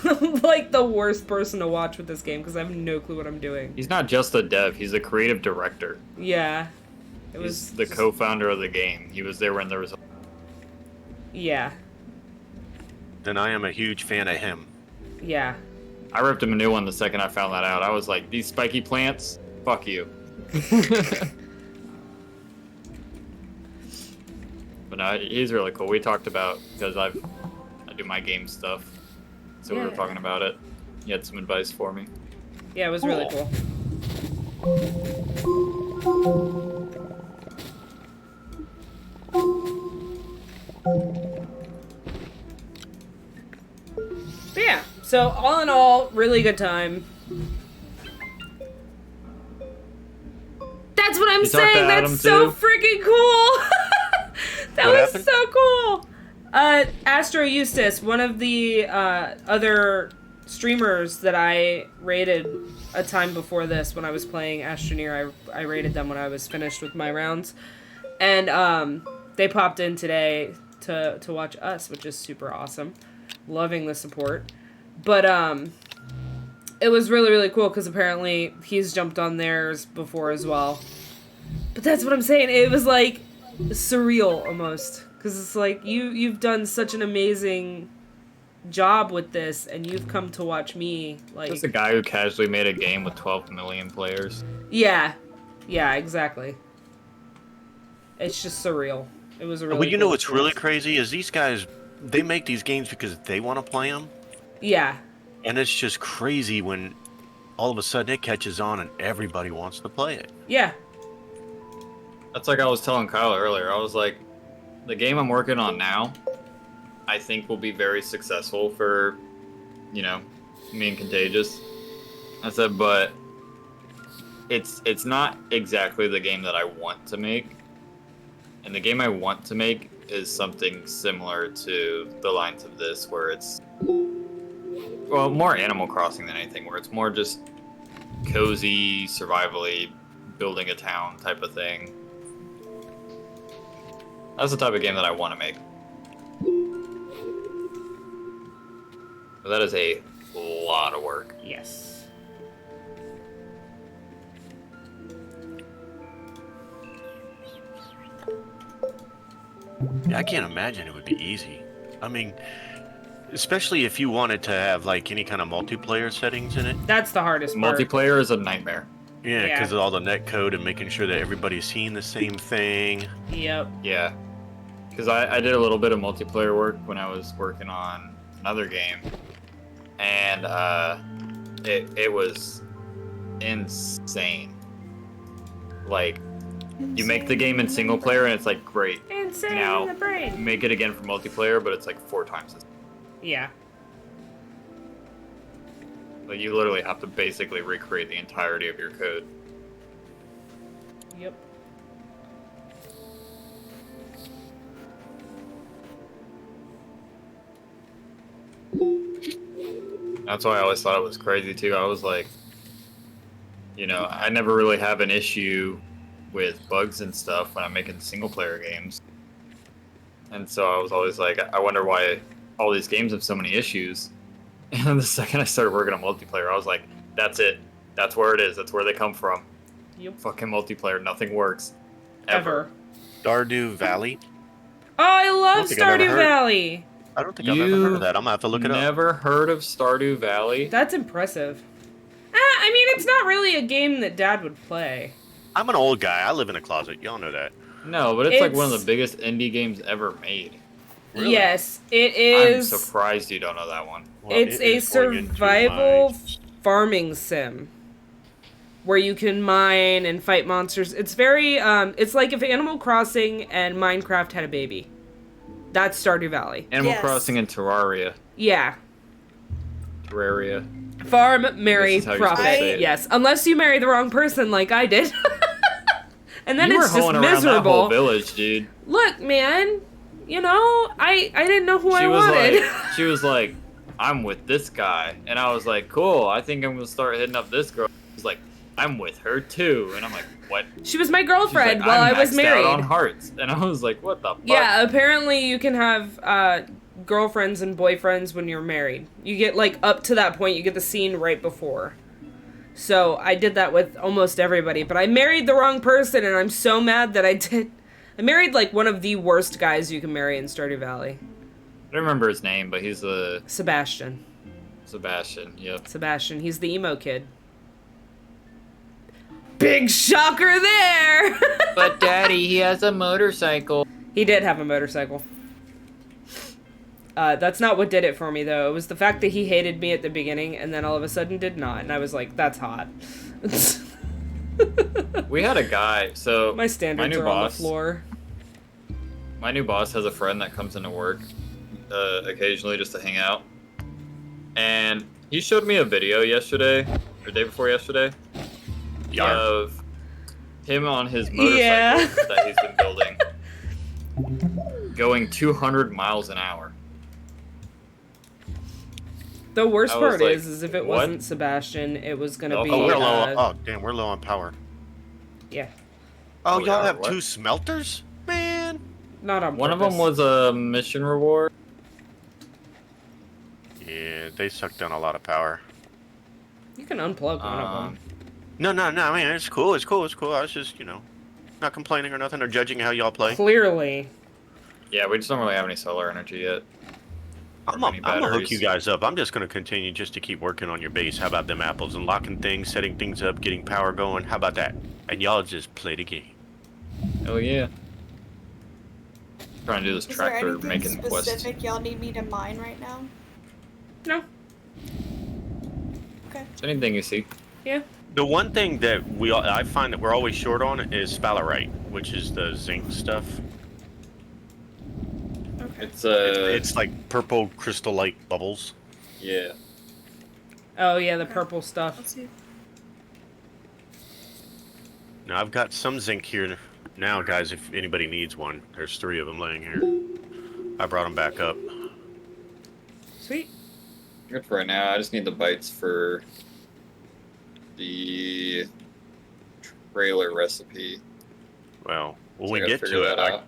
I'm like the worst person to watch with this game because I have no clue what I'm doing. He's not just a dev. He's a creative director. Yeah, it He's was the just- co-founder of the game. He was there when there was. Yeah, Then I am a huge fan of him. yeah. I ripped him a new one the second I found that out. I was like, these spiky plants, fuck you. But no, he's really cool. We talked about, because I do my game stuff, so we were Yeah. talking about it. He had some advice for me. Yeah, it was really cool. But yeah, so all in all, really good time. That's what I'm You talked to saying. Adam, That's so too? freaking cool. That What was happened? so cool. Astro Eustace, one of the other streamers that I rated a time before this when I was playing Astroneer. I rated them when I was finished with my rounds. And they popped in today to watch us, which is super awesome. Loving the support. But it was really, really cool because apparently he's jumped on theirs before as well. But that's what I'm saying. It was like surreal almost. Because it's like you've done such an amazing job with this, and you've come to watch me, like... Just a guy who casually made a game with 12 million players. Yeah. Yeah, exactly. It's just surreal. It was a really Well, you cool know what's really experience. crazy is these guys, they make these games because they want to play them. Yeah. And it's just crazy when all of a sudden it catches on and everybody wants to play it. Yeah. That's like I was telling Kyle earlier. I was like, the game I'm working on now, I think will be very successful for, you know, me and Contagious. I said, but it's not exactly the game that I want to make. And the game I want to make is something similar to the lines of this, where it's, well, more Animal Crossing than anything, where it's more just cozy, survivally, building a town type of thing. That's the type of game that I want to make. But that is a lot of work. Yes. Yeah, I can't imagine it would be easy. I mean, especially if you wanted to have like any kind of multiplayer settings in it. That's the hardest part. Multiplayer is a nightmare. Yeah, Yeah. because of all the net code and making sure that everybody's seeing the same thing. Yep. Yeah. Because I did a little bit of multiplayer work when I was working on another game. And it was insane. Like, you make the game in single player and it's like, great. Insane Now, in the brain. make it again for multiplayer, but it's like 4 times as. Yeah. Like, you literally have to basically recreate the entirety of your code. Yep. That's why I always thought it was crazy too. I was like, you know, I never really have an issue with bugs and stuff when I'm making single player games. And so I was always like, I wonder why all these games have so many issues. And then the second I started working on multiplayer, I was like, that's it. That's where it is. That's where they come from. Yep. Fucking multiplayer. Nothing works. Ever. Stardew Valley? Oh, I love think I've ever Stardew heard- Valley. I don't think I've ever heard of that. I'm gonna have to look it up. Never heard of Stardew Valley? That's impressive. I mean, it's not really a game that Dad would play. I'm an old guy. I live in a closet. Y'all know that. No, but it's like one of It's- the biggest indie games ever made. Really? Yes, it I'm is. surprised you don't know that one. Well, It's it a is going into survival my- farming sim where you can mine and fight monsters. It's very it's like if Animal Crossing and Minecraft had a baby. That's Stardew Valley. Animal Yes. Crossing and Terraria. Yeah. Terraria. Farm, marry, This is how you're supposed to profit. say it. Yes, unless you marry the wrong person like I did. And then You were it's just hoeing around that whole miserable. village, dude. Look, man, you know, I didn't know who I She was wanted. like, she was like, I'm with this guy, and I was like, cool. I think I'm gonna start hitting up this girl. She's like, I'm with her too, and I'm like, what? She was my She's girlfriend like, while I'm I was maxed married. out on hearts, and I was like, what the fuck? Yeah, apparently you can have girlfriends and boyfriends when you're married. You get like up to that point, you get the scene right before. So I did that with almost everybody, but I married the wrong person, and I'm so mad that I did. I married like one of the worst guys you can marry in Stardew Valley. I don't remember his name, but he's the Sebastian. Sebastian. Yep. Sebastian, he's the emo kid. Big shocker there! But Daddy, he has a motorcycle. He did have a motorcycle. That's not what did it for me, though. It was the fact that he hated me at the beginning and then all of a sudden did not. And I was like, that's hot. We had a guy. So My standards new are on the boss- floor. My new boss has a friend that comes into work occasionally just to hang out. And he showed me a video yesterday, or day before yesterday, of him on his motorcycle Yeah. that he's been building, going 200 miles an hour. The worst I was part like, is if it what? wasn't Sebastian, it was gonna Oh, be. Oh, we're low. uh, Oh, damn, we're low on power. Yeah, Oh, Oh, y'all yeah, have what? 2 smelters? Man. not on One of purpose. them was a mission reward. Yeah, they suck down a lot of power. You can unplug one of Um, them. No, I mean, it's cool. It's cool. I was just, not complaining or nothing or judging how y'all play. Clearly. Yeah, we just don't really have any solar energy yet. or I'm mini gonna hook you batteries. guys up. I'm just gonna continue just to keep working on your base. How about them apples? Unlocking things, setting things up, getting power going. How about that? And y'all just play the game. Oh yeah. Trying to do this Is there tractor anything making quest. specific y'all need me to mine right now? No. Okay. Anything you see. Yeah. The one thing that I find that we're always short on is sphalerite, which is the zinc stuff. Okay. It's like purple crystal-like bubbles. Yeah. Oh yeah, the Okay. purple stuff. Let's see. Now I've got some zinc here now, guys. If anybody needs one, there's 3 of them laying here. I brought them back up. Sweet. Good for right now. I just need the bytes for the trailer recipe. Well, when So we I gotta get figure to it, that out.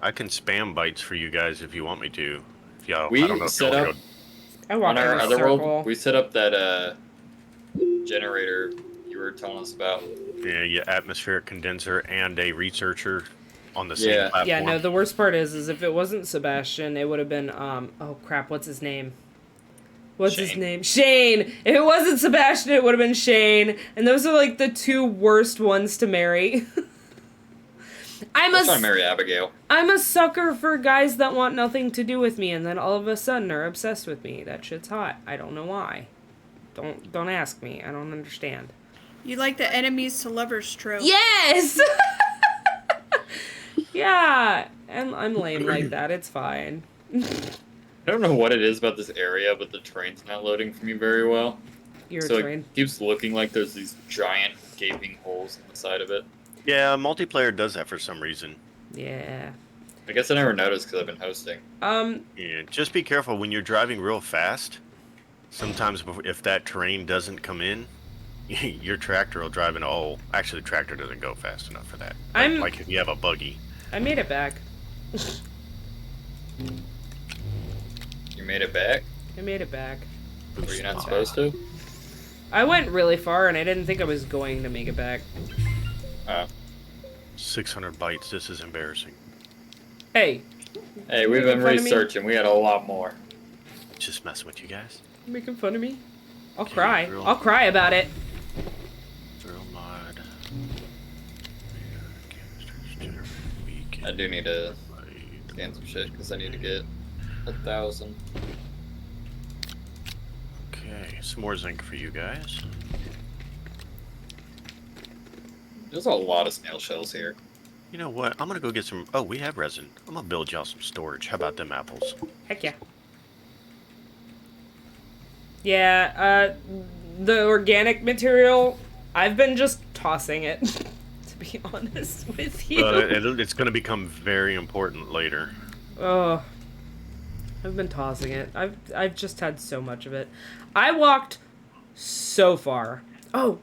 I can spam bytes for you guys if you want me to. If y'all, We I don't know if set y'all up I walk on in our a other circle. world. We set up that generator you were telling us about. yeah, atmospheric condenser and a researcher on the same Yeah. platform. Yeah, no, the worst part is if it wasn't Sebastian, it would have been, oh crap, what's his name? What's his Shane. name? Shane! If it wasn't Sebastian, it would have been Shane. And those are like the 2 worst ones to marry. I'm trying to marry Abigail. I'm a sucker for guys that want nothing to do with me and then all of a sudden are obsessed with me. That shit's hot. I don't know why. Don't ask me. I don't understand. You like the enemies to lovers trope? Yes! Yeah, and I'm lame like that. It's fine. I don't know what it is about this area, but the train's not loading for me very well. You're So a it train. keeps looking like there's these giant gaping holes in the side of it. Yeah, multiplayer does that for some reason. Yeah. I guess I never noticed because I've been hosting. Yeah, just be careful when you're driving real fast. Sometimes if that terrain doesn't come in, your tractor will drive into a hole. Actually, the tractor doesn't go fast enough for that. Like if you have a buggy. I made it back. You made it back? I made it back. Were you not supposed to? I went really far and I didn't think I was going to make it back. 600 bytes. This is embarrassing. Hey. Hey, we've been Making fun of me? researching. We had a lot more. Just messing with you guys. You making fun of me? I'll Okay, cry. real- I'll cry about it. Drill mod. I do need to scan some shit because I need to get 1,000. Okay, some more zinc for you guys. There's a lot of snail shells here. You know what? I'm gonna go get some. Oh, we have resin. I'm gonna build y'all some storage. How about them apples? Heck yeah. Yeah, the organic material, I've been just tossing it, to be honest with you. It's gonna become very important later. Oh, I've been tossing it. I've just had so much of it. I walked so far. Oh,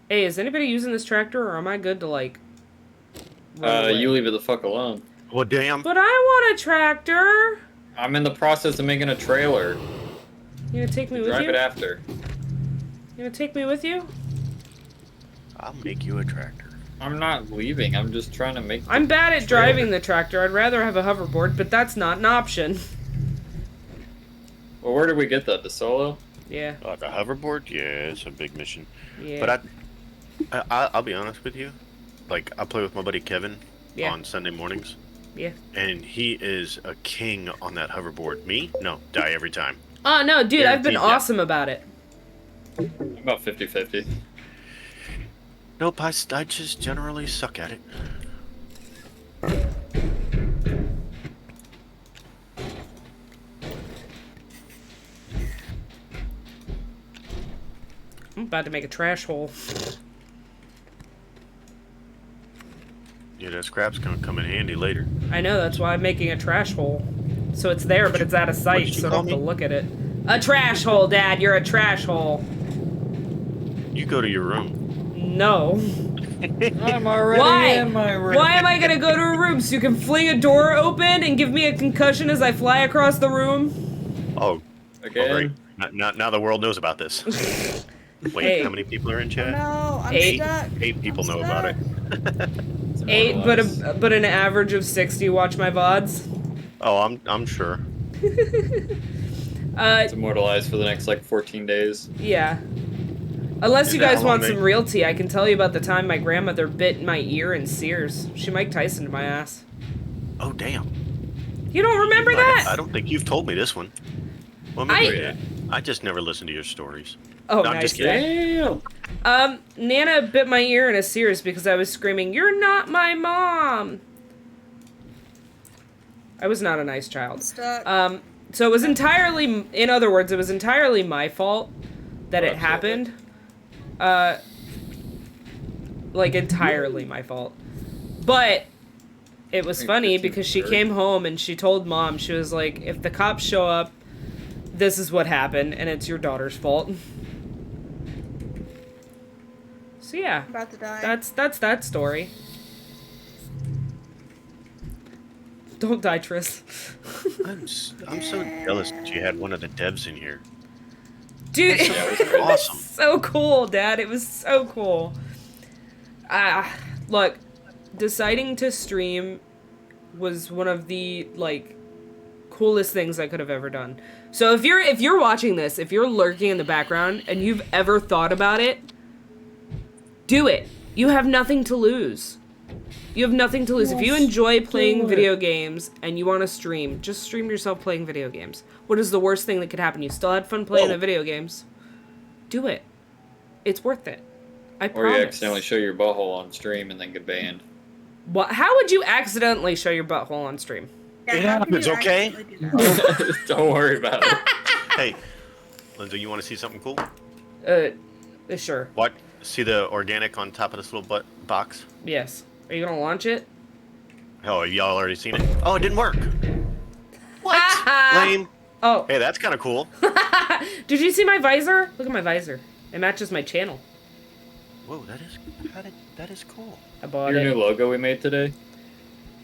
hey, is anybody using this tractor, or am I good to like? run away? You leave it the fuck alone. Well, damn. But I want a tractor. I'm in the process of making a trailer. You gonna take me with Drive you? it after. You gonna take me with you? I'll make you a tractor. I'm not leaving. I'm just trying to make. I'm bad at trailer. driving the tractor. I'd rather have a hoverboard, but that's not an option. Well, where did we get that? The solo? Yeah, The hoverboard? Yeah, it's a big mission. yeah. But I'll be honest with you. Like, I play with my buddy Kevin Yeah. on Sunday mornings. Yeah. And he is a king on that hoverboard. Me? No, die every time. Oh, no, dude, I've been Guaranteed, yeah. awesome about it. I'm about 50-50. Nope, I just generally suck at it. I'm about to make a trash hole. Yeah, that scrap's gonna come in handy later. I know, that's why I'm making a trash hole. So it's there, but it's out of sight, did you so I call don't have to me? look at it. A trash hole, Dad, you're a trash hole. You go to your room. No. I'm already Why? in my room. Why am I gonna go to a room so you can fling a door open and give me a concussion as I fly across the room? Oh, Again? great. Now the world knows about this. Wait, Hey. how many people are in chat? No, I'm Eight. stuck. 8 people know about it. It's 8, immortalized. but an average of 60 watch my VODs. Oh, I'm sure. It's immortalized for the next like 14 days. Yeah. Unless Is you that guys how long want they- some realty, I can tell you about the time my grandmother bit my ear in Sears. She Mike Tyson'd my ass. Oh damn! You don't remember I that? don't think you've told me this one. Well, maybe I- you did. I just never listened to your stories. Oh, No, I'm nice. just kidding. Damn. Nana bit my ear in a Sears because I was screaming, "You're not my mom!" I was not a nice child. Stuck. So it was entirely, in other words, it was entirely my fault that it Absolutely. happened. Like, entirely my fault. But it was Like funny 15 because she third. came home and she told Mom, she was like, if the cops show up, this is what happened, and it's your daughter's fault. So yeah, I'm about to die. that's that story. Don't die, Tris. I'm so jealous that you had one of the devs in here. Dude, Yeah, it was it great. was Awesome. so cool, Dad. It was so cool. Look, deciding to stream was one of the, like, coolest things I could have ever done. So if you're watching this, if you're lurking in the background and you've ever thought about it, do it. You have nothing to lose. You have nothing to lose. If you enjoy playing video games and you want to stream, just stream yourself playing video games. What is the worst thing that could happen? You still had fun playing Whoa. the video games. Do it. It's worth it. I Or promise. you accidentally show your butthole on stream and then get banned. What? How would you accidentally show your butthole on stream? Yeah, It how can happens, you okay? accidentally do that? Don't worry about it. Hey, Lindsay, you want to see something cool? Sure. What? See the organic on top of this little box? Yes. Are you gonna launch it? Oh, y'all already seen it? Oh, it didn't work. What? Lame. Oh. Hey, that's kind of cool. Did you see my visor? Look at my visor. It matches my channel. Whoa, that is cool. I bought Your it. new logo we made today?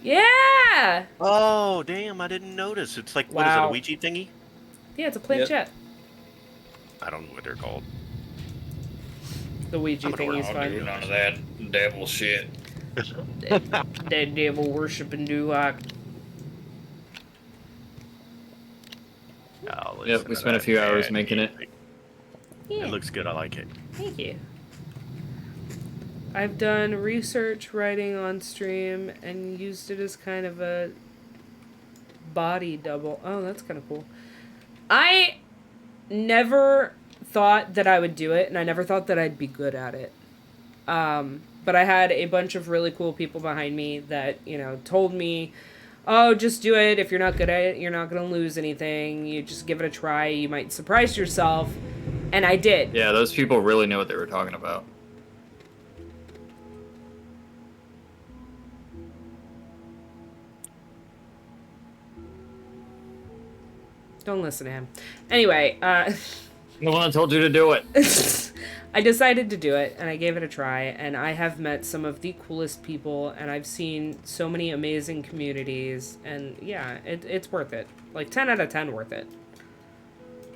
Yeah! Oh, damn, I didn't notice. It's like, what is it, Wow. a Ouija thingy? Yeah, it's a planchette. I don't know what they're called. The Ouija I'm gonna thing is work on Do fine. none of that devil shit. That devil worshiping Duhawk. Oh, Yep, listen we to spent a that few hours bad making it. music. Yeah. It looks good, I like it. Thank you. I've done research writing on stream and used it as kind of a body double. Oh, that's kind of cool. I never thought that I would do it, and I never thought that I'd be good at it. But I had a bunch of really cool people behind me that, you know, told me, oh, just do it. If you're not good at it, you're not going to lose anything. You just give it a try. You might surprise yourself. And I did. Yeah, those people really knew what they were talking about. Don't listen to him. Anyway, The one that told you to do it. I decided to do it, and I gave it a try, and I have met some of the coolest people, and I've seen so many amazing communities, and yeah, it's worth it. Like, 10 out of 10 worth it.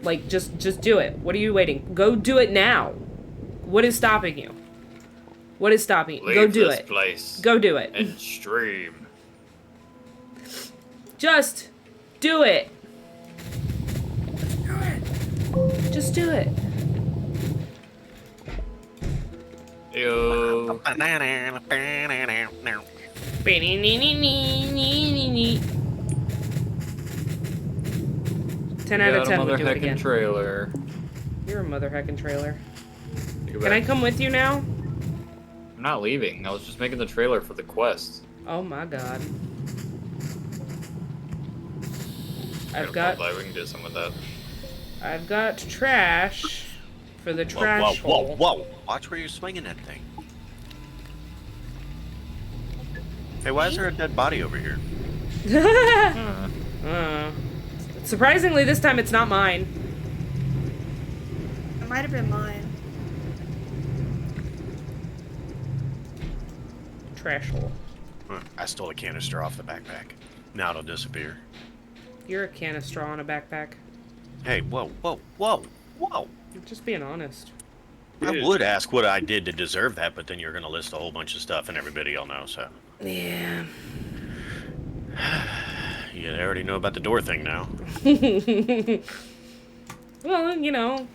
Like, just do it. What are you waiting? Go do it now. What is stopping you? What is stopping you? Leave Go do this it. place Go do it. and stream. Just do it. Just do it. Yo. 10 out of 10 would do it Mother heckin' again. trailer. You're a mother heckin' trailer. Take it Can I back. come with you now? I'm not leaving. I was just making the trailer for the quest. Oh my god. I've Yeah, got probably we can do some with that. I've got trash for the Whoa, trash whoa, hole. whoa, whoa. Watch where you're swinging that thing. Hey, why is there a dead body over here? Surprisingly, this time it's not mine. It might have been mine. Trash hole. I stole a canister off the backpack. Now it'll disappear. You're a can of straw in a backpack. Hey, whoa, whoa, whoa, whoa. I'm just being honest. I would ask what I did to deserve that, but then you're going to list a whole bunch of stuff and everybody will know, so. Yeah. Yeah, they already know about the door thing now. Well, you know,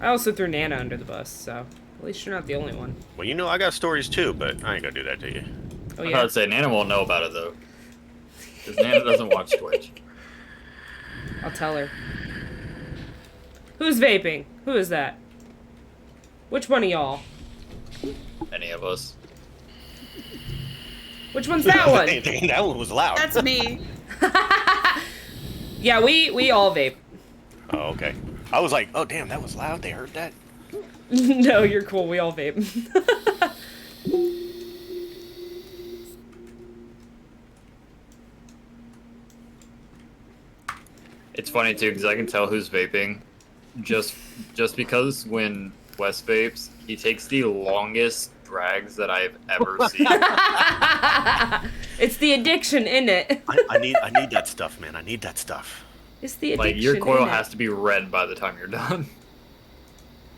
I also threw Nana under the bus, so at least you're not the only one. Well, you know I got stories too, but I ain't gonna do that to you. Oh I yeah. would say Nana won't know about it though, because Nana doesn't watch Twitch. I'll tell her. Who's vaping? Who is that? Which one of y'all? Any of us. Which one's that one? That one was loud. That's me. Yeah, we all vape. Oh, okay. I was like, oh damn, that was loud. They heard that. No, you're cool. We all vape. It's funny too because I can tell who's vaping, just because when Wes vapes, he takes the longest drags that I've ever seen. It's the addiction in it. I need that stuff, man. I need that stuff. It's the addiction. Like your coil in has it. to be red by the time you're done.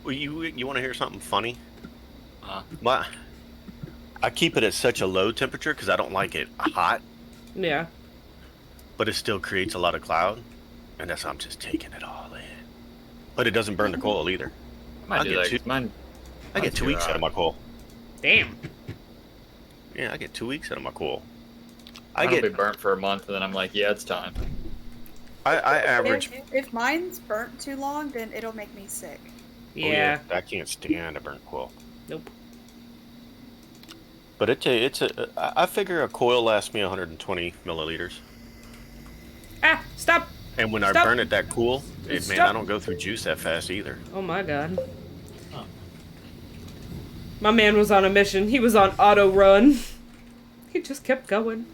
Well, you want to hear something funny? Uh, I keep it at such a low temperature because I don't like it hot, Yeah. but it still creates a lot of cloud, and that's why I'm just taking it all in. But it doesn't burn the coil either. I might I'll do get that. two- 'Cause mine. I get mine's 2 weeks too out of my coil. Damn. Yeah, I get 2 weeks out of my coil. I'll be burnt for a month, and then I'm like, yeah, it's time. I average. If mine's burnt too long, then it'll make me sick. Yeah. I can't stand a burnt coil. Nope. But I figure a coil lasts me 120 milliliters. Ah! Stop! And when Stop. I burn it that cool, man, Stop. I don't go through juice that fast either. Oh my god. Oh. My man was on a mission. He was on auto run. He just kept going.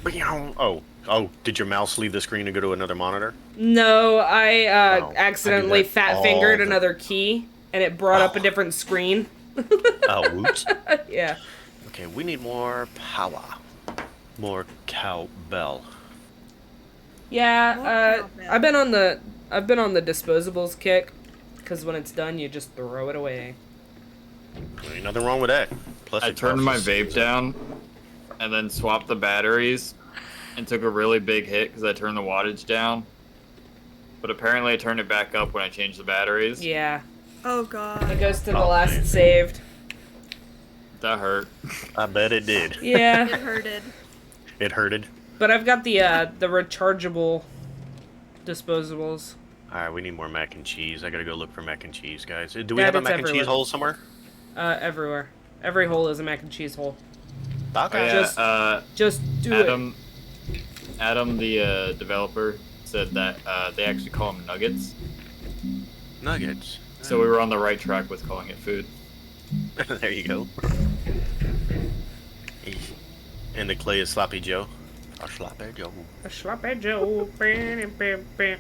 Oh, did your mouse leave the screen and go to another monitor? No, I Oh, I accidentally do that fat all fingered the- another key, and it brought up a Oh. different screen. Oh, whoops. Yeah. Okay, we need more power. More cowbell. Yeah, More cowbell. I've been on the disposables kick, because when it's done, you just throw it away. Ain't nothing wrong with that. Plus, I it turned my costs- vape down, and then swapped the batteries, and took a really big hit because I turned the wattage down. But apparently, I turned it back up when I changed the batteries. Yeah. Oh It god. goes to the Oh, last man. saved. That hurt. I bet it did. It Yeah. hurted. It hurted. But I've got the rechargeable disposables. All right, we need more mac and cheese. I gotta go look for mac and cheese, guys. Do we Yeah, have a it's mac and cheese everywhere. hole somewhere? Everywhere. Every hole is a mac and cheese hole. Okay. Oh, yeah, Just- Just do Adam, the developer, said that they actually call them nuggets. Nuggets. So we were on the right track with calling it food. There you go. And the clay is Sloppy Joe. Or Sloppy Joe. it. A sloppy Joe. Okay,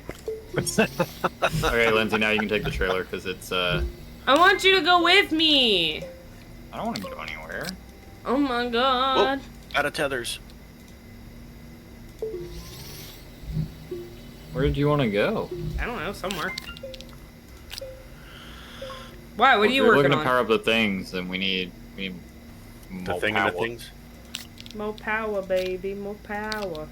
Lindsay, now you can take the trailer because it's. I want you to go with me. I don't want to go anywhere. Oh my god. Out of tethers. Where did you want to go? I don't know, somewhere. Why? What are If you we're working looking on? to power up the things, then we need The more thing power. and the things. More power, baby. More power.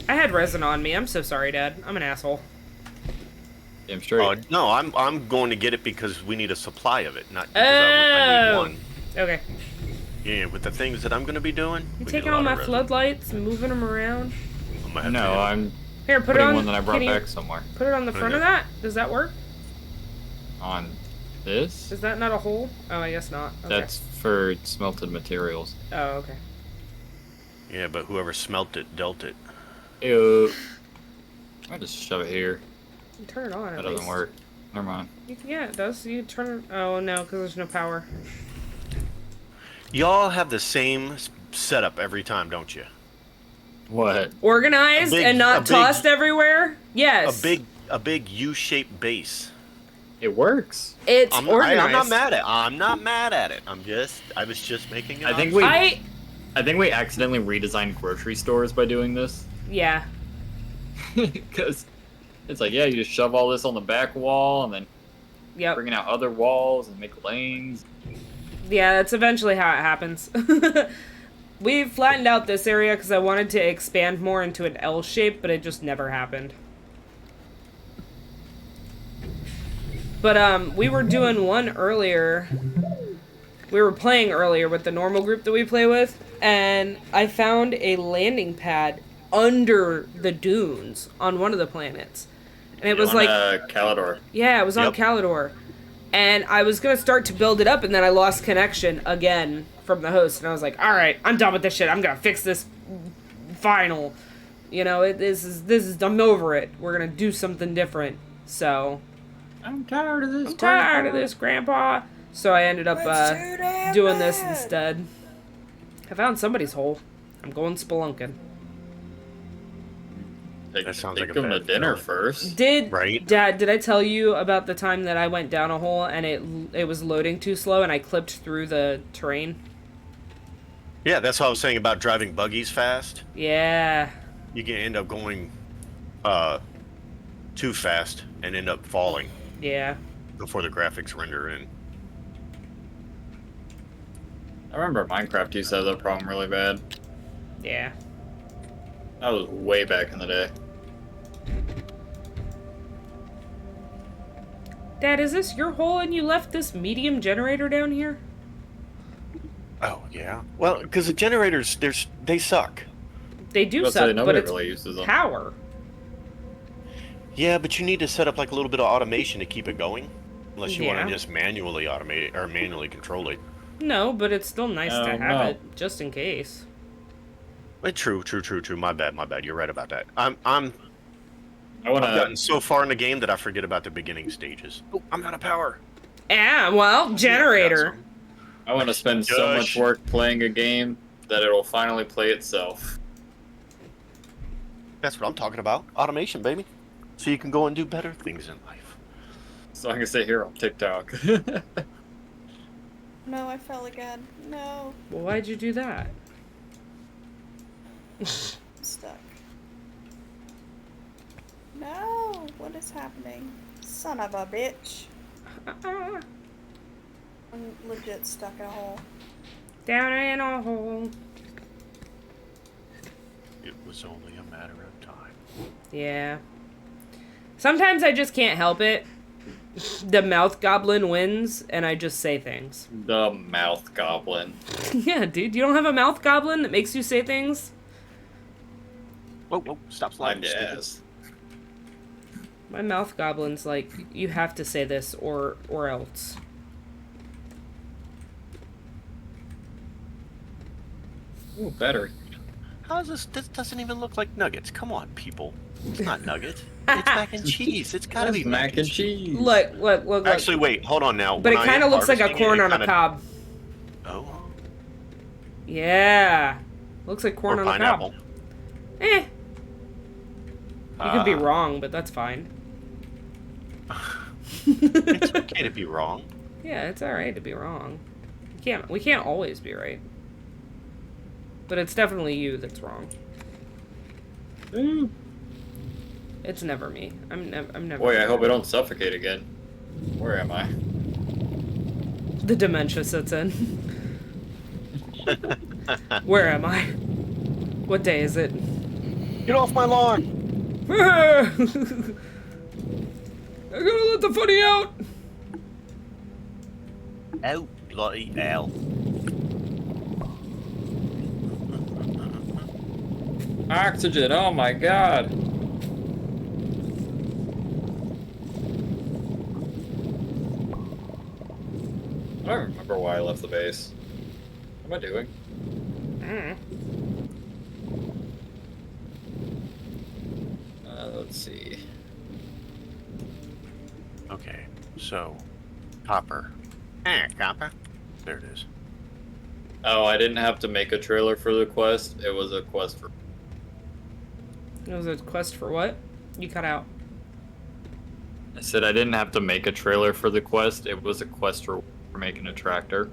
I had resin on me. I'm so sorry, Dad. I'm an asshole. Damn straight. No, I'm going to get it because we need a supply of it, not because I need Oh. one. Okay. Yeah, with the things that I'm going to be doing. You we need taking a lot all of my resin. floodlights and moving them around? I'm gonna have No, to- I'm Here, put it putting on. one that I brought can you back somewhere. Put it on the front of Okay. that. Does that work? On this? Is that not a hole? Oh, I guess not. Okay. That's for smelted materials. Oh, okay. Yeah, but whoever smelt it dealt it. Ew. I just shove it here. You turn it on. That at doesn't least. work. Never mind. Yeah, it does. You turn it. Oh no, because there's no power. Y'all have the same setup every time, don't you? What? Organized A big- and a not big- tossed everywhere. Yes. A big U-shaped base. It works. It's organized. I'm not mad at it. I'm not mad at it. I was just making it. I think we accidentally redesigned grocery stores by doing this. Yeah. Because it's like, yeah, you just shove all this on the back wall and then Yep. bringing out other walls and make lanes. Yeah, that's eventually how it happens. we flattened out this area because I wanted to expand more into an L shape, but it just never happened. But we were doing one earlier. We were playing earlier with the normal group that we play with, and I found a landing pad under the dunes on one of the planets. And it was on, like... Calidor. Yeah, it was on Yep. Calidor. And I was going to start to build it up, and then I lost connection again from the host. And I was like, alright, I'm done with this shit. I'm going to fix this final. You know, this is, I'm over it. We're going to do something different. So... I'm tired of this. I'm tired of this, Grandpa. So I ended up doing this instead. I found somebody's hole. I'm going spelunking. That sounds like a them to bad dinner feeling. first. Right. Dad, did I tell you about the time that I went down a hole and it was loading too slow and I clipped through the terrain? Yeah, that's what I was saying about driving buggies fast. Yeah. You can end up going too fast and end up falling Yeah. before the graphics render in. I remember Minecraft used to have that problem really bad. Yeah. That was way back in the day. Dad, is this your hole and you left this medium generator down here? Oh yeah. Well, because the generators, they suck. They do Let's suck, say but nobody it's really uses them. power. Yeah, but you need to set up like a little bit of automation to keep it going, unless you want Yeah. to just manually automate it or manually control it. No, but it's still nice to Oh, have no. it, just in case. True. My bad. You're right about that. I I've wanna. gotten so far in the game that I forget about the beginning stages. Oh, I'm out of power. Yeah, well, generator. I want to spend so much Gosh. work playing a game that it'll finally play itself. That's what I'm talking about. Automation, baby. So you can go and do better things in life. So I can sit here on TikTok. No, I fell again. No, Well, why'd you do that? I'm stuck. No, what is happening? Son of a bitch. I'm legit stuck in a hole. Down in a hole. It was only a matter of time. Yeah. Sometimes I just can't help it. The mouth goblin wins, and I just say things. The mouth goblin. Yeah, dude, you don't have a mouth goblin that makes you say things? Whoa, stop I sliding. guess. My mouth goblin's like, you have to say this or else. Ooh, better. How is this? This doesn't even look like nuggets. Come on, people. It's not nuggets. It's mac and cheese. It's gotta That's be mac and cheese. Look. Actually, wait. Hold on now. But it When I kind of am looks like a harvesting corn it on a kinda- cob. Oh. Yeah. Looks like corn Or on a pineapple. cob. Eh. You could be wrong, but that's fine. It's okay to be wrong. Yeah, it's alright to be wrong. We can't always be right. But it's definitely you that's wrong. It's never me. I'm never. Boy, I hope I don't suffocate again. Where am I? The dementia sets in. Where am I? What day is it? Get off my lawn! I gotta let the footy out. Oh, bloody hell. Oxygen, oh my god. I don't remember why I left the base. What am I doing? Let's see. Okay, so copper. Copper. There it is. Oh, I didn't have to make a trailer for the quest. It was a quest for... It was a quest for what? You cut out. I said I didn't have to make a trailer for the quest. It was a quest for making a tractor.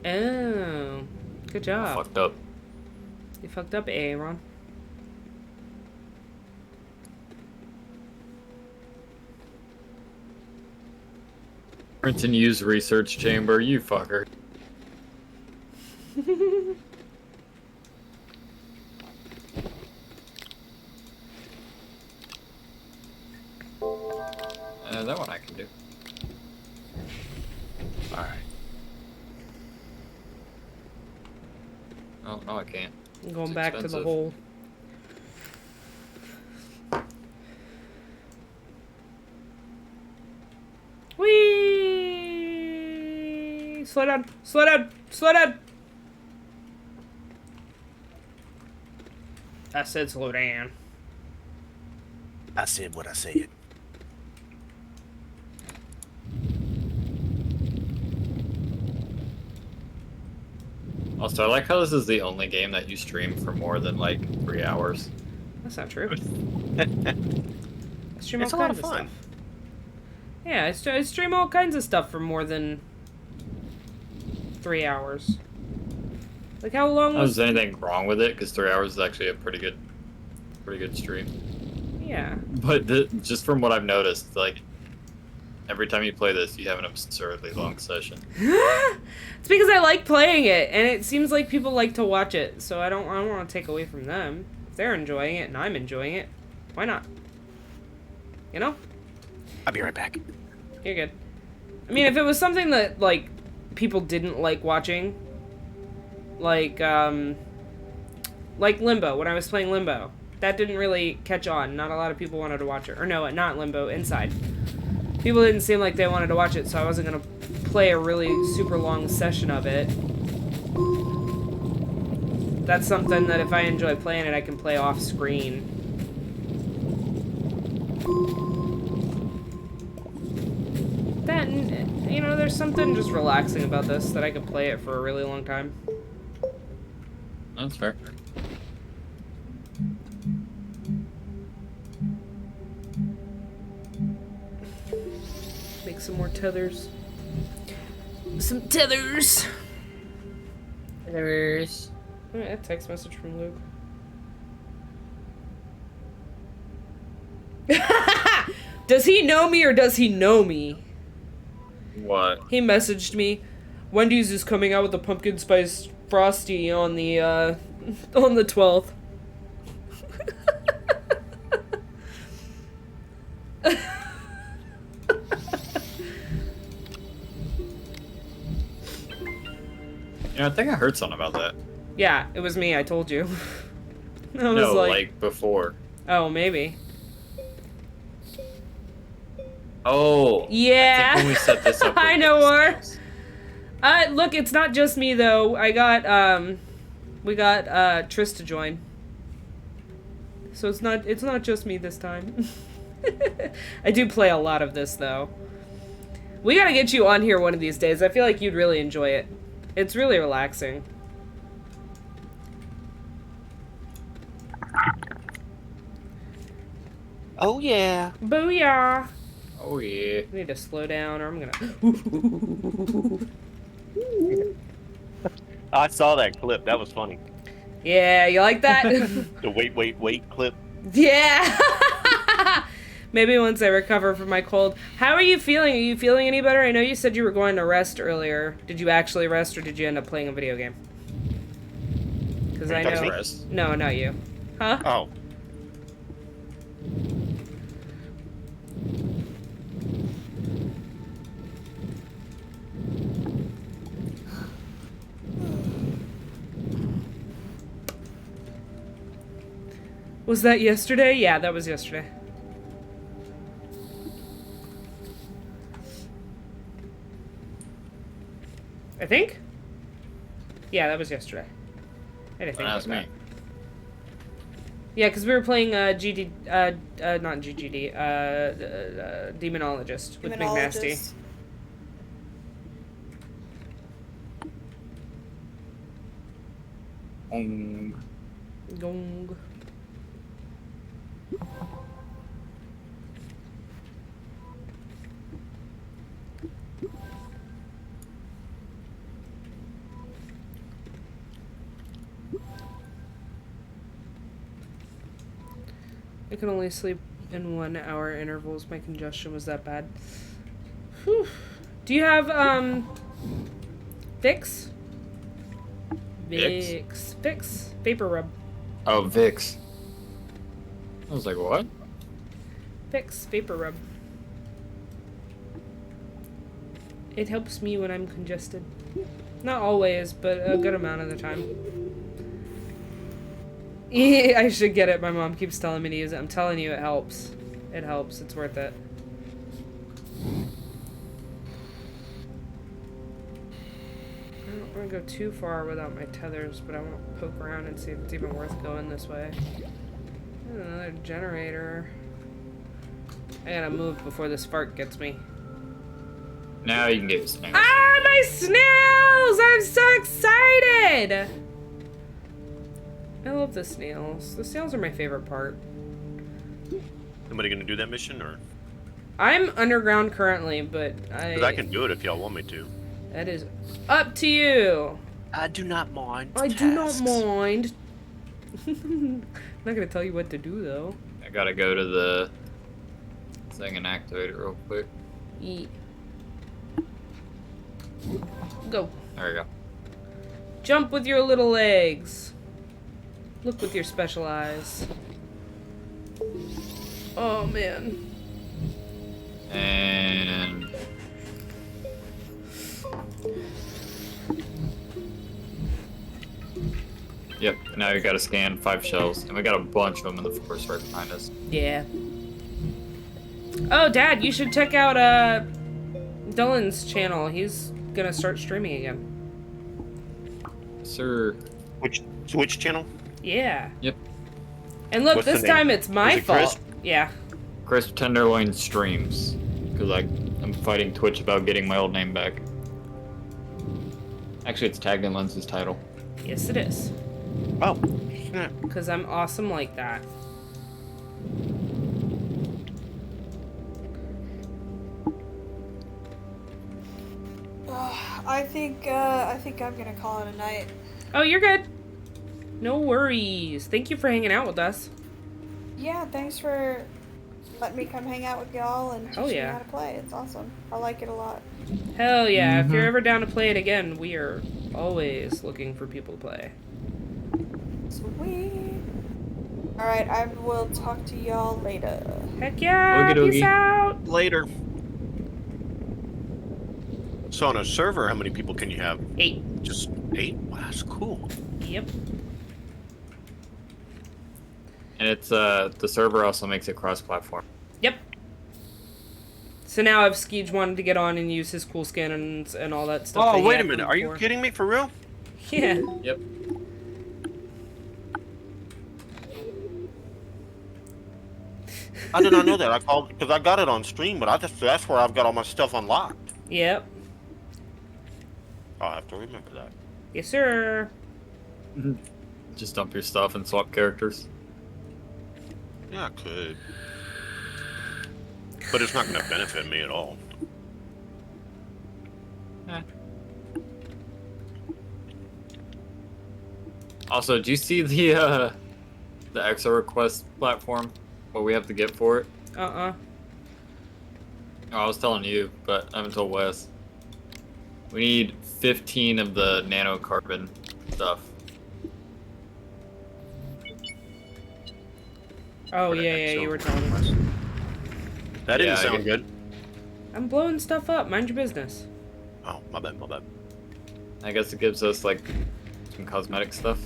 Oh, good I job. fucked up. You fucked up, Aaron. Print and use research chamber, you fucker. That one I can do. All right. Oh, no, I can't. I'm going It's back to the expensive. hole. Whee! Slow down, slow down, slow down! I said slow down. I said what I said. Also, I like how this is the only game that you stream for more than like 3 hours. That's not true. I stream It's all a lot kinds of fun. stuff. Yeah, I stream all kinds of stuff for more than 3 hours. Like how long Is was? there anything wrong with it? Because 3 hours is actually a pretty good stream. Yeah. But just from what I've noticed, like every time you play this, you have an absurdly long session. It's because I like playing it, and it seems like people like to watch it. So I don't want to take away from them. If they're enjoying it and I'm enjoying it, why not? You know? I'll be right back. You're good. I mean, if it was something that, like, people didn't like watching, like Limbo, when I was playing Limbo, that didn't really catch on. Not a lot of people wanted to watch it. Or no, not Limbo, Inside. People didn't seem like they wanted to watch it, so I wasn't going to play a really super long session of it. That's something that if I enjoy playing it, I can play off screen. That, you know, there's something just relaxing about this that I could play it for a really long time. That's fair. Make some more tethers. Some tethers! Tethers. A text message from Luke. Does he know me or does he know me? What? He messaged me. Wendy's is coming out with a pumpkin spice frosty on the 12th. You know, I think I heard something about that. Yeah, it was me, I told you. I was No, like before. oh, maybe. Oh. Yeah. I think when we set this up. I know more. Look, it's not just me though. We got Triss to join. So it's not just me this time. I do play a lot of this though. We gotta get you on here one of these days. I feel like you'd really enjoy it. It's really relaxing. Oh yeah. Booyah! Oh yeah. I need to slow down or I'm gonna... I saw that clip. That was funny. Yeah, you like that? The wait clip. Yeah! Maybe once I recover from my cold. How are you feeling? Are you feeling any better? I know you said you were going to rest earlier. Did you actually rest or did you end up playing a video game? Because I know... Rest. No, not you. Huh? Oh. Was that yesterday? Yeah, that was yesterday. I think? Yeah, that was yesterday. I didn't think That was about me. that. Yeah, because we were playing GD, not GGD, Demonologist with McNasty. Demonologist. Gong. I can only sleep in 1 hour intervals. My congestion was that bad. Whew. Do you have, Vicks? Vicks? Vicks. Vapor rub. Oh, Vicks. I was like, what? Vicks. Vapor rub. It helps me when I'm congested. Not always, but a good amount of the time. Yeah, I should get it. My mom keeps telling me to use it. I'm telling you, it helps. It helps. It's worth it. I don't want to go too far without my tethers, but I want to poke around and see if it's even worth going this way. Another generator. I gotta move before this fart gets me. Now you can get your snails. Ah, my snails! I'm so excited! I love the snails. The snails are my favorite part. Somebody gonna do that mission, or? I'm underground currently, but 'Cause I can do it if y'all want me to. That is up to you. I do not mind. I do not mind. I'm not gonna tell you what to do though. I gotta go to the thing and activate it real quick. Eat. Go. There we go. Jump with your little legs. Look with your special eyes. Oh man. And yep, now you gotta scan 5 shells. And we got a bunch of them in the forest right behind us. Yeah. Oh, Dad, you should check out Dylan's channel. He's gonna start streaming again. Sir. Which channel? Yeah. Yep. And look, What's the this name? time it's my Is it fault. Chris? Yeah. Crisp Tenderloin streams. Because I'm fighting Twitch about getting my old name back. Actually, it's tagged in Lens's title. Yes, it is. Oh, snap. Because I'm awesome like that. I think I'm gonna call it a night. Oh, you're good. No worries. Thank you for hanging out with us. Yeah, thanks for letting me come hang out with y'all and teach Oh, me yeah. how to play. It's awesome. I like it a lot. Hell yeah. If you're ever down to play it again, we are always looking for people to play. Sweet. Alright, I will talk to y'all later. Heck yeah. Oogie Peace doogie. out. Later. So on a server, how many people can you have? 8. Just 8? Wow, that's cool. Yep. And it's the server also makes it cross-platform. Yep. So now if Skeej wanted to get on and use his cool skin and all that stuff. Oh, that he wait a had minute. Are you before. kidding me? For real? Yeah. Yep. I did not know that. I called because I got it on stream, but that's where I've got all my stuff unlocked. Yep. I'll have to remember that. Yes, sir. Just dump your stuff and swap characters. Yeah, I could. But it's not going to benefit me at all. Also, do you see the EXO request platform? What we have to get for it? Uh-uh. Oh, I was telling you, but I haven't told Wes. We need 15 of the nanocarbon stuff. Oh, What an yeah, you were telling us. That didn't Yeah, I sound get- good. I'm blowing stuff up. Mind your business. Oh, my bad, my bad. I guess it gives us, like, some cosmetic stuff.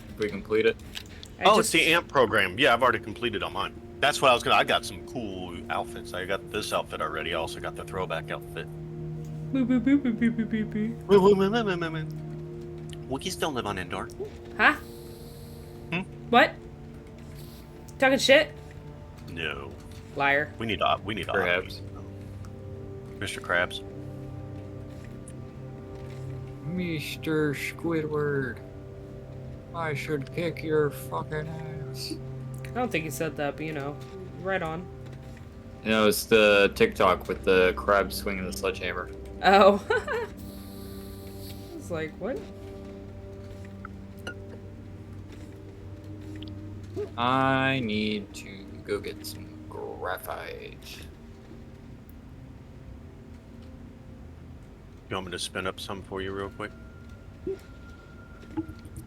If we complete it. It's the AMP program. Yeah, I've already completed on mine. That's what I was gonna. I got some cool outfits. I got this outfit already. I also got the throwback outfit. Boop, boop, boop, boop, boop, boop, boop. Wookiees still live on Endor. Huh? Hmm? What? Talking shit? No, Liar. we need Perhaps. Mr. Krabs. Mr. Squidward, I should kick your fucking ass. I don't think he said that, but you know. Right on. You know, it's the TikTok with the crab swinging the sledgehammer. Oh. I was like, what? I need to go get some graphite. You want me to spin up some for you real quick?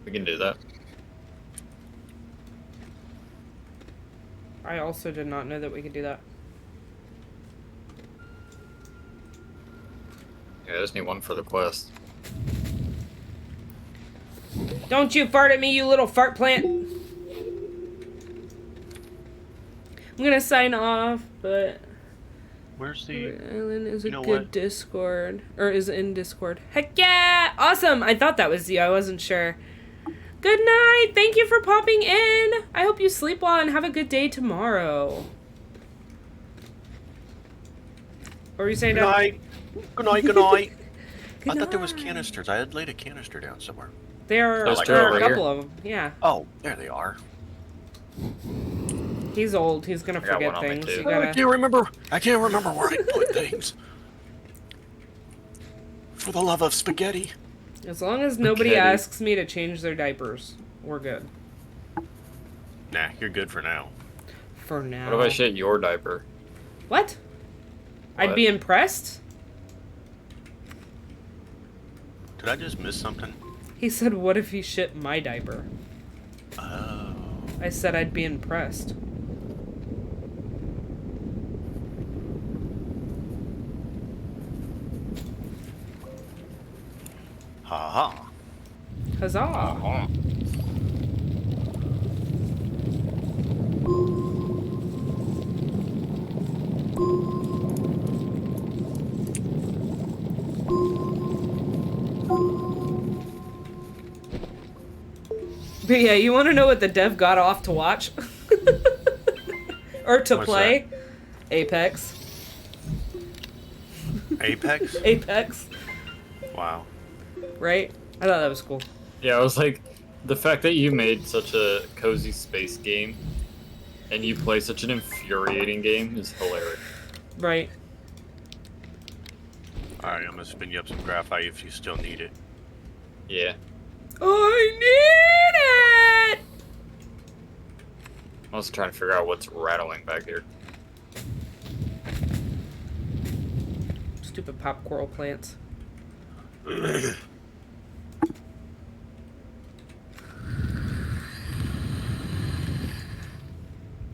We can do that. I also did not know that we could do that. Yeah, I just need one for the quest. Don't you fart at me, you little fart plant. I'm gonna sign off, but Where's the? Island is a You know good what? Discord. Or is in Discord. Heck yeah! Awesome! I thought that was you. I wasn't sure. Good night! Thank you for popping in! I hope you sleep well and have a good day tomorrow. What were you saying, Good Dad? night. Good night. Good night. Good I thought there was night. canisters. I had laid a canister down somewhere. There There's two are over a here. couple of them. Yeah. Oh, there they are. He's old. He's gonna I got forget one on me, things. too. You I gotta... can't remember. I can't remember where I put things. For the love of spaghetti. As long as nobody Spaghetti. asks me to change their diapers, we're good. Nah, you're good for now. For now. What if I shit your diaper? What? I'd What? be impressed. Did I just miss something? He said, what if he shit my diaper? Oh. I said I'd be impressed. Ha ha. Huzzah! But yeah, you want to know what the dev got off to watch? Or to What's play? Apex. Apex? Apex, Wow. right? I thought that was cool. Yeah, I was like, the fact that you made such a cozy space game and you play such an infuriating game is hilarious. Right. Alright, I'm gonna spin you up some graphite if you still need it. Yeah. I need it! I was trying to figure out what's rattling back here. Stupid pop coral plants.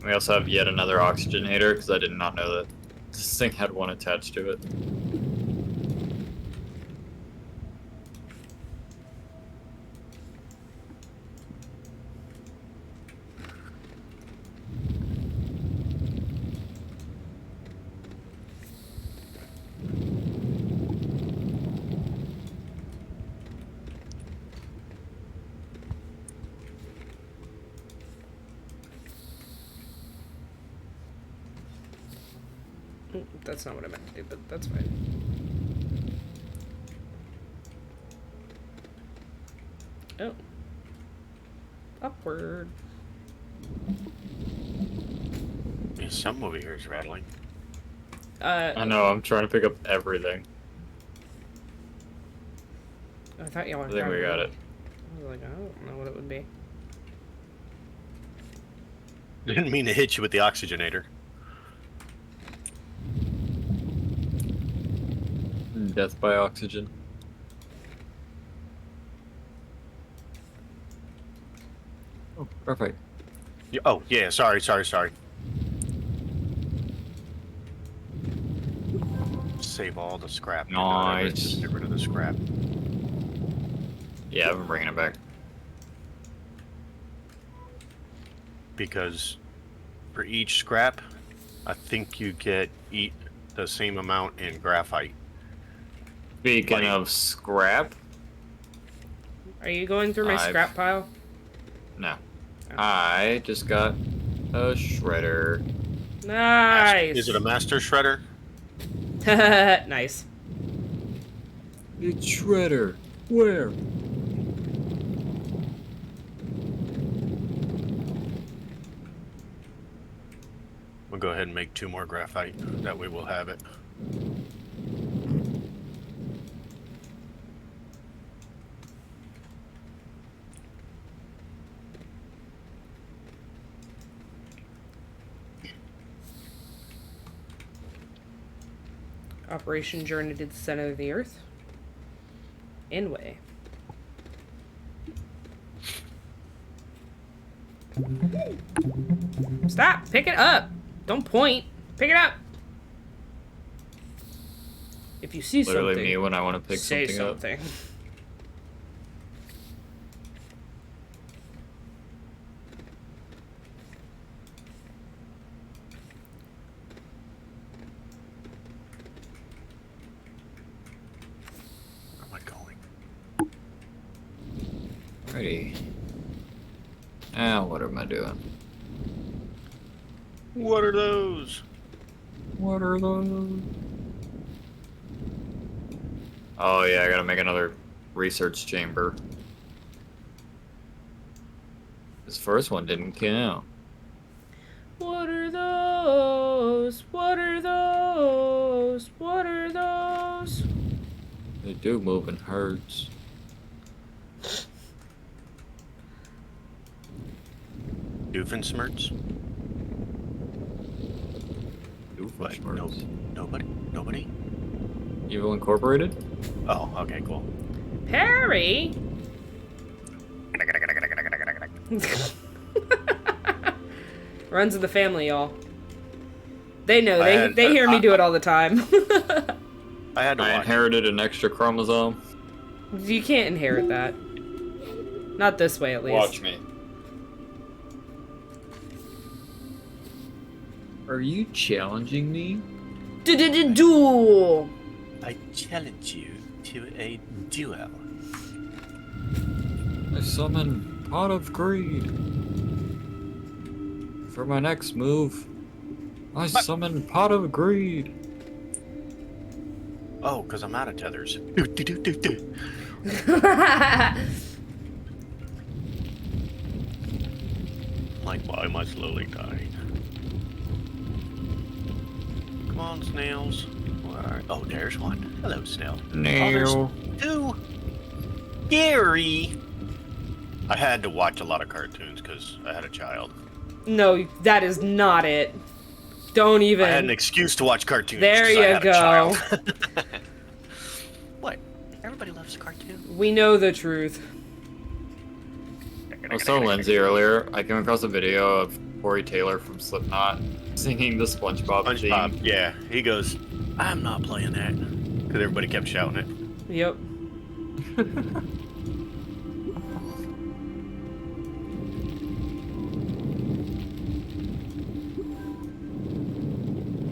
We also have yet another oxygenator because I did not know that this thing had one attached to it. That's not what I meant to do, but that's fine. Oh. Upward. Yeah, some over here is rattling. I know, I'm trying to pick up everything. I thought y'all were I think we got it. I was like, I don't know what it would be. Didn't mean to hit you with the oxygenator. Death by oxygen. Oh, perfect. Oh, yeah, sorry. Save all the scrap. Nice. Just get rid of the scrap. Yeah, I've been bringing it back. Because for each scrap, I think you get the same amount in graphite. Speaking Like- of scrap, Are you going through my I've- scrap pile? no. I just got a shredder. Nice. Is it a master shredder? Nice. It's shredder. Where? We'll go ahead and make 2 more graphite. That way we'll have it. Operation Journey to the Center of the Earth. Inway. Stop! Pick it up! Don't point! Pick it up! If you see Literally something, me when I want to pick say something up. something. Where am I going? Alrighty. Now what am I doing? What are those? What are those? Oh yeah, I gotta make another research chamber. This first one didn't count. What are those? What are those? What are those? They do move in herds. Doofensmirts? What? No, Doofenshmirtz. nobody? Evil Incorporated? Oh, okay, cool. Perry? Runs in the family, y'all. They know. They hear me do it all the time. I had to I watch. inherited an extra chromosome. You can't inherit that. Not this way, at least. Watch me. Are you challenging me? Duel. I challenge you to a duel. I summon Pot of Greed. For my next move, I summon Pot of Greed. Oh, because I'm out of tethers. Like, why am I slowly dying? Come on, snails. Where? Oh, there's one. Hello, snail. No. Oh, there's two. Gary. I had to watch a lot of cartoons because I had a child. No, that is not it. Don't even. I had an excuse to watch cartoons. There 'cause I you had a go. child. What? Everybody loves cartoons. We know the truth. I was telling Lindsay earlier, I came across a video of Corey Taylor from Slipknot singing the SpongeBob theme. SpongeBob, yeah. He goes, I'm not playing that. Because everybody kept shouting it. Yep.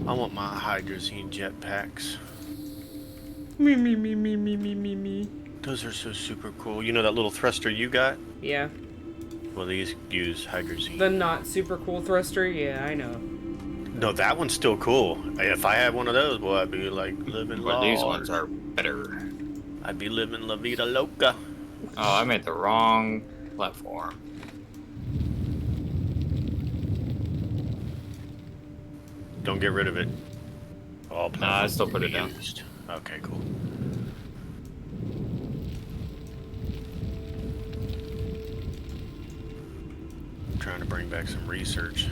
I want my hydrazine jetpacks. Me. Those are so super cool. You know that little thruster you got? Yeah. Well, these use hydrazine. The not super cool thruster? Yeah, I know. No, that one's still cool. If I had one of those, boy, I'd be like living But large. these ones are better. I'd be living La Vida Loca. Oh, I made the wrong platform. Don't get rid of it. All Nah, I still put it down. used. Okay, cool. I'm trying to bring back some research.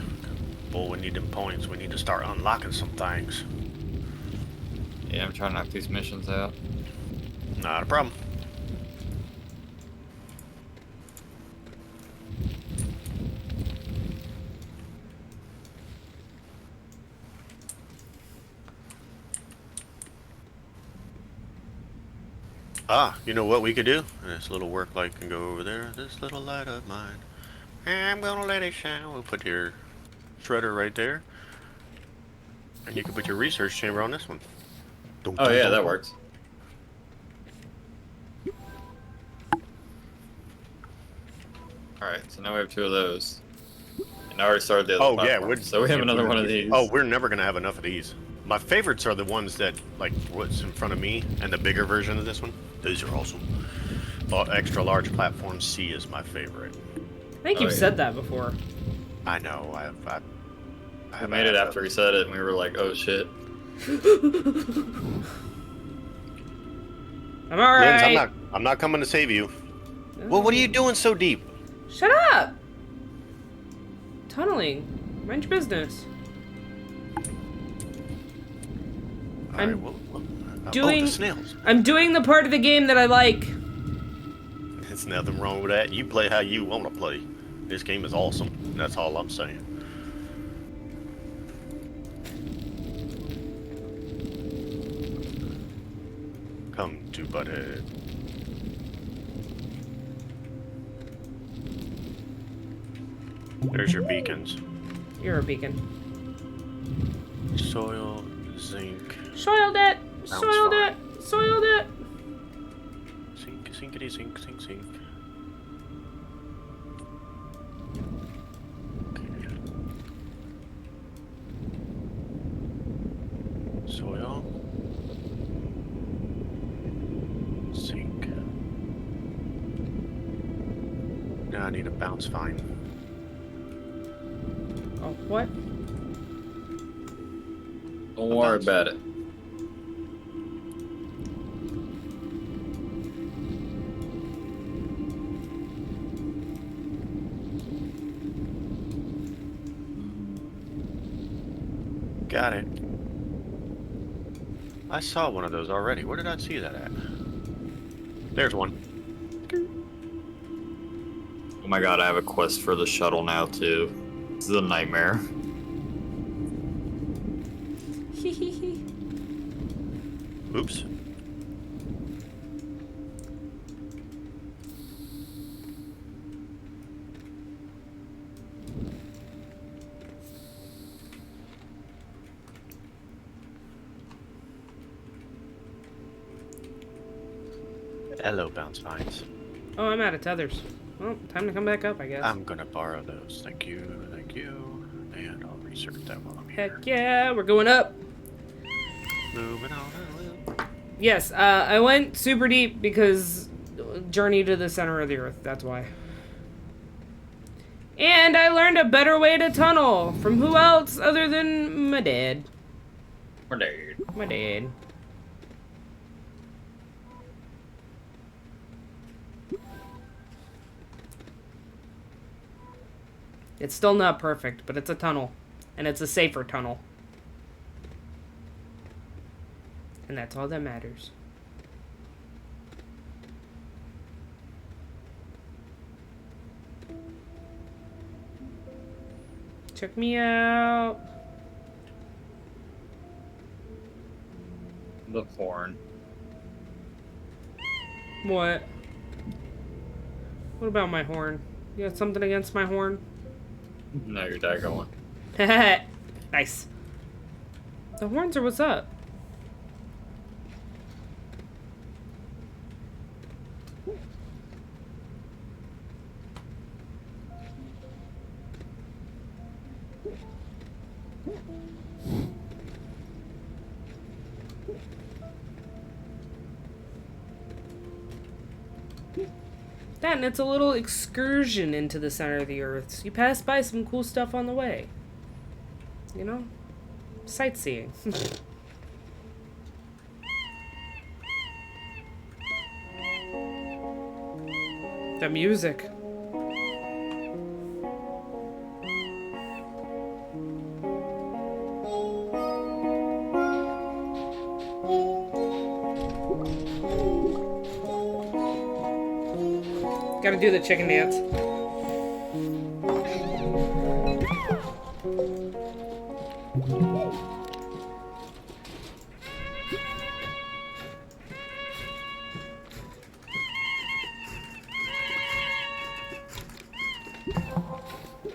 Boy, we need them points. We need to start unlocking some things. Yeah, I'm trying to knock these missions out. Not a problem. Ah, you know what we could do? This little work light can go over there. This little light of mine. I'm gonna let it shine. We'll put your shredder right there. And you can put your research chamber on this one. Dun, Oh dun, yeah, dun. that works. Alright, so now we have two of those. And I already started the other Oh yeah, platform, so we have another one of these. Oh, we're never gonna have enough of these. My favorites are the ones that, like, what's in front of me, and the bigger version of this one. Those are awesome. Extra large platform C is my favorite. I think Oh, you've yeah. said that before. I know. I made it after he said it, and we were like, oh shit. I'm alright. Linz, I'm not coming to save you. Well, what are you doing so deep? Shut up! Tunneling. Mind your business. All I'm right, oh, doing- the snails. I'm doing the part of the game that I like. There's nothing wrong with that. You play how you want to play. This game is awesome. That's all I'm saying. come to Butthead. There's your beacons. You're a beacon. Soil, zinc, Soiled it! Sounds Soiled it! Soiled it! zinc, zinkity, zinc, zinc, zinc. Okay. Soil, zinc. Now I need a bounce vine. Oh, what? Don't worry about it. Got it. I saw one of those already. Where did I see that at? There's one. Oh my god, I have a quest for the shuttle now too. This is a nightmare. Oops. Hello, bounce vines. Oh, I'm out of tethers. Well, time to come back up, I guess. I'm gonna borrow those. Thank you, and I'll research that while I'm here. Heck yeah, we're going up. Moving on. Yes, I went super deep because journey to the center of the earth, that's why. And I learned a better way to tunnel. From who else other than my dad? We're dead. My dad. It's still not perfect, but it's a tunnel. And it's a safer tunnel. And that's all that matters. Check me out. The horn. What? What about my horn? You got something against my horn? No, you're dead going. Nice. The horns are what's up. That, and it's a little excursion into the center of the earth. So you pass by some cool stuff on the way. You know? Sightseeing. The music. Gotta do the chicken dance.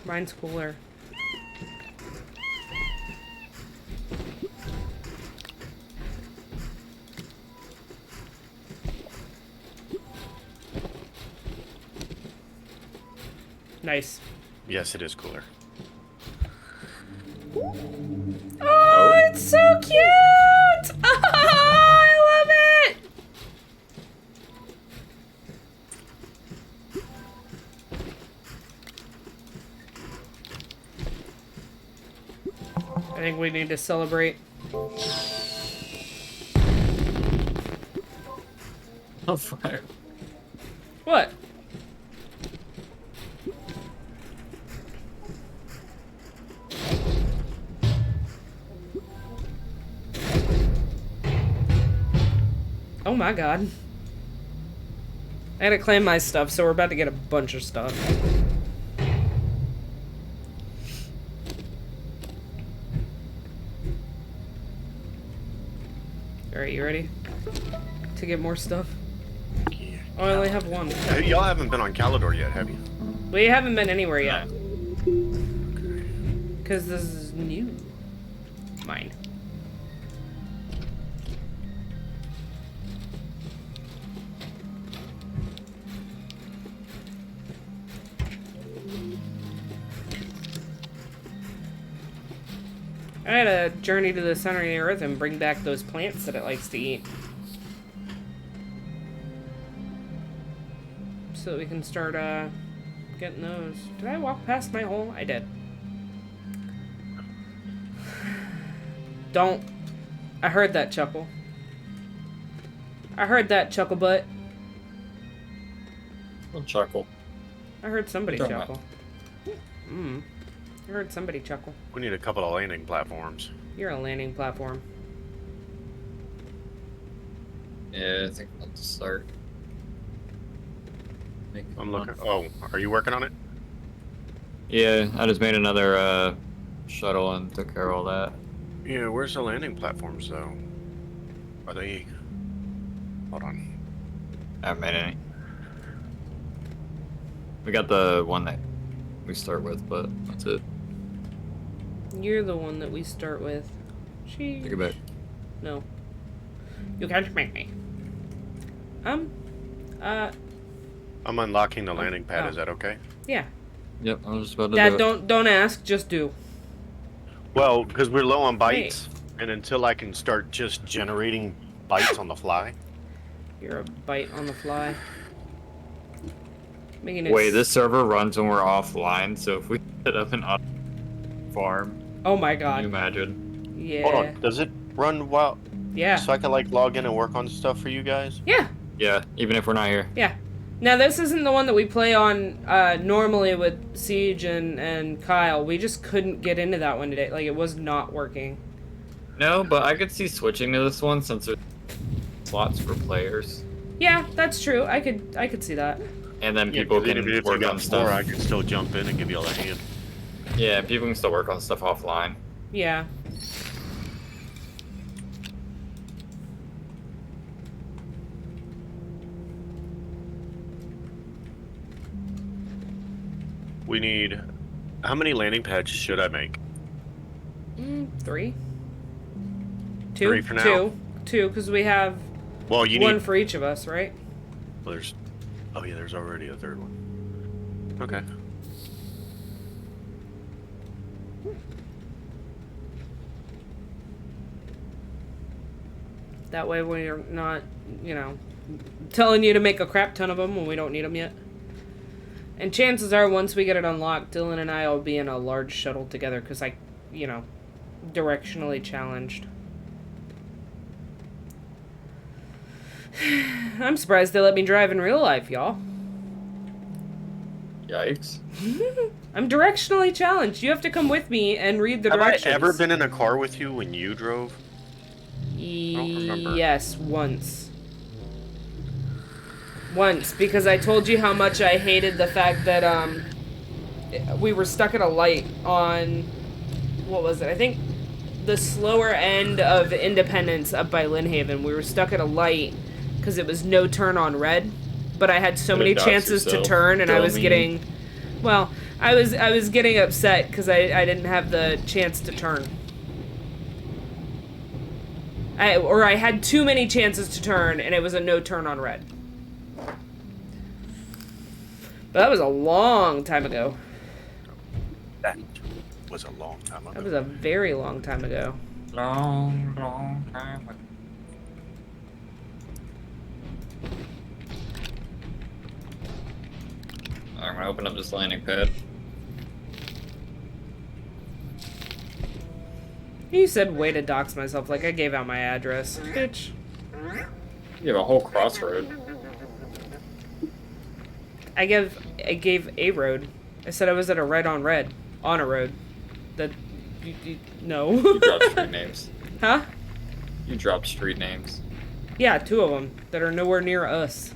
Mine's cooler. Nice. Yes, it is cooler. Oh, it's so cute! Oh, I love it! I think we need to celebrate. On fire. What? Oh my god. I gotta claim my stuff, so we're about to get a bunch of stuff. Alright, you ready? to get more stuff. Yeah. Oh, I only have one. Hey, y'all haven't been on Calidor yet, have you? We haven't been anywhere yet. Okay. Because this is new. Mine. I had to journey to the center of the earth and bring back those plants that it likes to eat. So that we can start, getting those. Did I walk past my hole? I did. Don't. I heard that chuckle. I heard that chuckle butt. Don't chuckle. I heard somebody Don't chuckle. I heard somebody chuckle. We need a couple of landing platforms. You're a landing platform. Yeah, I think I'll just start. I'm looking. Oh, are you working on it? Yeah, I just made another shuttle and took care of all that. Yeah, where's the landing platforms though? Are they? Hold on. I haven't made any. We got the one that we start with, but that's it. You're the one that we start with. She. Take it back. No. You can't make me. I'm unlocking the landing pad. Oh. Is that okay? Yeah. Yep, I was just about to Dad, do it. don't ask, just do. Well, because we're low on bytes, and until I can start just generating bytes on the fly. You're a bite on the fly. Making it Wait, this server runs when we're offline, so if we set up an farm, Oh my can god. you imagine? Yeah. Hold on. Does it run while? Yeah. So I can like log in and work on stuff for you guys? Yeah. Yeah, even if we're not here. Yeah. Now this isn't the one that we play on normally with Siege and Kyle. We just couldn't get into that one today. Like it was not working. No, but I could see switching to this one since there's slots for players. Yeah, that's true. I could see that. And then people can even if work got on four, stuff. I can still jump in and give you all a hand. Yeah, people can still work on stuff offline. Yeah. We need. How many landing pads should I make? 3. 2. 3 for now? Two, because we have Well, you one need. for each of us, right? Well, there's. Oh yeah, there's already a third one. Okay. That way we're not, telling you to make a crap ton of them when we don't need them yet. And chances are, once we get it unlocked, Dylan and I will be in a large shuttle together because directionally challenged. I'm surprised they let me drive in real life, y'all. Yikes. I'm directionally challenged. You have to come with me and read the Have directions. I ever been in a car with you when you drove? don't remember. Yes, once. Once, because I told you how much I hated the fact that, we were stuck at a light on, what was it? I think the slower end of Independence up by Lynnhaven. We were stuck at a light because it was no turn on red, but I had so many dox chances to yourself, turn, and I was dummy. getting, well, I was getting upset because I didn't have the chance to turn. I had too many chances to turn, and it was a no turn on red. But that was a long time ago. That was a long time That ago. was a very long time ago. Long time ago. I'm gonna open up this landing pad. You said way to dox myself, like I gave out my address. Bitch. You have a whole crossroad. I gave a road. I said I was at a red on red. On a road. That... no. You dropped street names. Huh? You dropped street names. Yeah, 2 of them that are nowhere near us.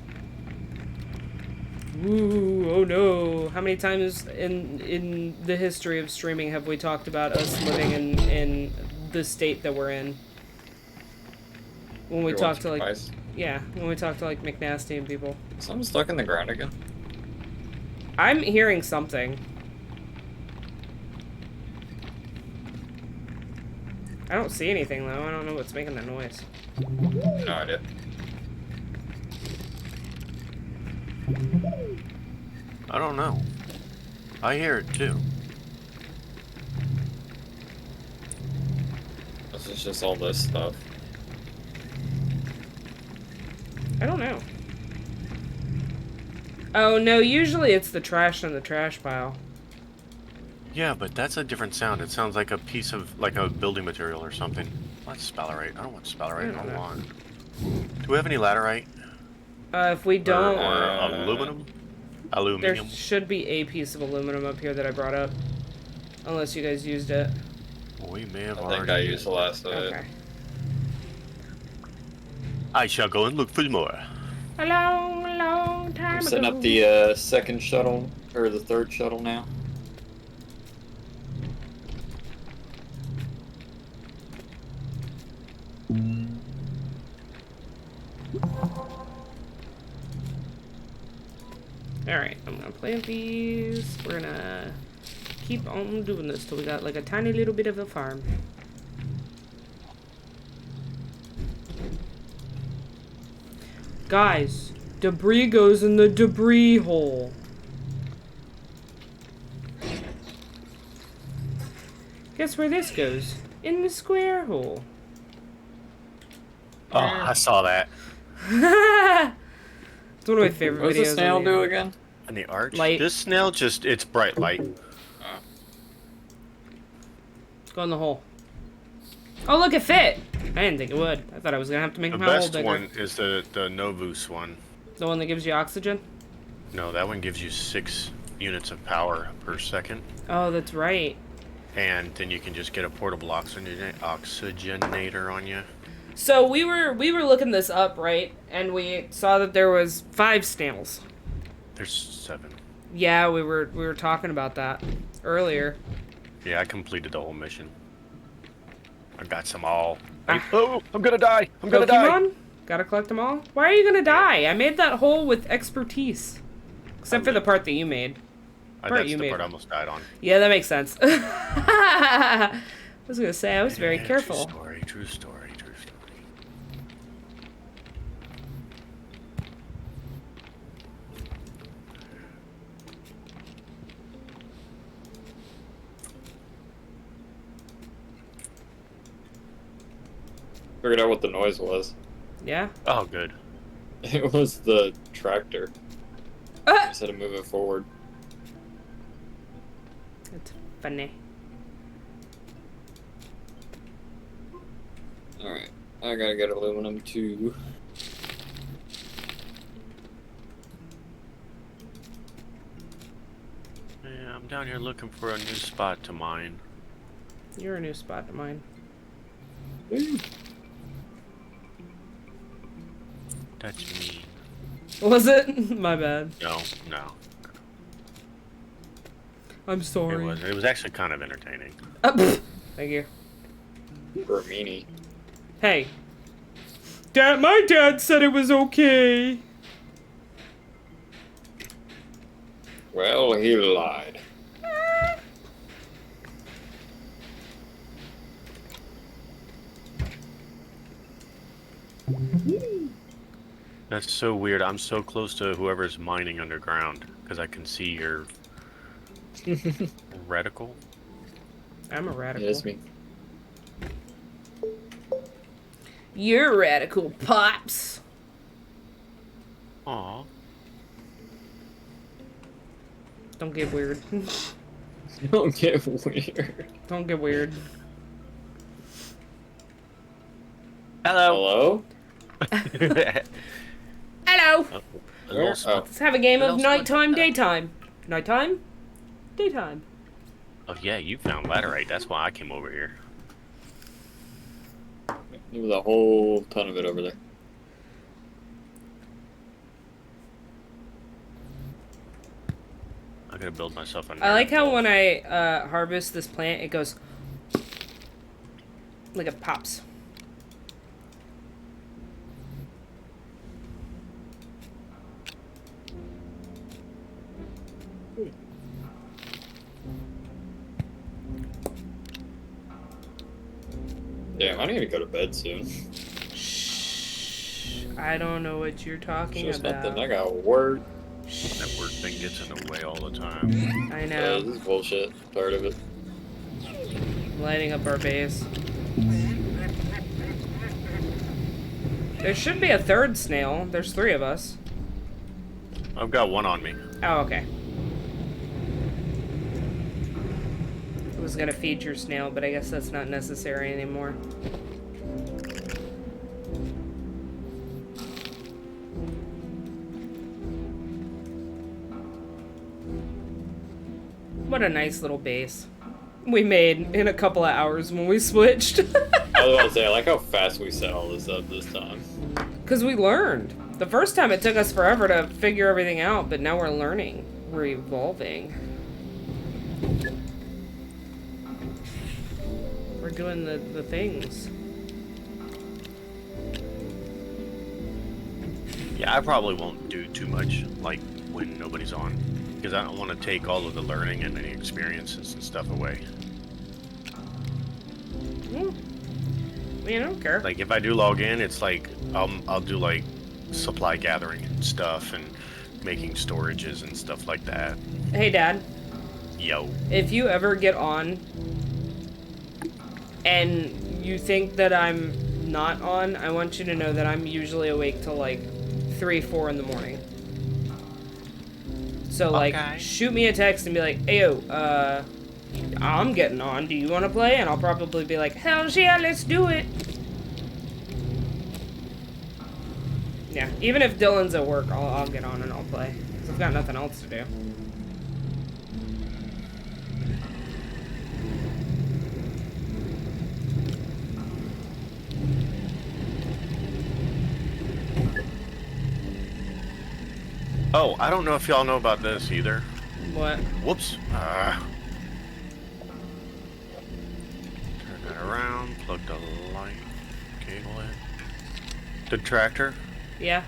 Ooh, oh no. How many times in the history of streaming have we talked about us living in the state that we're in? When we Every talk once to or like... twice. Yeah, when we talk to, like, McNasty and people. Something's stuck in the ground again. I'm hearing something. I don't see anything, though. I don't know what's making that noise. No idea. I don't know. I hear it too. This is just all this stuff. I don't know. Oh, no, usually it's the trash in the trash pile. Yeah, but that's a different sound. It sounds like a piece of, like a building material or something. What's sphalerite? I don't want sphalerite. I don't want. Do we have any laterite? If we don't... Or aluminum? There Aluminium? should be a piece of aluminum up here that I brought up. Unless you guys used it. We may have I already. think I used the last of it. Okay. I shall go and look for more. A long, long time I'm setting ago. up the second shuttle, or the third shuttle now. Alright, I'm gonna plant these. We're gonna keep on doing this till we got like a tiny little bit of a farm. Guys, debris goes in the debris hole. Guess where this goes? In the square hole. Oh, I saw that. It's one of my favorite What videos. does the snail on the do internet. again? And the arch? Light. This snail just, it's bright light. Go in the hole. Oh, look, it fit! I didn't think it would. I thought I was gonna have to make The my hole best bigger. one is the Novus one. The one that gives you oxygen? No, that one gives you 6 units of power per second. Oh, that's right. And then you can just get a portable oxygenator on you. So we were looking this up, right? And we saw that there was 5 snails. There's 7. Yeah, we were talking about that earlier. Yeah, I completed the whole mission. I got some all. Ah. Oh, I'm gonna die! I'm gonna die! Pokemon? Gotta collect them all? Why are you gonna die? I made that hole with expertise. Except for the part that you made. Part That's you the made. part I almost died on. Yeah, that makes sense. I was gonna say, I was very Yeah, careful. True story, true story, true story. Figured out what the noise was. Yeah? Oh, good. It was the tractor. Ah! Instead of moving forward. That's funny. Alright. I gotta get aluminum too. Yeah, I'm down here looking for a new spot to mine. You're a new spot to mine. That's me. Was it? My bad. No, no. I'm sorry. It was actually kind of entertaining. Thank you. For a meanie. Hey. Dad, my dad said it was okay. Well, he lied. That's so weird. I'm so close to whoever's mining underground because I can see your reticle. I'm a It radical. is me. You're radical, Pops. Aw. Don't get weird. Don't get weird. Don't get weird. Hello? Hello. Where? Oh. Let's have a game What of else nighttime, would- daytime. Nighttime, daytime. Oh yeah, you found laterite. That's why I came over here. There was a whole ton of it over there. I'm gonna build myself a. I like how nerd when I harvest this plant, it goes like it pops. Damn, I need to go to bed soon. Shh. I don't know what you're talking Just about. nothing. I got work. That word thing gets in the way all the time. I know. This is bullshit. Part of it. Lighting up our base. There should be a third snail. There's 3 of us. I've got one on me. Oh, okay. I was gonna feed your snail, but I guess that's not necessary anymore. What a nice little base we made in a couple of hours when we switched. I was about to say, I like how fast we set all this up this time. Because we learned. The first time it took us forever to figure everything out, but now we're learning. We're evolving. We're doing the things. Yeah, I probably won't do too much, like, when nobody's on. Because I don't want to take all of the learning and the experiences and stuff away. I mean, I don't care. Like, if I do log in, it's like, I'll do, like, supply gathering and stuff and making storages and stuff like that. Hey, Dad. Yo. If you ever get on and you think that I'm not on, I want you to know that I'm usually awake till like 3, 4 in the morning. So like, shoot me a text and be like, "Ayo, I'm getting on. Do you want to play?" And I'll probably be like, "Hell yeah, let's do it." Yeah, even if Dylan's at work, I'll get on and I'll play. 'Cause I've got nothing else to do. Oh, I don't know if y'all know about this either. What? Whoops. Turn that around. Plug the light cable in. The tractor? Yeah.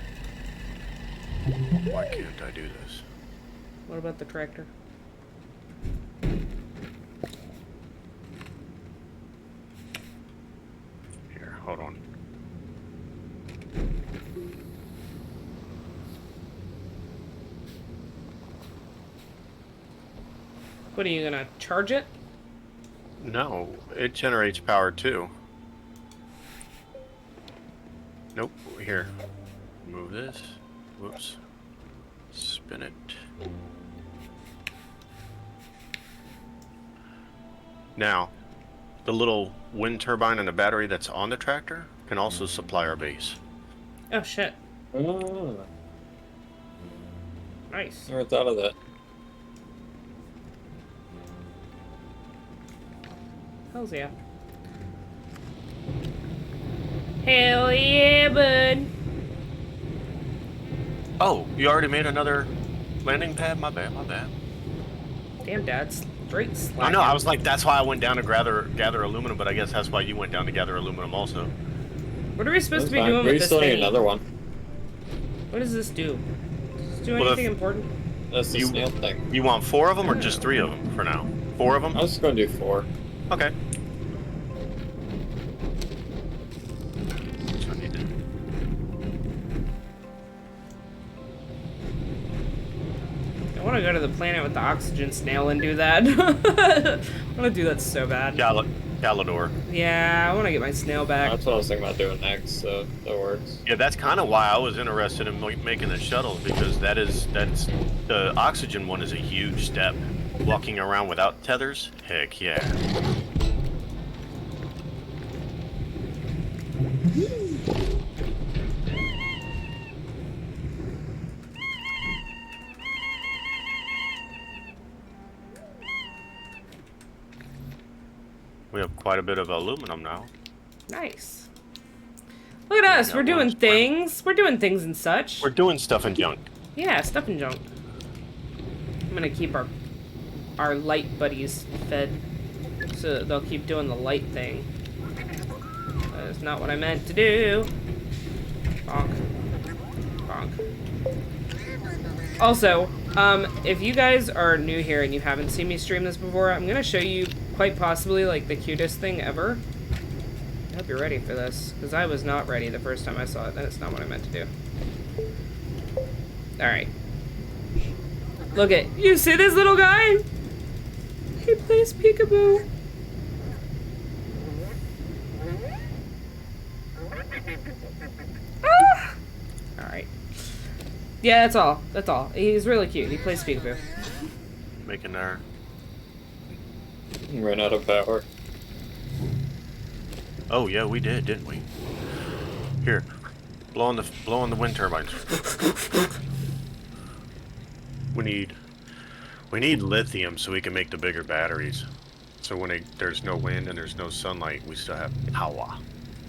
Why can't I do this? What about the tractor? Here, hold on. What are you gonna charge it? No, it generates power too. Nope, here. Move this. Whoops. Spin it. Now, the little wind turbine and the battery that's on the tractor can also supply our base. Oh shit. Oh, Nice. never thought of that. Hells yeah. Hell yeah, bud. Oh, you already made another landing pad? My bad, my bad. Damn, Dad. Straight slack. I know, I was like, that's why I went down to gather aluminum, but I guess that's why you went down to gather aluminum also. What are we supposed to be That's fine. doing We with this still need thing? another one. What does this do? Does this do Well, anything important? That's the You- snail thing. You want 4 of them or just 3 of them for now? 4 of them? I was just gonna do 4. Okay. So I need to... I want to go to the planet with the oxygen snail and do that. I want to do that so bad. Galador. Yeah, I want to get my snail back. That's what I was thinking about doing next, so that works. Yeah, that's kind of why I was interested in making the shuttle, because that's the oxygen one is a huge step. Walking around without tethers, heck yeah. We have quite a bit of aluminum now. Nice. Look at us. got We're doing one things. We're doing things and such. We're doing stuff and junk. Yeah, stuff and junk. I'm gonna keep our light buddies fed, so that they'll keep doing the light thing. That is not what I meant to do. Bonk. Bonk. Also, if you guys are new here and you haven't seen me stream this before, I'm gonna show you quite possibly like the cutest thing ever. I hope you're ready for this, because I was not ready the first time I saw it. That's not what I meant to do. Alright. Look at, you see this little guy? He plays peekaboo. Ah! Alright. Yeah, that's all. That's all. He's really cute. He plays peekaboo. Making our. Run out of power. Oh yeah, we did, didn't we? Here, blow on the wind turbines. We need lithium so we can make the bigger batteries. So when there's no wind and there's no sunlight, we still have power.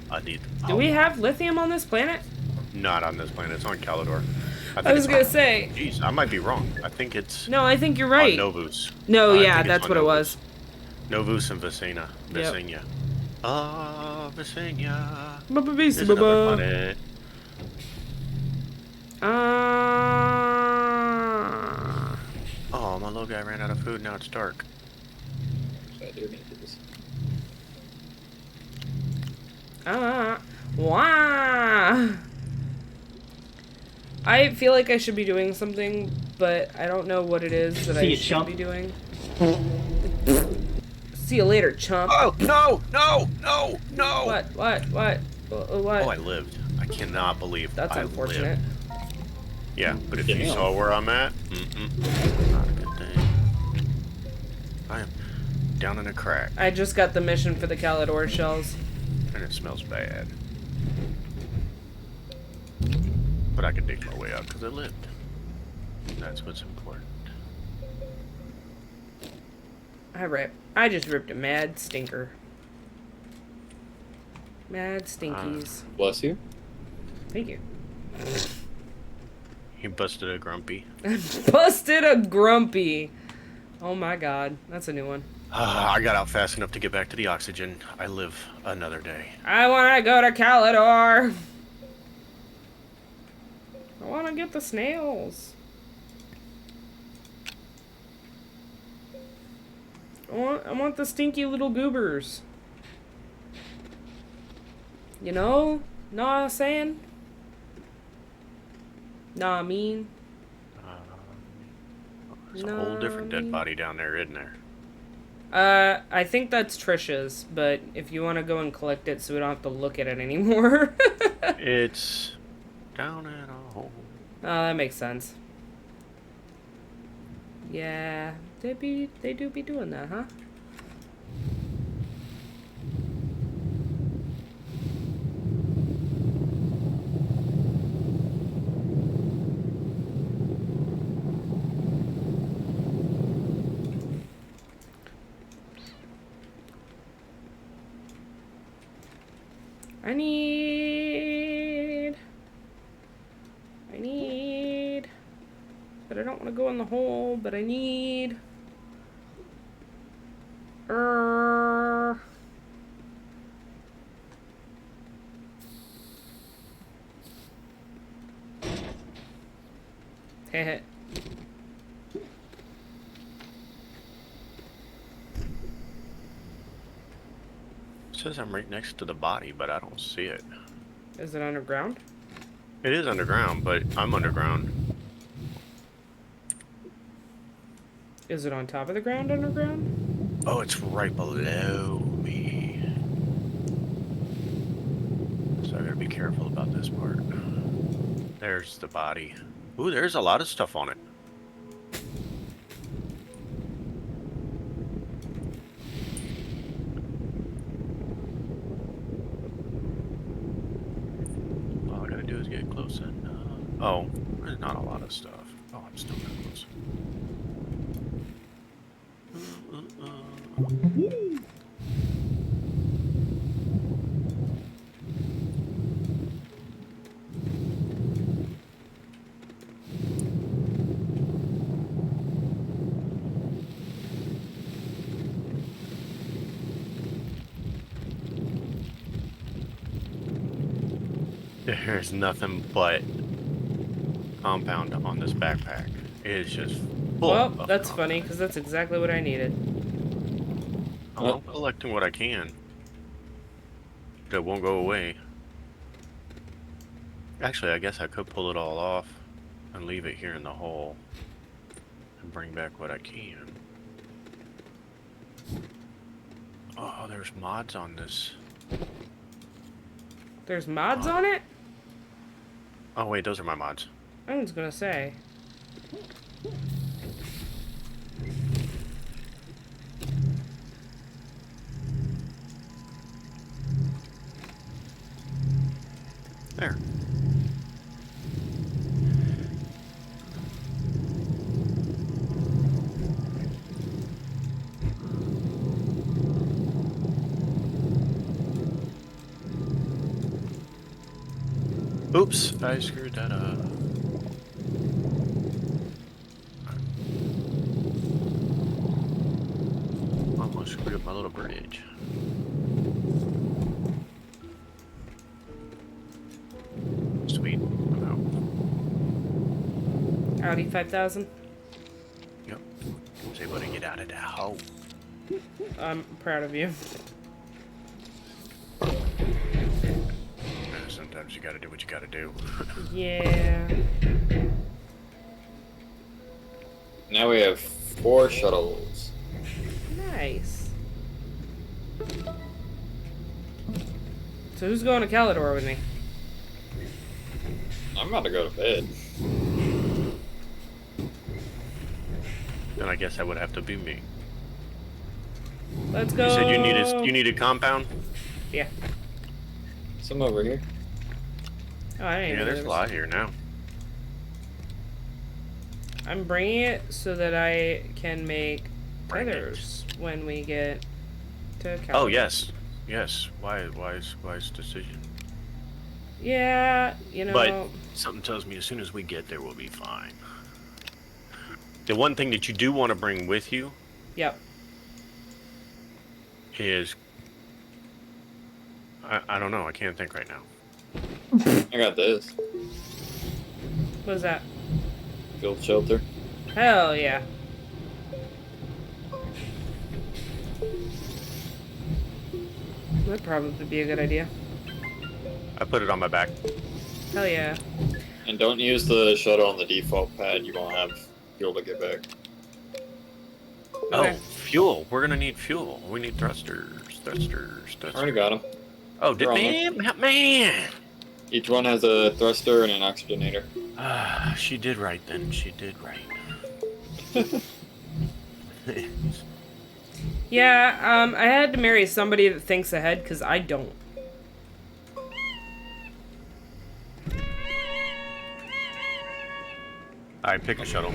I need power. Do we have lithium on this planet? Not on this planet. It's on Calidor. I was gonna say. Jeez, I might be wrong. I think it's No, I think you're right. on Novus. No, I yeah, think it's that's on what it Novus. was. Novus and Vicina. Yep. Vicina. Ah, Vicina. Baba There's beast, another baba. planet. Oh, my little guy ran out of food. Now it's dark. I do need this. Wah. I feel like I should be doing something, but I don't know what it is that I should be doing. See you later, chump. Oh, no, no, no, no. What? Oh, I lived. I cannot believe That's I unfortunate. lived. Yeah, but if you Damn. saw where I'm at, not a good thing. I am down in a crack, I just got the mission for the Calidor shells. and it smells bad. But I can dig my way out because I lived. That's what's important. I just ripped a mad stinker. Mad stinkies. Bless you. Thank you. He busted a grumpy. Busted a grumpy. Oh my god, that's a new one. I got out fast enough to get back to the oxygen. I live another day. I want to go to Calidor. I want to get the snails. I want the stinky little goobers. You know what I'm saying? Nah, I mean. There's a whole different dead body down there, isn't there? I think that's Trisha's, but if you want to go and collect it so we don't have to look at it anymore. It's down at a hole. Oh, that makes sense. Yeah, they do be doing that, huh? I need, but I don't want to go in the hole, but I need, heh. It says I'm right next to the body, but I don't see it. Is it underground? It is underground, but I'm underground. Is it on top of the ground underground? Oh, it's right below me. So I gotta be careful about this part. There's the body. Ooh, there's a lot of stuff on it. All I gotta do is get close enough. Oh, there's not a lot of stuff. Oh, I'm still not close. There's nothing but compound on this backpack. It is just full Well, of that's compound. funny, because that's exactly what I needed. I'm collecting what I can. That won't go away. Actually, I guess I could pull it all off and leave it here in the hole and bring back what I can. Oh, there's mods on this. There's mods on it? Oh wait, those are my mods. I was gonna say. There. Oops, I screwed that up. Almost screwed up my little bridge. Sweet. I'm out. Audi 5000. Yep. I was able to get out of that hole. I'm proud of you. Sometimes you gotta do what you gotta do. Yeah. Now we have 4 shuttles. Nice. So who's going to Calidor with me? I'm about to go to bed. Then I guess that would have to be me. Let's go. You said you needed compound? Yeah. Some over here. Oh, I didn't even Yeah, know there's there a was- lot here now. I'm bringing it so that I can make Bring it. tethers when we get to Calidor. Oh yes. Yes. Wise decision. Yeah, you know. But something tells me as soon as we get there, we'll be fine. The one thing that you do want to bring with you Yep. is... I don't know. I can't think right now. I got this. What is that? Field shelter. Hell yeah. That'd probably be a good idea. I put it on my back. Hell yeah. And don't use the shuttle on the default pad. You won't have fuel to get back. Okay. Oh, fuel. We're gonna need fuel. We need thrusters. Already got them. Oh, did They're on man? Each one has a thruster and an oxygenator. She did right then. She did right. Yeah, I had to marry somebody that thinks ahead, because I don't. Alright, pick a shuttle.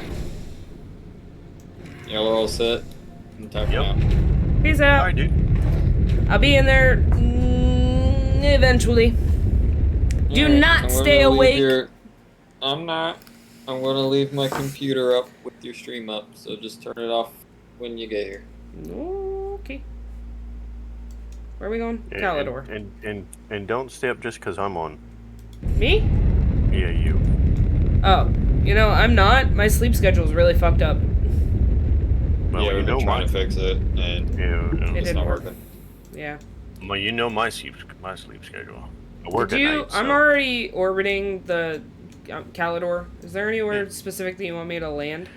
Y'all are all set. I'm tapping Yep. out. Peace out. Alright, dude. I'll be in there eventually. Do Alright, not I'm stay gonna leave awake. I'm not. I'm gonna leave my computer up with your stream up, so just turn it off when you get here. Okay. Where are we going? And- Calidor. And don't stay up just because I'm on. Me? Yeah, you. Oh. You know, I'm not. My sleep schedule's really fucked up. Well, yeah, you we've know been trying my. to fix it, and Yeah, It it's didn't not work. working. Yeah. well, you know my sleep schedule. I work Do at you? night. I'm so- already orbiting the Calidor. Is there anywhere Yeah. specific that you want me to land?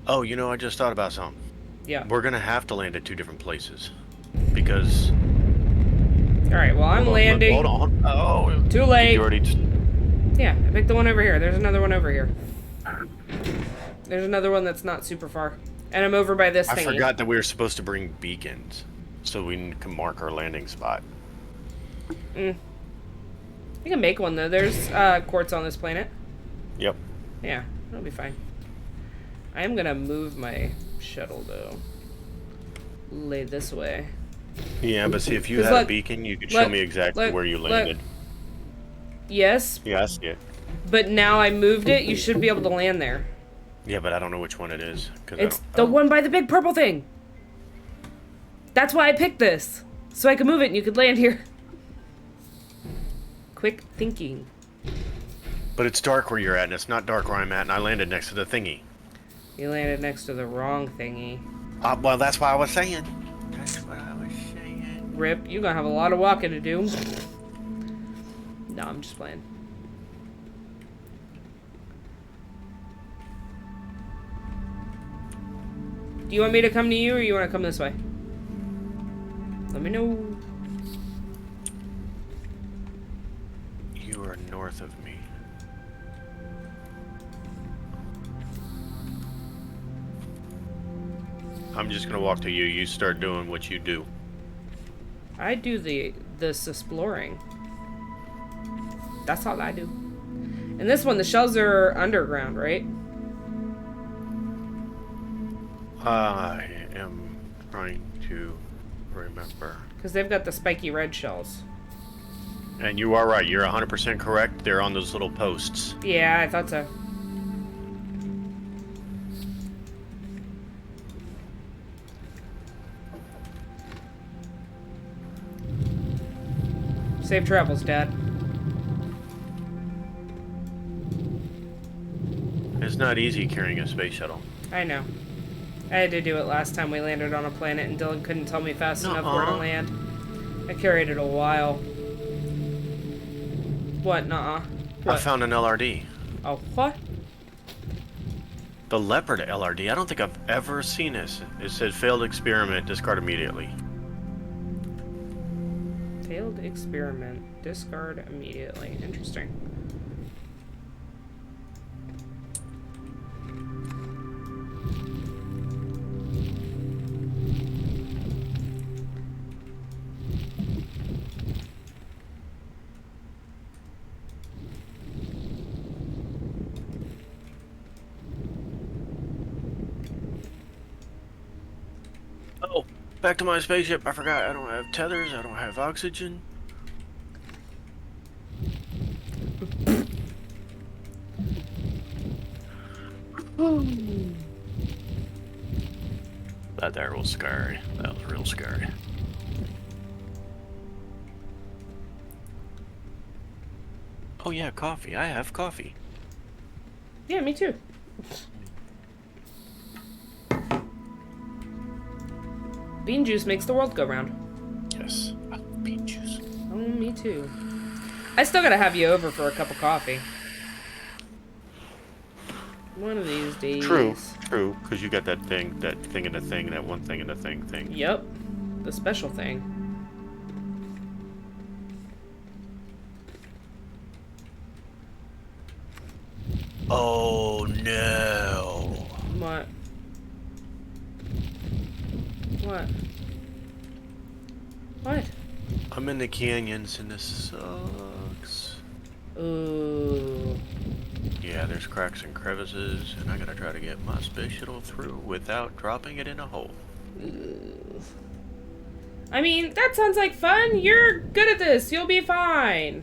Oh, you know, I just thought about something. Yeah. We're gonna have to land at 2 different places because. All right. Well, I'm Hold on, landing. Hold on. Oh. Too Did late. you already? Yeah, I picked the one over here. There's another one over here. There's another one that's not super far. And I'm over by this I thingy. forgot that we were supposed to bring beacons so we can mark our landing spot. You can make one, though. There's quartz on this planet. Yep. Yeah, that'll be fine. I am gonna move my shuttle, though. Lay this way. Yeah, but see, if you 'Cause had a look- beacon, you could look- show me exactly look- where you look. landed. Yes, Yeah, I see it. but now I moved it. You should be able to land there. Yeah, but I don't know which one it is. It's the one by the big purple thing. That's why I picked this. So I could move it and you could land here. Quick thinking. But it's dark where you're at, and it's not dark where I'm at, and I landed next to the thingy. You landed next to the wrong thingy. Well, that's what I was saying. That's what I was saying. Rip, you're gonna have a lot of walking to do. No, I'm just playing. Do you want me to come to you, or you want to come this way? Let me know. You are north of me. I'm just gonna walk to you. You start doing what you do. I do this exploring. That's all I do. And this one, the shells are underground, right? I am trying to remember. Because they've got the spiky red shells. And you are right. You're 100% correct. They're on those little posts. Yeah, I thought so. Safe travels, Dad. It's not easy carrying a space shuttle. I know. I had to do it last time we landed on a planet and Dylan couldn't tell me fast enough where to land. I carried it a while. What? Nuh-uh. I found an LRD. Oh, what? The Leopard LRD. I don't think I've ever seen this. It said failed experiment, discard immediately. Failed experiment. Discard immediately. Interesting. Oh, back to my spaceship. I forgot. I don't have tethers. I don't have oxygen. That there was scary. That was real scary. Oh yeah, coffee. I have coffee. Yeah, me too. Bean juice makes the world go round. Yes, I love bean juice. Oh, me too. I still gotta have you over for a cup of coffee. One of these days. True, because you got that thing in the thing, that one thing in the thing. Yep. The special thing. Oh no. What? What? What? I'm in the canyons and this sucks. Ooh. Yeah, there's cracks and crevices, and I gotta try to get my space shuttle through without dropping it in a hole. Ooh. I mean, that sounds like fun. You're good at this. You'll be fine.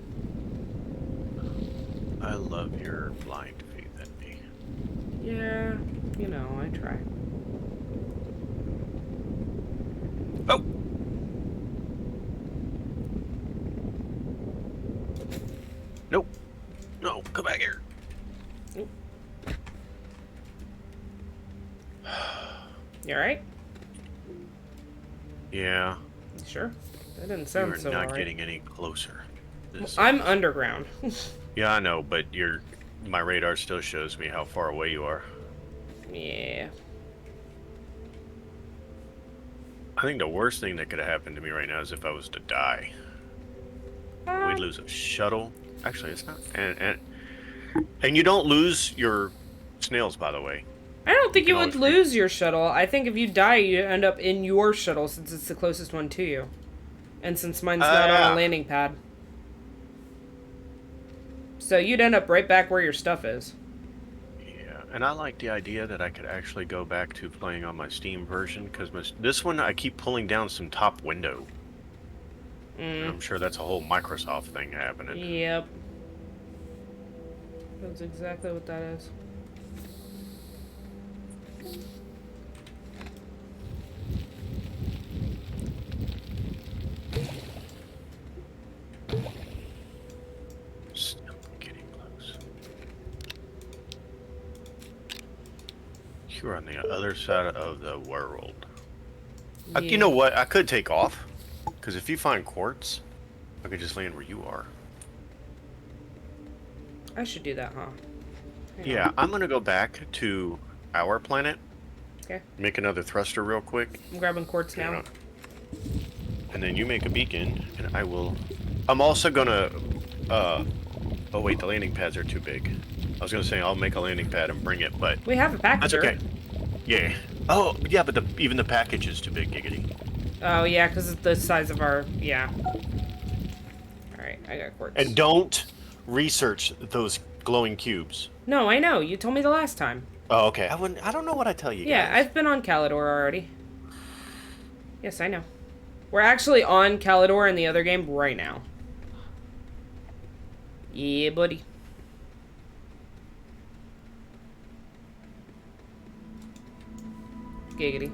I love your blind faith in me. Yeah, you know, I try. Oh! Nope. No, come back here. Oop. You alright? Yeah. Sure. That didn't You sound are so not alright. getting any closer. This- I'm underground. Yeah, I know, but my radar still shows me how far away you are. Yeah. I think the worst thing that could have happened to me right now is if I was to die. We'd lose a shuttle. Actually, it's not. And you don't lose your snails, by the way. I don't think you would always lose your shuttle. I think if you die, you end up in your shuttle since it's the closest one to you. And since mine's not on a landing pad. So you'd end up right back where your stuff is. Yeah, and I like the idea that I could actually go back to playing on my Steam version, because this one I keep pulling down some top window. And I'm sure that's a whole Microsoft thing happening. Yep. That's exactly what that is. Still getting close. You are on the other side of the world. Yeah. You know what? I could take off. Because if you find quartz, I could just land where you are. I should do that, huh? Hang Yeah, on. I'm going to go back to our planet. Okay. Make another thruster real quick. I'm grabbing quartz You now. know. And then you make a beacon, and I will... I'm also going to... Oh, wait, the landing pads are too big. I was going to say I'll make a landing pad and bring it, but... We have a packager. That's okay. Yeah. Oh, yeah, but even the package is too big, giggity. Oh, yeah, because it's the size of our... Yeah. Alright, I got quartz. And don't research those glowing cubes. No, I know. You told me the last time. Oh, okay. I don't know what I tell you Yeah, guys. I've been on Calidor already. Yes, I know. We're actually on Calidor in the other game right now. Yeah, buddy. Giggity.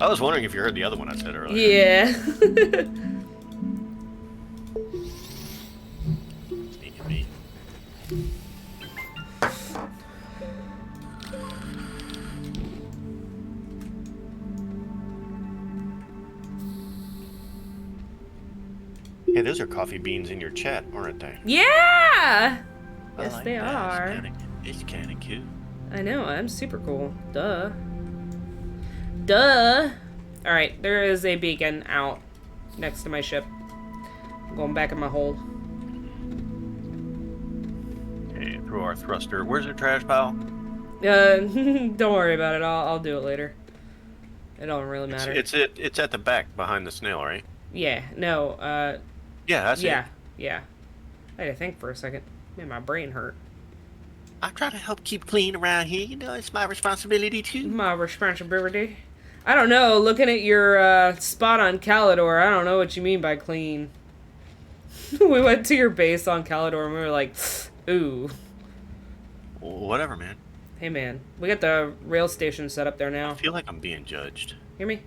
I was wondering if you heard the other one I said earlier. Yeah. Sneaky me. Hey, those are coffee beans in your chat, aren't they? Yeah! I Yes, like they that. are. It's kind of cute. I know, I'm super cool. Duh. Duh! Alright, there is a beacon out next to my ship. I'm going back in my hole. Okay, through our thruster. Where's your trash pile? Don't worry about it. I'll do it later. It don't really matter. It's at the back behind the snail, right? Yeah, no, Yeah, that's yeah, it. yeah. I had to think for a second. Man, my brain hurt. I try to help keep clean around here. You know, it's my responsibility too. My responsibility. I don't know. Looking at your spot on Calidor, I don't know what you mean by clean. We went to your base on Calidor and we were like, ooh. Whatever, man. Hey, man. We got the rail station set up there I now. feel like I'm being judged. Hear me?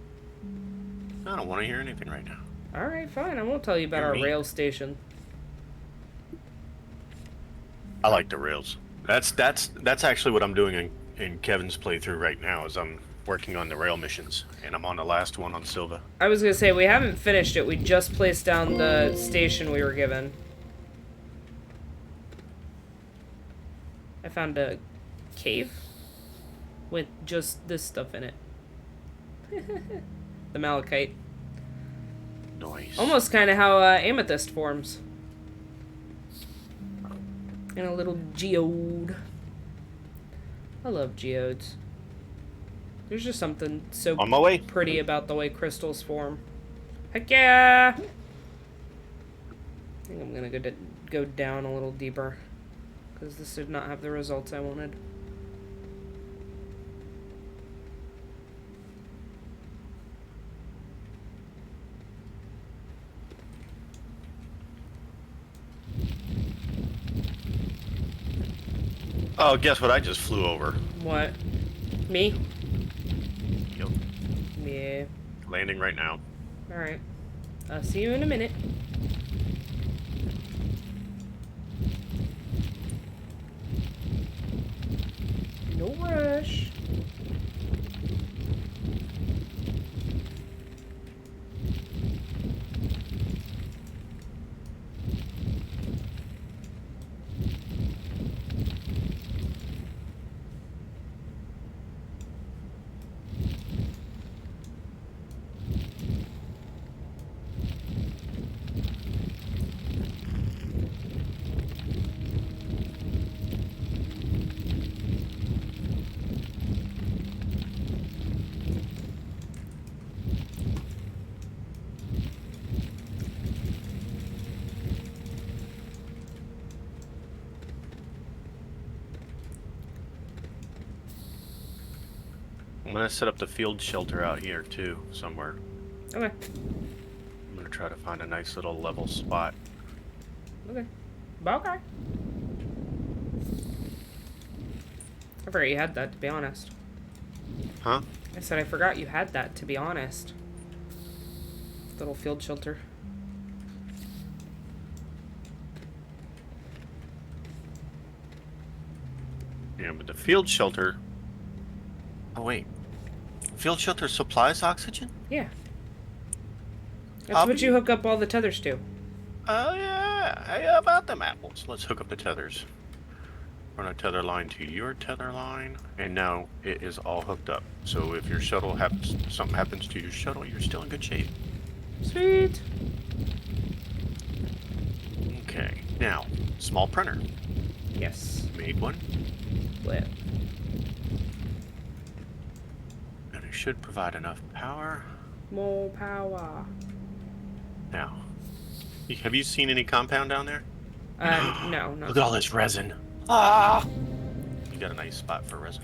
I don't want to hear anything right now. Alright, fine. I won't tell you about Hear our me? rail station. I like the rails. That's actually what I'm doing in Kevin's playthrough right now. Is I'm working on the rail missions, and I'm on the last one on Silva. I was gonna say, we haven't finished it. We just placed down the station we were given. I found a cave with just this stuff in it. The malachite. Nice. Almost kind of how amethyst forms. And a little geode. I love geodes. There's just something so On my way. pretty about the way crystals form. Heck yeah! I think I'm gonna go down a little deeper. Because this did not have the results I wanted. Oh, guess what? I just flew over. What? Me? Yep. Yeah. Landing right now. Alright. I'll see you in a minute. No rush. I'm gonna set up the field shelter out here too, somewhere. Okay. I'm gonna try to find a nice little level spot. Okay. Okay. I forgot you had that, to be honest. Huh? I said I forgot you had that, to be honest. Little field shelter. Yeah, but the field shelter. Oh wait, field shelter supplies oxygen. Yeah. That's what you hook up all the tethers to. Oh yeah, how about them apples? Let's hook up the tethers. Run a tether line to your tether line, and now it is all hooked up. So if your shuttle something happens to your shuttle, you're still in good shape. Sweet. Okay, now small printer. Yes. Made one, Lit. and it should provide enough power. More power. Now, have you seen any compound down there? No, no. Look at all this resin. Ah! You got a nice spot for resin.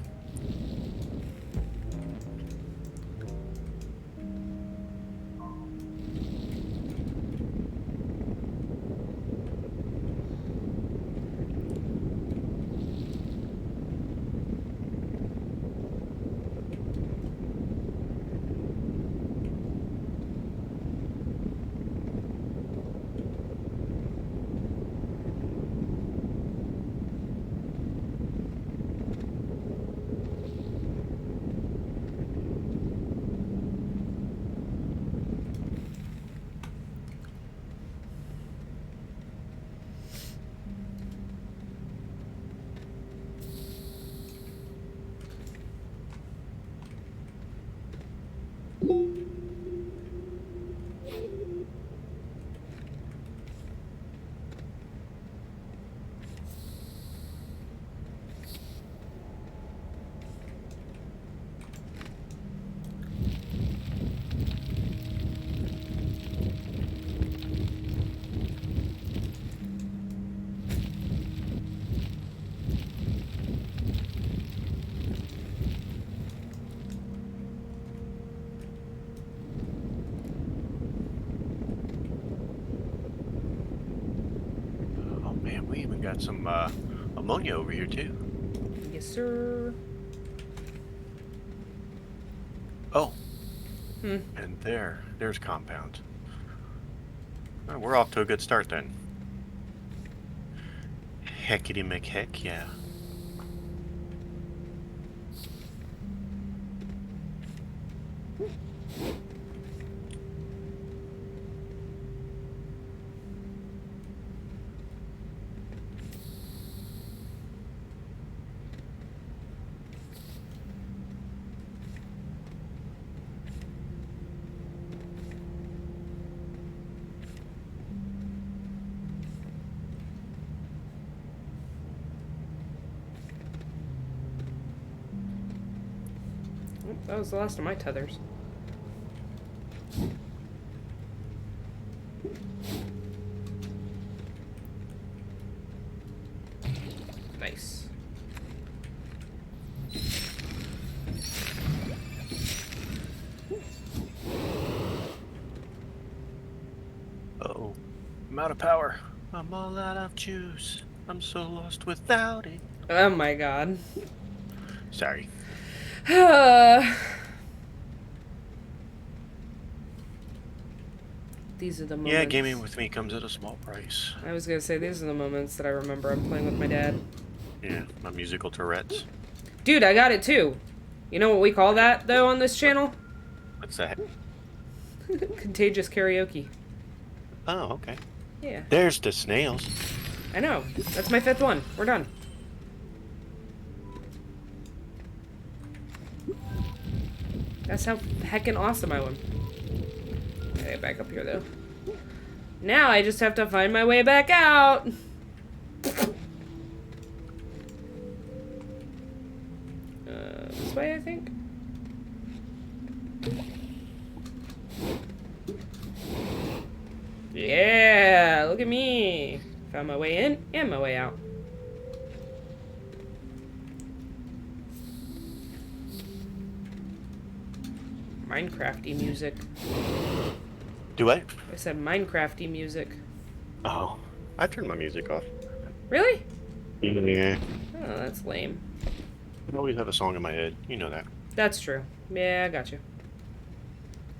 Oh man, we even got some ammonia over here too. Yes, sir. Oh, Hmm. and there's compound. Oh, we're off to a good start then. Heckity McHeck, yeah. Oh, that was the last of my tethers. Nice. Uh-oh. I'm out of power. I'm all out of juice. I'm so lost without it. Oh my god. Sorry. These are the moments. Yeah, gaming with me comes at a small price. I was gonna say, these are the moments that I remember I'm playing with my dad. Yeah, my musical Tourette's. Dude, I got it too. You know what we call that, though, on this channel? What's that? Contagious karaoke. Oh, okay. Yeah. There's the snails. I know. That's my 5th one. We're done. That's how heckin' awesome I won. Okay, back up here, though. Now I just have to find my way back out. This way, I think. Yeah, look at me. Found my way in and my way out. Minecrafty music. Do what? I said Minecrafty music. Oh, I turned my music off. Really? Yeah. Oh, that's lame. I always have a song in my head. You know that. That's true. Yeah, I got you.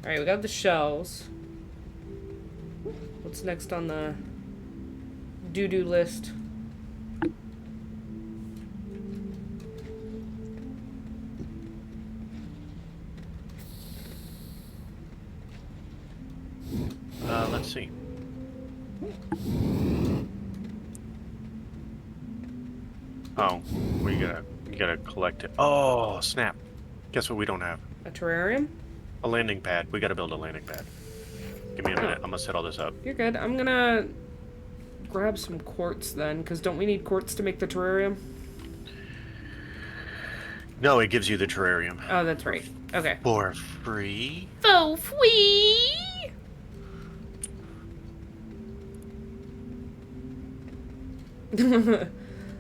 Alright, we got the shells. What's next on the do-do list? Oh, you gotta collect it. Oh, snap. Guess what we don't have? A terrarium? A landing pad. We gotta build a landing pad. Give me a minute. I'm gonna set all this up. You're good. I'm gonna grab some quartz then, because don't we need quartz to make the terrarium? No, it gives you the terrarium. Oh, that's right. Okay. For free? For free!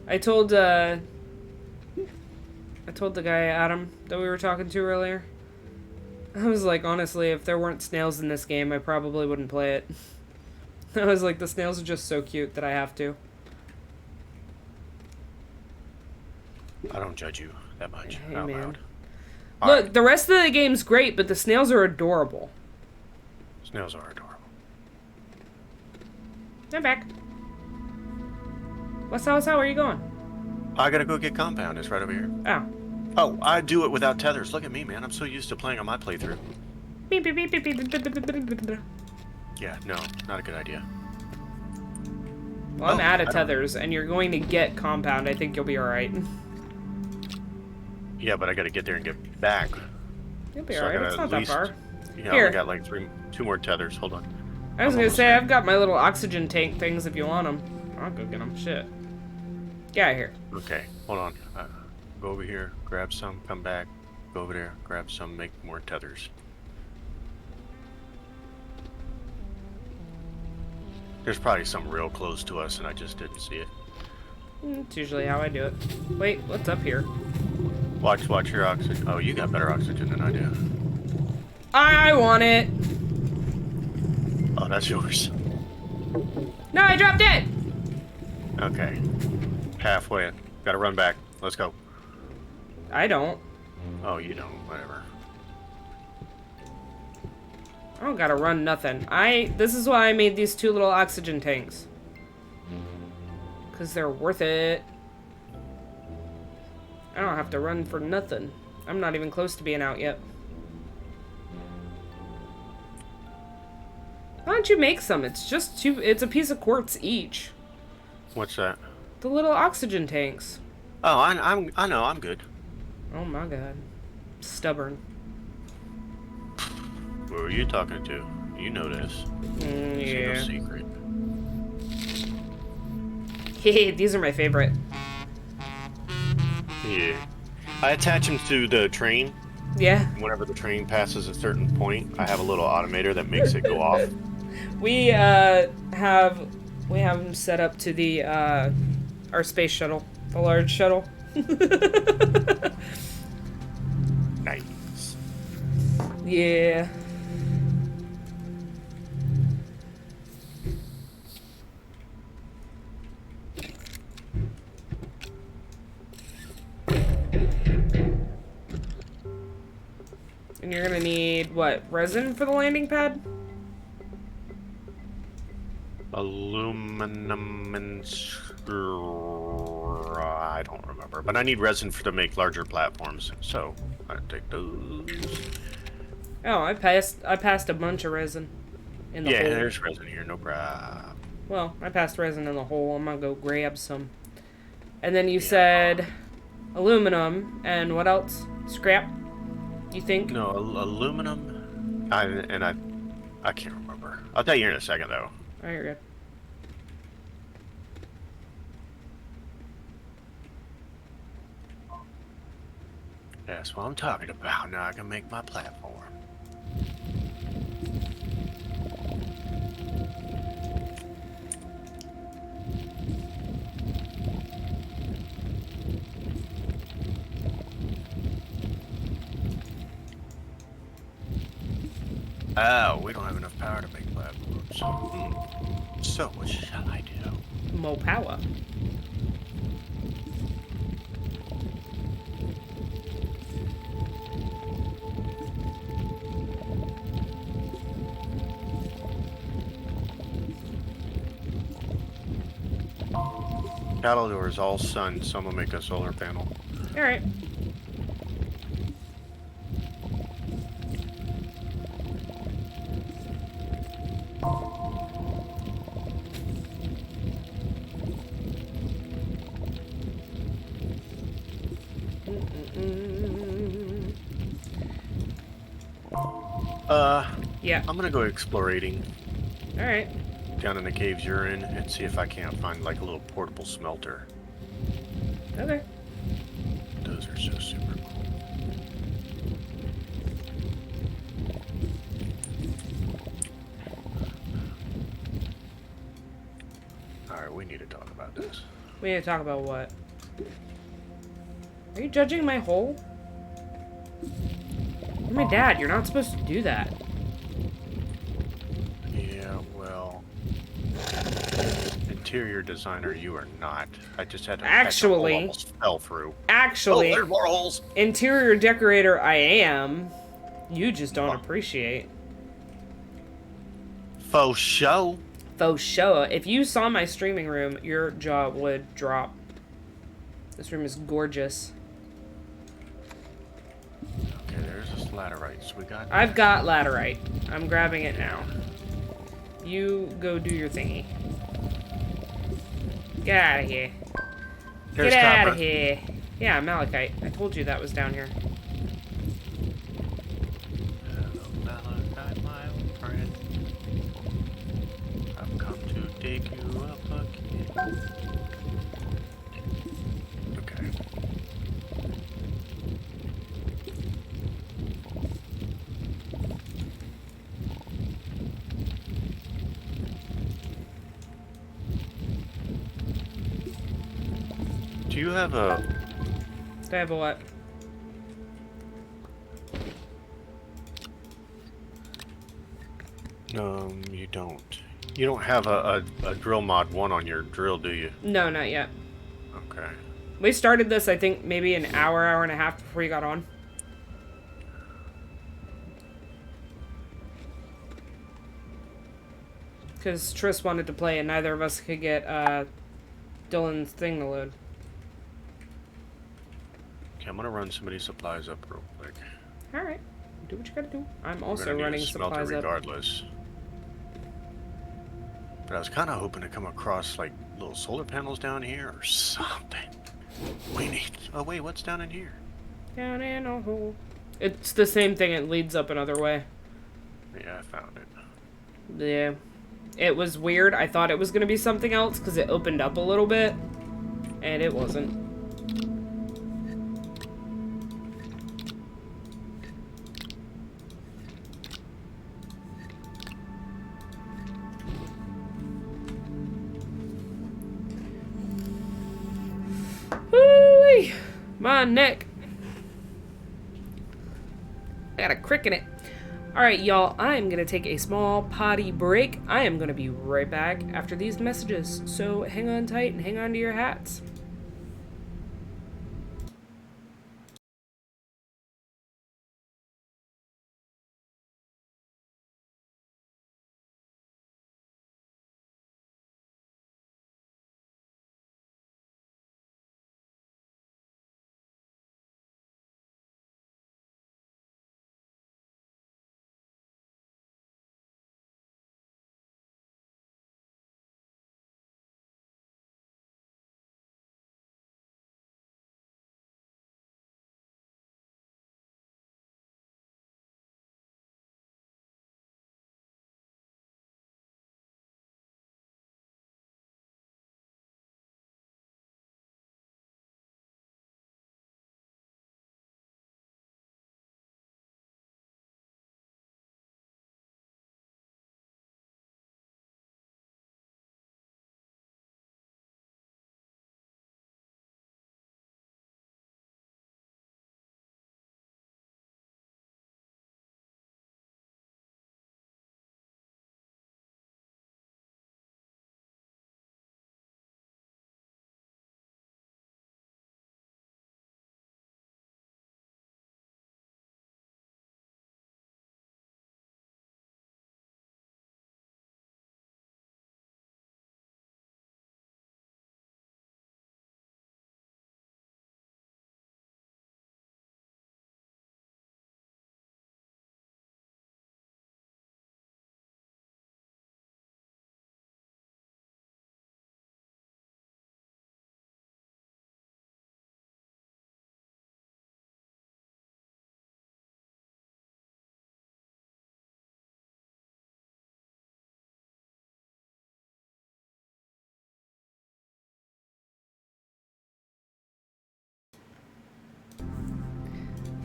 I told the guy Adam that we were talking to earlier. I was like, honestly, if there weren't snails in this game, I probably wouldn't play it. I was like, the snails are just so cute that I have to. I don't judge you that much. Hey, out man. loud. Look, Alright, the rest of the game's great, but the snails are adorable. snails are adorable. I'm back. What's up? Where are you going? I gotta go get compound. It's right over here. Oh. Oh, I do it without tethers. Look at me, man. I'm so used to playing on my playthrough. Beep, beep, beep, beep, beep, beep, beep, beep, beep, beep, beep. Yeah, no, not a good idea. Well, I'm Oh, out of I don't- tethers, and you're going to get compound. I think you'll be alright. Yeah, but I gotta get there and get back. You'll be So I alright. gotta It's not at that least- far. Yeah, I Here. only got like two more tethers. Hold on. I was I'm gonna almost say, there. I've got my little oxygen tank things if you want them. I'll go get them. Shit. Get out of here. Okay, hold on. Go over here, grab some, come back. Go over there, grab some, make more tethers. There's probably some real close to us and I just didn't see it. It's usually how I do it. Wait, what's up here? Watch your oxygen. Oh, you got better oxygen than I do. I want it! Oh, that's yours. No, I dropped it! Okay. Halfway. Gotta run back. Let's go. I don't. Oh, you don't. Whatever. I don't gotta run nothing. This is why I made these 2 little oxygen tanks. Because they're worth it. I don't have to run for nothing. I'm not even close to being out yet. Why don't you make some? It's just it's a piece of quartz each. What's that? The little oxygen tanks. Oh, I know. I'm good. Oh my god. Stubborn. Who are you talking to? You know this. It's no Yeah. secret. Hey, these are my favorite. Yeah. I attach them to the train. Yeah. Whenever the train passes a certain point, I have a little automator that makes it go off. We have them set up to the our space shuttle, the large shuttle. Nice. Yeah. And you're gonna need what, resin for the landing pad? Aluminum and I don't remember, but I need resin to make larger platforms, so I take those. Oh, I passed a bunch of resin in the Yeah, hole. there's resin here, no problem. Well, I passed resin in the hole. I'm gonna go grab some. And then you said aluminum and what else? Scrap? You think? No, aluminum. I can't remember. I'll tell you in a second, though. Oh, you're good. That's what I'm talking about. Now I can make my platform. Oh, we don't have enough power to make platforms. So what shall I do? More power. Cattle door is all sun, so I'm gonna make a solar panel. Alright. Yeah. I'm gonna go explorating All right. down in the caves you're in and see if I can't find like a little portable smelter. Okay. Those are so super cool. Alright, we need to talk about this. We need to talk about what? Are you judging my hole? You're my dad. You're not supposed to do that. Yeah, well... Interior designer, you are not. I just had to Actually- almost fell through. Actually, Oh, there's more holes! interior decorator I am. You just don't appreciate. Faux show. Faux show. If you saw my streaming room, your jaw would drop. This room is gorgeous. Okay, there's this laterite, so we got... I've got laterite. I'm grabbing it now. You go do your thingy. Get out of here. There's Get out copper. of here. Yeah, malachite. I told you that was down here. Hello, Malachite, my old friend. I've come to dig you up again. Okay. Do you have a... Do I have a what? You don't. You don't have a drill mod 1 on your drill, do you? No, not yet. Okay. We started this, I think, maybe an hour and a half before you got on. Because Triss wanted to play and neither of us could get Dylan's thing to load. Okay, I'm gonna run some of these supplies up real quick. Alright. Do what you gotta do. I'm We're also gonna need running a smelter supplies up. regardless. But I was kind of hoping to come across like little solar panels down here or something. We need. Oh wait, what's down in here? Down in a hole. It's the same thing, it leads up another way. Yeah, I found it. Yeah. It was weird. I thought it was gonna be something else because it opened up a little bit. And it wasn't. Woo-wee. My neck. I got a crick in it. Alright, y'all, I am going to take a small potty break. I am going to be right back after these messages. So hang on tight and hang on to your hats.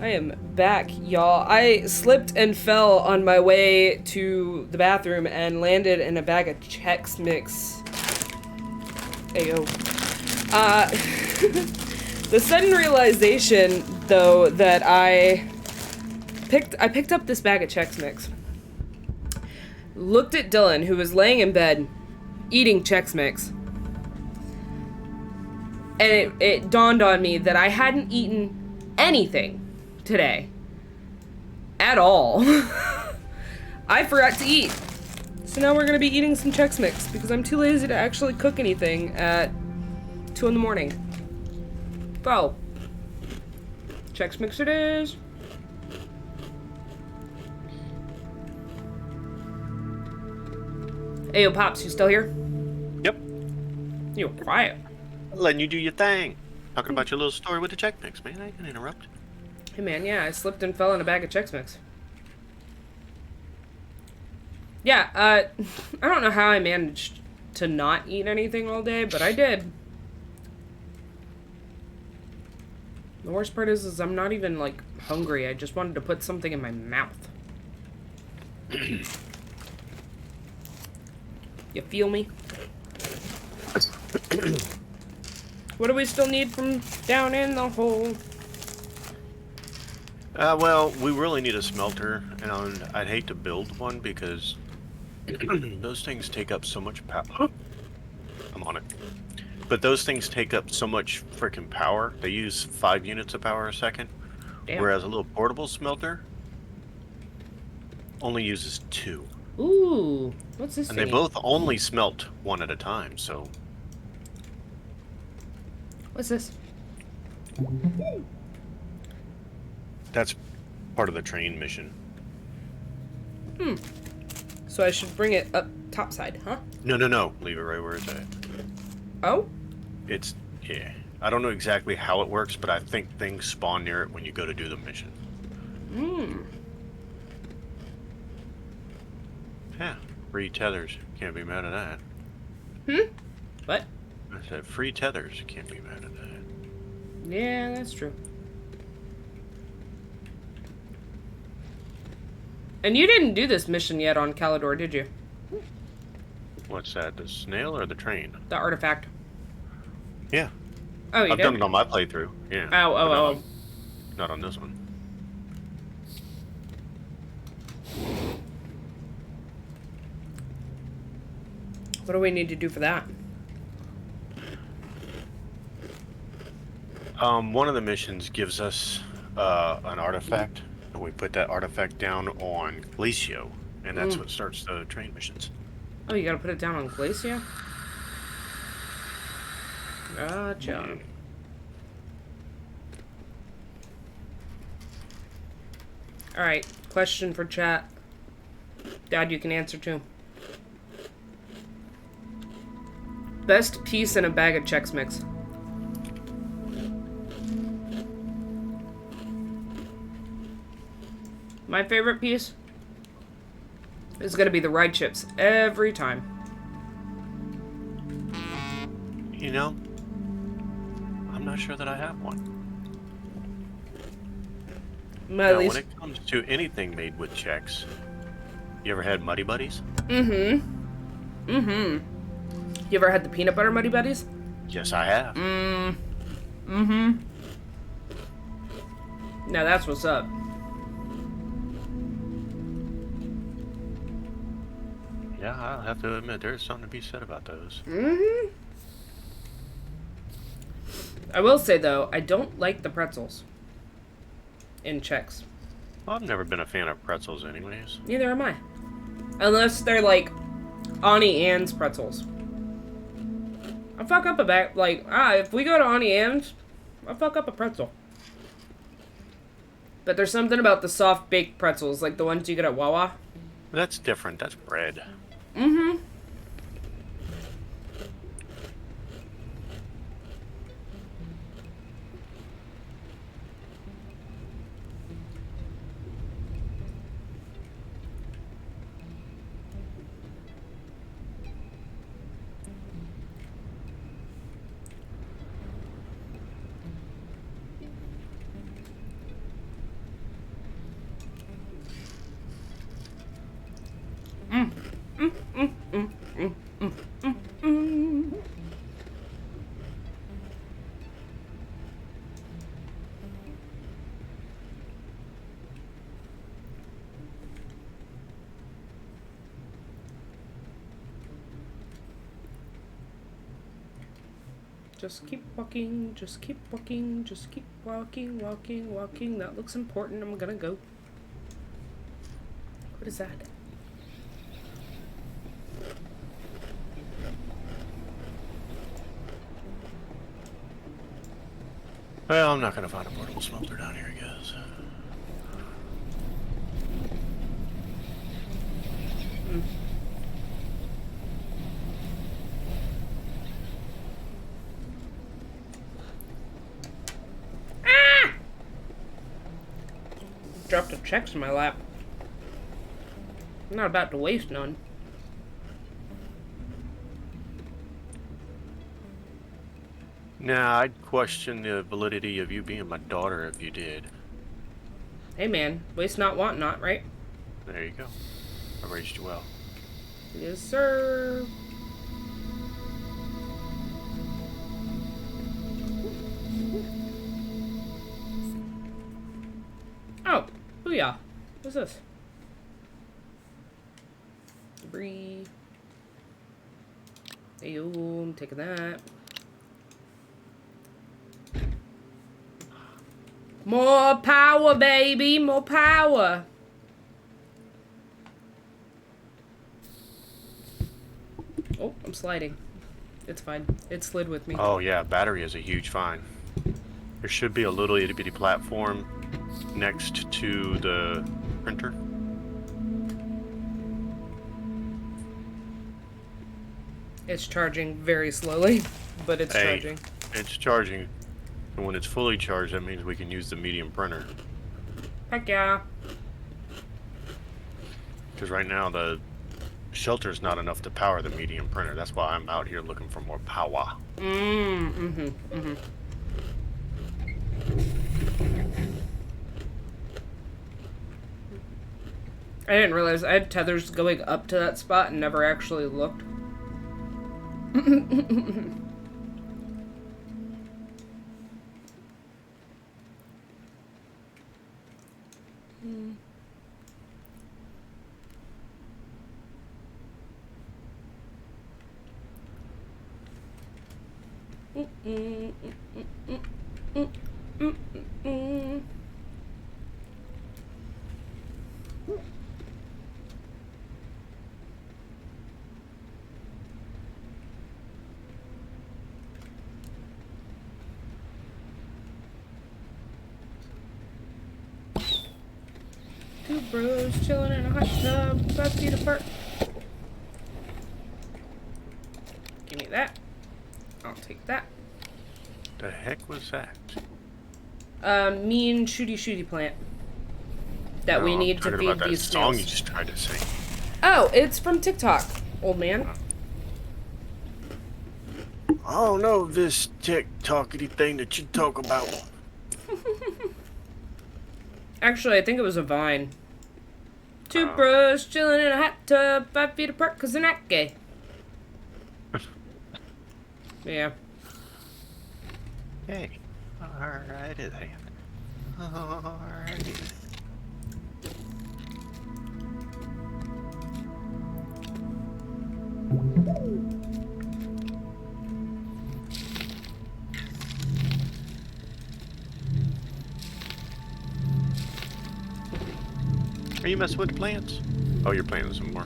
I am back, y'all. I slipped and fell on my way to the bathroom and landed in a bag of Chex Mix. Ayo. The sudden realization, though, that I picked up this bag of Chex Mix, looked at Dylan, who was laying in bed eating Chex Mix, and it dawned on me that I hadn't eaten anything today. At all. I forgot to eat. So now we're gonna be eating some Chex Mix because I'm too lazy to actually cook anything at 2 in the morning. So, Chex Mix it is. Hey, yo, Pops, you still here? Yep. You were quiet. Letting you do your thing. Talking about your little story with the Chex Mix, man. I ain't gonna interrupt. Hey, man, yeah, I slipped and fell in a bag of Chex Mix. Yeah, I don't know how I managed to not eat anything all day, but I did. The worst part is I'm not even, like, hungry. I just wanted to put something in my mouth. You feel me? What do we still need from down in the hole? Well, we really need a smelter, and I'd hate to build one because those things take up so much power. I'm on it. But those things take up so much freaking power. They use 5 units of power a second. Damn. Whereas a little portable smelter only uses 2. Ooh, what's this And thing? they both only smelt 1 at a time, so... What's this? That's part of the train mission. So I should bring it up topside, huh? No. Leave it right where it's at. Oh? It's... yeah. I don't know exactly how it works, but I think things spawn near it when you go to do the mission. Yeah. Free tethers. Can't be mad at that. What? I said free tethers. Can't be mad at that. Yeah, that's true. And you didn't do this mission yet on Calidor, did you? What's that? The snail or the train? The artifact. Yeah. Oh, you I've did? done it on my playthrough. Yeah. Oh, But oh. not on this one. What do we need to do for that? One of the missions gives us an artifact, and we put that artifact down on Glacio, and that's what starts the train missions. Oh, you gotta put it down on Glacia? Gotcha. Alright, question for chat. Dad, you can answer too. Best piece in a bag of Chex Mix. My favorite piece is gonna be the rye chips every time. You know, I'm not sure that I have one. At Now, least. when it comes to anything made with Chex, you ever had Muddy Buddies? You ever had the peanut butter Muddy Buddies? Yes, I have. Now that's what's up. Yeah, I'll have to admit, there's something to be said about those. I will say though, I don't like the pretzels in Chex. Well, I've never been a fan of pretzels anyways. Neither am I. Unless they're like Auntie Anne's pretzels. I fuck up a bag, like, if we go to Auntie Anne's, I fuck up a pretzel. But there's something about the soft baked pretzels, like the ones you get at Wawa. That's different. That's bread. Just keep walking, just keep walking, just keep walking, walking, walking. That looks important. I'm gonna go. What is that? Well, I'm not gonna find a portable smelter down here, I guess. Dropped a checks in my lap. I'm not about to waste none. Nah, I'd question the validity of you being my daughter if you did. Hey man, waste not, want not, right? There you go. I raised you well. Yes, sir. Oh, booyah. What's this? Debris. Ayo, I'm taking that. More power, baby, more power. Oh, I'm sliding. It's fine. It slid with me. Oh yeah, battery is a huge find. There should be a little itty bitty platform next to the printer. It's charging very slowly, but it's Hey, charging. it's charging. And when it's fully charged, that means we can use the medium printer. Heck yeah. Because right now the shelter's not enough to power the medium printer. That's why I'm out here looking for more power. I didn't realize I had tethers going up to that spot and never actually looked. Two bros chilling in a hot tub, 5 feet apart. Give me that. I'll take that. The heck was that? Mean shooty plant that we No, need I'm to talking feed about that these song snails. you just tried to sing. Oh, it's from TikTok, old man. I don't know this TikTokity thing that you talk about. Actually, I think it was a Vine. Two Oh. bros chilling in a hot tub, 5 feet apart, 'cause they're not gay. Yeah. Hey, alrighty then. Alrighty. Are you messing with the plants? Oh, you're planting some more.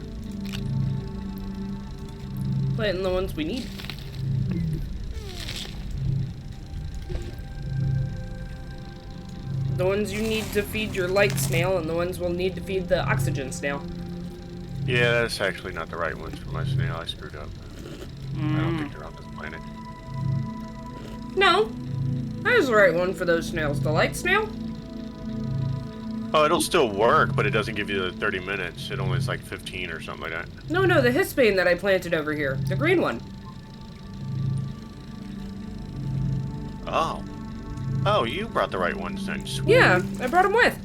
Planting the ones we need. The ones you need to feed your light snail, and the ones we'll need to feed the oxygen snail. Yeah, that's actually not the right ones for my snail. I screwed up. I don't think they're on this planet. No. That is the right one for those snails. The light snail? Oh, it'll still work, but it doesn't give you the 30 minutes. It only is like 15 or something like that. No, the hispane that I planted over here. The green one. Oh. Oh, you brought the right ones then. Sweet. Yeah, I brought them with.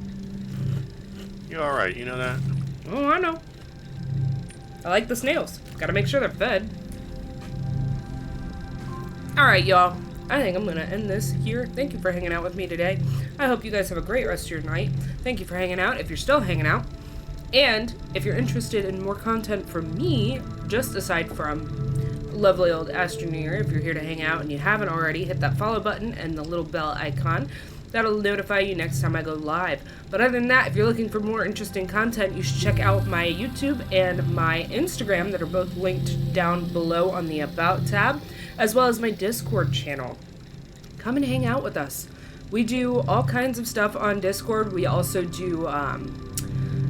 You're alright, you know that? Oh, I know. I like the snails. Gotta make sure they're fed. Alright, y'all. I think I'm gonna end this here. Thank you for hanging out with me today. I hope you guys have a great rest of your night. Thank you for hanging out, if you're still hanging out. And if you're interested in more content from me, just aside from lovely old Astroneer. If you're here to hang out and you haven't already, hit that follow button and the little bell icon. That'll notify you next time I go live. But other than that, if you're looking for more interesting content, you should check out my YouTube and my Instagram that are both linked down below on the About tab, as well as my Discord channel. Come and hang out with us. We do all kinds of stuff on Discord. We also do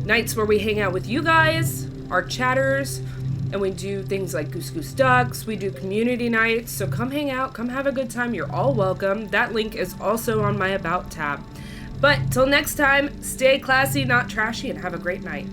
nights where we hang out with you guys, our chatters, and we do things like Goose Goose Ducks. We do community nights, so come hang out, come have a good time. You're all welcome. That link is also on my About tab. But till next time, stay classy, not trashy, and have a great night.